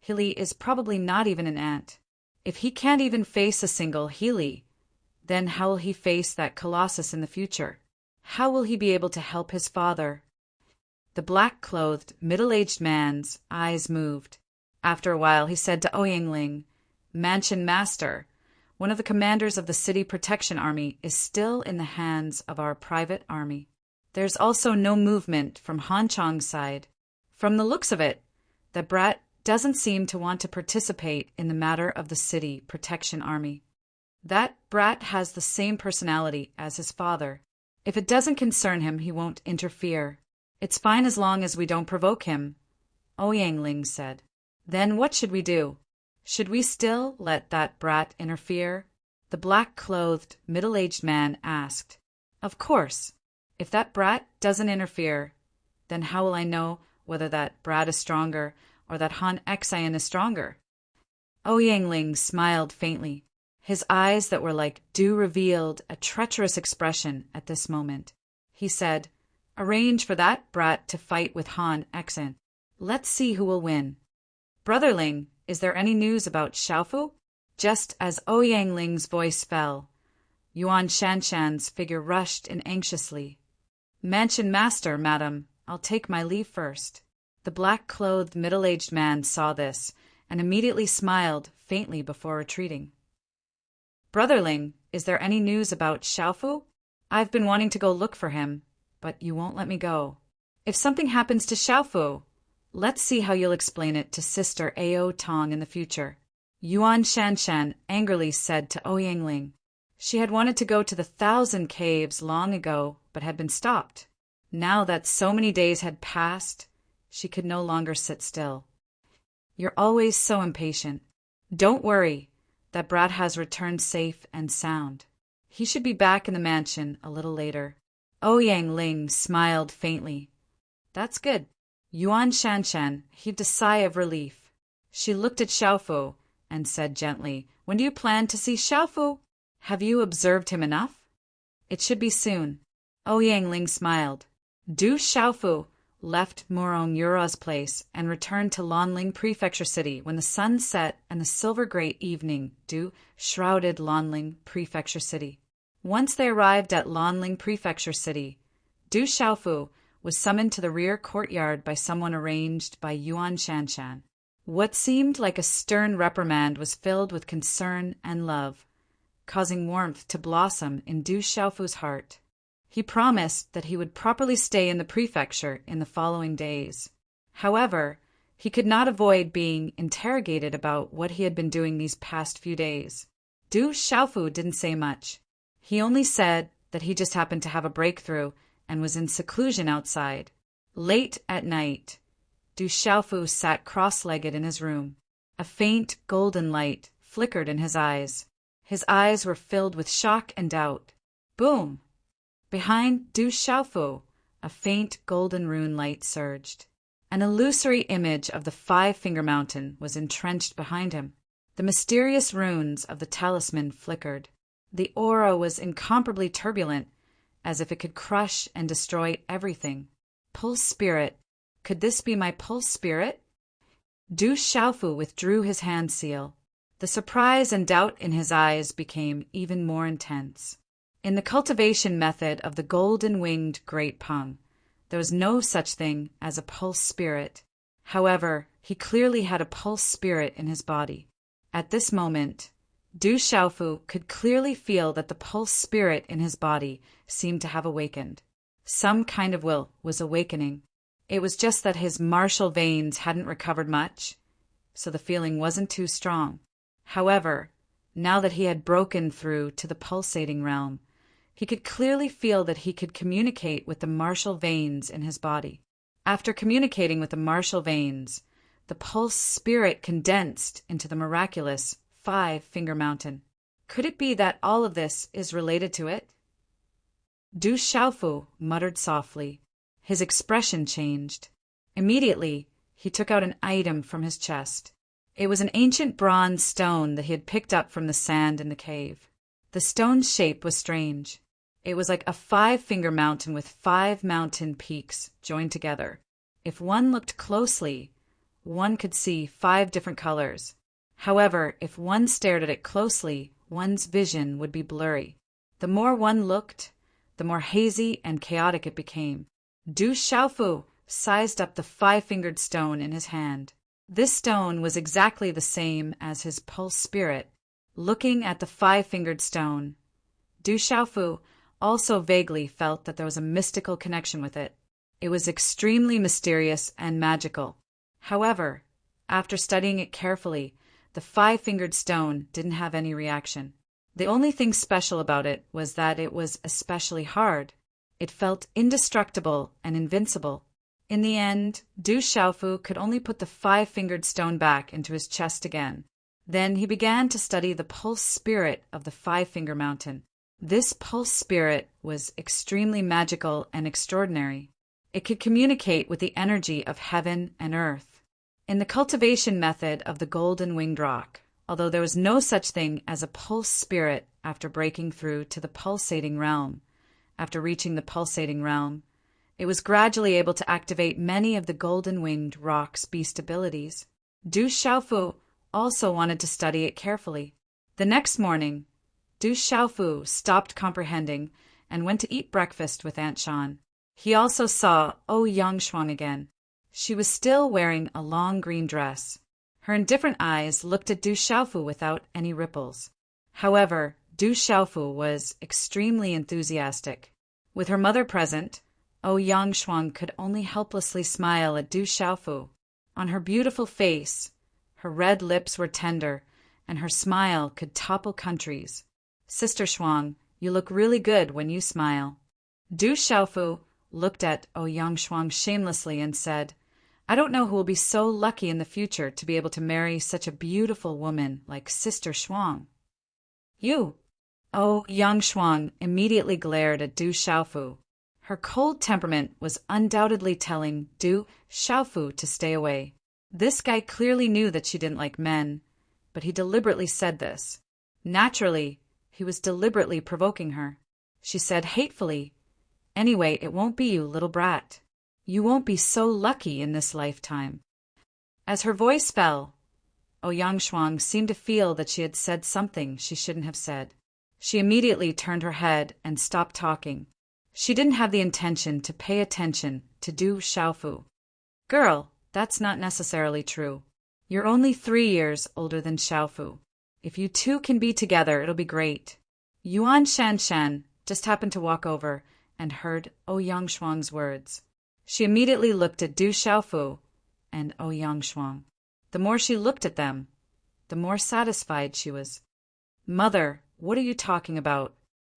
Healy is probably not even an ant. If he can't even face a single Healy, then how will he face that Colossus in the future? How will he be able to help his father? The black-clothed, middle-aged man's eyes moved. After a while, he said to Yangling, Mansion Master, one of the commanders of the City Protection Army is still in the hands of our private army. There's also no movement from Han Chong's side. From the looks of it, the brat doesn't seem to want to participate in the matter of the City Protection Army. That brat has the same personality as his father. If it doesn't concern him, he won't interfere. It's fine as long as we don't provoke him, Yangling said. Then what should we do? Should we still let that brat interfere? The black-clothed, middle-aged man asked. Of course. If that brat doesn't interfere, then how will I know whether that brat is stronger or that Han Xian is stronger? Yangling smiled faintly. His eyes that were like dew revealed a treacherous expression at this moment. He said, Arrange for that brat to fight with Han Xian. Let's see who will win. Brotherling, is there any news about Xiaofu? Just as Yangling's voice fell, Yuan Shanshan's figure rushed in anxiously. Mansion Master, madam, I'll take my leave first. The black-clothed middle-aged man saw this and immediately smiled faintly before retreating. Brotherling, is there any news about Xiaofu? I've been wanting to go look for him, but you won't let me go. If something happens to Xiaofu, let's see how you'll explain it to Sister Ao Tong in the future. Yuan Shanshan angrily said to Yangling. She had wanted to go to the 1,000 caves long ago, but had been stopped. Now that so many days had passed, she could no longer sit still. You're always so impatient. Don't worry, that brat has returned safe and sound. He should be back in the mansion a little later. Yangling smiled faintly. That's good. Yuan Shanshan heaved a sigh of relief. She looked at Xiaofu and said gently, When do you plan to see Xiaofu? Have you observed him enough? It should be soon. Yangling smiled. Du Xiaofu left Murong Yura's place and returned to Lanling Prefecture City when the sun set and the silver-gray evening dew shrouded Lanling Prefecture City. Once they arrived at Lanling Prefecture City, Du Xiaofu was summoned to the rear courtyard by someone arranged by Yuan Shanshan. What seemed like a stern reprimand was filled with concern and love, causing warmth to blossom in Du Xiaofu's heart. He promised that he would properly stay in the prefecture in the following days. However, he could not avoid being interrogated about what he had been doing these past few days. Du Xiaofu didn't say much. He only said that he just happened to have a breakthrough and was in seclusion outside. Late at night, Du Xiaofu sat cross-legged in his room. A faint golden light flickered in his eyes. His eyes were filled with shock and doubt. Boom! Behind Du Xiaofu, a faint golden rune light surged. An illusory image of the Five-Finger Mountain was entrenched behind him. The mysterious runes of the talisman flickered. The aura was incomparably turbulent, as if it could crush and destroy everything. Pulse spirit. Could this be my pulse spirit? Du Xiaofu withdrew his hand seal. The surprise and doubt in his eyes became even more intense. In the cultivation method of the golden-winged Great Pung, there was no such thing as a pulse spirit. However, He clearly had a pulse spirit in his body. At this moment, Du Xiaofu could clearly feel that the pulse spirit in his body seemed to have awakened. Some kind of will was awakening. It was just that his martial veins hadn't recovered much, so the feeling wasn't too strong. However, now that he had broken through to the pulsating realm, he could clearly feel that he could communicate with the martial veins in his body. After communicating with the martial veins, the pulse spirit condensed into the miraculous Five-Finger Mountain. Could it be that all of this is related to it? Du Xiaofu muttered softly. His expression changed. Immediately, he took out an item from his chest. It was an ancient bronze stone that he had picked up from the sand in the cave. The stone's shape was strange. It was like a five-finger mountain with 5 mountain peaks joined together. If one looked closely, one could see 5 different colors. However, if one stared at it closely, one's vision would be blurry. The more one looked, the more hazy and chaotic it became. Du Xiaofu sized up the 5-fingered stone in his hand. This stone was exactly the same as his pulse spirit. Looking at the 5-fingered stone, Du Xiaofu also vaguely felt that there was a mystical connection with it. It was extremely mysterious and magical. However, after studying it carefully, the 5-fingered stone didn't have any reaction. The only thing special about it was that it was especially hard. It felt indestructible and invincible. In the end, Du Xiaofu could only put the 5-fingered stone back into his chest again. Then he began to study the pulse spirit of the 5-finger mountain. This pulse spirit was extremely magical and extraordinary. It could communicate with the energy of heaven and earth. In the cultivation method of the golden winged rock, although there was no such thing as a pulse spirit after breaking through to the pulsating realm, after reaching the pulsating realm, it was gradually able to activate many of the golden winged rock's beast abilities. Du Xiaofu also wanted to study it carefully. The next morning, Du Xiaofu stopped comprehending and went to eat breakfast with Aunt Shan. He also saw Yangshuang again. She was still wearing a long green dress. Her indifferent eyes looked at Du Xiaofu without any ripples. However, Du Xiaofu was extremely enthusiastic. With her mother present, Yangshuang could only helplessly smile at Du Xiaofu. On her beautiful face, her red lips were tender, and her smile could topple countries. Sister Shuang, you look really good when you smile. Du Xiaofu looked at Yangshuang shamelessly and said, I don't know who will be so lucky in the future to be able to marry such a beautiful woman like Sister Shuang. You! Yangshuang immediately glared at Du Xiaofu. Her cold temperament was undoubtedly telling Du Xiaofu to stay away. This guy clearly knew that she didn't like men, but he deliberately said this. Naturally, he was deliberately provoking her. She said hatefully, Anyway, it won't be you, little brat. You won't be so lucky in this lifetime. As her voice fell, Yangshuang seemed to feel that she had said something she shouldn't have said. She immediately turned her head and stopped talking. She didn't have the intention to pay attention to Du Xiaofu. Girl, that's not necessarily true. You're only 3 years older than Xiaofu. If you two can be together, it'll be great. Yuan Shanshan just happened to walk over and heard Yangshuang's words. She immediately looked at Du Xiaofu and Yangshuang. The more she looked at them, the more satisfied she was. Mother, what are you talking about?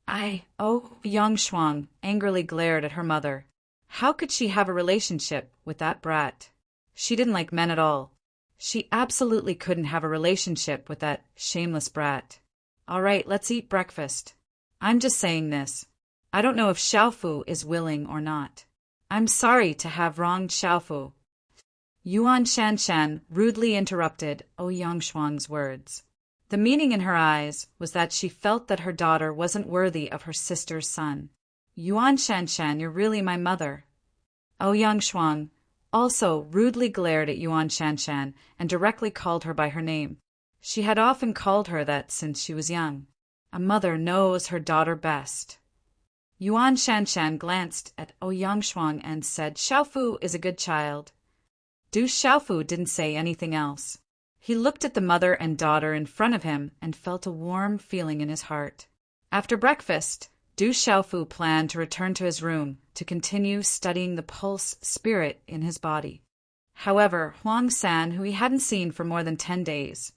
Yangshuang angrily glared at her mother. How could she have a relationship with that brat? She didn't like men at all. She absolutely couldn't have a relationship with that shameless brat. All right, let's eat breakfast. I'm just saying this. I don't know if Xiaofu is willing or not. I'm sorry to have wronged Xiaofu. Yuan Shanshan rudely interrupted Yangshuang's words. The meaning in her eyes was that she felt that her daughter wasn't worthy of her sister's son. Yuan Shanshan, you're really my mother. Yangshuang also rudely glared at Yuan Shanshan and directly called her by her name. She had often called her that since she was young. A mother knows her daughter best. Yuan Shanshan glanced at Yangshuang and said, Xiaofu is a good child. Du Xiaofu didn't say anything else. He looked at the mother and daughter in front of him and felt a warm feeling in his heart. After breakfast, Du Xiaofu planned to return to his room to continue studying the pulse spirit in his body. However, Huang San, who he hadn't seen for more than 10 days,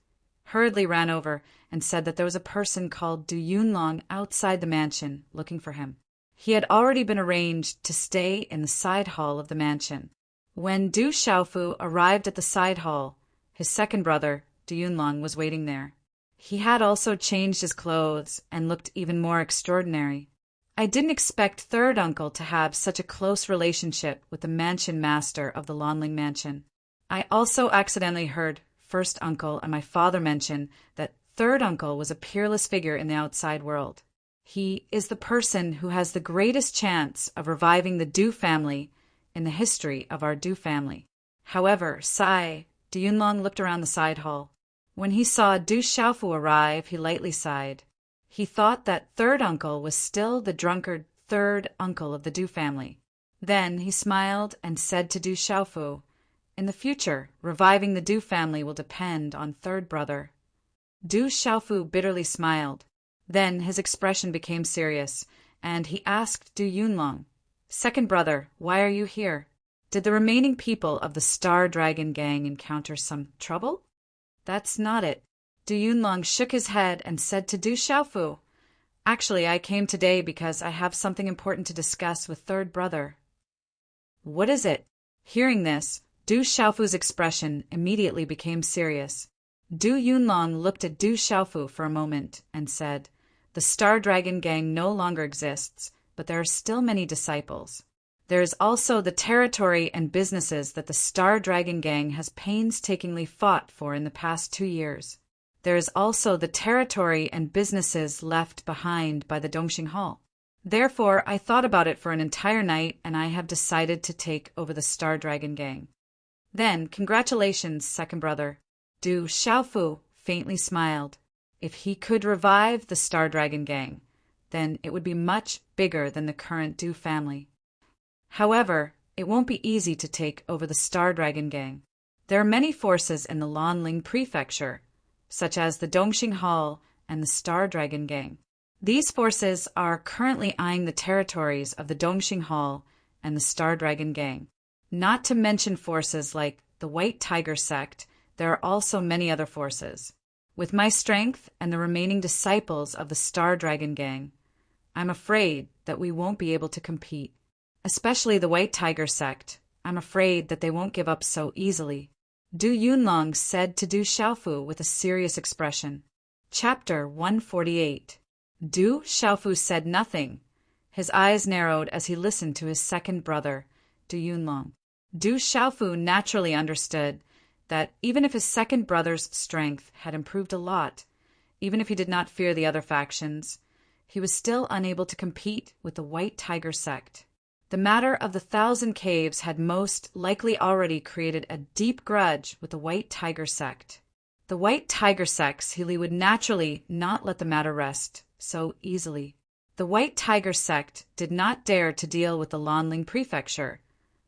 hurriedly ran over and said that there was a person called Du Yunlong outside the mansion looking for him. He had already been arranged to stay in the side hall of the mansion. When Du Xiaofu arrived at the side hall, his second brother, Du Yunlong, was waiting there. He had also changed his clothes and looked even more extraordinary. I didn't expect third uncle to have such a close relationship with the mansion master of the Lanling mansion. I also accidentally heard first uncle and my father mention that third uncle was a peerless figure in the outside world. He is the person who has the greatest chance of reviving the Du family in the history of our Du family. However, Du Yunlong looked around the side hall. When he saw Du Xiaofu arrive, he lightly sighed. He thought that third uncle was still the drunkard third uncle of the Du family. Then he smiled and said to Du Xiaofu, "In the future, reviving the Du family will depend on third brother." Du Xiaofu bitterly smiled. Then his expression became serious, and he asked Du Yunlong, "Second brother, why are you here? Did the remaining people of the Star Dragon gang encounter some trouble?" "That's not it." Du Yunlong shook his head and said to Du Xiaofu, "Actually, I came today because I have something important to discuss with third brother." "What is it?" Hearing this, Du Xiaofu's expression immediately became serious. Du Yunlong looked at Du Xiaofu for a moment and said, "The Star Dragon gang no longer exists, but there are still many disciples. There is also the territory and businesses that the Star Dragon gang has painstakingly fought for in the past 2 years. There is also the territory and businesses left behind by the Dongxing Hall. Therefore, I thought about it for an entire night, and I have decided to take over the Star Dragon gang." "Then, congratulations, second brother." Du Xiaofu faintly smiled. If he could revive the Star Dragon gang, then it would be much bigger than the current Du family. However, it won't be easy to take over the Star Dragon gang. There are many forces in the Lanling Prefecture, such as the Dongxing Hall and the Star Dragon gang. These forces are currently eyeing the territories of the Dongxing Hall and the Star Dragon gang. Not to mention forces like the White Tiger sect, there are also many other forces. With my strength and the remaining disciples of the Star Dragon gang, I'm afraid that we won't be able to compete. Especially the White Tiger sect, I'm afraid that they won't give up so easily." Du Yunlong said to Du Xiaofu with a serious expression. Chapter 148. Du Xiaofu said nothing. His eyes narrowed as he listened to his second brother, Du Yunlong. Du Xiaofu naturally understood that even if his second brother's strength had improved a lot, even if he did not fear the other factions, he was still unable to compete with the White Tiger sect. The matter of the 1,000 caves had most likely already created a deep grudge with the White Tiger sect. The White Tiger sect, he would naturally not let the matter rest so easily. The White Tiger sect did not dare to deal with the Lanling Prefecture,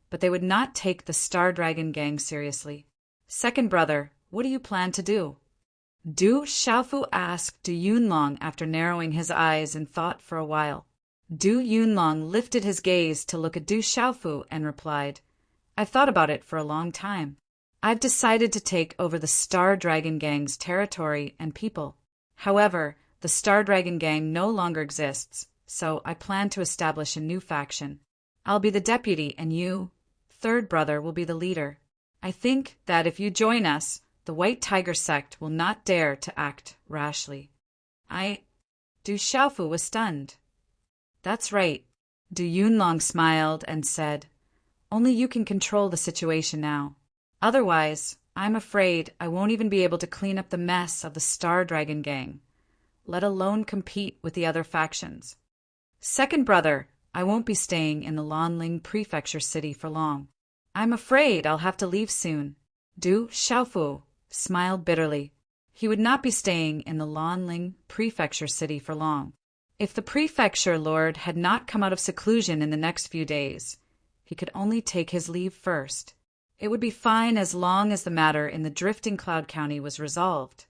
but they would not take the Star Dragon gang seriously. "Second brother, what do you plan to do?" Du Xiaofu asked Du Yunlong after narrowing his eyes in thought for a while. Du Yunlong lifted his gaze to look at Du Xiaofu and replied, "I've thought about it for a long time. I've decided to take over the Star Dragon gang's territory and people. However, the Star Dragon gang no longer exists, so I plan to establish a new faction. I'll be the deputy and you, third brother, will be the leader. I think that if you join us, the White Tiger sect will not dare to act rashly." Du Xiaofu was stunned. "That's right." Du Yunlong smiled and said, "Only you can control the situation now. Otherwise, I'm afraid I won't even be able to clean up the mess of the Star Dragon gang, let alone compete with the other factions. Second brother, I won't be staying in the Lanling Prefecture city for long. I'm afraid I'll have to leave soon." Du Xiaofu smiled bitterly. He would not be staying in the Lanling Prefecture city for long. If the prefecture lord had not come out of seclusion in the next few days, he could only take his leave first. It would be fine as long as the matter in the drifting Cloud County was resolved.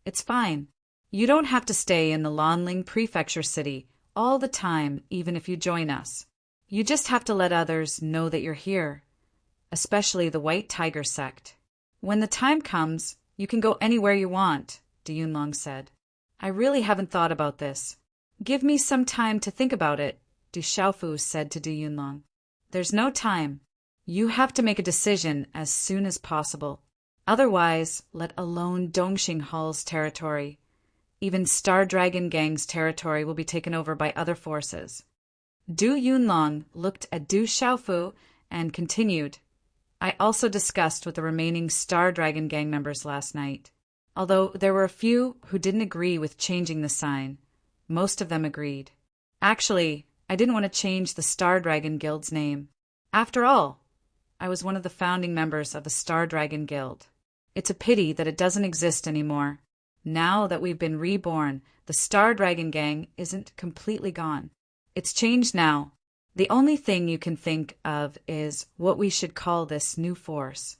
It's fine. You don't have to stay in the Lanling Prefecture City all the time, even if you join us. You just have to let others know that you're here, especially the White Tiger sect. When the time comes, you can go anywhere you want, Du Yunlong said. I really haven't thought about this. Give me some time to think about it, Du Xiaofu said to Du Yunlong. There's no time. You have to make a decision as soon as possible. Otherwise, let alone Dongxing Hall's territory, even Star Dragon Gang's territory will be taken over by other forces. Du Yunlong looked at Du Xiaofu and continued. I also discussed with the remaining Star Dragon Gang members last night. Although there were a few who didn't agree with changing the sign, most of them agreed. Actually, I didn't want to change the Star Dragon Guild's name. After all, I was one of the founding members of the Star Dragon Guild. It's a pity that it doesn't exist anymore. Now that we've been reborn, the Star Dragon Gang isn't completely gone. It's changed now. The only thing you can think of is what we should call this new force.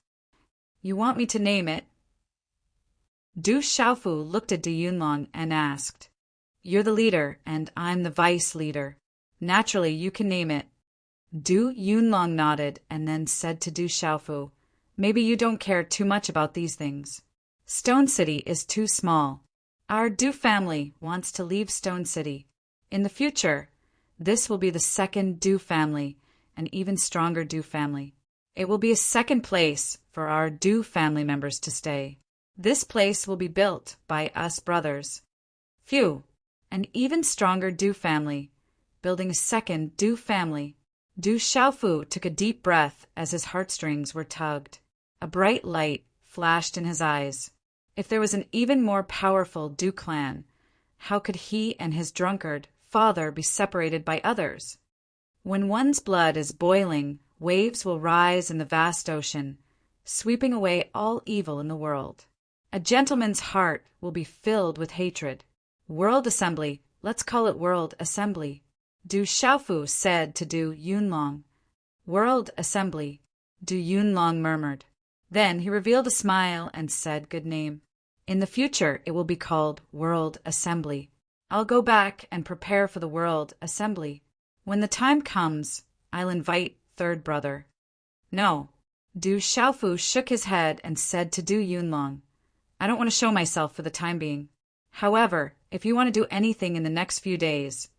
You want me to name it? Du Xiaofu looked at Du Yunlong and asked, You're the leader, and I'm the vice leader. Naturally, you can name it. Du Yunlong nodded and then said to Du Xiaofu, Maybe you don't care too much about these things. Stone City is too small. Our Du family wants to leave Stone City. In the future, this will be the second Du family, an even stronger Du family. It will be a second place for our Du family members to stay. This place will be built by us brothers. Phew, an even stronger Du family, building a second Du family. Du Xiaofu took a deep breath as his heartstrings were tugged. A bright light flashed in his eyes. If there was an even more powerful Du clan, how could he and his drunkard father be separated by others? When one's blood is boiling, waves will rise in the vast ocean, sweeping away all evil in the world. A gentleman's heart will be filled with hatred. World Assembly, let's call it World Assembly. Du Xiaofu said to Du Yunlong. World Assembly, Du Yunlong murmured. Then he revealed a smile and said good name. In the future, it will be called World Assembly. I'll go back and prepare for the World Assembly. When the time comes, I'll invite third brother. No. Du Xiaofu shook his head and said to Du Yunlong, I don't want to show myself for the time being. However, if you want to do anything in the next few days,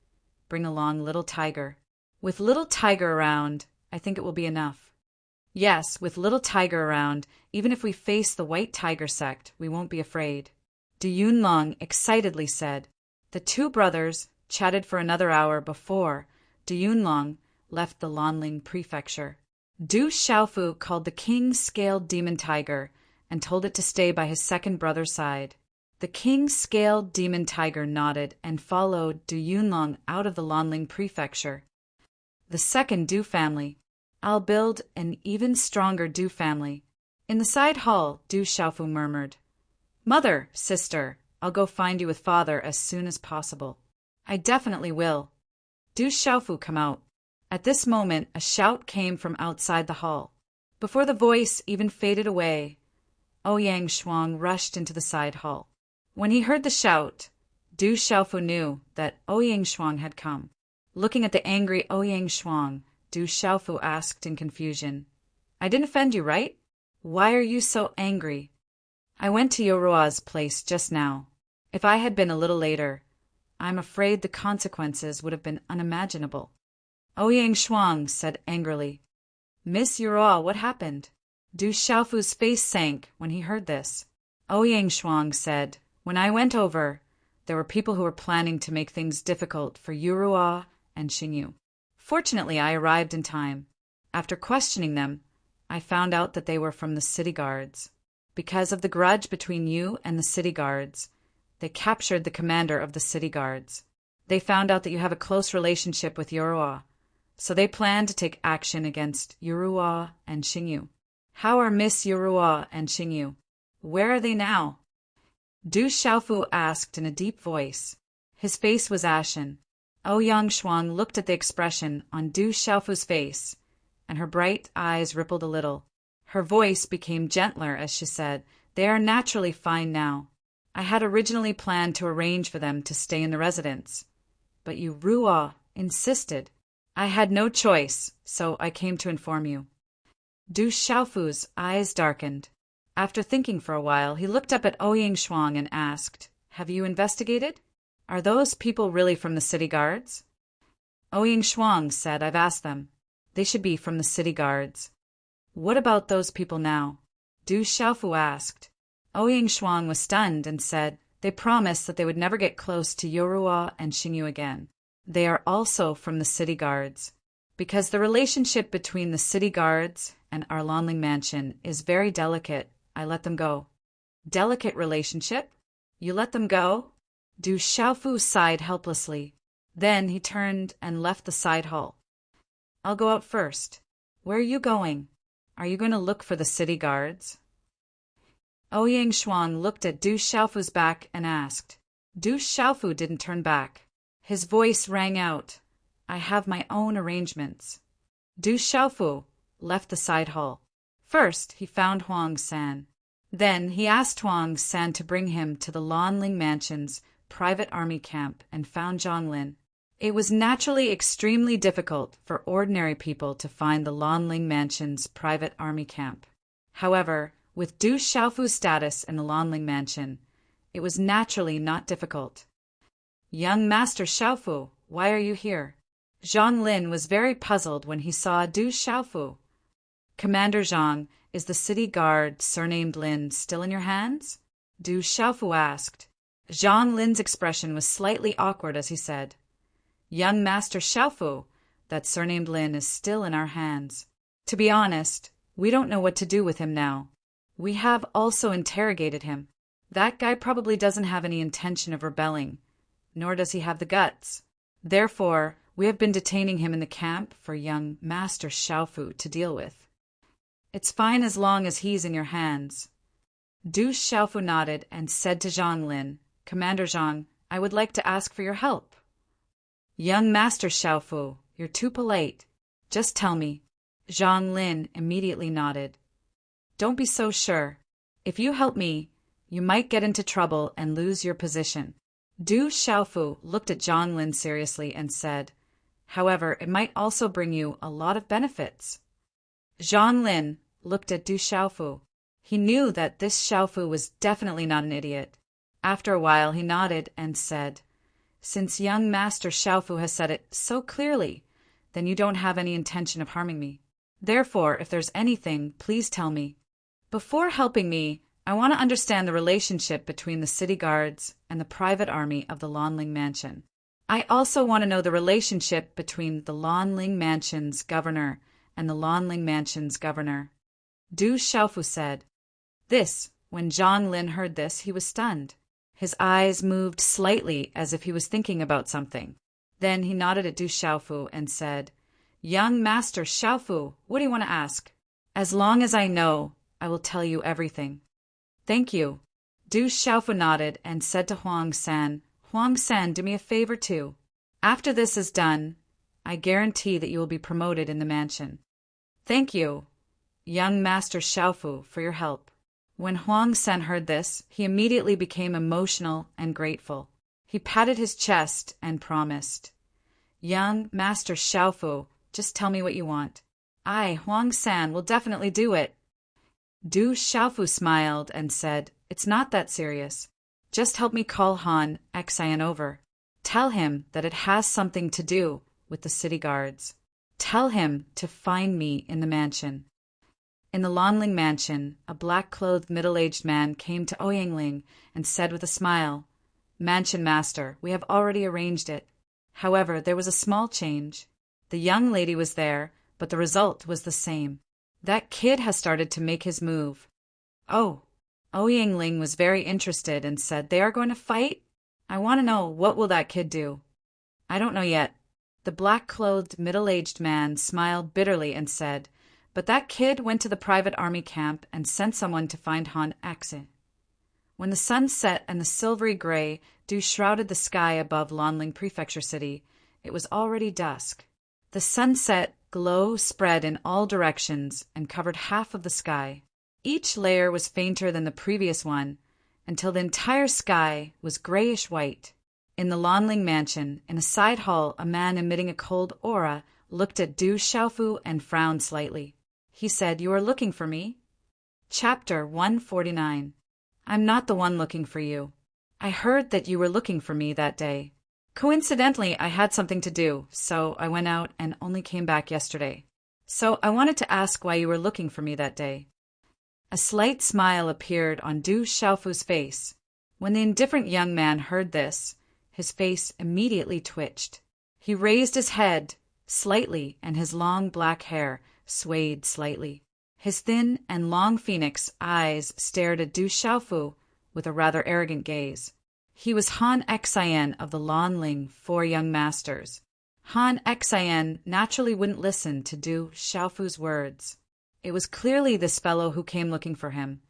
bring along Little Tiger. With Little Tiger around, I think it will be enough. Yes, with Little Tiger around, even if we face the White Tiger sect, we won't be afraid. Du Yunlong excitedly said. The two brothers chatted for another hour before Du Yunlong left the Lanling Prefecture. Du Xiaofu called the king-scaled demon tiger and told it to stay by his second brother's side. The king-scaled demon tiger nodded and followed Du Yunlong out of the Lanling Prefecture. The second Du family. I'll build an even stronger Du family. In the side hall, Du Xiaofu murmured, Mother, sister, I'll go find you with father as soon as possible. I definitely will. Du Xiaofu come out. At this moment, a shout came from outside the hall. Before the voice even faded away, Ouyang Shuang rushed into the side hall. When he heard the shout, Du Xiaofu knew that Ouyang Shuang had come. Looking at the angry Ouyang Shuang, Du Xiaofu asked in confusion, I didn't offend you, right? Why are you so angry? I went to Yorua's place just now. If I had been a little later, I'm afraid the consequences would have been unimaginable. Ouyang Shuang said angrily, Miss Yorua, what happened? Du Xiaofu's face sank when he heard this. Ouyang Shuang said, When I went over, there were people who were planning to make things difficult for Yorua and Xingyu. Fortunately, I arrived in time. After questioning them, I found out that they were from the city guards. Because of the grudge between you and the city guards, they captured the commander of the city guards. They found out that you have a close relationship with Yorua, so they plan to take action against Yorua and Xingyu. How are Miss Yorua and Xingyu? Where are they now? Du Xiaofu asked in a deep voice. His face was ashen. Ouyang Shuang looked at the expression on Du Xiaofu's face, and her bright eyes rippled a little. Her voice became gentler as she said, "They are naturally fine now. I had originally planned to arrange for them to stay in the residence, but you Ruo insisted. I had no choice, so I came to inform you." Du Xiaofu's eyes darkened. After thinking for a while, he looked up at Ouyang Shuang and asked, "Have you investigated? Are those people really from the city guards?" Ouyang Shuang said, "I've asked them. They should be from the city guards." "What about those people now?" Du Xiaofu asked. Ouyang Shuang was stunned and said, "They promised that they would never get close to Yoruo and Xingyu again. They are also from the city guards. Because the relationship between the city guards and our Lanling mansion is very delicate, I let them go." "Delicate relationship? You let them go?" Du Xiaofu sighed helplessly. Then he turned and left the side hall. "I'll go out first. Where are you going? Are you going to look for the city guards?" Ouyang Shuang looked at Du Xiaofu's back and asked. Du Xiaofu didn't turn back. His voice rang out, "I have my own arrangements." Du Xiaofu left the side hall. First, he found Huang San. Then he asked Huang San to bring him to the Lanling Mansion's private army camp and found Zhang Lin. It was naturally extremely difficult for ordinary people to find the Lanling Mansion's private army camp. However, with Du Xiaofu's status in the Lanling Mansion, it was naturally not difficult. "Young Master Xiaofu, why are you here?" Zhang Lin was very puzzled when he saw Du Xiaofu. "Commander Zhang, is the city guard surnamed Lin still in your hands?" Du Xiaofu asked. Zhang Lin's expression was slightly awkward as he said, "Young Master Xiaofu, that surnamed Lin is still in our hands. To be honest, we don't know what to do with him now. We have also interrogated him. That guy probably doesn't have any intention of rebelling, nor does he have the guts. Therefore, we have been detaining him in the camp for young Master Xiaofu to deal with. It's fine as long as he's in your hands." Du Xiaofu nodded and said to Zhang Lin, "Commander Zhang, I would like to ask for your help." "Young Master Xiaofu, you're too polite. Just tell me." Zhang Lin immediately nodded. "Don't be so sure. If you help me, you might get into trouble and lose your position." Du Xiaofu looked at Zhang Lin seriously and said, "However, it might also bring you a lot of benefits." Zhang Lin looked at Du Xiaofu. He knew that this Xiaofu was definitely not an idiot. After a while, he nodded and said, "Since young Master Xiaofu has said it so clearly, then you don't have any intention of harming me. Therefore, if there's anything, please tell me. Before helping me, I want to understand the relationship between the city guards and the private army of the Lanling Mansion. I also want to know the relationship between the Lanling Mansion's governor and the Lanling Mansion's governor." Du Xiaofu said. When Zhang Lin heard this, he was stunned. His eyes moved slightly as if he was thinking about something. Then he nodded at Du Xiaofu and said, "Young Master Xiaofu, what do you want to ask? As long as I know, I will tell you everything." "Thank you." Du Xiaofu nodded and said to Huang San, "Huang San, do me a favor too. After this is done, I guarantee that you will be promoted in the mansion." "Thank you, young Master Xiaofu, for your help." When Huang San heard this, he immediately became emotional and grateful. He patted his chest and promised, "Young Master Xiaofu, just tell me what you want. I, Huang San, will definitely do it." Du Xiaofu smiled and said, "It's not that serious. Just help me call Han Xian over. Tell him that it has something to do with the city guards. Tell him to find me in the mansion." In the Lanling mansion, a black-clothed middle-aged man came to Ouyang Ling and said with a smile, "Mansion master, we have already arranged it. However, there was a small change. The young lady was there, but the result was the same. That kid has started to make his move." "Oh." Ouyang Ling was very interested and said, "They are going to fight? I want to know, what will that kid do?" "I don't know yet." The black-clothed middle-aged man smiled bitterly and said, "But that kid went to the private army camp and sent someone to find Han Xian." When the sun set and the silvery gray dew shrouded the sky above Lanling Prefecture City, it was already dusk. The sunset glow spread in all directions and covered half of the sky. Each layer was fainter than the previous one, until the entire sky was grayish-white. In the Lanling mansion, in a side hall, a man emitting a cold aura looked at Du Xiaofu and frowned slightly. He said, "You are looking for me?" Chapter 149. I'm not the one looking for you. I heard that you were looking for me that day. Coincidentally, I had something to do, so I went out and only came back yesterday. So I wanted to ask why you were looking for me that day. A slight smile appeared on Du Xiaofu's face. When the indifferent young man heard this, his face immediately twitched. He raised his head slightly, and his long black hair swayed slightly. His thin and long phoenix eyes stared at Du Xiaofu with a rather arrogant gaze. He was Han Xian of the Lanling Four Young Masters. Han Xian naturally wouldn't listen to Du Xiaofu's words. It was clearly this fellow who came looking for him,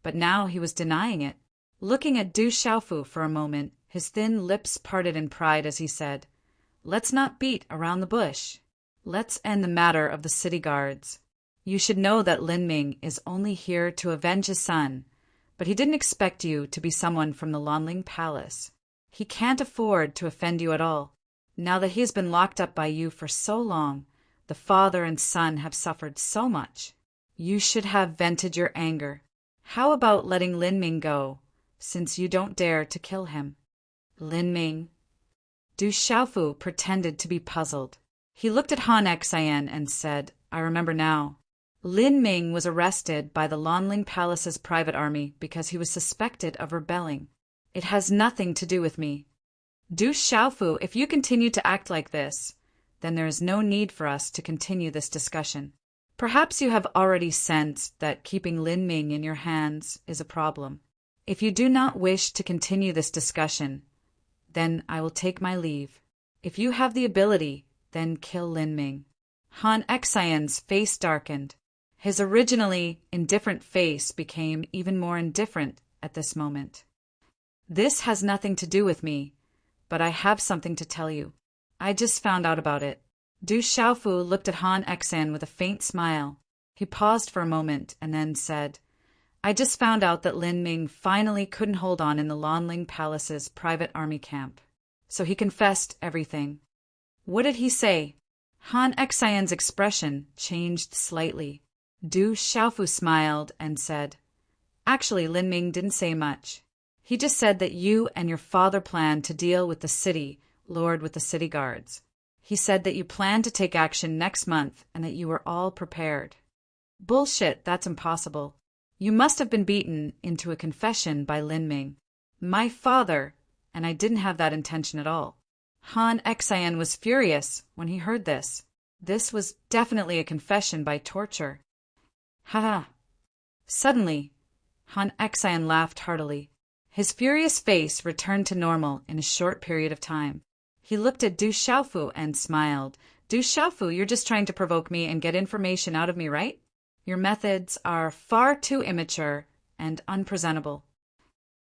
but now he was denying it. Looking at Du Xiaofu for a moment, his thin lips parted in pride as he said, "Let's not beat around the bush. Let's end the matter of the city guards. You should know that Lin Ming is only here to avenge his son, but he didn't expect you to be someone from the Lanling Palace. He can't afford to offend you at all. Now that he has been locked up by you for so long, the father and son have suffered so much. You should have vented your anger. How about letting Lin Ming go, since you don't dare to kill him?" Lin Ming. Du Xiaofu pretended to be puzzled. He looked at Han Xian and said, "I remember now. Lin Ming was arrested by the Lanling Palace's private army because he was suspected of rebelling. It has nothing to do with me. Du Xiaofu, if you continue to act like this, then there is no need for us to continue this discussion. Perhaps you have already sensed that keeping Lin Ming in your hands is a problem. If you do not wish to continue this discussion, then I will take my leave. If you have the ability, then kill Lin Ming." Han Xian's face darkened. His originally indifferent face became even more indifferent at this moment. "This has nothing to do with me, but I have something to tell you. I just found out about it." Du Xiaofu looked at Han Xian with a faint smile. He paused for a moment and then said, "I just found out that Lin Ming finally couldn't hold on in the Lanling Palace's private army camp. So he confessed everything." "What did he say?" Han Xian's expression changed slightly. Du Xiaofu smiled and said, "Actually, Lin Ming didn't say much. He just said that you and your father plan to deal with the city lord with the city guards. He said that you plan to take action next month and that you were all prepared." "Bullshit, that's impossible. You must have been beaten into a confession by Lin Ming. My father, and I didn't have that intention at all." Han Xian was furious when he heard this. This was definitely a confession by torture. "Ha ha." Suddenly, Han Xian laughed heartily. His furious face returned to normal in a short period of time. He looked at Du Xiaofu and smiled. "Du Xiaofu, you're just trying to provoke me and get information out of me, right? Your methods are far too immature and unpresentable."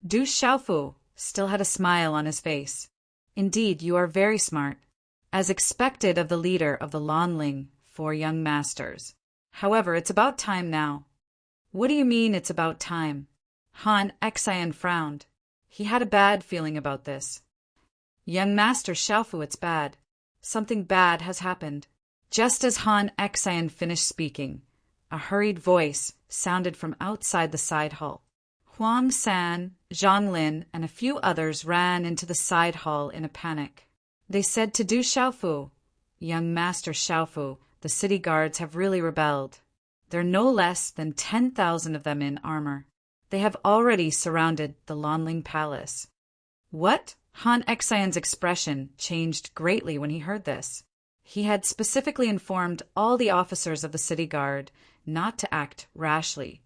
Du Xiaofu still had a smile on his face. "Indeed, you are very smart, as expected of the leader of the Lanling Four Young Masters. However, it's about time now." "What do you mean it's about time?" Han Xian frowned. He had a bad feeling about this. "Young Master Xiaofu, it's bad. Something bad has happened." Just as Han Xian finished speaking, a hurried voice sounded from outside the side hall. Huang San, Zhang Lin, and a few others ran into the side hall in a panic. They said to Du Xiaofu, "Young Master Xiaofu, the city guards have really rebelled. There are no less than 10,000 of them in armor. They have already surrounded the Lanling Palace." "What?" Han Xian's expression changed greatly when he heard this. He had specifically informed all the officers of the city guard not to act rashly,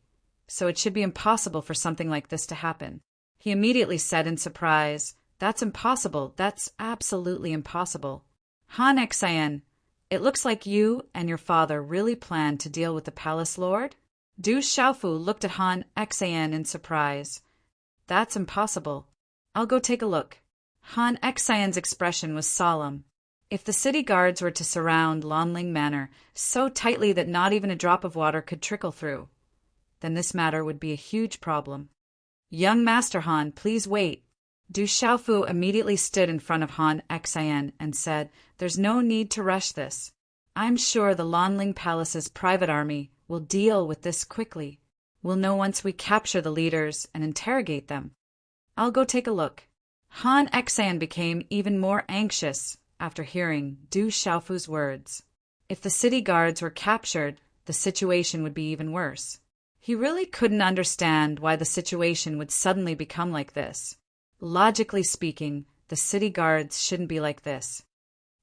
so it should be impossible for something like this to happen. He immediately said in surprise, "That's impossible. That's absolutely impossible. Han Xian, it looks like you and your father really plan to deal with the palace lord?" Du Xiaofu looked at Han Xian in surprise. "That's impossible. I'll go take a look." Han Xian's expression was solemn. If the city guards were to surround Lanling Manor so tightly that not even a drop of water could trickle through, then this matter would be a huge problem. Young Master Han, please wait. Du Xiaofu immediately stood in front of Han Xian and said, "There's no need to rush this. I'm sure the Lanling Palace's private army will deal with this quickly. We'll know once we capture the leaders and interrogate them. I'll go take a look." Han Xian became even more anxious after hearing Du Xiaofu's words. If the city guards were captured, the situation would be even worse. He really couldn't understand why the situation would suddenly become like this. Logically speaking, the city guards shouldn't be like this.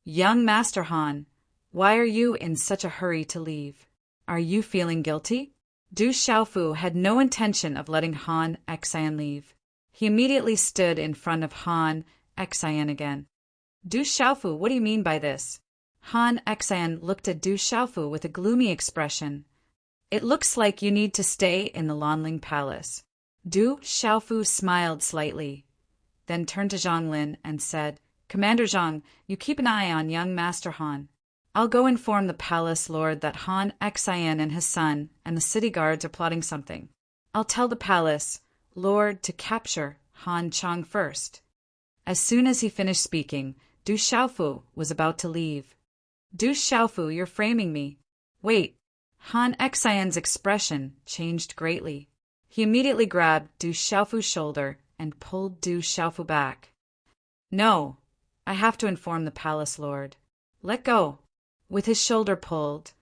"Young Master Han, why are you in such a hurry to leave? Are you feeling guilty?" Du Xiaofu had no intention of letting Han Xian leave. He immediately stood in front of Han Xian again. "Du Xiaofu, what do you mean by this?" Han Xian looked at Du Xiaofu with a gloomy expression. "It looks like you need to stay in the Lanling Palace." Du Xiaofu smiled slightly, then turned to Zhang Lin and said, "Commander Zhang, you keep an eye on young Master Han. I'll go inform the palace lord that Han Xian and his son and the city guards are plotting something. I'll tell the palace lord to capture Han Chang first." As soon as he finished speaking, Du Xiaofu was about to leave. "Du Xiaofu, you're framing me." "Wait." Han Xian's expression changed greatly. He immediately grabbed Du Xiaofu's shoulder and pulled Du Xiaofu back. "No, I have to inform the palace lord. Let go." With his shoulder pulled,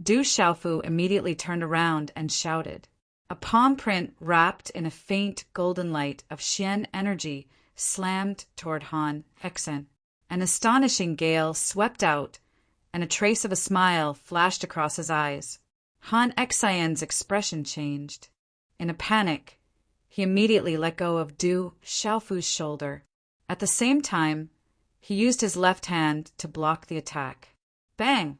Du Xiaofu immediately turned around and shouted. A palm print wrapped in a faint golden light of Xian energy slammed toward Han Xian. An astonishing gale swept out, and a trace of a smile flashed across his eyes. Han Xian's expression changed. In a panic, he immediately let go of Du Xiaofu's shoulder. At the same time, he used his left hand to block the attack. Bang!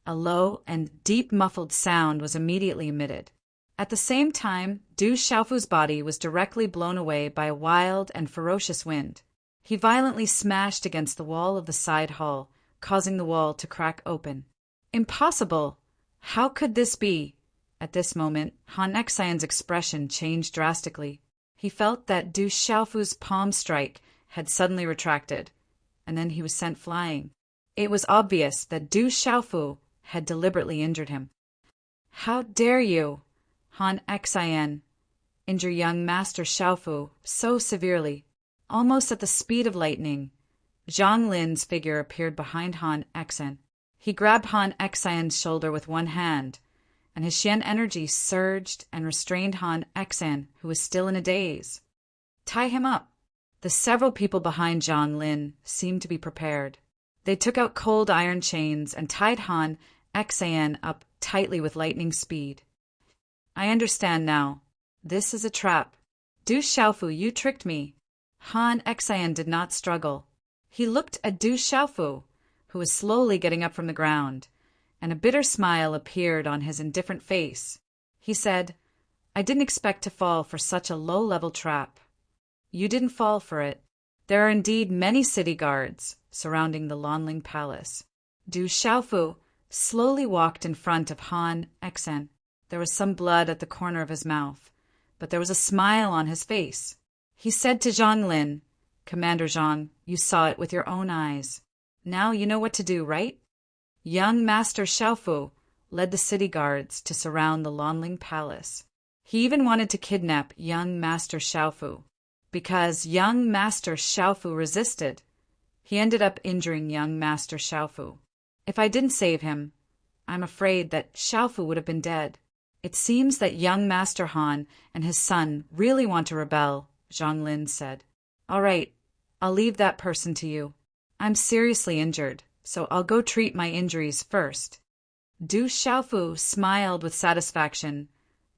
A low and deep muffled sound was immediately emitted. At the same time, Du Xiaofu's body was directly blown away by a wild and ferocious wind. He violently smashed against the wall of the side hall, causing the wall to crack open. "Impossible! How could this be?" At this moment, Han Xian's expression changed drastically. He felt that Du Xiaofu's palm strike had suddenly retracted, and then he was sent flying. It was obvious that Du Xiaofu had deliberately injured him. "How dare you, Han Xian, injure young Master Xiaofu so severely?" Almost at the speed of lightning, Zhang Lin's figure appeared behind Han Xian. He grabbed Han Xian's shoulder with one hand, and his Xian energy surged and restrained Han Xian, who was still in a daze. "Tie him up." The several people behind Zhang Lin seemed to be prepared. They took out cold iron chains and tied Han Xian up tightly with lightning speed. "I understand now. This is a trap. Du Xiaofu, you tricked me." Han Xian did not struggle. He looked at Du Xiaofu, who was slowly getting up from the ground, and a bitter smile appeared on his indifferent face. He said, "I didn't expect to fall for such a low-level trap." "You didn't fall for it. There are indeed many city guards surrounding the Lanling Palace." Du Xiaofu slowly walked in front of Han Xian. There was some blood at the corner of his mouth, but there was a smile on his face. He said to Zhang Lin, "Commander Zhang, you saw it with your own eyes. Now you know what to do, right?" Young Master Xiaofu led the city guards to surround the Lanling Palace. He even wanted to kidnap young Master Xiaofu. Because young Master Xiaofu resisted, he ended up injuring young Master Xiaofu. If I didn't save him, I'm afraid that Xiaofu would have been dead. It seems that young Master Han and his son really want to rebel, Zhang Lin said. "All right, I'll leave that person to you. I'm seriously injured, so I'll go treat my injuries first." Du Xiaofu smiled with satisfaction,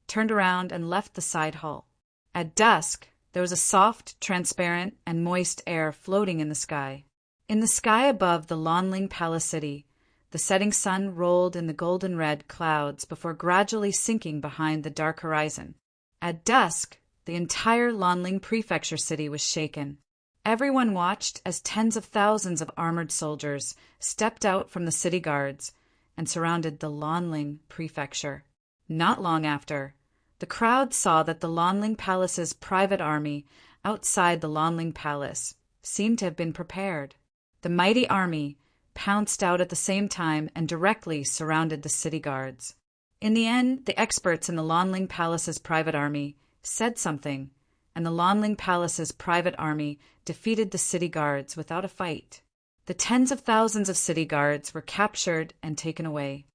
turned around and left the side hall. At dusk, there was a soft, transparent, and moist air floating in the sky. In the sky above the Lanling Palace city, the setting sun rolled in the golden-red clouds before gradually sinking behind the dark horizon. At dusk, the entire Lanling Prefecture city was shaken. Everyone watched as tens of thousands of armored soldiers stepped out from the city guards and surrounded the Lanling prefecture. Not long after, the crowd saw that the Lanling Palace's private army outside the Lanling Palace seemed to have been prepared. The mighty army pounced out at the same time and directly surrounded the city guards. In the end, the experts in the Lanling Palace's private army said something, and the Lanling Palace's private army defeated the city guards without a fight. The tens of thousands of city guards were captured and taken away.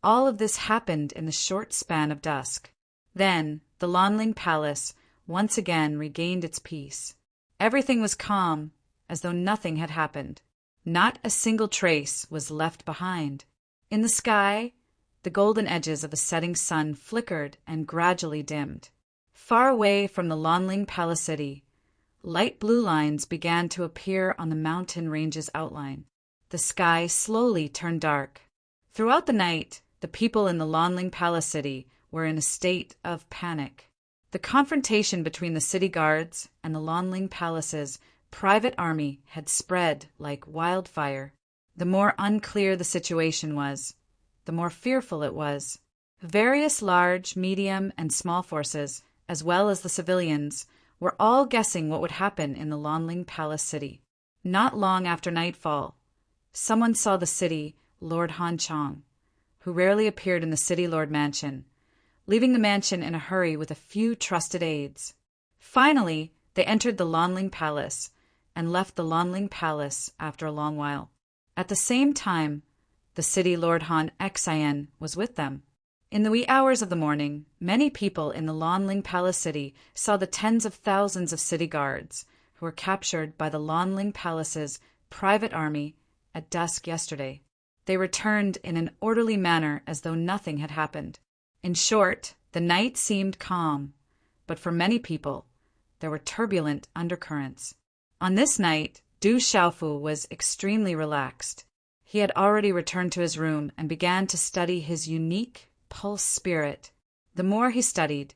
All of this happened in the short span of dusk. Then the Lanling Palace once again regained its peace. Everything was calm, as though nothing had happened. Not a single trace was left behind. In the sky, the golden edges of a setting sun flickered and gradually dimmed. Far away from the Lanling Palace city, light blue lines began to appear on the mountain range's outline. The sky slowly turned dark. Throughout the night, the people in the Lanling Palace city were in a state of panic. The confrontation between the city guards and the Lanling Palace's private army had spread like wildfire. The more unclear the situation was, the more fearful it was. Various large, medium, and small forces, as well as the civilians, were all guessing what would happen in the Lanling Palace city. Not long after nightfall, someone saw the city Lord Han Chong, who rarely appeared in the city lord mansion, leaving the mansion in a hurry with a few trusted aides. Finally, they entered the Lanling Palace and left the Lanling Palace after a long while. At the same time, the city Lord Han Xian was with them. In the wee hours of the morning, many people in the Lanling Palace city saw the tens of thousands of city guards who were captured by the Lanling Palace's private army at dusk yesterday. They returned in an orderly manner as though nothing had happened. In short, the night seemed calm, but for many people, there were turbulent undercurrents. On this night, Du Xiaofu was extremely relaxed. He had already returned to his room and began to study his unique pulse spirit. The more he studied,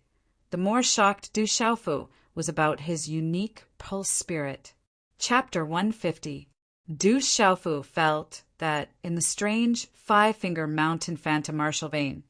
the more shocked Du Xiaofu was about his unique pulse spirit. Chapter 150. Du Xiaofu felt that in the strange five-finger mountain phantom martial vein,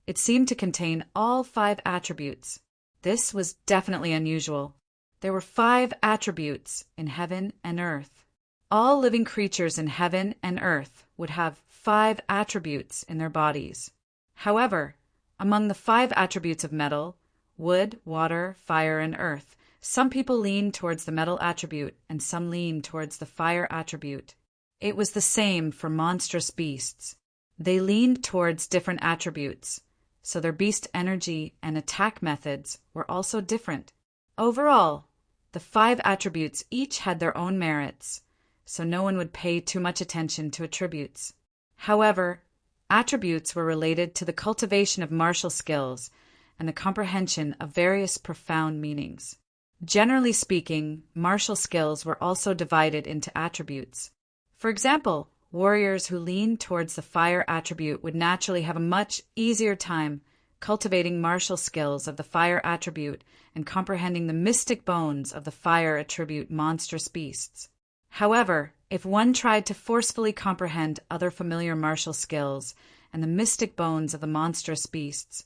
it seemed to contain all 5 attributes. This was definitely unusual. There were 5 attributes in heaven and earth. All living creatures in heaven and earth would have 5 attributes in their bodies. However, among the 5 attributes of metal, wood, water, fire, and earth, some people leaned towards the metal attribute and some leaned towards the fire attribute. It was the same for monstrous beasts. They leaned towards different attributes, so their beast energy and attack methods were also different. Overall, the 5 attributes each had their own merits, so no one would pay too much attention to attributes. However, attributes were related to the cultivation of martial skills and the comprehension of various profound meanings. Generally speaking, martial skills were also divided into attributes. For example, warriors who leaned towards the fire attribute would naturally have a much easier time cultivating martial skills of the fire attribute and comprehending the mystic bones of the fire attribute monstrous beasts. However, if one tried to forcefully comprehend other familiar martial skills and the mystic bones of the monstrous beasts,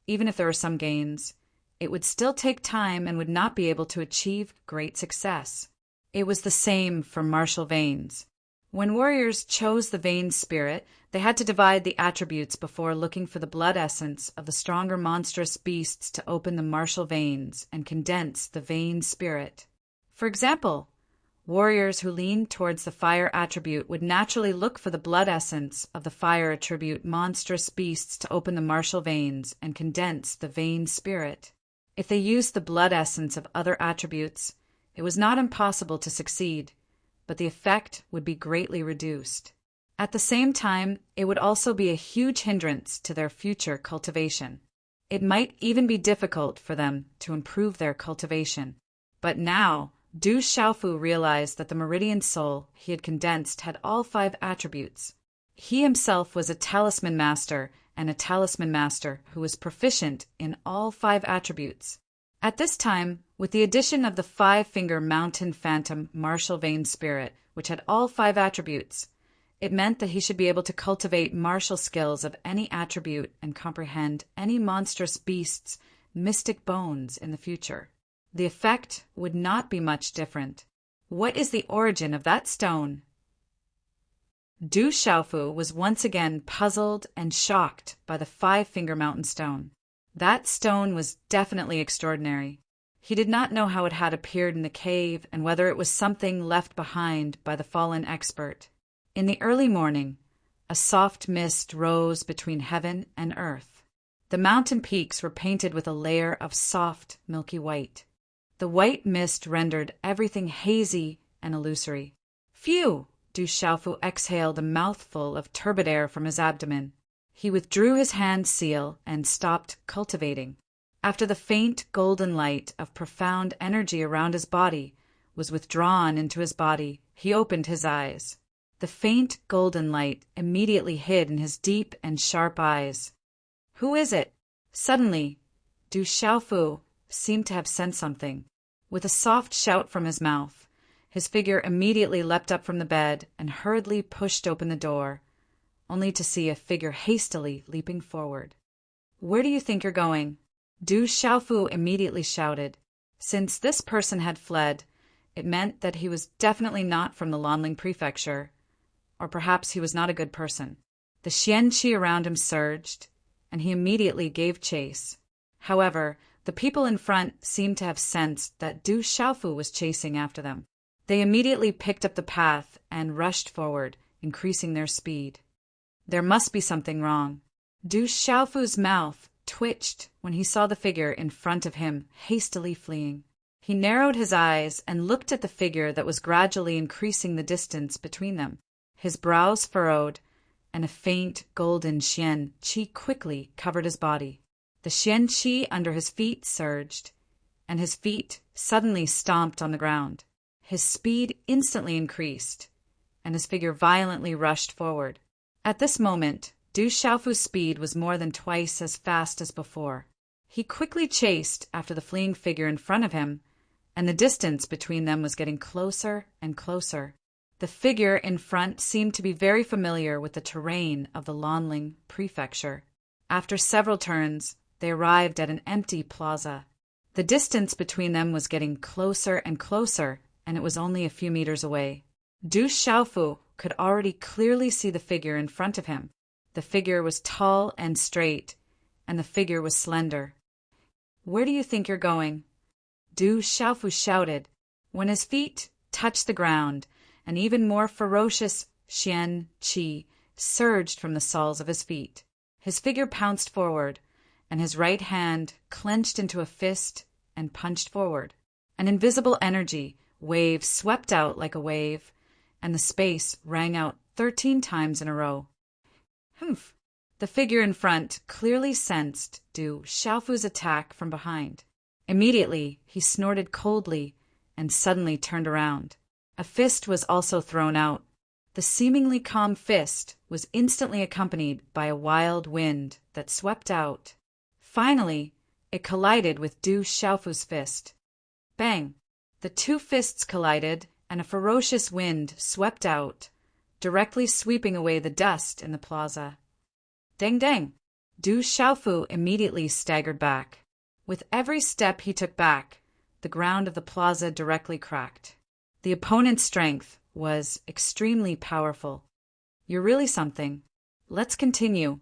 even if there were some gains, it would still take time and would not be able to achieve great success. It was the same for martial veins. When warriors chose the vein spirit, they had to divide the attributes before looking for the blood essence of the stronger monstrous beasts to open the martial veins and condense the vein spirit. For example, warriors who leaned towards the fire attribute would naturally look for the blood essence of the fire attribute monstrous beasts to open the martial veins and condense the vein spirit. If they used the blood essence of other attributes, it was not impossible to succeed, but the effect would be greatly reduced. At the same time, it would also be a huge hindrance to their future cultivation. It might even be difficult for them to improve their cultivation. But now, Du Xiaofu realized that the meridian soul he had condensed had all 5 attributes. He himself was a talisman master and a talisman master who was proficient in all 5 attributes. At this time, with the addition of the five-finger mountain phantom martial vein spirit, which had all five attributes, it meant that he should be able to cultivate martial skills of any attribute and comprehend any monstrous beast's mystic bones in the future. The effect would not be much different. What is the origin of that stone? Du Xiaofu was once again puzzled and shocked by the five-finger mountain stone. That stone was definitely extraordinary. He did not know how it had appeared in the cave and whether it was something left behind by the fallen expert. In the early morning, a soft mist rose between heaven and earth. The mountain peaks were painted with a layer of soft, milky white. The white mist rendered everything hazy and illusory. Phew! Du Xiaofu exhaled a mouthful of turbid air from his abdomen. He withdrew his hand seal and stopped cultivating. After the faint golden light of profound energy around his body was withdrawn into his body, he opened his eyes. The faint golden light immediately hid in his deep and sharp eyes. Who is it? Suddenly, Du Xiaofu seemed to have sensed something. With a soft shout from his mouth, his figure immediately leapt up from the bed and hurriedly pushed open the door, only to see a figure hastily leaping forward. "Where do you think you're going?" Du Xiaofu immediately shouted. Since this person had fled, it meant that he was definitely not from the Lanling prefecture, or perhaps he was not a good person. The xianqi around him surged, and he immediately gave chase. However, the people in front seemed to have sensed that Du Xiaofu was chasing after them. They immediately picked up the path and rushed forward, increasing their speed. There must be something wrong. Du Xiaofu's mouth twitched when he saw the figure in front of him hastily fleeing. He narrowed his eyes and looked at the figure that was gradually increasing the distance between them. His brows furrowed, and a faint golden xian-qi quickly covered his body. The xian-qi under his feet surged, and his feet suddenly stomped on the ground. His speed instantly increased, and his figure violently rushed forward. At this moment, Du Xiaofu's speed was more than twice as fast as before. He quickly chased after the fleeing figure in front of him, and the distance between them was getting closer and closer. The figure in front seemed to be very familiar with the terrain of the Lanling prefecture. After several turns, they arrived at an empty plaza. The distance between them was getting closer and closer, and it was only a few meters away. Du Xiaofu could already clearly see the figure in front of him. The figure was tall and straight, and the figure was slender. "Where do you think you're going?" Du Xiaofu shouted. When his feet touched the ground, an even more ferocious xian-qi surged from the soles of his feet. His figure pounced forward, and his right hand clenched into a fist and punched forward. An invisible energy wave swept out like a wave, and the space rang out 13 times in a row. Humph! The figure in front clearly sensed Du Xiaofu's attack from behind. Immediately, he snorted coldly and suddenly turned around. A fist was also thrown out. The seemingly calm fist was instantly accompanied by a wild wind that swept out. Finally, it collided with Du Xiaofu's fist. Bang! The two fists collided, and a ferocious wind swept out, directly sweeping away the dust in the plaza. Dang dang! Du Xiaofu immediately staggered back. With every step he took back, the ground of the plaza directly cracked. The opponent's strength was extremely powerful. "You're really something. Let's continue."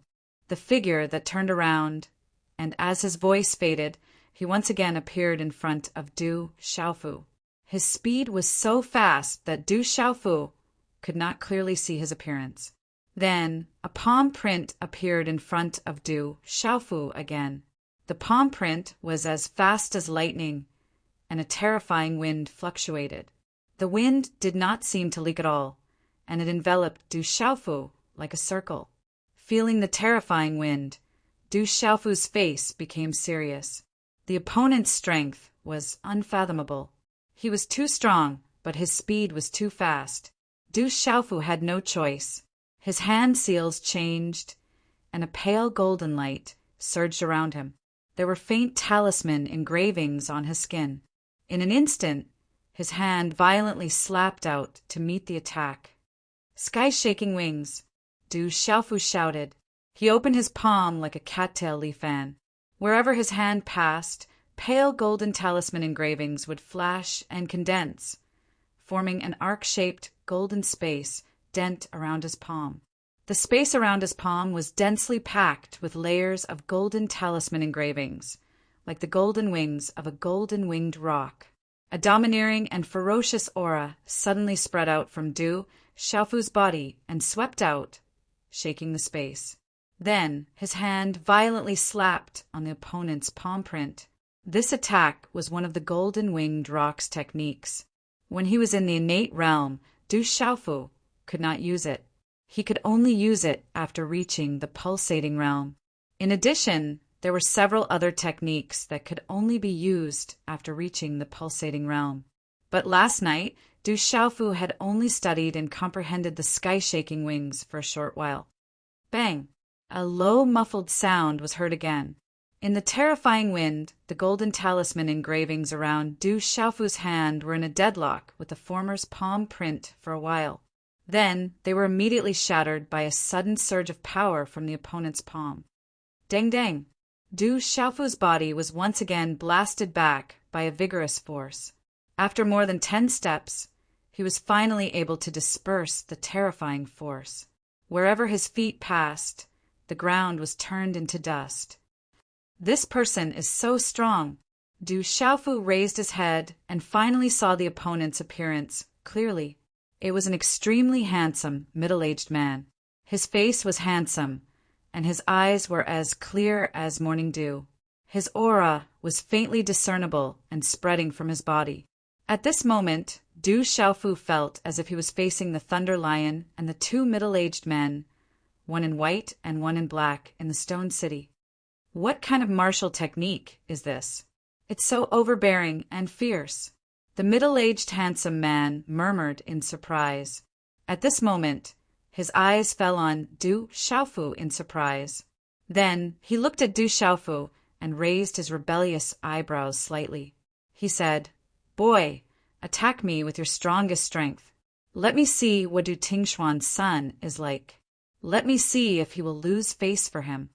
The figure that turned around, and as his voice faded, he once again appeared in front of Du Xiaofu. His speed was so fast that Du Xiaofu could not clearly see his appearance. Then a palm print appeared in front of Du Xiaofu again. The palm print was as fast as lightning, and a terrifying wind fluctuated. The wind did not seem to leak at all, and it enveloped Du Xiaofu like a circle. Feeling the terrifying wind, Du Xiaofu's face became serious. The opponent's strength was unfathomable. He was too strong, but his speed was too fast. Du Xiaofu had no choice. His hand seals changed, and a pale golden light surged around him. there were faint talisman engravings on his skin. In an instant, his hand violently slapped out to meet the attack. Sky-shaking wings, Du Xiaofu shouted. He opened his palm like a cattail leaf fan. Wherever his hand passed, pale golden talisman engravings would flash and condense, forming an arc-shaped golden space dent around his palm. The space around his palm was densely packed with layers of golden talisman engravings, like the golden wings of a golden-winged rock. A domineering and ferocious aura suddenly spread out from Du Xiaofu's body and swept out, shaking the space. Then his hand violently slapped on the opponent's palm print. This attack was one of the golden-winged rock's techniques. When he was in the innate realm, Du Xiaofu could not use it. He could only use it after reaching the pulsating realm. In addition, there were several other techniques that could only be used after reaching the pulsating realm. But last night, Du Xiaofu had only studied and comprehended the sky-shaking wings for a short while. Bang! A low, muffled sound was heard again. In the terrifying wind, the golden talisman engravings around Du Xiaofu's hand were in a deadlock with the former's palm print for a while. Then they were immediately shattered by a sudden surge of power from the opponent's palm. Dang dang! Du Xiaofu's body was once again blasted back by a vigorous force. After more than 10 steps, he was finally able to disperse the terrifying force. Wherever his feet passed, the ground was turned into dust. This person is so strong. Du Xiaofu raised his head and finally saw the opponent's appearance clearly. It was an extremely handsome, middle-aged man. His face was handsome, and his eyes were as clear as morning dew. His aura was faintly discernible and spreading from his body. At this moment, Du Xiaofu felt as if he was facing the Thunder Lion and the 2 middle-aged men, one in white and one in black, in the Stone City. What kind of martial technique is this? It's so overbearing and fierce. The middle-aged handsome man murmured in surprise. At this moment, his eyes fell on Du Xiaofu in surprise. Then he looked at Du Xiaofu and raised his rebellious eyebrows slightly. He said, "Boy, attack me with your strongest strength. Let me see what Du Tingshuan's son is like. Let me see if he will lose face for him."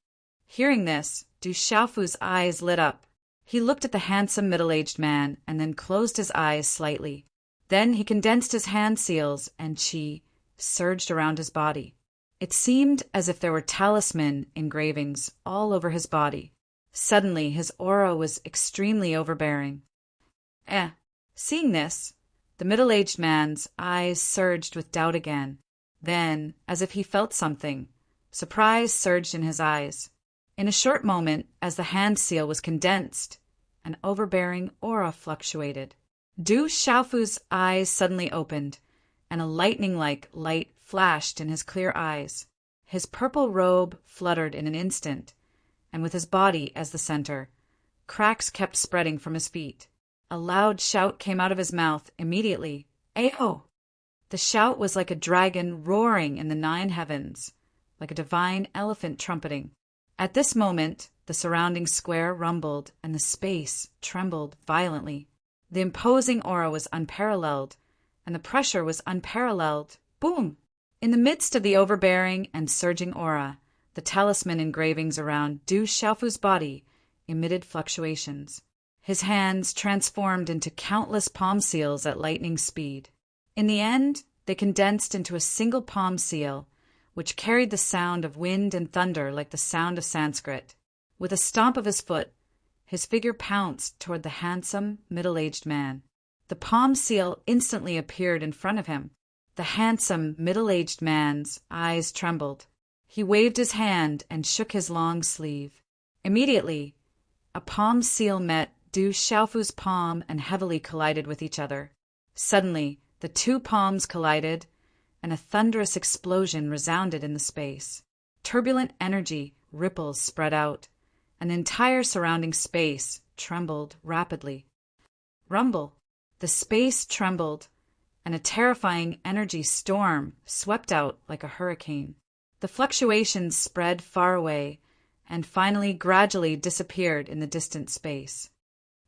Hearing this, Du Xiaofu's eyes lit up. He looked at the handsome middle-aged man and then closed his eyes slightly. Then he condensed his hand seals and qi surged around his body. It seemed as if there were talisman engravings all over his body. Suddenly his aura was extremely overbearing. Seeing this, the middle-aged man's eyes surged with doubt again. Then, as if he felt something, surprise surged in his eyes. In a short moment, as the hand seal was condensed, an overbearing aura fluctuated. Du Xiaofu's eyes suddenly opened, and a lightning-like light flashed in his clear eyes. His purple robe fluttered in an instant, and with his body as the center, cracks kept spreading from his feet. A loud shout came out of his mouth immediately. Ayo! The shout was like a dragon roaring in the 9 heavens, like a divine elephant trumpeting. At this moment, the surrounding square rumbled and the space trembled violently. The imposing aura was unparalleled, and the pressure was unparalleled. Boom! In the midst of the overbearing and surging aura, the talisman engravings around Du Xiaofu's body emitted fluctuations. His hands transformed into countless palm seals at lightning speed. In the end, they condensed into a single palm seal, which carried the sound of wind and thunder like the sound of Sanskrit. With a stomp of his foot, his figure pounced toward the handsome, middle-aged man. The palm seal instantly appeared in front of him. The handsome, middle-aged man's eyes trembled. He waved his hand and shook his long sleeve. Immediately, a palm seal met Du Xiaofu's palm and heavily collided with each other. Suddenly, the 2 palms collided, and a thunderous explosion resounded in the space. Turbulent energy ripples spread out, and the entire surrounding space trembled rapidly. Rumble! The space trembled, and a terrifying energy storm swept out like a hurricane. The fluctuations spread far away, and finally gradually disappeared in the distant space.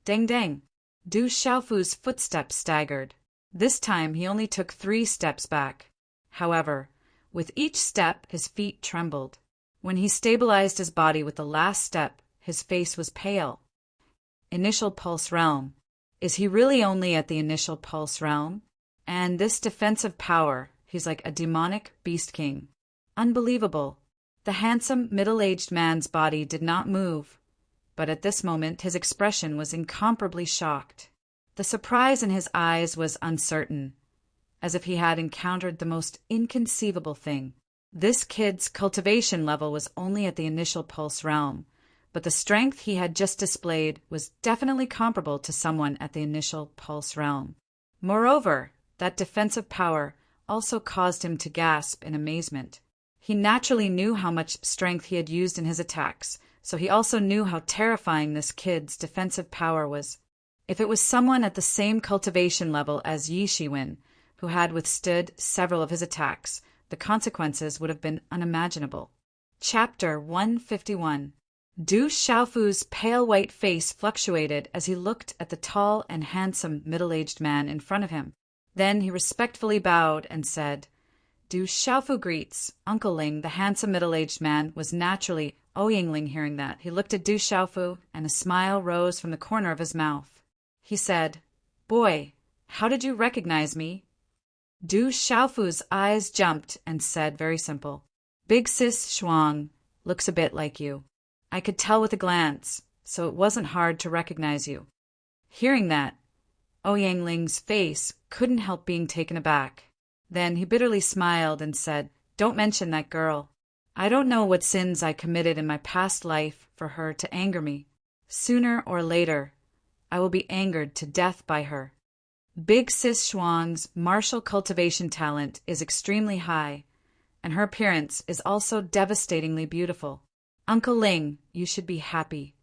Dang dang! Du Xiaofu's footsteps staggered. This time he only took 3 steps back. However, with each step his feet trembled. When he stabilized his body with the last step, his face was pale. Initial pulse realm. Is he really only at the initial pulse realm? And this defensive power, he's like a demonic beast king. Unbelievable. The handsome, middle-aged man's body did not move, but at this moment his expression was incomparably shocked. The surprise in his eyes was uncertain, as if he had encountered the most inconceivable thing. This kid's cultivation level was only at the initial pulse realm, but the strength he had just displayed was definitely comparable to someone at the initial pulse realm. Moreover, that defensive power also caused him to gasp in amazement. He naturally knew how much strength he had used in his attacks, so he also knew how terrifying this kid's defensive power was. If it was someone at the same cultivation level as Yi Shiwen, who had withstood several of his attacks, the consequences would have been unimaginable. Chapter 151. Du Xiaofu's pale white face fluctuated as he looked at the tall and handsome middle-aged man in front of him. Then he respectfully bowed and said, Du Xiaofu greets, Uncle Ling. The handsome middle-aged man was naturally Ouyangling. Hearing that, he looked at Du Xiaofu, and a smile rose from the corner of his mouth. He said, Boy, how did you recognize me? Du Xiaofu's eyes jumped and said very simple, Big Sis Shuang looks a bit like you. I could tell with a glance, so it wasn't hard to recognize you. Hearing that, Ouyang-Ling's face couldn't help being taken aback. Then he bitterly smiled and said, Don't mention that girl. I don't know what sins I committed in my past life for her to anger me. Sooner or later, I will be angered to death by her. Big Sis Shuang's martial cultivation talent is extremely high, and her appearance is also devastatingly beautiful. Uncle Ling, you should be happy.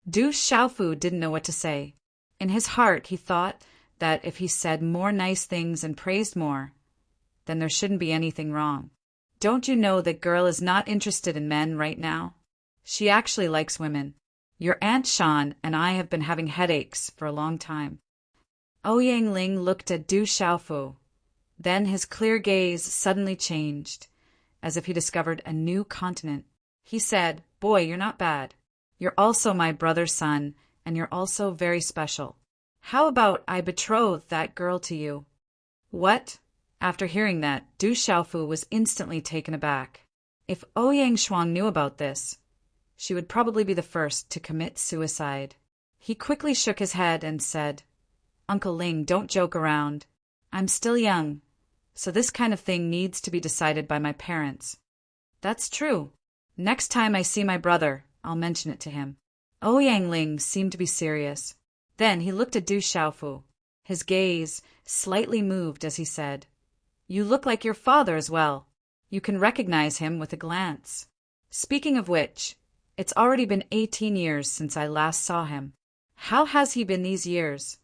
Du Xiaofu didn't know what to say. In his heart, he thought that if he said more nice things and praised more, then there shouldn't be anything wrong. Don't you know that girl is not interested in men right now? She actually likes women. Your Aunt Shan and I have been having headaches for a long time. Ouyang-Ling looked at Du Xiaofu. Then his clear gaze suddenly changed, as if he discovered a new continent. He said, Boy, you're not bad. You're also my brother's son, and you're also very special. How about I betroth that girl to you? What? After hearing that, Du Xiaofu was instantly taken aback. If Ouyang Shuang knew about this, she would probably be the first to commit suicide. He quickly shook his head and said, Uncle Ling, don't joke around. I'm still young, so this kind of thing needs to be decided by my parents. That's true. Next time I see my brother, I'll mention it to him. Ouyang-Ling seemed to be serious. Then he looked at Du Xiaofu. His gaze slightly moved as he said, You look like your father as well. You can recognize him with a glance. Speaking of which, it's already been 18 years since I last saw him. How has he been these years?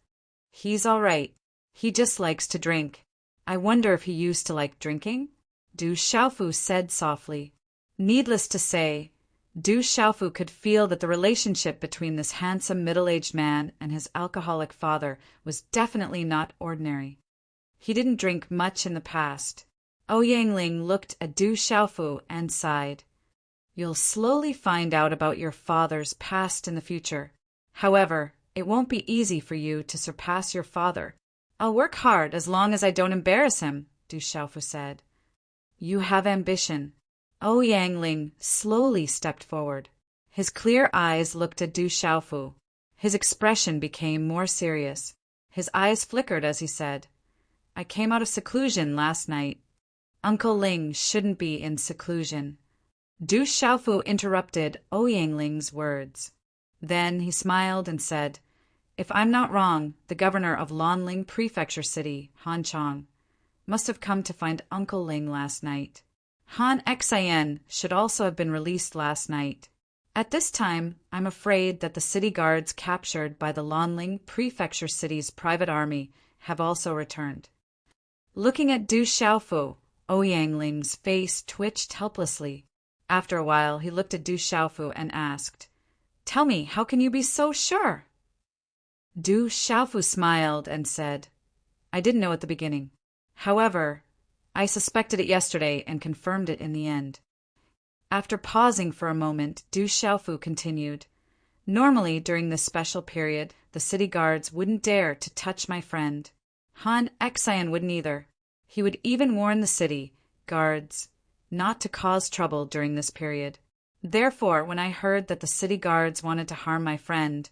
He's all right. He just likes to drink. I wonder if he used to like drinking? Du Xiaofu said softly. Needless to say, Du Xiaofu could feel that the relationship between this handsome middle-aged man and his alcoholic father was definitely not ordinary. He didn't drink much in the past. Ouyang-Ling looked at Du Xiaofu and sighed. You'll slowly find out about your father's past in the future. However, it won't be easy for you to surpass your father. I'll work hard as long as I don't embarrass him, Du Xiaofu said. You have ambition. Ouyang-Ling slowly stepped forward. His clear eyes looked at Du Xiaofu. His expression became more serious. His eyes flickered as he said, I came out of seclusion last night. Uncle Ling shouldn't be in seclusion. Du Xiaofu interrupted Ouyang-Ling's words. Then he smiled and said, If I'm not wrong, the governor of Lanling Prefecture City, Han Chang, must have come to find Uncle Ling last night. Han Xian should also have been released last night. At this time, I'm afraid that the city guards captured by the Lanling Prefecture City's private army have also returned. Looking at Du Xiaofu, Ouyang-Ling's face twitched helplessly. After a while, he looked at Du Xiaofu and asked, "Tell me, how can you be so sure?" Du Xiaofu smiled and said, "I didn't know at the beginning. However, I suspected it yesterday and confirmed it in the end." After pausing for a moment, Du Xiaofu continued, "Normally, during this special period, the city guards wouldn't dare to touch my friend. Han Xian wouldn't either. He would even warn the city guards not to cause trouble during this period. Therefore, when I heard that the city guards wanted to harm my friend,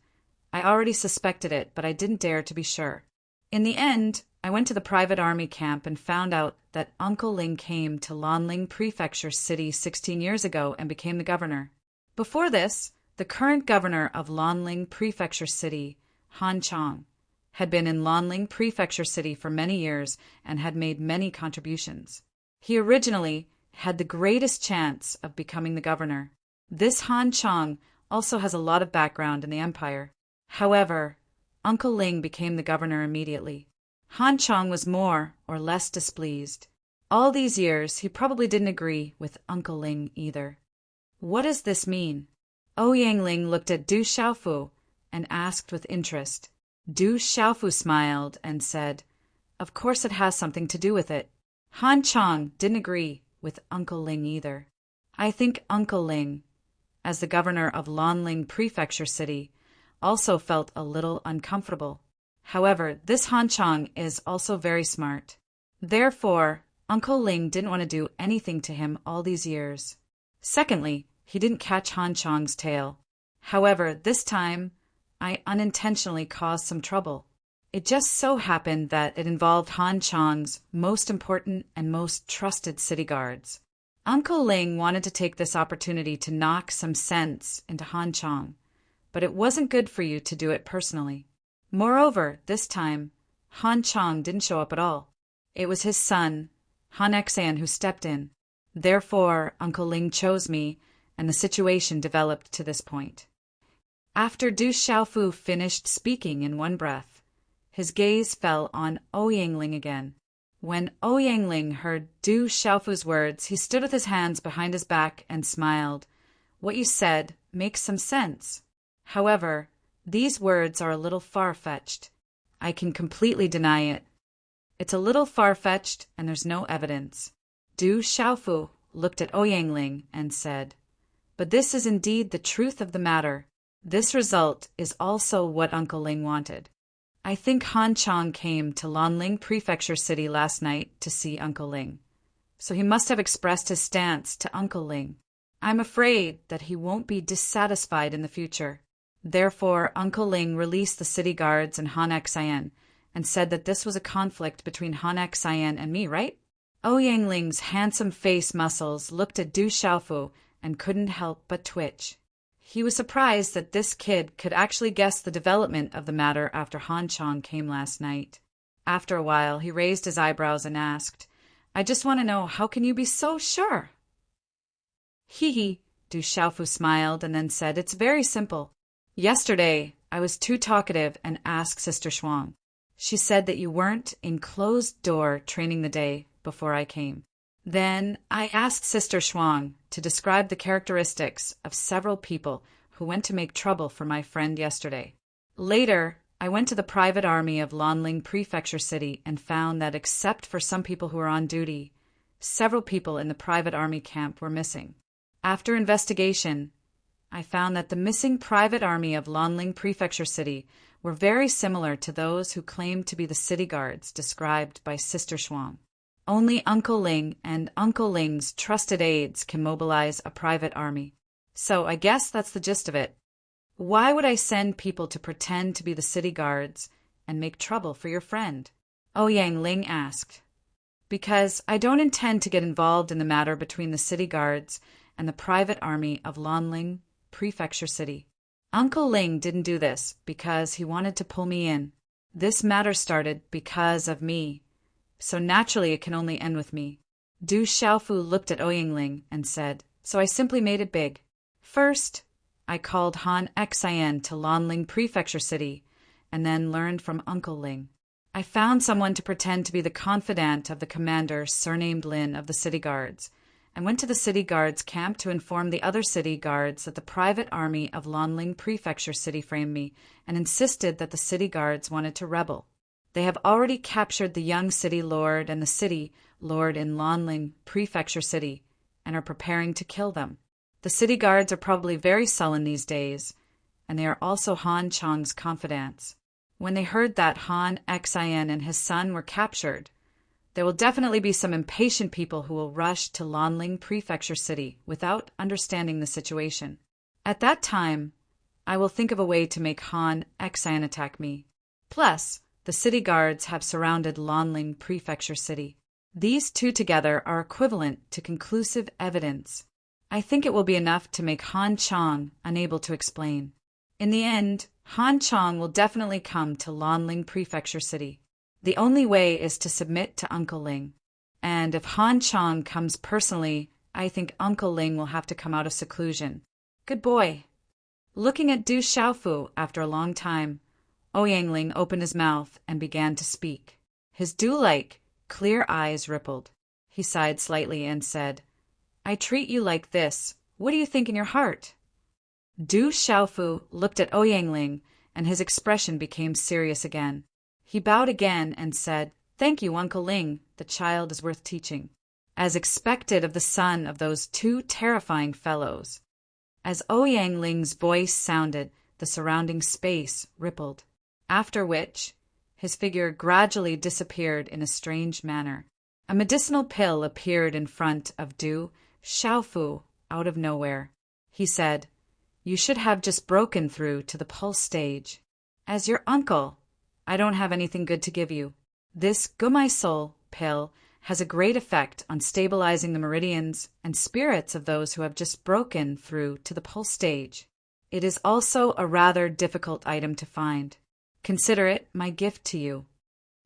I already suspected it, but I didn't dare to be sure. In the end, I went to the private army camp and found out that Uncle Ling came to Lanling Prefecture City 16 years ago and became the governor. Before this, the current governor of Lanling Prefecture City, Han Chang, had been in Lanling Prefecture City for many years and had made many contributions. He originally had the greatest chance of becoming the governor. This Han Chang also has a lot of background in the empire. However, Uncle Ling became the governor immediately. Han Chang was more or less displeased. All these years, he probably didn't agree with Uncle Ling either. What does this mean? Ouyang Ling looked at Du Xiaofu and asked with interest. Du Xiaofu smiled and said, "Of course it has something to do with it." Han Chang didn't agree with Uncle Ling either. I think Uncle Ling, as the governor of Lanling Prefecture City, also felt a little uncomfortable. However, this Han Chang is also very smart. Therefore, Uncle Ling didn't want to do anything to him all these years. Secondly, he didn't catch Han Chang's tail. However, this time, I unintentionally caused some trouble. It just so happened that it involved Han Chang's most important and most trusted city guards. Uncle Ling wanted to take this opportunity to knock some sense into Han Chang, but it wasn't good for you to do it personally. Moreover, this time, Han Chang didn't show up at all. It was his son, Han Xian, who stepped in. Therefore, Uncle Ling chose me, and the situation developed to this point. After Du Xiaofu finished speaking in one breath, his gaze fell on Ouyang Ling again. When Ouyang Ling heard Du Xiaofu's words, he stood with his hands behind his back and smiled. "What you said makes some sense. However, these words are a little far-fetched. I can completely deny it. It's a little far-fetched, and there's no evidence." Du Xiaofu looked at Ouyang Ling and said, "But this is indeed the truth of the matter. This result is also what Uncle Ling wanted. I think Han Chang came to Lanling Prefecture City last night to see Uncle Ling, so he must have expressed his stance to Uncle Ling. I'm afraid that he won't be dissatisfied in the future. Therefore, Uncle Ling released the city guards and Han Xian and said that this was a conflict between Han Xian and me, right?" Ouyang Ling's handsome face muscles looked at Du Xiaofu and couldn't help but twitch. He was surprised that this kid could actually guess the development of the matter after Han Chang came last night. After a while, he raised his eyebrows and asked, "I just want to know, how can you be so sure?" "Hee," Du Xiaofu smiled and then said, "It's very simple. Yesterday, I was too talkative and asked Sister Shuang. She said that you weren't in closed-door training the day before I came. Then I asked Sister Shuang to describe the characteristics of several people who went to make trouble for my friend yesterday. Later, I went to the private army of Lanling Prefecture City and found that except for some people who were on duty, several people in the private army camp were missing. After investigation, I found that the missing private army of Lanling Prefecture City were very similar to those who claimed to be the city guards described by Sister Shuang. Only Uncle Ling and Uncle Ling's trusted aides can mobilize a private army. So I guess that's the gist of it. Why would I send people to pretend to be the city guards and make trouble for your friend?" Ouyang Ling asked. "Because I don't intend to get involved in the matter between the city guards and the private army of Lanling Prefecture City. Uncle Ling didn't do this because he wanted to pull me in. This matter started because of me. So naturally it can only end with me." Du Xiaofu looked at Ouyang Ling and said, "So I simply made it big. First, I called Han Xian to Lanling Prefecture City, and then learned from Uncle Ling. I found someone to pretend to be the confidant of the commander surnamed Lin of the city guards, and went to the city guards' camp to inform the other city guards that the private army of Lanling Prefecture City framed me and insisted that the city guards wanted to rebel. They have already captured the young city lord and the city lord in Lanling Prefecture City and are preparing to kill them. The city guards are probably very sullen these days, and they are also Han Chang's confidants. When they heard that Han Xian and his son were captured, there will definitely be some impatient people who will rush to Lanling Prefecture City without understanding the situation. At that time, I will think of a way to make Han Xian attack me. Plus, the city guards have surrounded Lanling Prefecture City. These two together are equivalent to conclusive evidence. I think it will be enough to make Han Chang unable to explain. In the end, Han Chang will definitely come to Lanling Prefecture City. The only way is to submit to Uncle Ling. And if Han Chang comes personally, I think Uncle Ling will have to come out of seclusion. Good boy. Looking at Du Xiaofu after a long time, Ouyangling opened his mouth and began to speak. His dew-like, clear eyes rippled. He sighed slightly and said, I treat you like this. What do you think in your heart? Du Xiaofu looked at Ouyangling, and his expression became serious again. He bowed again and said, Thank you, Uncle Ling. The child is worth teaching. As expected of the son of those two terrifying fellows. As Ouyangling's voice sounded, the surrounding space rippled. After which, his figure gradually disappeared in a strange manner. A medicinal pill appeared in front of Du Xiaofu out of nowhere. He said, You should have just broken through to the pulse stage. As your uncle, I don't have anything good to give you. This Gumaisol pill has a great effect on stabilizing the meridians and spirits of those who have just broken through to the pulse stage. It is also a rather difficult item to find. Consider it my gift to you.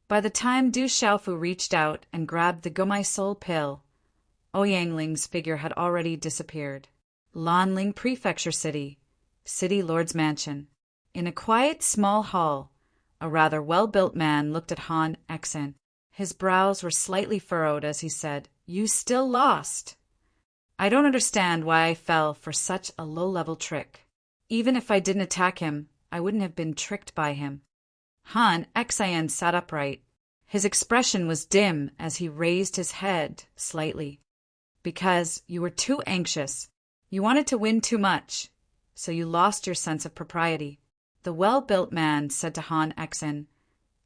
By the time Du Xiaofu reached out and grabbed the Gumaisol pill, Ouyangling's figure had already disappeared. Lanling Prefecture City, City Lord's Mansion. In a quiet small hall, a rather well-built man looked at Han Xian. His brows were slightly furrowed as he said, You still lost. I don't understand why I fell for such a low-level trick. Even if I didn't attack him, I wouldn't have been tricked by him. Han Xian sat upright. His expression was dim as he raised his head slightly. Because you were too anxious. You wanted to win too much, so you lost your sense of propriety. The well-built man said to Han Xian,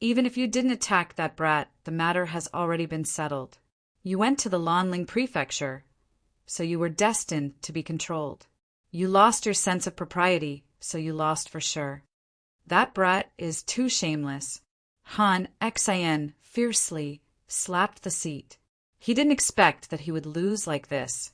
Even if you didn't attack that brat, the matter has already been settled. You went to the Lanling Prefecture, so you were destined to be controlled. You lost your sense of propriety, so you lost for sure. That brat is too shameless. Han Xian fiercely slapped the seat. He didn't expect that he would lose like this.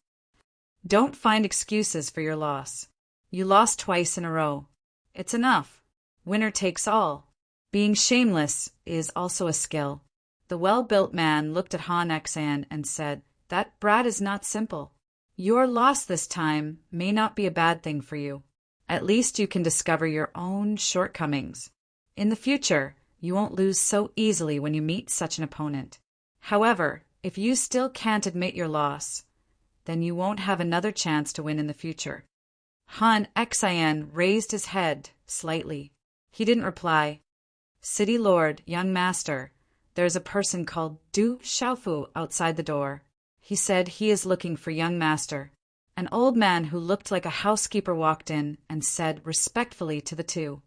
Don't find excuses for your loss. You lost twice in a row. It's enough. Winner takes all. Being shameless is also a skill. The well-built man looked at Han Xian and said, That brat is not simple. Your loss this time may not be a bad thing for you. At least you can discover your own shortcomings. In the future, you won't lose so easily when you meet such an opponent. However, if you still can't admit your loss, then you won't have another chance to win in the future. Han Xian raised his head slightly. He didn't reply. City Lord, young master, there's a person called Du Xiaofu outside the door. He said he is looking for young master. An old man who looked like a housekeeper walked in and said respectfully to the two,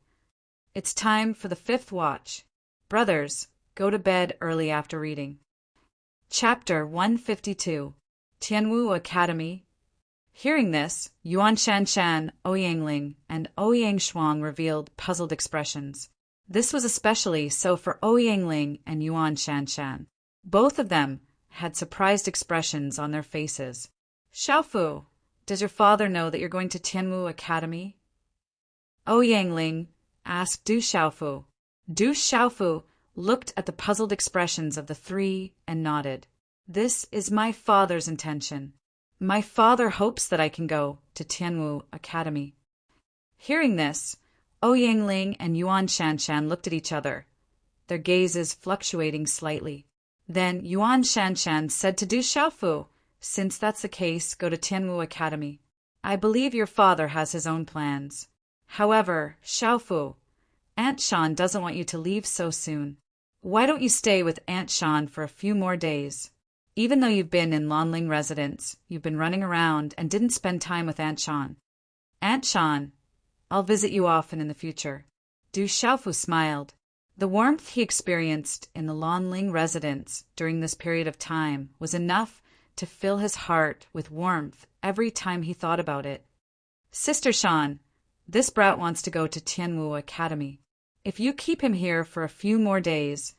It's time for the 5th watch. Brothers, go to bed early after reading. Chapter 152. Tianwu Academy. Hearing this, Yuan Shanshan, Ouyangling, and Ouyang Shuang revealed puzzled expressions. This was especially so for Ouyangling and Yuan Shanshan. Both of them had surprised expressions on their faces. Xiaofu, does your father know that you're going to Tianwu Academy? Ouyangling asked Du Xiaofu. Du Xiaofu looked at the puzzled expressions of the three and nodded. This is my father's intention. My father hopes that I can go to Tianwu Academy. Hearing this, Ouyangling and Yuan Shanshan looked at each other, their gazes fluctuating slightly. Then Yuan Shanshan said to Du Xiaofu, Since that's the case, go to Tianwu Academy. I believe your father has his own plans. However, Xiaofu, Aunt Shan doesn't want you to leave so soon. Why don't you stay with Aunt Shan for a few more days? Even though you've been in Lanling residence, you've been running around and didn't spend time with Aunt Shan. Aunt Shan, I'll visit you often in the future. Du Xiaofu smiled. The warmth he experienced in the Lanling residence during this period of time was enough to fill his heart with warmth every time he thought about it. Sister Shan, this brat wants to go to Tianwu Academy. If you keep him here for a few more days,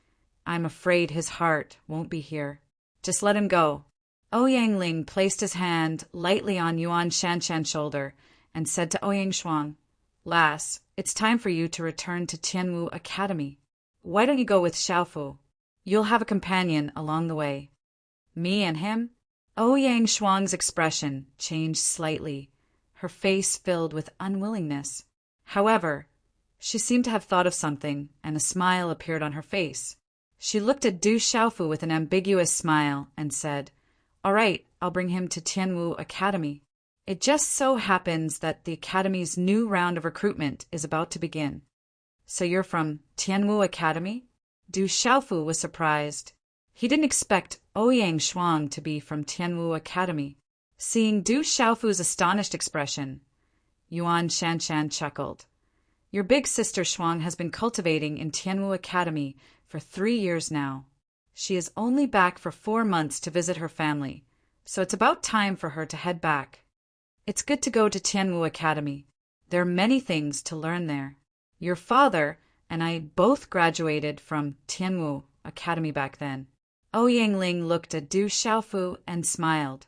I'm afraid his heart won't be here. Just let him go. Ouyangling placed his hand lightly on Yuan Shanshan's shoulder and said to Ouyang Shuang, Lass, it's time for you to return to Tianwu Academy. Why don't you go with Xiaofu? You'll have a companion along the way. Me and him? Ouyang Shuang's expression changed slightly, her face filled with unwillingness. However, she seemed to have thought of something, and a smile appeared on her face. She looked at Du Xiaofu with an ambiguous smile and said, All right, I'll bring him to Tianwu Academy. It just so happens that the Academy's new round of recruitment is about to begin. So you're from Tianwu Academy? Du Xiaofu was surprised. He didn't expect Ouyang Shuang to be from Tianwu Academy. Seeing Du Xiaofu's astonished expression, Yuan Shanshan chuckled. Your big sister Shuang has been cultivating in Tianwu Academy for 3 years now. She is only back for 4 months to visit her family, so it's about time for her to head back. It's good to go to Tianwu Academy. There are many things to learn there. Your father and I both graduated from Tianwu Academy back then. Ouyang Ling looked at Du Xiaofu and smiled.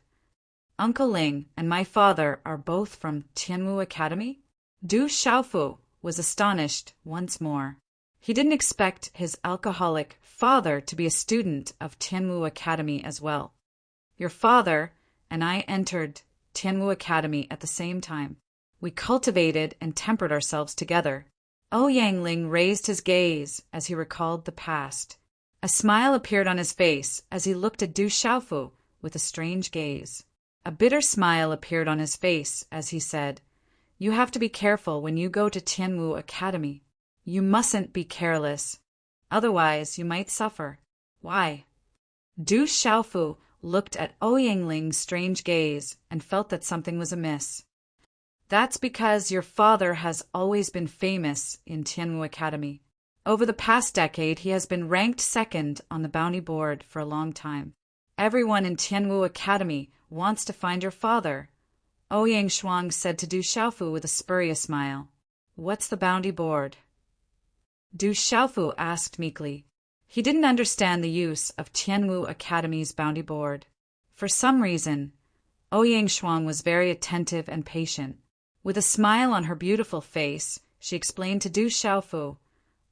Uncle Ling and my father are both from Tianwu Academy? Du Xiaofu was astonished once more. He didn't expect his alcoholic father to be a student of Tianwu Academy as well. Your father and I entered Tianwu Academy at the same time. We cultivated and tempered ourselves together. Ouyang Ling raised his gaze as he recalled the past. A smile appeared on his face as he looked at Du Xiaofu with a strange gaze. A bitter smile appeared on his face as he said, You have to be careful when you go to Tianwu Academy. You mustn't be careless. Otherwise, you might suffer. Why? Du Xiaofu looked at Ouyang Ling's strange gaze and felt that something was amiss. That's because your father has always been famous in Tianwu Academy. Over the past decade, he has been ranked second on the bounty board for a long time. Everyone in Tianwu Academy wants to find your father. Ouyang Shuang said to Du Xiaofu with a spurious smile. What's the bounty board? Du Xiaofu asked meekly. He didn't understand the use of Tianwu Academy's bounty board. For some reason, Ouyang Shuang was very attentive and patient. With a smile on her beautiful face, she explained to Du Xiaofu,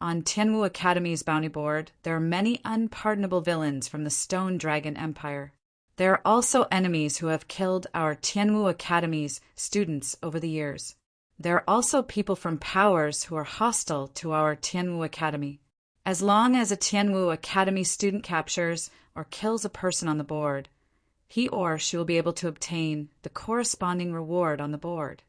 On Tianwu Academy's bounty board, there are many unpardonable villains from the Stone Dragon Empire. There are also enemies who have killed our Tianwu Academy's students over the years. There are also people from powers who are hostile to our Tianwu Academy. As long as a Tianwu Academy student captures or kills a person on the board, he or she will be able to obtain the corresponding reward on the board.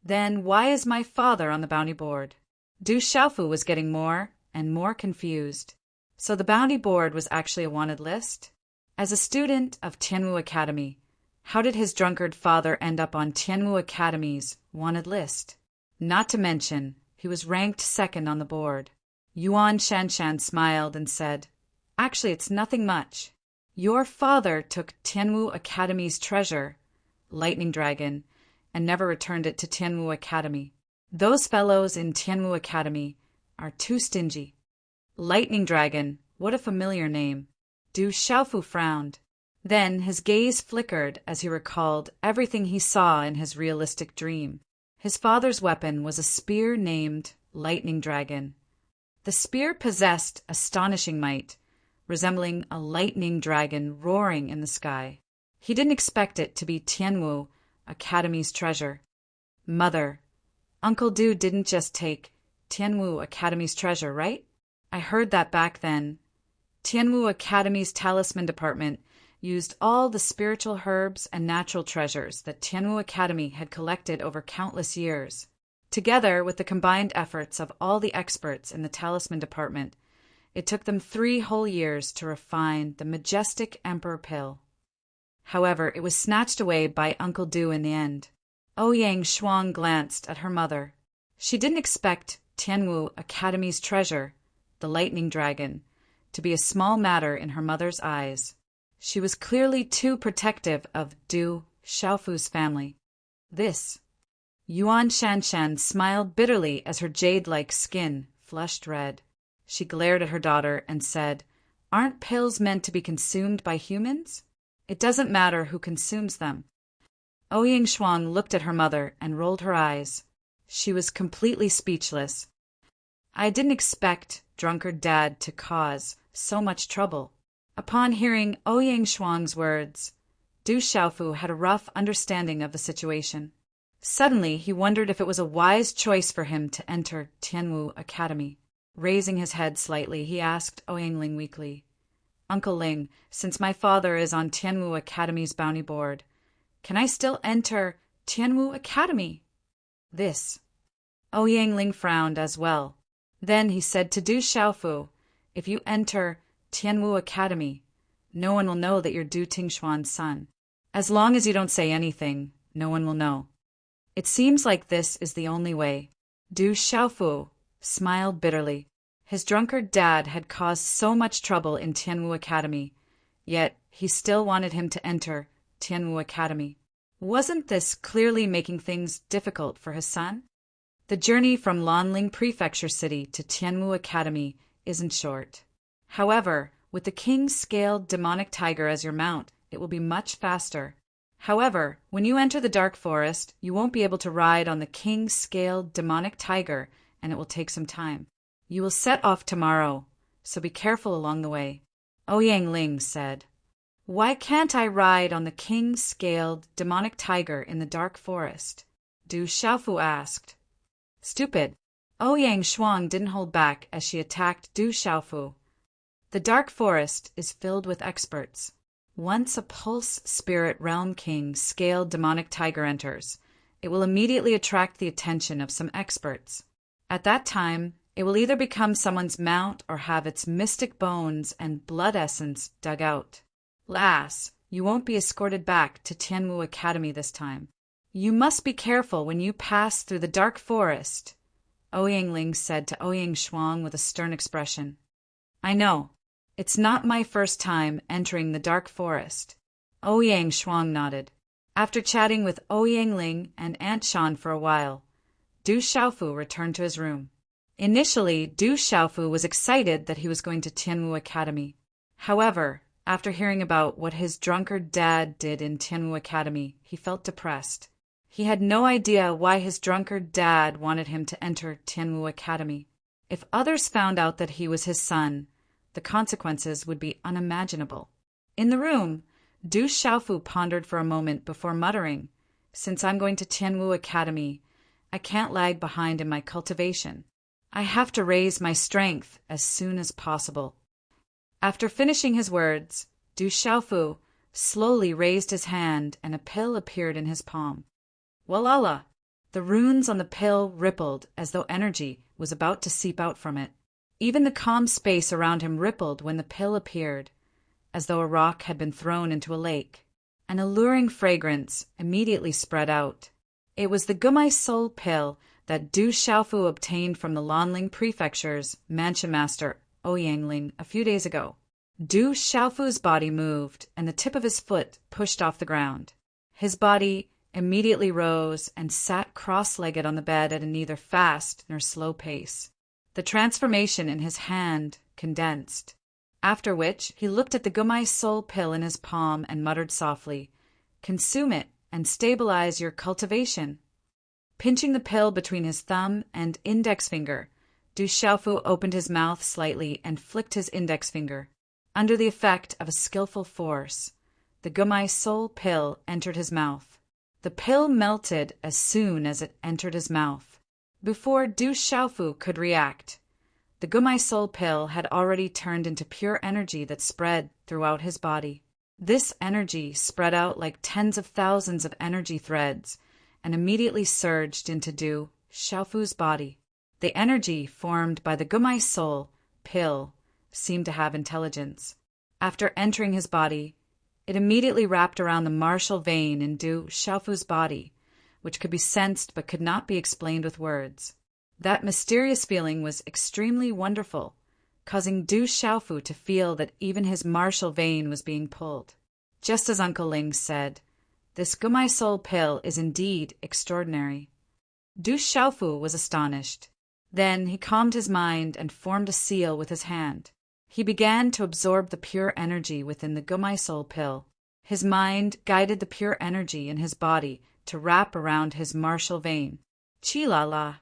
Then why is my father on the bounty board? Du Xiaofu was getting more and more confused. So the bounty board was actually a wanted list? As a student of Tianwu Academy, how did his drunkard father end up on Tianwu Academy's wanted list? Not to mention, he was ranked second on the board. Yuan Shanshan smiled and said, Actually, it's nothing much. Your father took Tianwu Academy's treasure, Lightning Dragon, and never returned it to Tianwu Academy. Those fellows in Tianwu Academy are too stingy. Lightning Dragon, what a familiar name. Du Xiaofu frowned. Then his gaze flickered as he recalled everything he saw in his realistic dream. His father's weapon was a spear named Lightning Dragon. The spear possessed astonishing might, resembling a lightning dragon roaring in the sky. He didn't expect it to be Tianwu Academy's treasure. Mother, Uncle Du didn't just take Tianwu Academy's treasure, right? I heard that back then. Tianwu Academy's talisman department used all the spiritual herbs and natural treasures that Tianwu Academy had collected over countless years. Together with the combined efforts of all the experts in the talisman department, it took them 3 whole years to refine the majestic Emperor Pill. However, it was snatched away by Uncle Du in the end. Ouyang Shuang glanced at her mother. She didn't expect Tianwu Academy's treasure, the lightning dragon, to be a small matter in her mother's eyes. She was clearly too protective of Du Xiaofu's family. This. Yuan Shanshan smiled bitterly as her jade-like skin flushed red. She glared at her daughter and said, "Aren't pills meant to be consumed by humans? It doesn't matter who consumes them." Ouyang Shuang looked at her mother and rolled her eyes. She was completely speechless. "I didn't expect drunkard Dad to cause so much trouble." Upon hearing Ouyang Shuang's words, Du Xiaofu had a rough understanding of the situation. Suddenly, he wondered if it was a wise choice for him to enter Tianwu Academy. Raising his head slightly, he asked Ouyang Ling weakly, "Uncle Ling, since my father is on Tianwu Academy's bounty board, can I still enter Tianwu Academy?" This. Ouyang Ling frowned as well. Then he said to Du Xiaofu, "If you enter Tianwu Academy, no one will know that you're Du Tingshuan's son. As long as you don't say anything, no one will know. It seems like this is the only way." Du Xiaofu smiled bitterly. His drunkard dad had caused so much trouble in Tianwu Academy, yet he still wanted him to enter Tianwu Academy. Wasn't this clearly making things difficult for his son? The journey from Lanling Prefecture City to Tianwu Academy isn't short. However, with the king-scaled demonic tiger as your mount, it will be much faster. However, when you enter the Dark Forest, you won't be able to ride on the king-scaled demonic tiger, and it will take some time. You will set off tomorrow, so be careful along the way. Ouyang Ling said, "Why can't I ride on the king-scaled demonic tiger in the Dark Forest?" Du Xiaofu asked. "Stupid." Ouyang Shuang didn't hold back as she attacked Du Xiaofu. The Dark Forest is filled with experts. Once a Pulse Spirit Realm King-scaled demonic tiger enters, it will immediately attract the attention of some experts. At that time, it will either become someone's mount or have its mystic bones and blood essence dug out. Lass, you won't be escorted back to Tianwu Academy this time. You must be careful when you pass through the Dark Forest, Ouyang Ling said to Ouyang Shuang with a stern expression. "I know. It's not my first time entering the Dark Forest." Ouyang Shuang nodded. After chatting with Ouyang Ling and Aunt Shan for a while, Du Xiaofu returned to his room. Initially, Du Xiaofu was excited that he was going to Tianwu Academy. However, after hearing about what his drunkard dad did in Tianwu Academy, he felt depressed. He had no idea why his drunkard dad wanted him to enter Tianwu Academy. If others found out that he was his son, the consequences would be unimaginable. In the room, Du Xiaofu pondered for a moment before muttering, "Since I'm going to Tianwu Academy, I can't lag behind in my cultivation. I have to raise my strength as soon as possible." After finishing his words, Du Xiaofu slowly raised his hand and a pill appeared in his palm. Walala! The runes on the pill rippled as though energy was about to seep out from it. Even the calm space around him rippled when the pill appeared, as though a rock had been thrown into a lake. An alluring fragrance immediately spread out. It was the Gumai Soul pill that Du Xiaofu obtained from the Lanling Prefecture's Mansion Master Ouyang Ling a few days ago. Du Xiaofu's body moved, and the tip of his foot pushed off the ground. His body immediately rose and sat cross-legged on the bed at a neither fast nor slow pace. The transformation in his hand condensed, after which he looked at the Gumai Soul pill in his palm and muttered softly, "Consume it and stabilize your cultivation." Pinching the pill between his thumb and index finger, Du Xiaofu opened his mouth slightly and flicked his index finger. Under the effect of a skillful force, the Gumai Soul pill entered his mouth. The pill melted as soon as it entered his mouth. Before Du Xiaofu could react, the Gumai Soul pill had already turned into pure energy that spread throughout his body. This energy spread out like tens of thousands of energy threads and immediately surged into Du Xiaofu's body. The energy formed by the Gumai soul pill seemed to have intelligence. After entering his body, it immediately wrapped around the martial vein in Du Xiaofu's body, which could be sensed but could not be explained with words. That mysterious feeling was extremely wonderful, causing Du Xiaofu to feel that even his martial vein was being pulled. Just as Uncle Ling said, this Gumai soul pill is indeed extraordinary. Du Xiaofu was astonished. Then he calmed his mind and formed a seal with his hand. He began to absorb the pure energy within the Gumai soul pill. His mind guided the pure energy in his body to wrap around his martial vein. Chi-la-la.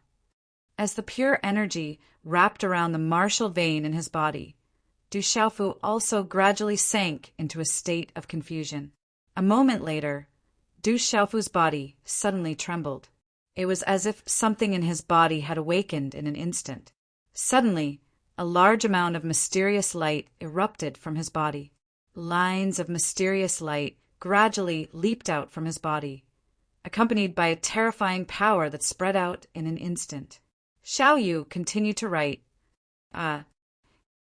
As the pure energy wrapped around the martial vein in his body, Du Xiaofu also gradually sank into a state of confusion. A moment later, Du Xiaofu's body suddenly trembled. It was as if something in his body had awakened in an instant. Suddenly, a large amount of mysterious light erupted from his body. Lines of mysterious light gradually leaped out from his body, accompanied by a terrifying power that spread out in an instant. Xiao Yu continued to write,